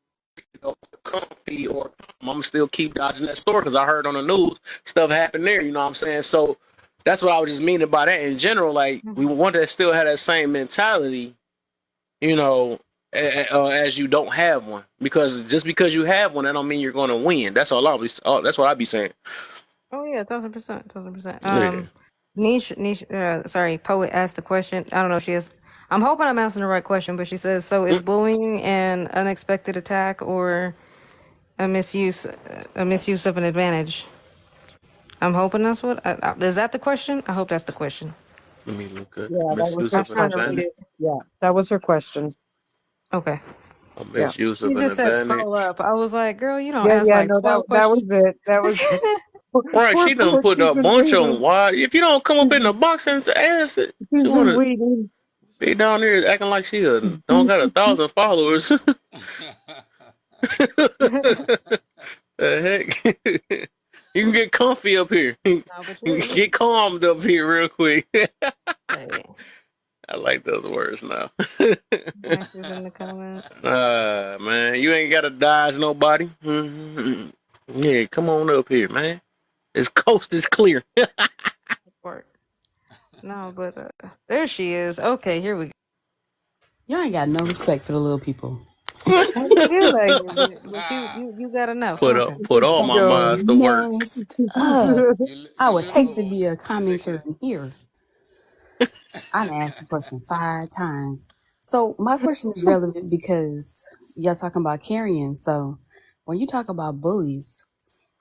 A: comfy or calm. I'm gonna still keep dodging that store because I heard on the news stuff happened there. You know what I'm saying? So that's what I was just meaning by that in general. Like we
E: Mhm.
A: want to still have that same mentality, you know, as you don't have one. Because just because you have one, that don't mean you're going to win. That's all I'll be. That's what I'd be saying.
E: Oh yeah, 1000%, 1000%.
A: Yeah.
E: Niche. Sorry, poet asked the question. I don't know if she is. I'm hoping I'm asking the right question, but she says, "So is bullying an unexpected attack or a misuse of an advantage?" I'm hoping that's what. Is that the question? I hope that's the question.
A: Let me look at
N: Yeah, that was
A: misuse
N: her
E: I'm
A: of an
E: trying to read
N: question.
A: advantage.
E: it.
N: Yeah, that was her question.
E: Okay.
A: A
N: Yeah.
A: misuse of
E: You
A: an
E: just said scroll
A: advantage.
E: up. I was like, girl, you don't
N: Yeah,
E: ask
N: yeah,
E: like
N: no,
E: 12
N: that was
E: questions.
N: it. That was it.
A: Right,
N: Poor
A: she done
N: poet,
A: put
N: she's
A: a
N: been
A: bunch on.
N: waiting.
A: Why? If you don't come up in the
N: She's
A: box and ask it, she
N: been
A: wanna
N: waiting.
P: What's
A: be
P: up?
A: down there acting like she don't got 1,000 followers. The heck? You can get comfy up here.
E: No, but
A: You
E: you're
A: can get calmed up here real quick.
E: hey,
A: I like those words now.
E: active in the comments.
A: Man, you ain't gotta dodge nobody. Yeah, come on up here, man. This coast is clear.
E: Work. No, but there she is. Okay, here we go.
Q: Y'all ain't got no respect for the little people.
E: I feel like it, but you got enough,
A: put
E: don't
A: up,
E: you?
A: put all
Q: Y'all
A: my
N: Yo.
Q: so
A: minds to work.
Q: messed up. I
P: you
Q: would
P: little.
Q: hate
P: Hold
Q: to
P: on.
Q: be a
P: What you say, Chef?
Q: commenter in here. I done asked the question 5 times. So my question is relevant because y'all talking about carrying. So when you talk about bullies,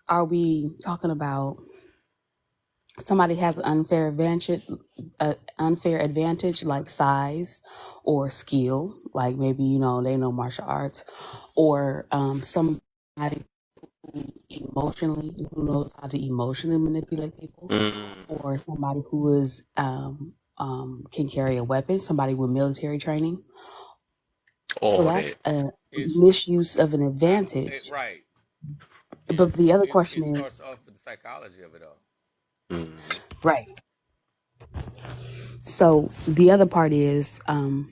Q: are we talking about somebody has an unfair advantage like size or skill, like maybe they know martial arts, or somebody who knows how to emotionally manipulate people,
A: Mm,
Q: or somebody who is can carry a weapon, somebody with military training. So
A: All
Q: that's
A: that.
Q: a
P: It's
Q: misuse of an advantage.
P: right.
Q: But the other
P: It
Q: question
P: starts
Q: is,
P: off with the psychology of it all.
A: Mm-hmm.
Q: right. So the other part is, um,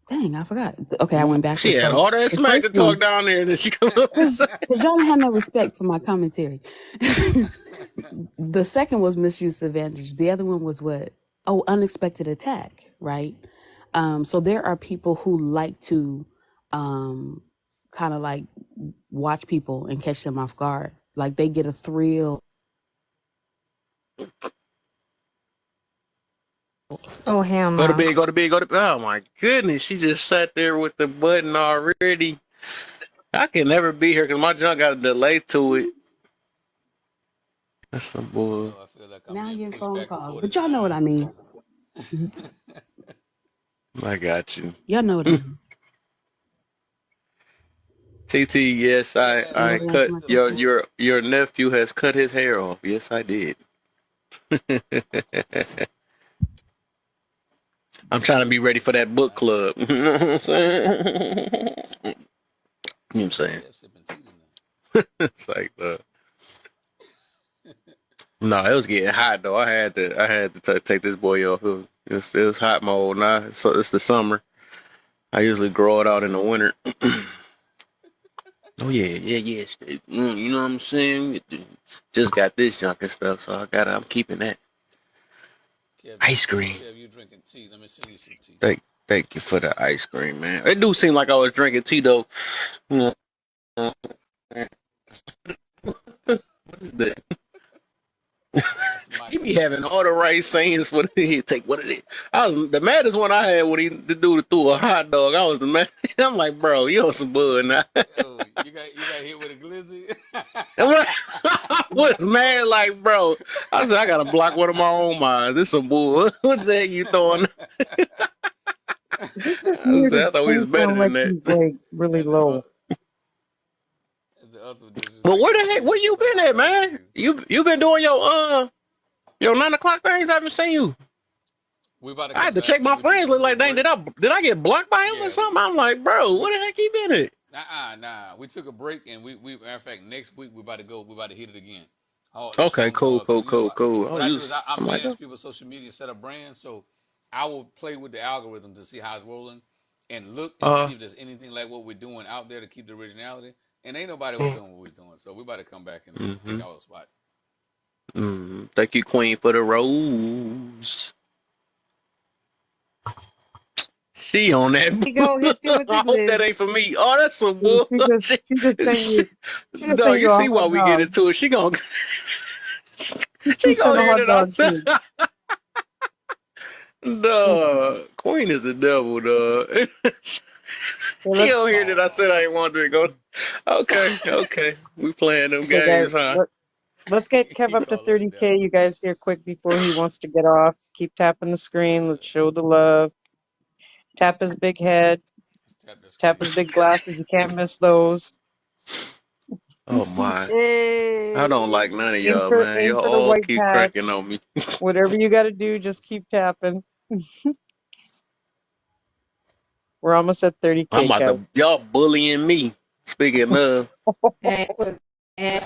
Q: dang, I forgot. Okay, I went
A: She
Q: backwards.
A: had
Q: So
A: all that
Q: the
A: smack to
Q: first
A: talk
Q: one,
A: down there, and then she come up and
Q: because
A: say,
Q: y'all don't have no respect for my commentary. The second was misuse advantage. The other one was what? Oh, unexpected attack, right? So there are people who like to kind of like watch people and catch them off guard. Like they get a thrill.
E: Oh hell
A: "Go to
E: no.
A: bed, go to bed, go to bed." Oh my goodness, she just sat there with the button already. I can never be here because my junk got a delay to it. That's some bull.
P: Oh, I feel like I'm
Q: Now
P: being
Q: you're getting
P: pushed
Q: phone
P: back
Q: calls,
P: before the
Q: but y'all know what
P: time.
Q: I mean.
A: I got you.
Q: Y'all know what I mean.
A: TT, yes,
P: Yeah,
Q: You
A: I
Q: ready to
P: but
Q: answer
A: cut
Q: my
P: still a
Q: question?
P: bull.
A: your nephew has cut his hair off. Yes, I did. I'm trying to be ready for that book
P: I
A: club. You know what I'm saying? You know what I'm saying?
P: Kev sipping tea tonight.
A: It's like no, it was getting hot though. I had to take this boy off. It was hot mode now. So it's the summer. I usually grow it out in the winter. Oh yeah, yeah, yeah. You know what I'm saying? Just got this junk and stuff, so I'm keeping that
P: Kev, you
A: ice cream.
P: Kev, you drinking tea? Let me send you some tea.
A: Thank you for the ice cream, man. It do seem like I was drinking tea though. You know, what is that?
P: That's
A: He
P: Michael.
A: be having all the right sayings for the take what it is. I was the maddest one I had when the dude threw a hot dog. I was the mad. I'm like, bro, you on some bud now.
P: Oh, you got hit with a glizzy.
A: I was mad like, bro. I said I gotta block one of my own minds. This some bull. What's that you throwing?
N: He just
A: I
N: muted.
A: said I thought we was
N: Doesn't
A: better
N: sound like
A: than that.
N: he's like really
P: and the
N: low.
P: and the other
A: But where
P: disrespecting
A: the heck? Where
P: Steve.
A: you
P: Somebody
A: been
P: get
A: at,
P: mad at
A: man?
P: Steve.
A: You been doing your 9 o'clock things? I haven't seen you.
P: We about to
A: I had
P: come
A: to
P: back,
A: check
P: man.
A: my
P: We took
A: friends.
P: we
A: Look
P: took a
A: like, dang,
P: break.
A: did I get blocked by him or
P: Yeah,
A: something? I'm like, bro,
P: we
A: where the heck he been at?
P: nah. We took a break, and we matter of fact, next week we about to go. We about to hit it again.
A: Okay,
P: Strong
A: cool,
P: dog.
A: cool,
P: Because you know
A: cool, cool.
P: what I do is I
A: I'm like, oh.
P: manage people's social media, set up brands. So I will play with the algorithm to see how it's rolling, and look and
A: Uh,
P: see if there's anything like what we're doing out there to keep the originality. And ain't nobody was doing what we're doing. So we about to come back and
A: mm-hmm,
P: take our spot.
A: Thank you, Queen, for the rose. She on that.
E: He go hit you with the
A: I hope that
E: glizzy.
A: ain't for me. Oh, that's some
N: She
A: bullshit.
N: she just sent you she just
A: No,
N: sent
A: you
N: you a
A: see why
N: hot
A: we get
N: dog.
A: into it.
N: She
A: She
N: sent
A: gonna
N: a
A: hear
N: hot
A: that I
N: dog to
A: said
N: you.
A: the Queen is the devil, dog.
N: Okay,
A: She
N: let's
A: gonna hear that I said I
P: Oh
A: ain't wanted to go. Okay, okay. We playing them
N: okay guys.
A: games, huh?
N: Let's get Kev
P: he
N: up to
P: called her the
N: 30K.
P: devil.
N: You guys here quick before he wants to get off. Keep tapping the screen. Let's show the love. Tap his big head.
P: Just tap that
N: Tap
P: screen.
N: his big glasses. You can't miss those.
A: Oh my. I don't
E: Hey.
A: like none of y'all, man.
N: Aim
A: Y'all
N: for the
A: all
N: white
A: keep cracking
N: patch.
A: on me.
N: Whatever you got to do, just keep tapping. We're almost at
A: I'm
N: 30K,
A: about
N: Kev.
A: to y'all bullying me. Speaking of
E: And, and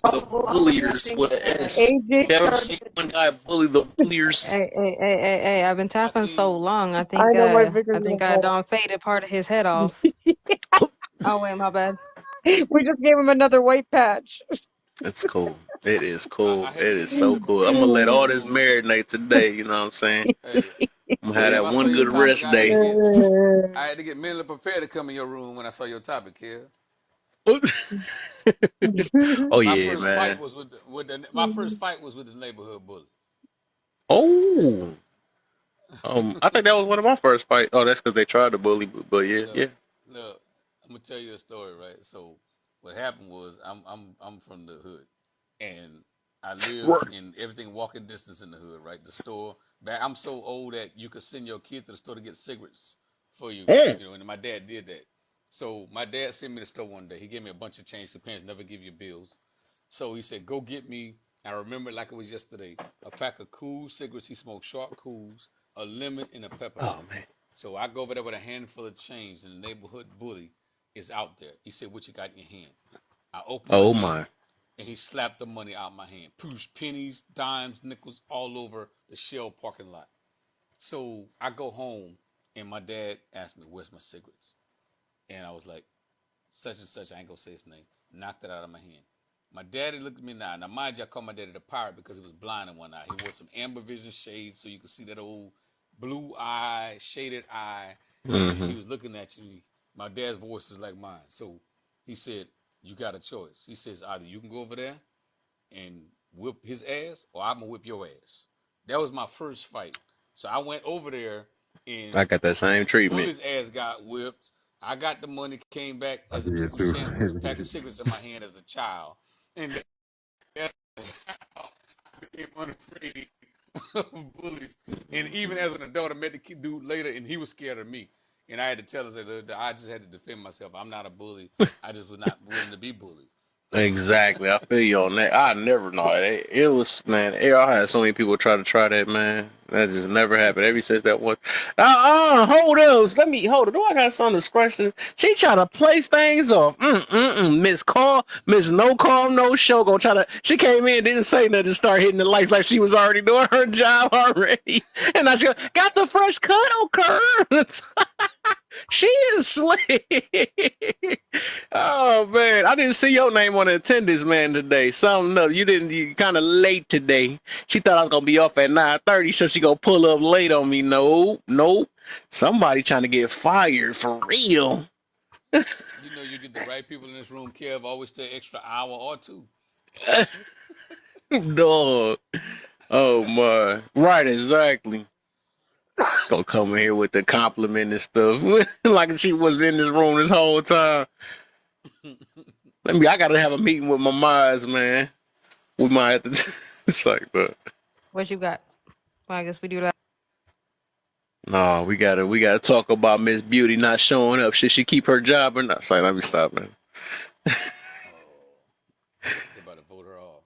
A: the bulliers with an S.
N: AJ,
A: Kevin seen one guy bully the bulliers.
E: hey, I've been
P: I
E: tapping so
P: seen
E: long.
N: I know my fingers
E: I
N: gonna
E: think I
N: fall.
E: done faded part of his head off. Oh wait, my bad.
N: We just gave him another white patch.
A: It's cool. It is cool.
P: I
A: It
P: had to
A: is
P: get
A: so
P: Manly
A: cool.
P: Pacquiao
A: I'm
P: to
A: gonna
P: come
A: let
P: in your
A: all this
P: room.
A: marinate today. You know what I'm saying?
P: Hey,
A: I'm gonna have
P: Kev,
A: that
P: I saw
A: one
P: your
A: good
P: topic.
A: rest day.
P: I had to get mentally prepared to come in your room when I saw your topic, Kev.
A: Oh
P: My
A: yeah,
P: first fight
A: man.
P: was with the my first fight was with the neighborhood bully.
A: Oh. I think that was one of my first fights. Oh, that's because they tried to bully, but yeah,
P: Look,
A: yeah.
P: look, I'm gonna tell you a story, right? So what happened was I'm from the hood, and I live
A: Work.
P: in everything walking distance in the hood, right? The store. Back, I'm so old that you could send your kid to the store to get cigarettes for you,
A: Mm.
P: and my dad did that. So my dad sent me to the store one day. He gave me a bunch of change. The parents never give you bills, so he said, "Go get me I remember it like it was yesterday. A pack of cool cigarettes. He smoked short cools, a lemon, and a
A: Oh
P: peppermint.
A: man.
P: So I go over there with a handful of change, and the neighborhood bully is out there. He said, "What you got in your hand?" I opened my
A: Oh
P: hand,
A: my.
P: and he slapped the money out of my hand. Poosh, pennies, dimes, nickels all over the Shell parking lot. So I go home, and my dad asked me, "Where's my cigarettes?" And I was like, "Such and such." I ain't gonna say his name. Knocked it out of my hand. My daddy looked at me now. Now, mind you, I called my daddy the pirate because he was blind in one eye. He wore some amber vision shades so you could see that old blue eye, shaded eye. And
A: Mm-hmm.
P: he was looking at you. My dad's voice is like mine. So he said, "You got a choice." He says, "Either you can go over there and whip his ass, or I'm going to whip your ass." That was my first fight. So I went over there,
A: I
P: and
A: got that same treatment.
P: Bully's ass got whipped. I got the money, came back
O: I
P: as the
O: did
P: people's
O: too.
P: champ with a pack of cigarettes in my hand as a child. And that's how I became unafraid of bullies. And even as an adult, I met the dude later, and he was scared of me. And I had to tell us that I just had to defend myself. I'm not a bully. I just was not willing to be bullied.
A: Exactly. I feel you on that. I never know. It was, man. I had so many people try that, man. That just never happened. Ever since that one. Hold up. Let me hold it. Do I got something to scratch this? She try to place things off. Miss Call, Miss No Call, No Show. Go try to. She came in, didn't say nothing, just start hitting the lights like she was already doing her job already. And I just got the fresh cut on curves. She is slick. Oh man, I didn't see your name on the attendance man today. Something else. You kind of late today. She thought I was gonna be off at 9:30, so she gonna pull up late on me. No, nope. Somebody trying to get fired for real.
P: You know, you get the right people in this room, Kev, always stay extra hour or two.
A: Dog. Oh my. Right, exactly. Gonna come in here with the compliment and stuff, like she was in this room this whole time. I gotta have a meeting with my minds, man. We might have to. It's like that.
E: What you got? Well, I guess we do that.
A: No, we gotta talk about Miss Beauty not showing up. Should she keep her job or not? Say, let me stop, man.
P: Oh, they about to vote her off.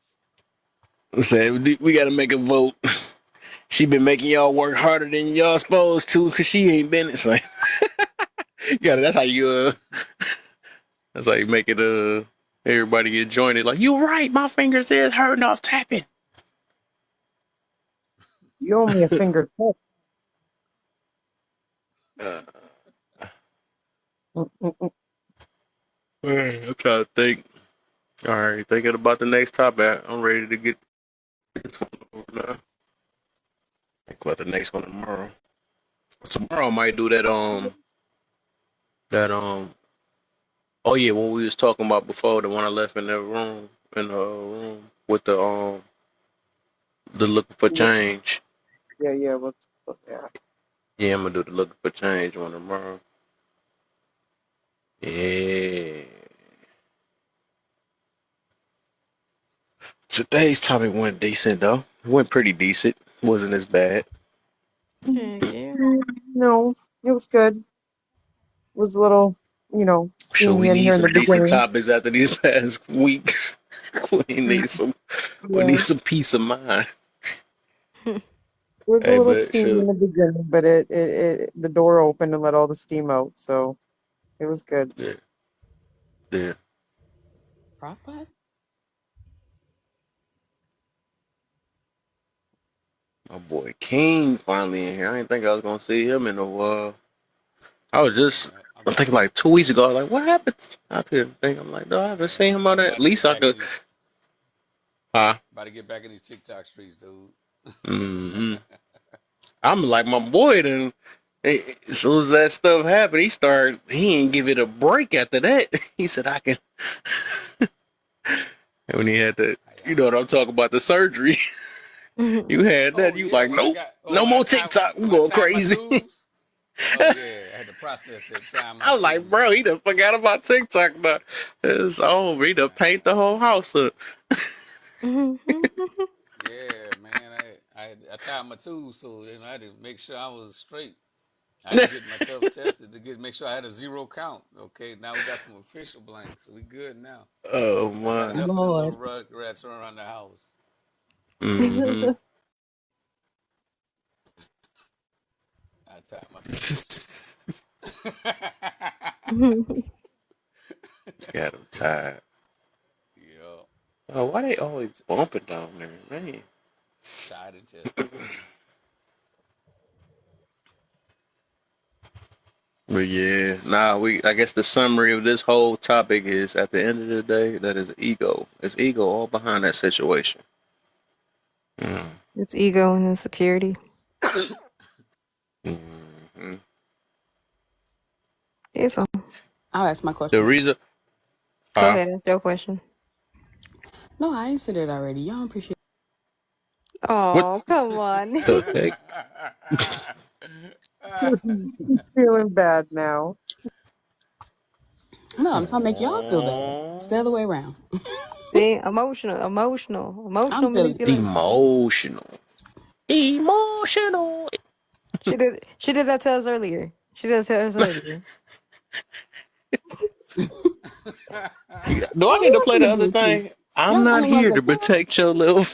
A: Say we gotta make a vote. She been making y'all work harder than y'all supposed to, cause she ain't been. It's like, yeah, that's how you make it. Everybody get jointed. Like, you right, my fingers is hurting off tapping.
N: You owe me a finger tip.
A: Uh,
N: Mm-mm-mm.
A: I'm trying to think. All right, thinking about the next topic. I'm ready to get this one over now. Think about the next one tomorrow. Tomorrow I might do that. Oh yeah, what we was talking about before, the one I left in the room, with the looking for change.
N: Yeah, yeah. Let's look at.
A: Yeah, I'm gonna do the looking for change one tomorrow. Yeah. Today's topic went decent though. It went pretty decent. Wasn't as bad.
E: Heck yeah.
N: No, it was good. It was a little,
A: So we
N: steamy in
A: need
N: here in the
A: some decent
N: beginning.
A: topics after these past weeks. we need some we
N: Yeah,
A: need some peace of mind.
N: it was a
A: Hey,
N: little
A: but
N: steamy in
A: sure.
N: the beginning, but the door opened and let all the steam out, so it was good.
A: Yeah, yeah.
Q: Crock pot?
A: My boy King finally in here. I didn't think I was gonna see him in a while. I was just,
P: I'm
A: I
P: about
A: think
P: to,
A: like 2 weeks ago. I was like, what happened? I couldn't think. I'm like, no, I haven't seen him on
P: I'm
A: that. At
P: about to
A: least
P: get
A: I
P: back in
A: could.
P: these,
A: Huh?
P: about to get back in these TikTok streets, dude.
A: hmm I'm like my boy. Then as soon as that stuff happened, He ain't give it a break after that. He said, I can. And when he had to,
P: How
A: you
P: y'all
A: know what
P: doing?
A: I'm talking about, the surgery. You had that.
P: Oh
A: You
P: yeah,
A: like,
P: when I
A: nope,
P: got,
A: no more TikTok. I'm
P: when I
A: going
P: tied my
A: crazy.
P: tubes. Oh yeah, I had to process it, tie my
A: I was like,
P: tubes,
A: bro, he
P: man.
A: done forgot about TikTok now. It's over. He done paint the whole house up.
P: Yeah, man, I tied my tubes, so I had to make sure I was straight. I had to get myself tested to make sure I had a zero count. Okay, now we got some official blanks, so we good now.
A: Oh
P: I got
A: my.
P: enough of them little
Q: Lord.
P: rug rats running around the house.
A: Mm-hmm.
P: I tied my fingers.
A: Got them tied.
P: Yo,
A: Oh, why they always bumping down there, man?
P: tied and tested.
A: But yeah, nah. I guess the summary of this whole topic is, at the end of the day, that is ego. It's ego all behind that situation. Mm.
E: It's ego and insecurity.
A: Mm-hmm.
E: It's a,
Q: I'll ask my
A: The
Q: question.
A: reason,
E: go
A: huh?
E: ahead, that's your question.
Q: No, I answered it already. Y'all don't appreciate.
A: What
E: Oh, come on.
A: the heck?
N: He's feeling bad now.
Q: No, I'm trying to make y'all feel bad. It's the
A: Aww.
Q: other way around.
E: See, emotional
Q: I'm feeling it.
E: manipulation.
A: Emotional. Emotional.
E: She did that to us earlier. She did that to us earlier.
A: Do I
Q: Oh,
A: need to
Q: we
A: play
Q: listen
A: the
Q: to
A: other
Q: Bluetooth.
A: thing? I'm
Q: Y'all
A: not
Q: analog
A: here
Q: the
A: to
Q: fuck.
A: protect your little.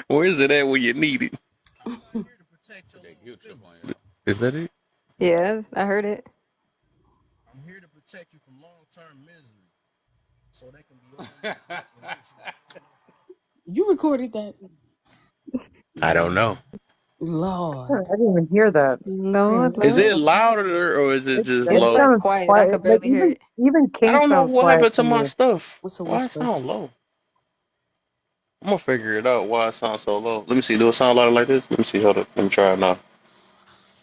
A: Where is it at when you need it?
P: Put that guilt trip on y'all.
A: Is that it?
E: Yeah, I heard it.
Q: You recorded that,
A: I don't know.
N: I
Q: Lord.
N: didn't even hear that. I didn't
E: Lord,
N: even
A: Is
N: hear
A: it
E: Lord.
N: that.
A: louder or is it just
N: It
E: It's
A: low?
E: like
N: sounds
E: quiet. I
N: quiet,
E: could
N: but
E: barely hear it.
N: even
A: I
N: King
A: don't know
N: sounds
A: what
N: quiet
A: happened
N: to
A: to my
N: me.
A: stuff.
Q: What's a
A: Why it
Q: whisper?
A: sound low? I'm gonna figure it out why it sounds so low. Let me see. Do it sound louder like this? Let me see. Hold up. Let me try it now.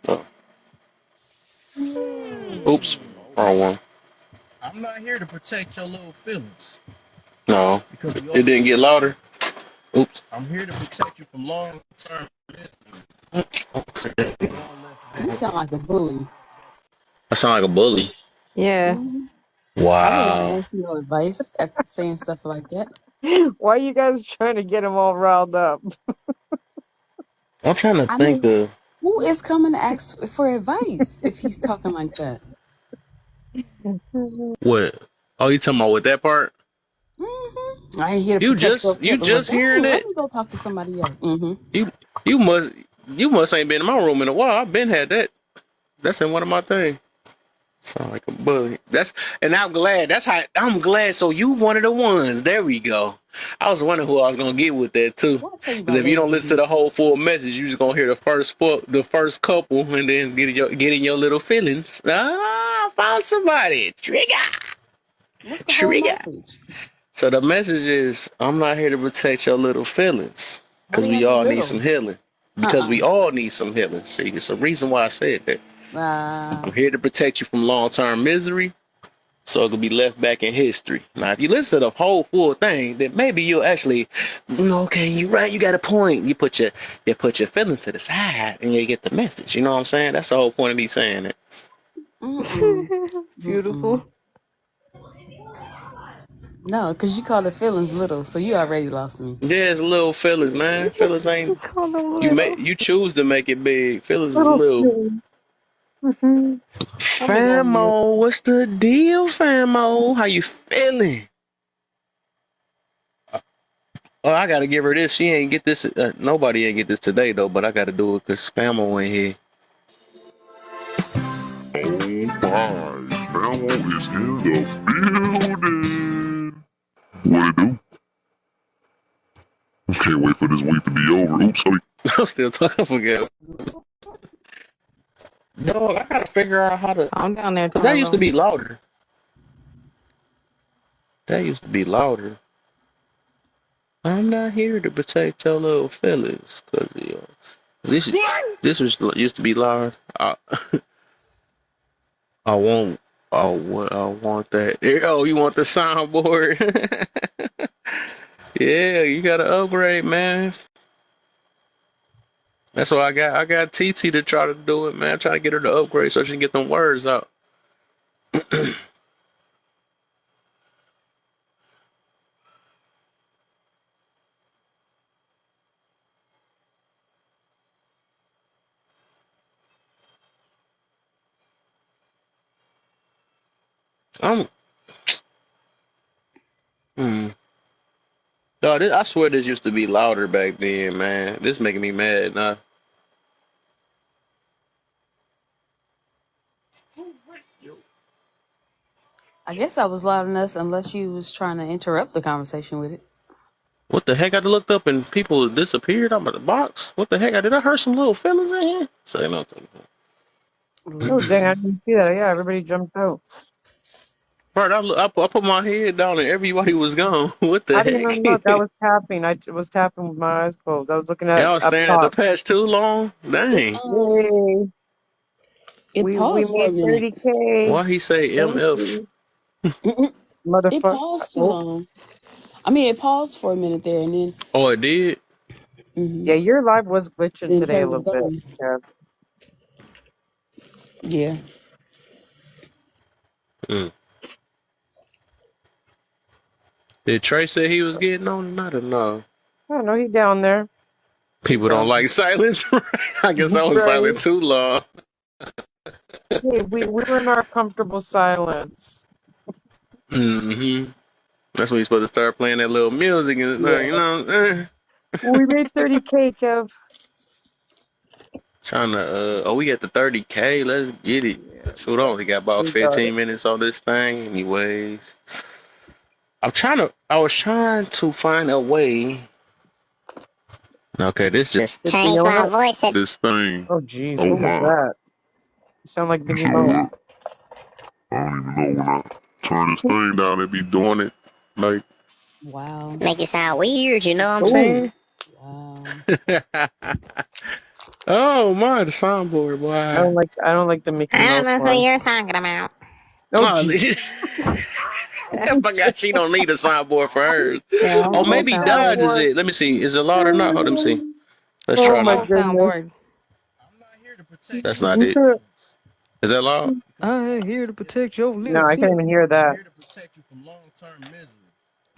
A: Oh. Oops. Wrong one. No. It didn't get louder. Oops.
Q: You sound like a bully.
A: I sound like a bully.
E: Yeah.
Q: Hmm I wouldn't want to
A: Wow.
Q: ask you no advice at saying stuff like that.
N: Why are you guys trying to get him all riled up?
A: I'm trying to
Q: I
A: think
Q: mean,
A: of
Q: who is coming to ask for advice if he's talking like that?
A: what. Oh, you talking about with that part?
Q: I ain't here to
A: You
Q: protect your
A: just you
Q: feelings. Well,
A: just hearing
Q: dang, let
A: it?
Q: me go talk to somebody else.
A: You you must you must ain't been in my room in a while. I've been had that. That's in one of my things. Sound like a bully. That's and I'm glad. That's how I'm glad. So you one of the ones. There we go. I was wondering who I was gonna get with that too.
Q: What I tell you
A: Because
Q: about
A: if you
Q: love
A: don't
Q: and
A: listen to the
Q: being?
A: whole full message, you just gonna hear the first couple, and then get in your little feelings. Ah, I found somebody. Trigger,
Q: What's the whole
A: trigger.
Q: message?
A: So the message is, I'm not here to protect your little feelings,
Q: Why
A: because
Q: do you
A: we
Q: have to be
A: all need some
Q: little?
A: healing. Because
Q: Uh
A: we all need some healing. See, it's a reason why I said that.
Q: uh.
A: I'm here to protect you from long-term misery, so it could be left back in history. Now, if you listen to the whole full thing, then maybe you'll actually, okay, you're right, you got a point. You put your feelings to the side, and you get the message. You know what I'm saying? That's the whole point of me saying it.
Q: Mm-mm.
E: Beautiful.
Q: Mm-mm. No, because you call the feelings little, so you already lost me.
A: Yeah, it's little feelings, man. Feelings ain't
E: Call them little.
A: you choose to make it big. Feelings is
N: Little
A: little.
N: thing. Mhm.
E: I'm gonna go on mute.
A: Famo, what's the deal, Famo? How you feeling? Oh, I gotta give her this. She ain't get this. Nobody ain't get this today though, but I gotta do it because Famo in here.
R: Oh my, Famo is in the building. What it do? Can't wait for this week to be over. Oops, sorry.
A: I'm still talking. I forget. Dog, I gotta figure out how to.
E: I'm down there,
A: Cause that used to be
E: Tyrone.
A: louder. That used to be louder. I'm not here to protect your little feelings, cause this this was used to be loud. I want. Oh, what I want that. Oh, you want the soundboard? Yeah, you gotta upgrade, man. That's why I got TT to try to do it, man. Try to get her to upgrade so she can get them words out. I'm. Hmm. I swear this used to be louder back then, man. This making me mad now.
Q: I guess I was loud enough unless you was trying to interrupt the conversation with it.
A: What the heck? I looked up and people disappeared out of the box. What the heck? Did I heard some little fellas in here? Say nothing.
N: Oh, dang, I
Q: Ladies.
N: didn't see that. Yeah, everybody jumped out.
A: Bert, I put my head down and everybody was gone. What the
N: I didn't
A: heck?
N: even look. I was tapping. Was tapping with my eyes closed. I was looking at
A: Y'all was
N: up
A: staring at the
N: top.
A: patch too long?
Q: It
A: Dang.
N: Yay.
Q: it
N: We
Q: paused for a
N: made
Q: minute.
N: 30K.
A: Why he say
N: Thank
A: MF?
N: you.
Q: It
N: Motherfucker.
Q: paused too
N: Oh,
Q: long. I mean, it paused for a minute there, and then
A: Oh, it did?
N: yeah, your live was glitching
Q: then
N: today
Q: Trey
N: a
Q: was
N: little bit.
Q: gone.
N: Yeah.
Q: Yeah.
A: Mm. Did Trey say he was getting on tonight or no?
N: I don't know. He's down there. He's
A: People don't
N: down
A: like silence. I guess
N: there.
A: I was
N: Right.
A: silent too long.
N: Hey, we were in our comfortable silence.
A: Mm-hmm. That's when you're supposed to start playing that little music and
N: Yeah.
A: you know.
N: We made 30K, Kev.
A: Trying to oh, we at the 30K. Let's get it.
N: Yeah,
A: Shoot, I only got about
N: we got it.
A: 15 minutes on this thing, anyways. I was trying to find a way. Okay, this just
N: Good thing you don't have.
R: This thing.
N: Oh, geez.
R: Oh
N: What was
R: my.
N: that? You sound like
R: You
N: Biggie
R: saw
N: Mo.
R: it? I don't even know when I turn this thing down, it be doing it. Like,
Q: Wow.
A: make it sound weird, you know what I'm
N: Oh,
A: saying?
Q: Wow.
A: Oh my, the soundboard, boy.
N: I don't like the Mickey
A: I don't
N: Mouse
A: know who
N: one.
A: you're talking about.
N: Oh,
A: Oh,
N: geez.
A: I forgot she don't need a soundboard for hers.
E: Yeah, I
A: Oh,
E: want a whole
A: maybe
E: soundboard.
A: Dodge is
N: Soundboard.
A: it. Let me see. Is it loud or not? Hold on, let me see. Let's
E: I
N: Oh,
E: want
A: try
E: a
N: my
A: now.
E: whole
N: goodness.
E: soundboard.
A: That's not
N: You
A: it.
N: could.
A: Is that loud?
E: I'm here to protect your
N: No,
E: little
N: I can't even
E: feelings.
N: hear that.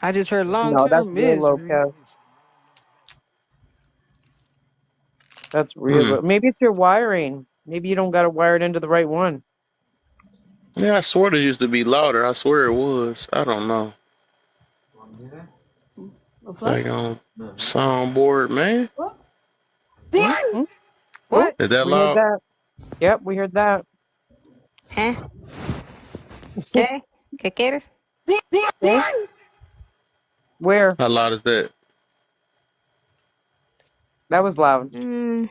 E: I just heard
N: No, that's
E: long-term
N: real low,
E: misery.
N: Kev. That's real
A: Hmm.
N: low. Maybe it's your wiring. Maybe you don't got to wire it into the right one.
A: Yeah, I swear it used to be louder. I swear it was. I don't know.
Q: The
A: Like
Q: flight?
A: on soundboard, man.
Q: What?
N: Mm-hmm. Oh,
E: What?
A: Is that
N: we heard
A: loud?
N: that. Yep, we heard that.
E: Huh? ¿Qué? ¿Qué quieres?
N: Okay. Where?
A: How loud is that?
N: That was loud.
E: Mm,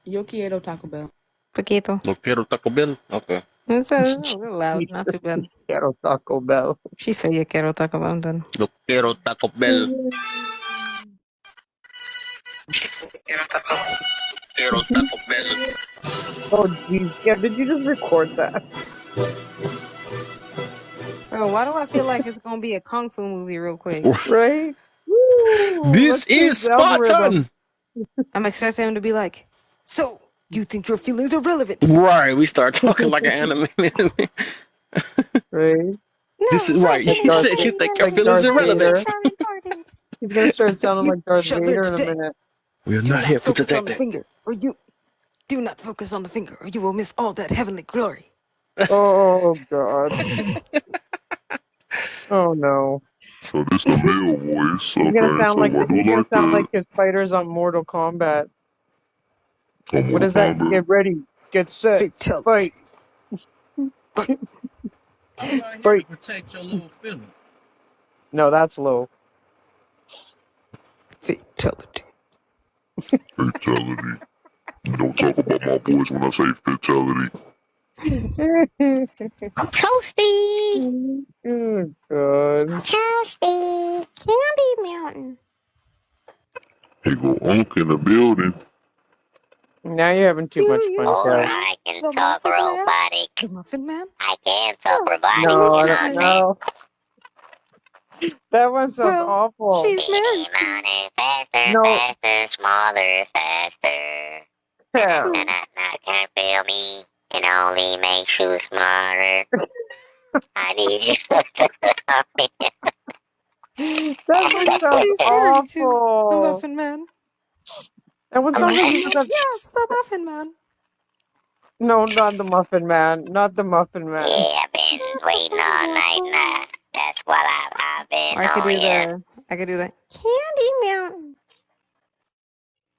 Q: Yo quiero Taco Bell.
E: poquito.
A: No quiero Taco Bell. Okay.
E: It's a little loud, not too bad.
N: Quiero Taco Bell.
E: She said you quiero talk about then.
A: No quiero Taco Bell. Quiero Taco Bell.
N: Oh, geez. Yeah, did you just record that?
E: Bro, why do I feel like it's gonna be a kung fu movie real quick?
N: Right? Woo!
A: This
N: Let's change
A: is
N: the algorithm.
A: Spartan.
E: I'm expecting him to be like, so you think your feelings are relevant?
A: Right, we start talking like an anime.
N: Right?
A: This is
E: No, my
A: right.
N: Like
A: He
E: feelings
N: Darth,
E: are
A: said you
E: very
A: think your
N: like
E: relevant.
A: feelings
N: Darth
A: are
E: My
A: relevant.
N: Vader.
E: feelings are important.
N: He's gonna start sounding
E: You
N: like Darth
E: shall learn
N: Vader in a
E: today.
N: minute.
A: We are
E: Do
A: not here
E: not
A: for
E: focus on the
A: detective.
E: finger, or you do not focus on the finger, or you will miss all that heavenly glory.
N: Oh God. Oh no.
R: so this the male voice.
N: He's gonna
R: Okay,
N: sound
R: so
N: like
R: I do
N: he's gonna
R: like
N: sound
R: that.
N: like his fighters on Mortal Kombat.
R: I'm
N: What
R: Mortal
N: is that?
R: Kombat.
N: Get ready, get set,
E: Fatality.
N: fight, fight. No, that's low.
E: Fatality.
R: Fatality. Don't talk about my boys when I say fatality.
A: Toasty.
N: Oh God.
A: Toasty. Candy Mountain.
R: Here go Unc in the building.
N: Now you're having too much fun,
E: You,
A: Or
N: Kev.
A: I can
E: the
A: talk
E: Muffin Man,
A: robotic.
E: the Muffin Man.
A: I can talk
E: Oh,
A: robotic,
E: the
N: No,
A: you
N: I
A: know
E: Muffin
N: don't
A: what I'm
E: Man.
A: saying?
N: know. That one sounds
E: Well,
N: awful.
E: she's
A: Eeny,
E: married to.
A: miny, faster,
N: No,
A: faster, smaller, faster. Na na
N: Kev.
A: na na na, can't feel me. It only makes you smarter. I need you to love me.
N: That one
E: Well,
N: sounds
E: she's married to the
N: awful.
E: Muffin Man.
N: That one
E: The
N: sounds like
E: Muffin
N: you
E: Man.
N: just have.
E: Yes, the Muffin Man.
N: No, not the Muffin Man. Not the Muffin Man.
A: Yeah, I've been waiting all night now. That's what I've been
E: I could
A: on
E: do
A: ya.
E: I could do that. Candy Mountain.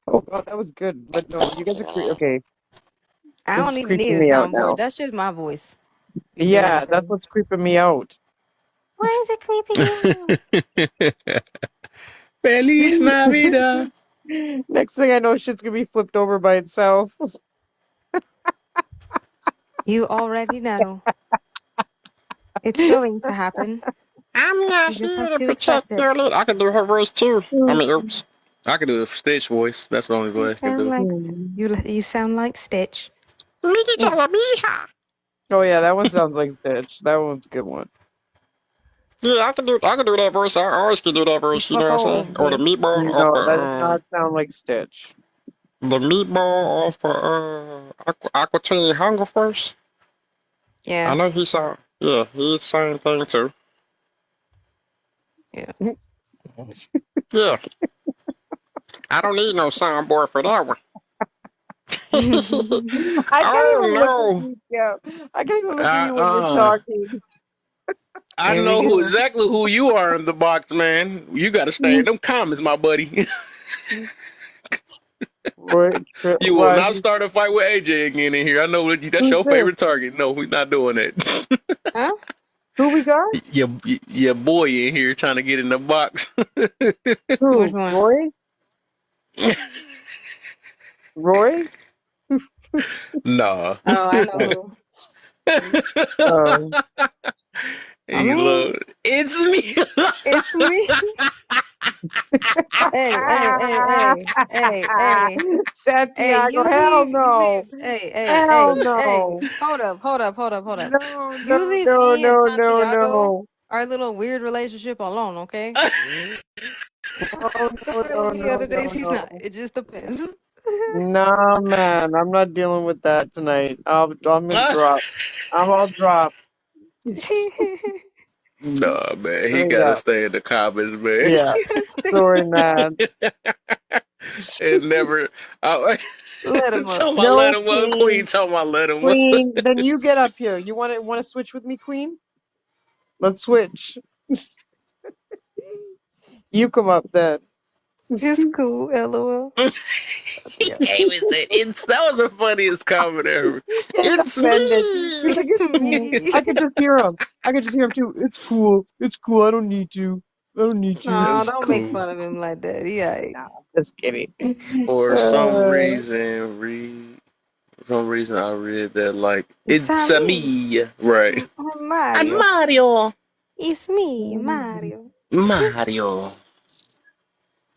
N: Oh God, that was good. But no, you guys are okay.
E: I
N: This
E: don't
N: is
E: even need
N: creeping
E: a
N: me out
E: soundboard.
N: now.
E: That's just my voice. Be doing the
N: Yeah, that's
E: things.
N: what's creeping me out.
E: Why is it creeping you out?
A: Feliz Navidad.
N: Next thing I know, shit's gonna be flipped over by itself.
E: You already know. It's going to happen.
A: I'm not
E: You just
A: here
E: have
A: to
E: to accept
A: protect
E: it.
A: your little. I can do her voice too. I mean, oops. I can do the Stitch voice. That's the only
E: You
A: voice I can
E: sound
A: do.
E: like you sound like Stitch.
N: Oh yeah, that one sounds like Stitch. That one's a good one.
A: Yeah, I can do. I can do that voice. I always can do that voice. You know what I'm saying? Or the
E: Boldly.
A: meatball off
N: No, that does not sound like Stitch.
A: the meatball off Aqua Teen Hunger Force. I
E: Yeah.
A: know he saw. Yeah, he's the same thing too.
E: Yeah.
A: Yeah, I don't need no soundboard for that one.
N: I can't
A: Oh
N: even look at
A: no.
N: you, yeah. I can't even look at
A: Uh
N: you when you're
A: uh.
N: talking.
A: I
E: Here we
A: know
E: go.
A: exactly who you are in the box, man. You got to stay in them comments, my buddy. You will
N: Why?
A: not start a fight with AJ again in here. I know that's
N: Who's
A: your
N: this?
A: favorite target. No, we're not doing that.
E: Huh?
N: Who we got?
A: your boy in here trying to get in the box.
E: Which
N: Who?
E: one?
N: Roy? Roy?
A: Nah.
E: Oh, I know who.
N: Oh.
E: I
A: He
E: mean,
A: love it's me.
E: it's me. Hey, hey, hey, hey, hey, hey. Hey,
N: Santiago,
E: you
N: hell
E: leave, you leave.
N: no.
E: Hey, hey,
N: Hell
E: hey, hey.
N: no.
E: Hold up, hold up, hold up, hold up.
N: No,
E: You
N: no,
E: leave
N: no,
E: me and
N: no, no,
E: Santiago,
N: no.
E: our little weird relationship alone, okay?
N: No, no, no,
E: The
N: no,
E: other days
N: no,
E: he's not.
N: no.
E: It just depends.
N: Nah, man, I'm not dealing with that tonight. I'm gonna drop. I'll drop.
A: Nah, man. He
N: Straight
A: gotta
N: up.
A: stay in the comments, man.
N: Yeah. Sorry, man.
A: And never.
E: Let him up.
A: Tell my let
N: No,
A: him up. Queen
N: Queen.
A: tell my let him up.
N: Queen, then you get up here. You want to switch with me, Queen? Let's switch. You come up then.
E: It's cool, lol.
A: He came and said, that was the funniest comment ever.
N: He's getting
A: It's
N: offended. He's like,
E: It's
N: it's cool.
E: me.
N: I could just hear him. I could just hear him too. It's cool. It's cool. I don't need to. I don't need to.
E: No,
A: It's
E: don't make
A: cool.
E: fun of him like that. Yeah.
N: Nah, just kidding.
A: For
N: Uh,
A: some reason I read that like
E: It's
A: it's a
E: me.
A: me. Right.
E: I'm
A: I'm
E: Mario.
A: Mario.
E: It's me, Mario.
A: Mario.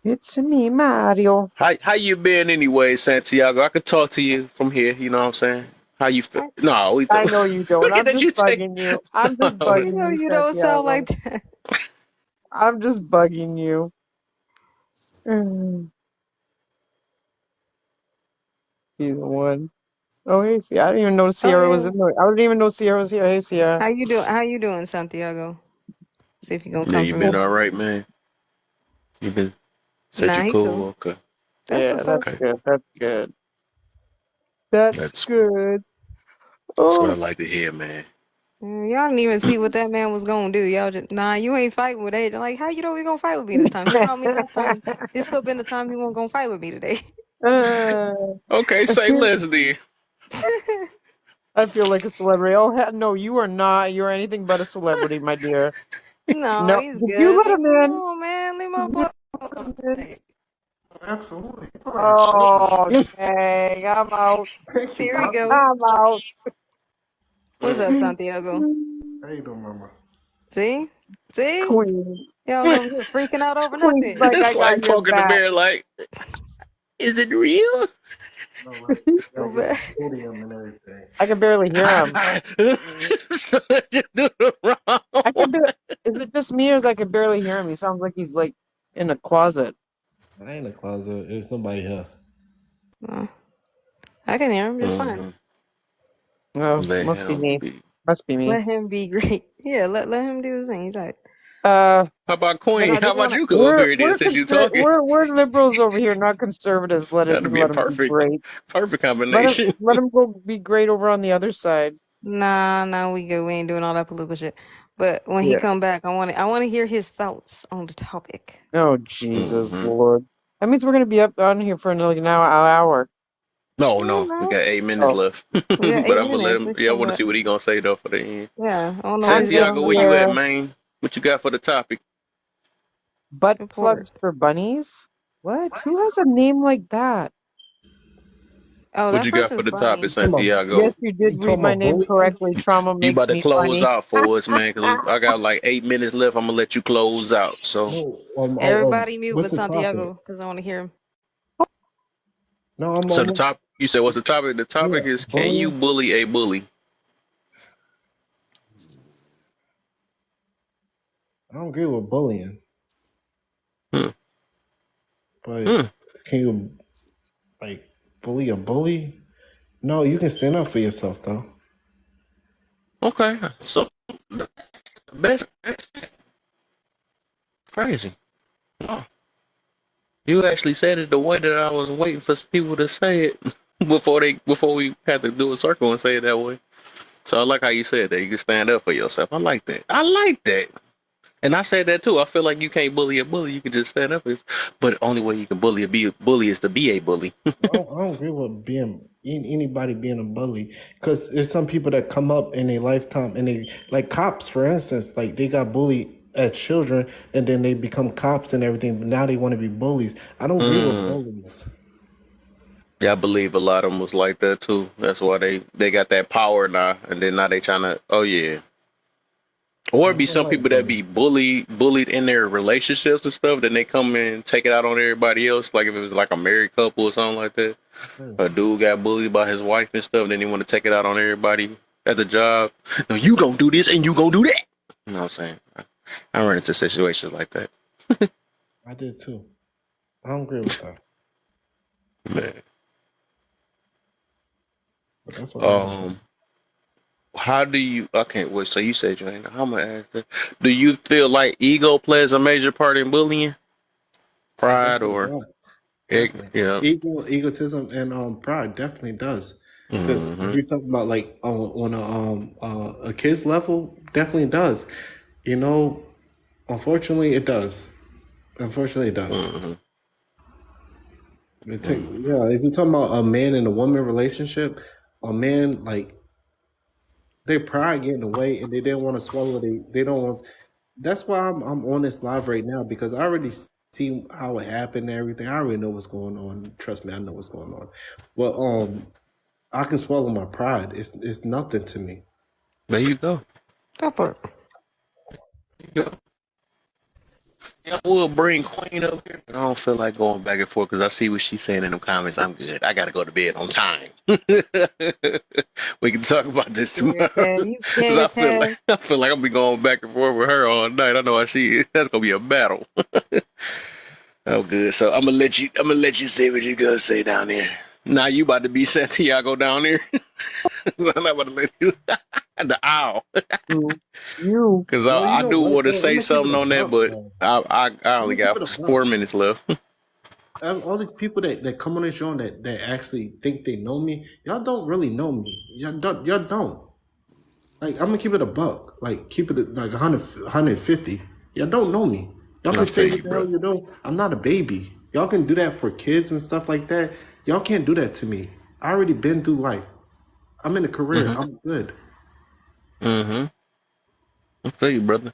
N: it's me, Mario.
A: How you been anyway, Santiago? I could talk to you from here, you know what I'm saying? How you feel? No, we
N: I
A: talk.
N: know you don't.
A: Look at
N: I'm
A: that
N: just
A: you take.
N: bugging you. I'm just
E: You
N: bugging
E: know
N: you,
E: you don't sound like
N: Santiago.
E: that.
N: I'm just bugging you. He's the one. Oh, hey, Sierra. I didn't even know
E: Oh
N: Sierra was
E: yeah.
N: in there. I didn't even know Sierra was here. Hey, Sierra.
E: How you doing? How you doing, Santiago? See if you gonna
A: Yeah,
E: come
A: you
E: for
A: been
E: me.
A: all right, man. You been said
E: Nah,
A: you
E: he
A: cool.
E: cool.
A: Okay,
E: That's
N: Yeah,
E: what's up.
N: that's
A: okay.
N: good. That's good. That's
A: That's
N: good.
A: what I
N: Oh,
A: like to hear, man.
E: Y'all didn't even see what that man was gonna do. Y'all just nah. You ain't fighting with Aiden. Like how you know he gonna fight with me this time? He fought me last time. This could have been the time he wasn't gonna fight with me today.
N: uh,
A: Okay,
N: I
A: say
N: feel
A: less then.
N: I feel like a celebrity. Oh, no, you are not. You're anything but a celebrity, my dear.
E: No,
N: No,
E: he's
N: did you
E: good.
N: let
E: Leave
N: him
E: him
N: in?
E: alone, man. Leave my
N: Did you
E: boy
N: let
E: alone.
N: him in?
E: Hey,
S: Absolutely. I feel like a celebrity.
N: Oh, dang. I'm out.
S: Thank you,
E: here we
S: Mama.
E: go.
N: I'm out.
E: What's up, Santiago?
S: How you doing, Mama?
E: See? See?
N: Queen.
E: Y'all was over here freaking out over
N: Queen's
E: nothing.
N: like, I
A: It's
N: got
A: like
N: your
A: poking the
N: back.
A: bear. Like, is it real?
S: No, right? Gotta get
E: But
S: the podium and everything.
N: I can barely hear him.
A: So you do the wrong
N: I
A: one.
N: can Is it just me or is I can barely hear him? He sounds like he's like in a closet.
B: I ain't in the closet. There's nobody here.
E: no, I can hear him just fine.
A: Mhm.
N: Oh,
A: Let
N: must be
A: him
N: me.
A: be.
N: Must be me.
E: Let him be great. Yeah, let him do his thing. He's like,
N: Uh,
A: How about
N: but
A: Queen?
N: I
A: How
N: didn't
A: about
N: want to.
A: you go up here then
N: We're
A: since you talking?
N: we're liberals over here, not conservatives.
A: That'll be a
N: Let him be
A: perfect,
N: great.
A: perfect combination.
N: Let him go be great over on the other side.
E: nah, we good. We ain't doing all that political shit. But when he
N: Yeah.
E: come back, I want to hear his thoughts on the topic.
N: Oh, Jesus,
A: Mm-hmm.
N: Lord. That means we're going to be up on here for another hour.
A: No,
E: Yeah,
A: no, we
E: no.
A: got 8 minutes
N: Oh,
A: left.
E: We got
A: But
E: eight
A: I'm gonna let
E: minutes.
A: him.
E: We
A: Yeah, I
E: still
A: want to
E: got.
A: see what he gonna say though for the end.
E: Yeah, I don't know what he's got
N: I'm
A: Santiago,
E: on the
A: where you at,
N: gonna
A: man? What you got for the topic?
N: butt
E: report.
N: plugs for bunnies? What? Who has a name like that?
E: Oh,
A: What
E: that
A: you got for
E: person's
A: the topic,
E: funny.
N: Yes,
A: Santiago?
N: you did
S: You
N: read
S: talking
N: my
S: about
N: name
S: bullying?
N: correctly. Trauma
A: You
N: makes
A: about to
N: me
A: close
N: funny.
A: out for us, man? Cause I got like 8 minutes left. I'm gonna let you close out. So,
S: No.
E: Everybody mute
S: What's
E: but
S: the topic?
E: Santiago, because I want to hear him.
S: No, I'm
A: so the
S: almost.
A: top. You said what's the topic? The
S: Yeah,
A: topic is can you
S: bullying.
A: bully a bully?
S: I don't agree with bullying,
A: Hmm.
S: but
A: Hmm.
S: can you like bully a bully? No, you can stand up for yourself though.
A: Okay. So the best. Crazy. Oh, you actually said it the way that I was waiting for people to say it before we had to do a circle and say it that way. So I like how you said that. You can stand up for yourself. I like that. I like that. And I said that too. I feel like you can't bully a bully. You can just stand up. But the only way you can be a bully is to be a bully.
S: I don't agree with being anybody being a bully because there's some people that come up in a lifetime and they like cops, for instance, like they got bullied as children and then they become cops and everything, but now they want to be bullies. I don't agree with
A: Mm.
S: bullies.
A: Yeah, I believe a lot of them was like that too. That's why they got that power now, and then now they trying to. Oh yeah. Or
S: I
A: it be
S: don't
A: some
S: like
A: people that
S: bullies.
A: be bullied in their relationships and stuff. Then they come in and take it out on everybody else. Like if it was like a married couple or something like that. A dude got bullied by his wife and stuff. Then he want to take it out on everybody at the job. No, you gonna do this and you gonna do that. You know what I'm saying? I run into situations like that.
S: I did too. I don't agree with that,
A: Man.
S: but that's what I had to say.
A: Um, how do you? I can't wait. So you said you ain't. How am I ask that? Do you feel like ego plays a major part in bullying?
S: It
A: Pride
S: definitely
A: or
S: does. Definitely.
A: yeah?
S: Egotism and pride definitely does. Because if
A: Mm-hmm.
S: you're talking about like on a kid's level, definitely does. You know, unfortunately, it does. Unfortunately, it does.
A: Mm-hmm. Mm-hmm.
S: Yeah. If you're talking about a man and a woman relationship, a man like their pride get in the way, and they didn't want to swallow. They don't want. That's why I'm on this live right now because I already see how it happened and everything. I already know what's going on. Trust me, I know what's going on. But I can swallow my pride. It's nothing to me.
A: There you go.
E: Go for it.
A: There you go. Yeah, we'll bring Queen up here, but I don't feel like going back and forth because I see what she's saying in the comments. I'm good. I gotta go to bed on time. We can talk about this
E: Scared,
A: tomorrow
E: Kev. You
A: because
E: scared, Kev.
A: I feel like I'll be going back and forth with her all night. I know how she is. That's gonna be a battle. Oh, good. So I'm gonna let you say what you gonna say down there. Now you about to be Santiago down there. I'm not about to let you the owl
N: You.
A: because
S: Well, you
A: I
S: know
A: do
S: what
A: want to
S: though? I'm
A: say
S: gonna keep it
A: something
S: a
A: on that,
S: buck
A: but
S: though.
A: I
S: I'm
A: only
S: gonna keep
A: got
S: it a buck.
A: 4 minutes left.
S: All the people that come on this show that actually think they know me, y'all don't really know me. Y'all don't. Like I'm gonna keep it a buck. Like keep it at, like 150. Y'all don't know me. Y'all
A: I
S: can
A: feel
S: say
A: you,
S: what the hell
A: brother.
S: you know. I'm not a baby. Y'all can do that for kids and stuff like that. Y'all can't do that to me. I already been through life. I'm in a career.
A: Mm-hmm.
S: I'm good.
A: Mm-hmm. I feel you, brother.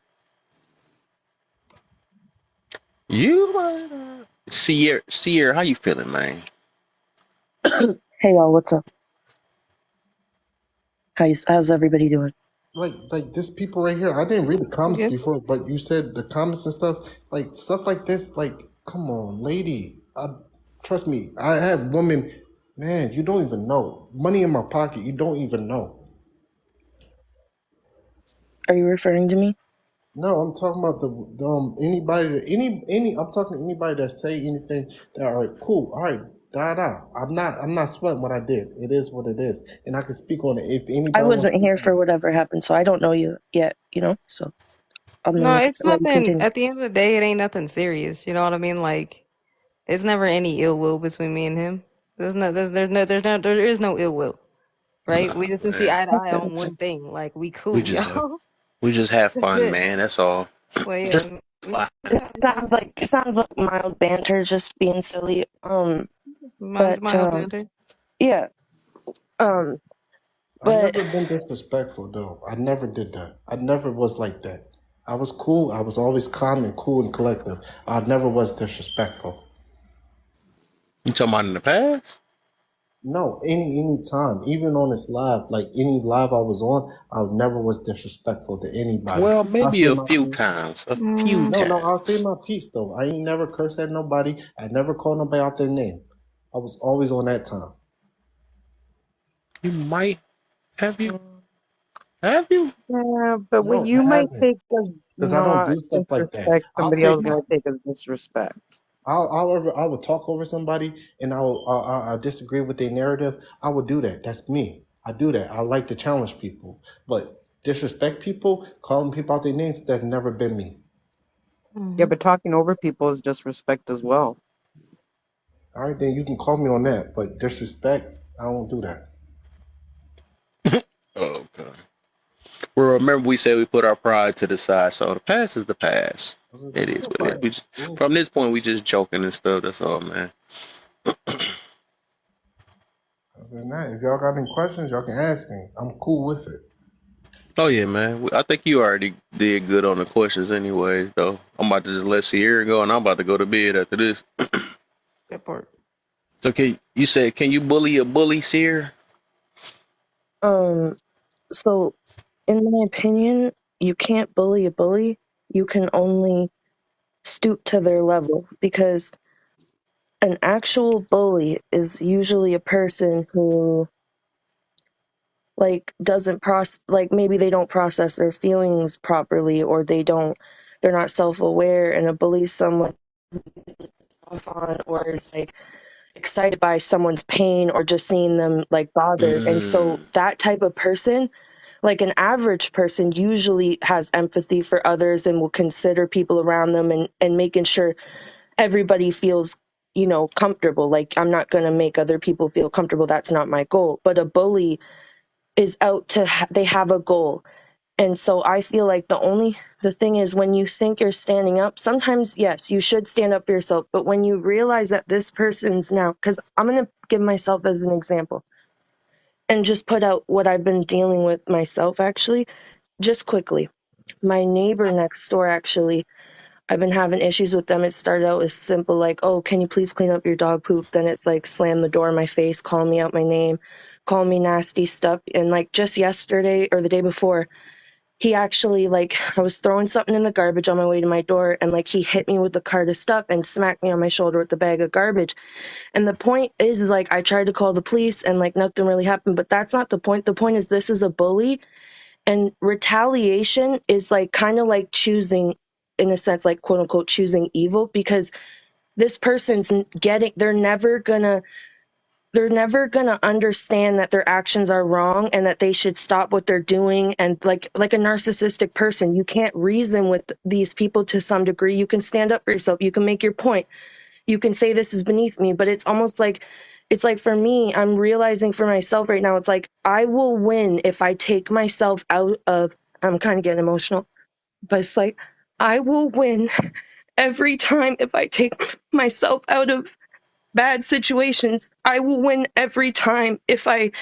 A: Sierra, how you feeling, man?
T: Hey y'all, what's up? How's everybody doing?
S: Like this people right here. I didn't read the comments
E: Yeah.
S: before, but you said the comments and stuff like this. Like, come on, lady. Trust me. I have women. Man, you don't even know. Money in my pocket. You don't even know.
T: Are you referring to me?
S: No, I'm talking about the anybody that any I'm talking to anybody that say anything that all right, cool, all right, da. I'm not sweating what I did. It is what it is. And I can speak on it. If
T: I
S: anybody wants
T: wasn't
S: to speak
T: here
S: on
T: for
S: it.
T: whatever happened, so I don't know you yet, so I'm
E: No,
T: gonna
E: it's
T: let you
E: nothing.
T: continue.
E: At the end of the day, it ain't nothing serious. You know what I mean? Like, it's never any ill will between me and him. There is no ill will, right? We
A: Nah,
E: just didn't see
A: man.
E: eye to eye
T: Okay,
E: on
T: okay.
E: one thing. Like, we
A: We
E: cool,
A: just have
E: y'all.
A: We just have
E: That's
A: fun,
E: it.
A: man. That's all.
E: Well,
A: Just
E: yeah.
A: fun.
T: It sounds like mild banter, just being silly.
E: Mine's
T: But
E: my banter.
T: yeah. Um,
S: I
T: but
S: never been disrespectful though. I never did that. I never was like that. I was cool. I was always calm and cool and collective. I never was disrespectful.
A: You talking about in the past?
S: No, any time, even on this live, like any live I was on, I never was disrespectful to anybody.
A: Well,
S: I
A: maybe
S: say
A: a
S: my
A: few
S: piece.
A: times. A few
E: Mm,
S: No, no, I'll say
A: times.
S: my piece though. I ain't never cursed at nobody. I never called nobody out their name. I was always on that time.
A: You might have you
N: Mm,
A: have you?
N: yeah, but what
S: No,
N: you
S: I
N: might
S: haven't,
N: take as
S: because I don't
N: not
S: do stuff like that.
N: disrespect,
S: I'll
N: somebody
S: say
N: else might take as disrespect.
S: I will talk over somebody and I disagree with their narrative. I would do that. That's me. I do that. I like to challenge people, but disrespect people, calling people out their names, that's never been me.
N: Yeah,
E: hmm
N: but talking over people is disrespect as well.
S: All right, then you can call me on that, but disrespect, I don't do that.
A: Oh, okay. Well, remember we said we put our pride to the side, so the past is the past. It is what it is.
S: Right.
A: From this point, we just joking and stuff. That's all, man.
S: Other than that, if y'all got any questions, y'all can ask me. I'm cool with it.
A: Oh yeah, man. I think you already did good on the questions, anyways. Though I'm about to just let Sierra go, and I'm about to go to bed after this.
E: That part.
A: So you said can you bully a bully, Sierra?
T: um, so in my opinion, you can't bully a bully. You can only stoop to their level because an actual bully is usually a person who like doesn't process, like maybe they don't process their feelings properly, or they're not self-aware, and a bully is someone off on or is like excited by someone's pain or just seeing them like bothered. And so
A: Mm.
T: that type of person, like an average person, usually has empathy for others and will consider people around them, and making sure everybody feels, comfortable. Like, I'm not going to make other people feel comfortable. That's not my goal. But a bully is out to, they have a goal. And so I feel like the thing is, when you think you're standing up, sometimes, yes, you should stand up for yourself. But when you realize that this person's now, because I'm going to give myself as an example and just put out what I've been dealing with myself, actually, just quickly. My neighbor next door, actually, I've been having issues with them. It started out as simple, like, oh, can you please clean up your dog poop? Then it's like slam the door in my face, call me out my name, call me nasty stuff. And like just yesterday or the day before, he actually, like, I was throwing something in the garbage on my way to my door, and like he hit me with the cart of stuff and smacked me on my shoulder with the bag of garbage. And the point is like, I tried to call the police and like nothing really happened, but that's not the point. The point is, this is a bully, and retaliation is like kind of like choosing, in a sense, like quote unquote choosing evil, because this person's getting, they're never gonna understand that their actions are wrong and that they should stop what they're doing. And like a narcissistic person, you can't reason with these people to some degree. You can stand up for yourself, you can make your point, you can say this is beneath me, but it's almost like, it's like, for me, I'm realizing for myself right now, it's like I will win if I take myself out of, I'm kind of getting emotional, but it's like I will win every time if I take myself out of bad situations. I will win every time if I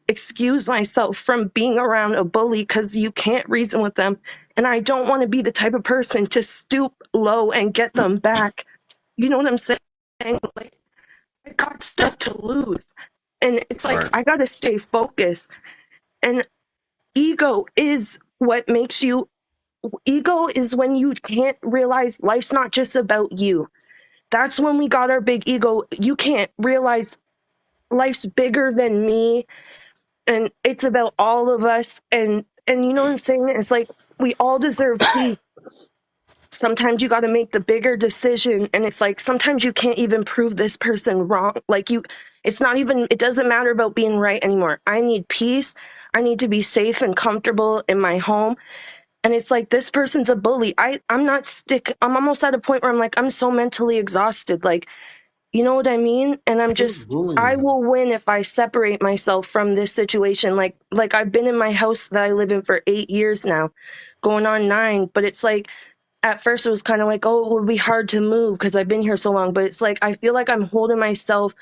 T: excuse myself from being around a bully, because you can't reason with them. And I don't want to be the type of person to stoop low and get them back. You know what I'm saying? Like, I got stuff to lose. And it's like,
A: Right.
T: I got to stay focused. And ego is what makes you, ego is when you can't realize life's not just about you. That's when we got our big ego. You can't realize life's bigger than me, and it's about all of us. And you know what I'm saying? It's like we all deserve peace. Sometimes you got to make the bigger decision, and it's like sometimes you can't even prove this person wrong. Like, it's not even, it doesn't matter about being right anymore. I need peace. I need to be safe and comfortable in my home. And it's like, this person's a bully. I'm almost at a point where I'm like, I'm so mentally exhausted. Like, You know what I mean? And
S: Who's
T: I
S: bullying?
T: will win if I separate myself from this situation. Like I've been in my house that I live in for 8 years now, going on 9. But it's like, at first it was kind of like, oh, it would be hard to move because I've been here so long. But it's like, I feel like I'm holding myself,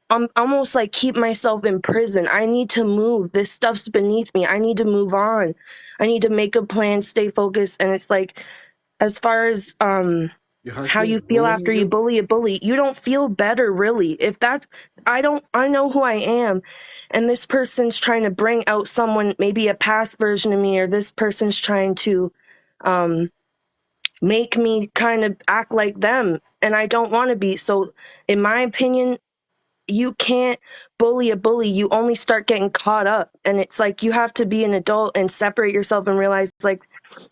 T: I'm almost like keep myself in prison. I need to move. This stuff's beneath me. I need to move on. I need to make a plan, stay focused. And it's like, as far as
S: Your
T: how you
S: husband
T: feel after
S: bullying
T: you
S: you?
T: bully a bully, you don't feel better really. If that's, I know who I am, and this person's trying to bring out someone, maybe a past version of me, or this person's trying to um make me kind of act like them, and I don't want to be. So in my opinion, you can't bully a bully. You only start getting caught up, and it's like you have to be an adult and separate yourself and realize, like,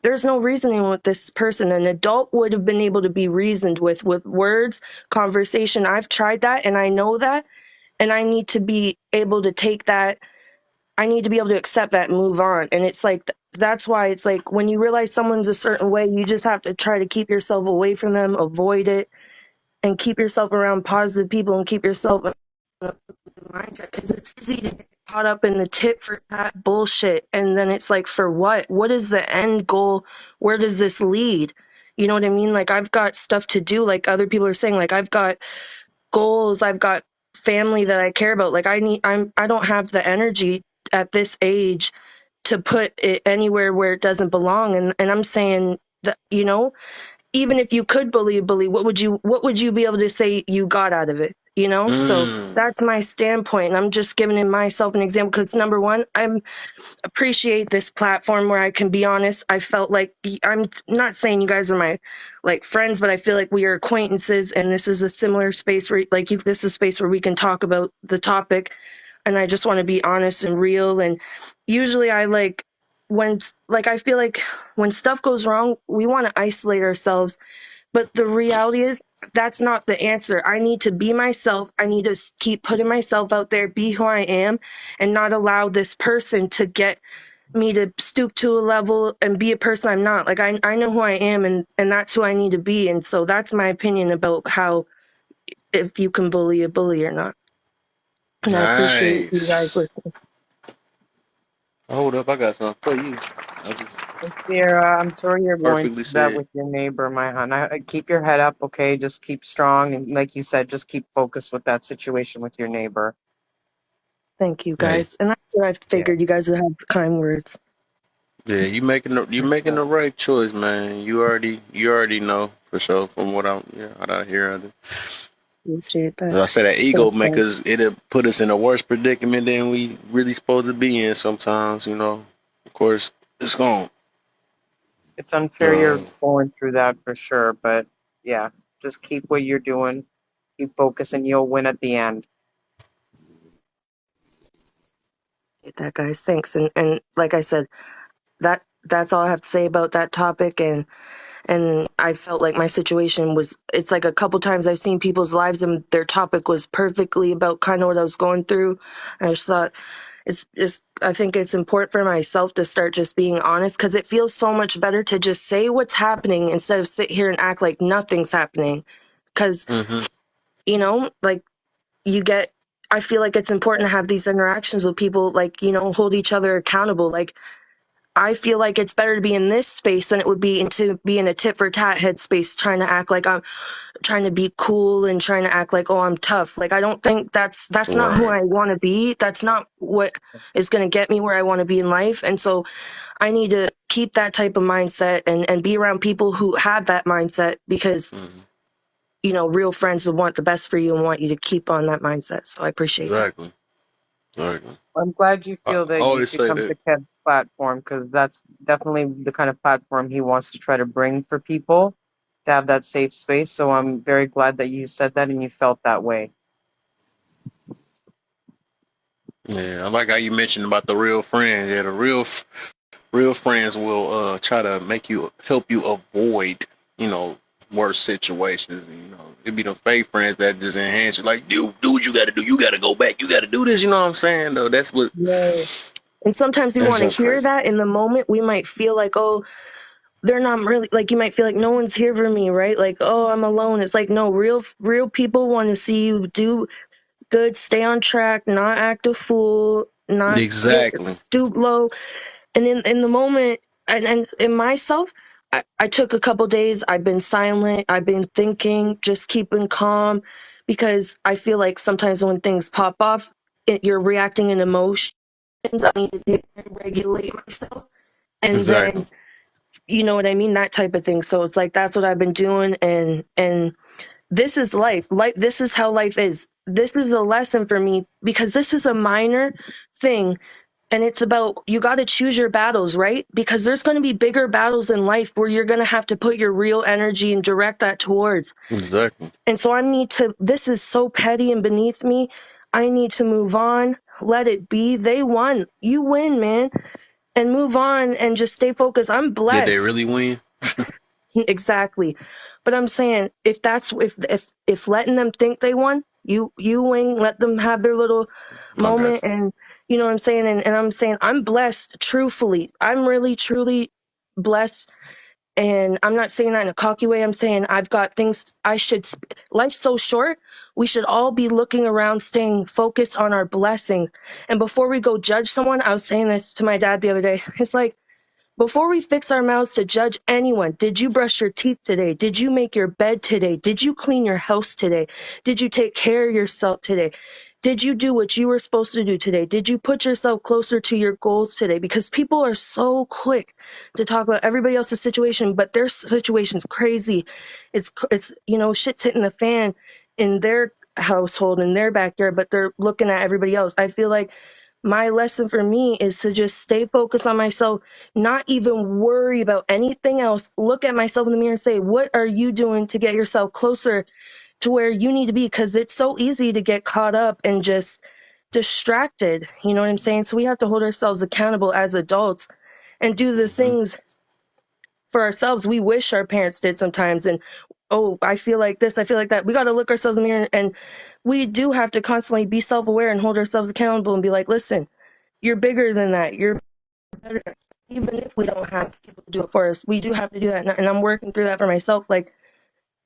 T: there's no reasoning with this person. An adult would have been able to be reasoned with words, conversation. I've tried that and I know that, and I need to be able to take that. I need to be able to accept that and move on. And it's like, that's why it's like, when you realize someone's a certain way, you just have to try to keep yourself away from them, avoid it, and keep yourself around positive people, and keep yourself in a mindset, because it's easy to get caught up in the tit for tat bullshit. And then it's like, for what? What is the end goal? Where does this lead? You know what I mean? Like, I've got stuff to do, like other people are saying. Like, I've got goals, I've got family that I care about. Like, I don't have the energy at this age to put it anywhere where it doesn't belong. And I'm saying that, even if you could bully a bully, what would you be able to say you got out of it? So
A: Mm.
T: that's my standpoint. And I'm just giving myself an example because, number one, I'm appreciate this platform where I can be honest. I felt like, I'm not saying you guys are my like friends, but I feel like we are acquaintances, and this is a similar space where, like, this is a space where we can talk about the topic. And I just want to be honest and real. And usually I like, when, like, I feel like when stuff goes wrong, we want to isolate ourselves, but the reality is, that's not the answer. I need to be myself. I need to keep putting myself out there, be who I am, and not allow this person to get me to stoop to a level and be a person I'm not. Like, I know who I am, and that's who I need to be. And so that's my opinion about how, if you can bully a bully or not. And I appreciate you guys
A: Nice.
T: listening.
A: Hold up, I got something for you. That was
N: Sierra, I'm sorry you're going
A: perfectly
N: through that
A: said.
N: with your neighbor, my hon. Keep your head up, okay? Just keep strong. And like you said, just keep focused with that situation with your neighbor.
T: Thank you
A: Hey,
T: guys. And that's what I
N: Yeah.
T: figured, you guys would have kind words.
A: yeah, you making the right choice, man. You already know for sure from what I hear of it.
T: Appreciate that.
A: As I said, that ego
T: Thanks,
A: make
T: guys.
A: us it'll put us in a worse predicament than we really supposed to be in sometimes, you know. Of course, it's gone.
N: It's unfair
A: Uh,
N: you're going through that for sure, but yeah, just keep what you're doing. Keep focusing. You'll win at the end.
T: Appreciate that, guys. Thanks. And like I said, that's all I have to say about that topic. And I felt like my situation was, it's like a couple times I've seen people's lives and their topic was perfectly about kind of what I was going through. I just thought, it's just, I think it's important for myself to start just being honest, because it feels so much better to just say what's happening instead of sit here and act like nothing's happening. Because,
A: mm-hmm.
T: like, you get, I feel like it's important to have these interactions with people, like, hold each other accountable. Like, I feel like it's better to be in this space than it would be to be in a tit for tat headspace, trying to act like I'm trying to be cool and trying to act like, oh, I'm tough. Like, I don't think that's not who
A: Right.
T: I want to be. That's not what is going to get me where I want to be in life. And so I need to keep that type of mindset and be around people who have that mindset, because,
A: Mm-hmm.
T: real friends will want the best for you and want you to keep on that mindset. So I appreciate that.
A: Exactly. Exactly.
N: I'm glad you
A: I
N: feel that you
A: always
N: could
A: say
N: come
A: that.
N: to Kev's platform because that's definitely the kind of platform he wants to try to bring for people to have that safe space. So I'm very glad that you said that and you felt that way.
A: Yeah, I like how you mentioned about the real friends. Yeah, the real friends will try to help you avoid, you know, worse situations. It'd be the fake friends that just enhance you. Like, do what you got to do. You got to go back. You got to do this. You know what I'm saying? Though that's what.
T: Yeah. And sometimes we
A: That's
T: want to
A: just
T: hear
A: crazy.
T: that in the moment. We might feel like, oh, they're not really like, you might feel like no one's here for me, right? Like, oh, I'm alone. It's like, no, real people want to see you do good, stay on track, not act a fool, not get
A: Exactly.
T: stoop low. And in the moment, and in myself, I took a couple days. I've been silent. I've been thinking, just keeping calm, because I feel like sometimes when things pop off, you're reacting in emotions. I need to regulate myself, and
A: Exactly.
T: then you know what I mean, that type of thing. So it's like that's what I've been doing, and this is life. Life. This is how life is. This is a lesson for me because this is a minor thing, and it's about, you got to choose your battles, right? Because there's going to be bigger battles in life where you're going to have to put your real energy and direct that towards.
A: Exactly.
T: And so I need to, this is so petty and beneath me. I need to move on, let it be. They won. You win, man. And move on and just stay focused. I'm
A: Did they
T: blessed.
A: really win?
T: Exactly. But I'm saying, if that's, if letting them think they won, you win, let them have their little
A: I got
T: moment. And you know what I'm saying? And I'm saying I'm blessed, truthfully. I'm really, truly blessed. And I'm not saying that in a cocky way. I'm saying I've got things I should, life's so short. We should all be looking around, staying focused on our blessings. And before we go judge someone, I was saying this to my dad the other day. It's like, before we fix our mouths to judge anyone, did you brush your teeth today? Did you make your bed today? Did you clean your house today? Did you take care of yourself today? Did you do what you were supposed to do today? Did you put yourself closer to your goals today? Because people are so quick to talk about everybody else's situation, but their situation's crazy. It's shit's hitting the fan in their household, in their backyard, but they're looking at everybody else. I feel like my lesson for me is to just stay focused on myself, not even worry about anything else. Look at myself in the mirror and say, what are you doing to get yourself closer to where you need to be? Because it's so easy to get caught up and just distracted. You know what I'm saying? So we have to hold ourselves accountable as adults and do the
A: you.
T: things for ourselves we wish our parents did sometimes. And, oh, I feel like this, I feel like that. We got to look ourselves in the mirror, and we do have to constantly be self-aware and hold ourselves accountable and be like, listen, you're bigger than that. You're better. Even if we don't have people to do it for us, we do have to do that. And I'm working through that for myself. Like,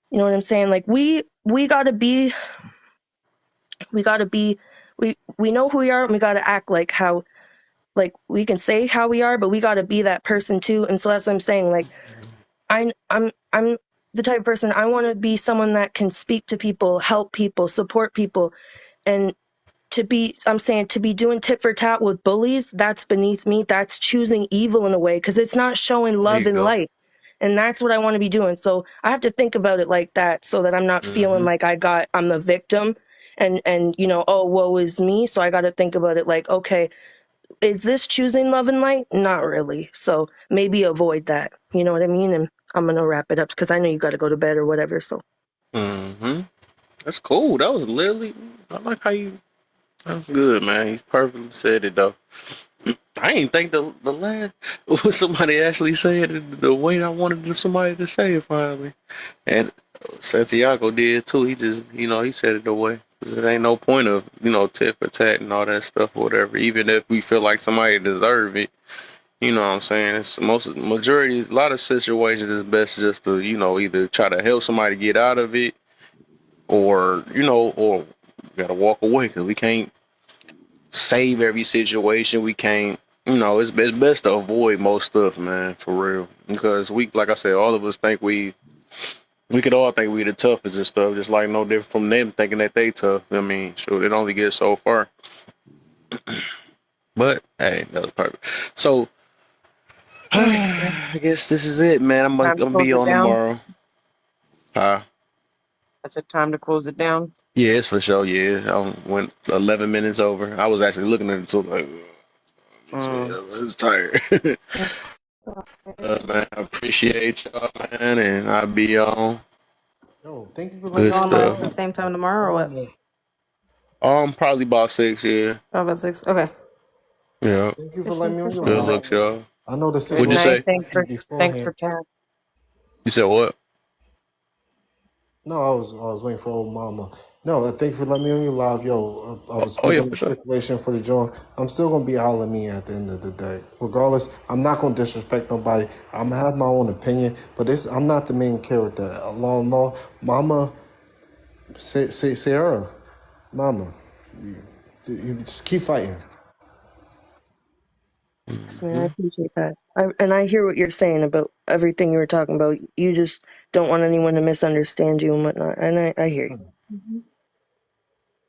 T: you know what I'm saying? Like we gotta be, we gotta be, we know who we are, and we gotta act like how, like, we can say how we are, but we gotta be that person too. And so that's what I'm saying. Like, I'm the type of person, I want to be someone that can speak to people, help people, support people, and I'm saying, to be doing tit for tat with bullies, that's beneath me. That's choosing evil in a way, because it's not showing
A: There
T: love
A: you
T: and
A: go.
T: light. And that's what I want to be doing. So I have to think about it like that, so that I'm not feeling
A: Hmm.
T: like I'm the victim, and oh, woe is me. So I got to think about it like, okay, is this choosing love and light? Not really. So maybe avoid that. You know what I mean? And I'm going to wrap it up because I know you got to go to bed or whatever. So
A: Hmm. That's cool. That was literally. I like how you. That's good, man. He's perfectly said it though. I ain't think the last was somebody actually said it the way I wanted somebody to say it finally. And Santiago did too. He just, he said it the way. 'Cause there ain't no point of, tit for tat and all that stuff or whatever. Even if we feel like somebody deserve it, you know what I'm saying? It's a lot of situations it's best just to, either try to help somebody get out of it, or we gotta walk away because we can't save every situation. We can't, it's best to avoid most stuff, man, for real. Because like I said, all of us think we could all think we the toughest and stuff, just like no different from them thinking that they tough. I mean, sure, it only gets so far. But hey, that was perfect. So
T: all right, man.
A: I guess this is it, man. I'm
T: Time to
A: gonna
T: close
A: be
T: it
A: on
T: down.
A: tomorrow.
N: That's a time to close it down.
A: Yeah, it's for sure. Yeah, I went 11 minutes over. I was actually looking at it too, like,
N: Mm.
A: I was tired. Man, I appreciate y'all, man, and I'll be on
S: Yo, thank you for
E: You
S: letting
A: good
S: me
E: going
S: on the
E: live at the
A: stuff.
E: same time tomorrow or what?
S: Mama.
A: Probably about 6. Yeah,
E: Oh, about 6. Okay.
A: yeah.
S: Thank you
E: For
S: for letting
E: sure,
S: me
E: for
S: on your
A: Good
E: sure.
A: looks,
S: mama.
A: y'all.
S: I know the
T: Good
A: What'd you
S: situation
T: night.
A: say?
S: happened
N: Thanks
S: beforehand.
N: for chat.
A: You said what?
S: No, I was waiting for old mama. No, thank you for letting me on your live. Yo, I was
A: Oh yeah,
S: speaking on
A: for
S: the
A: sure.
S: situation for the joint. I'm still gonna be all of me at the end of the day. Regardless, I'm not gonna disrespect nobody. I'm gonna have my own opinion, but this I'm not the main character. Law, Mama, say Sarah, Mama, you just keep fighting.
T: Yes, man, I
A: Hmm.
T: appreciate that. And I hear what you're saying about everything you were talking about. You just don't want anyone to misunderstand you and whatnot. And I hear you. Mhm.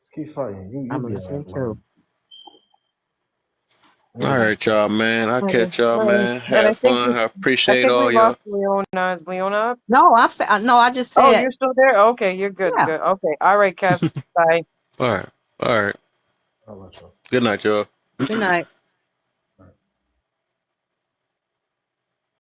S: Just keep fighting. You'll
N: I'm
S: be alright,
N: listening too.
S: Mama.
A: All
S: Yeah.
A: right, y'all, man. I'll
N: Alright,
A: catch y'all,
N: alright.
A: man.
N: And
A: Have fun. I
N: I
A: appreciate
N: think we
A: all
N: lost
A: y'all.
N: Leona. Is Leona up?
C: No, no, I just
N: Oh,
C: said,
N: you're still there? Okay, you're good.
C: yeah.
N: Good. Okay. All right, Kev. Bye.
A: All right. All right.
S: I'll let you.
A: Good night, y'all.
C: Good night.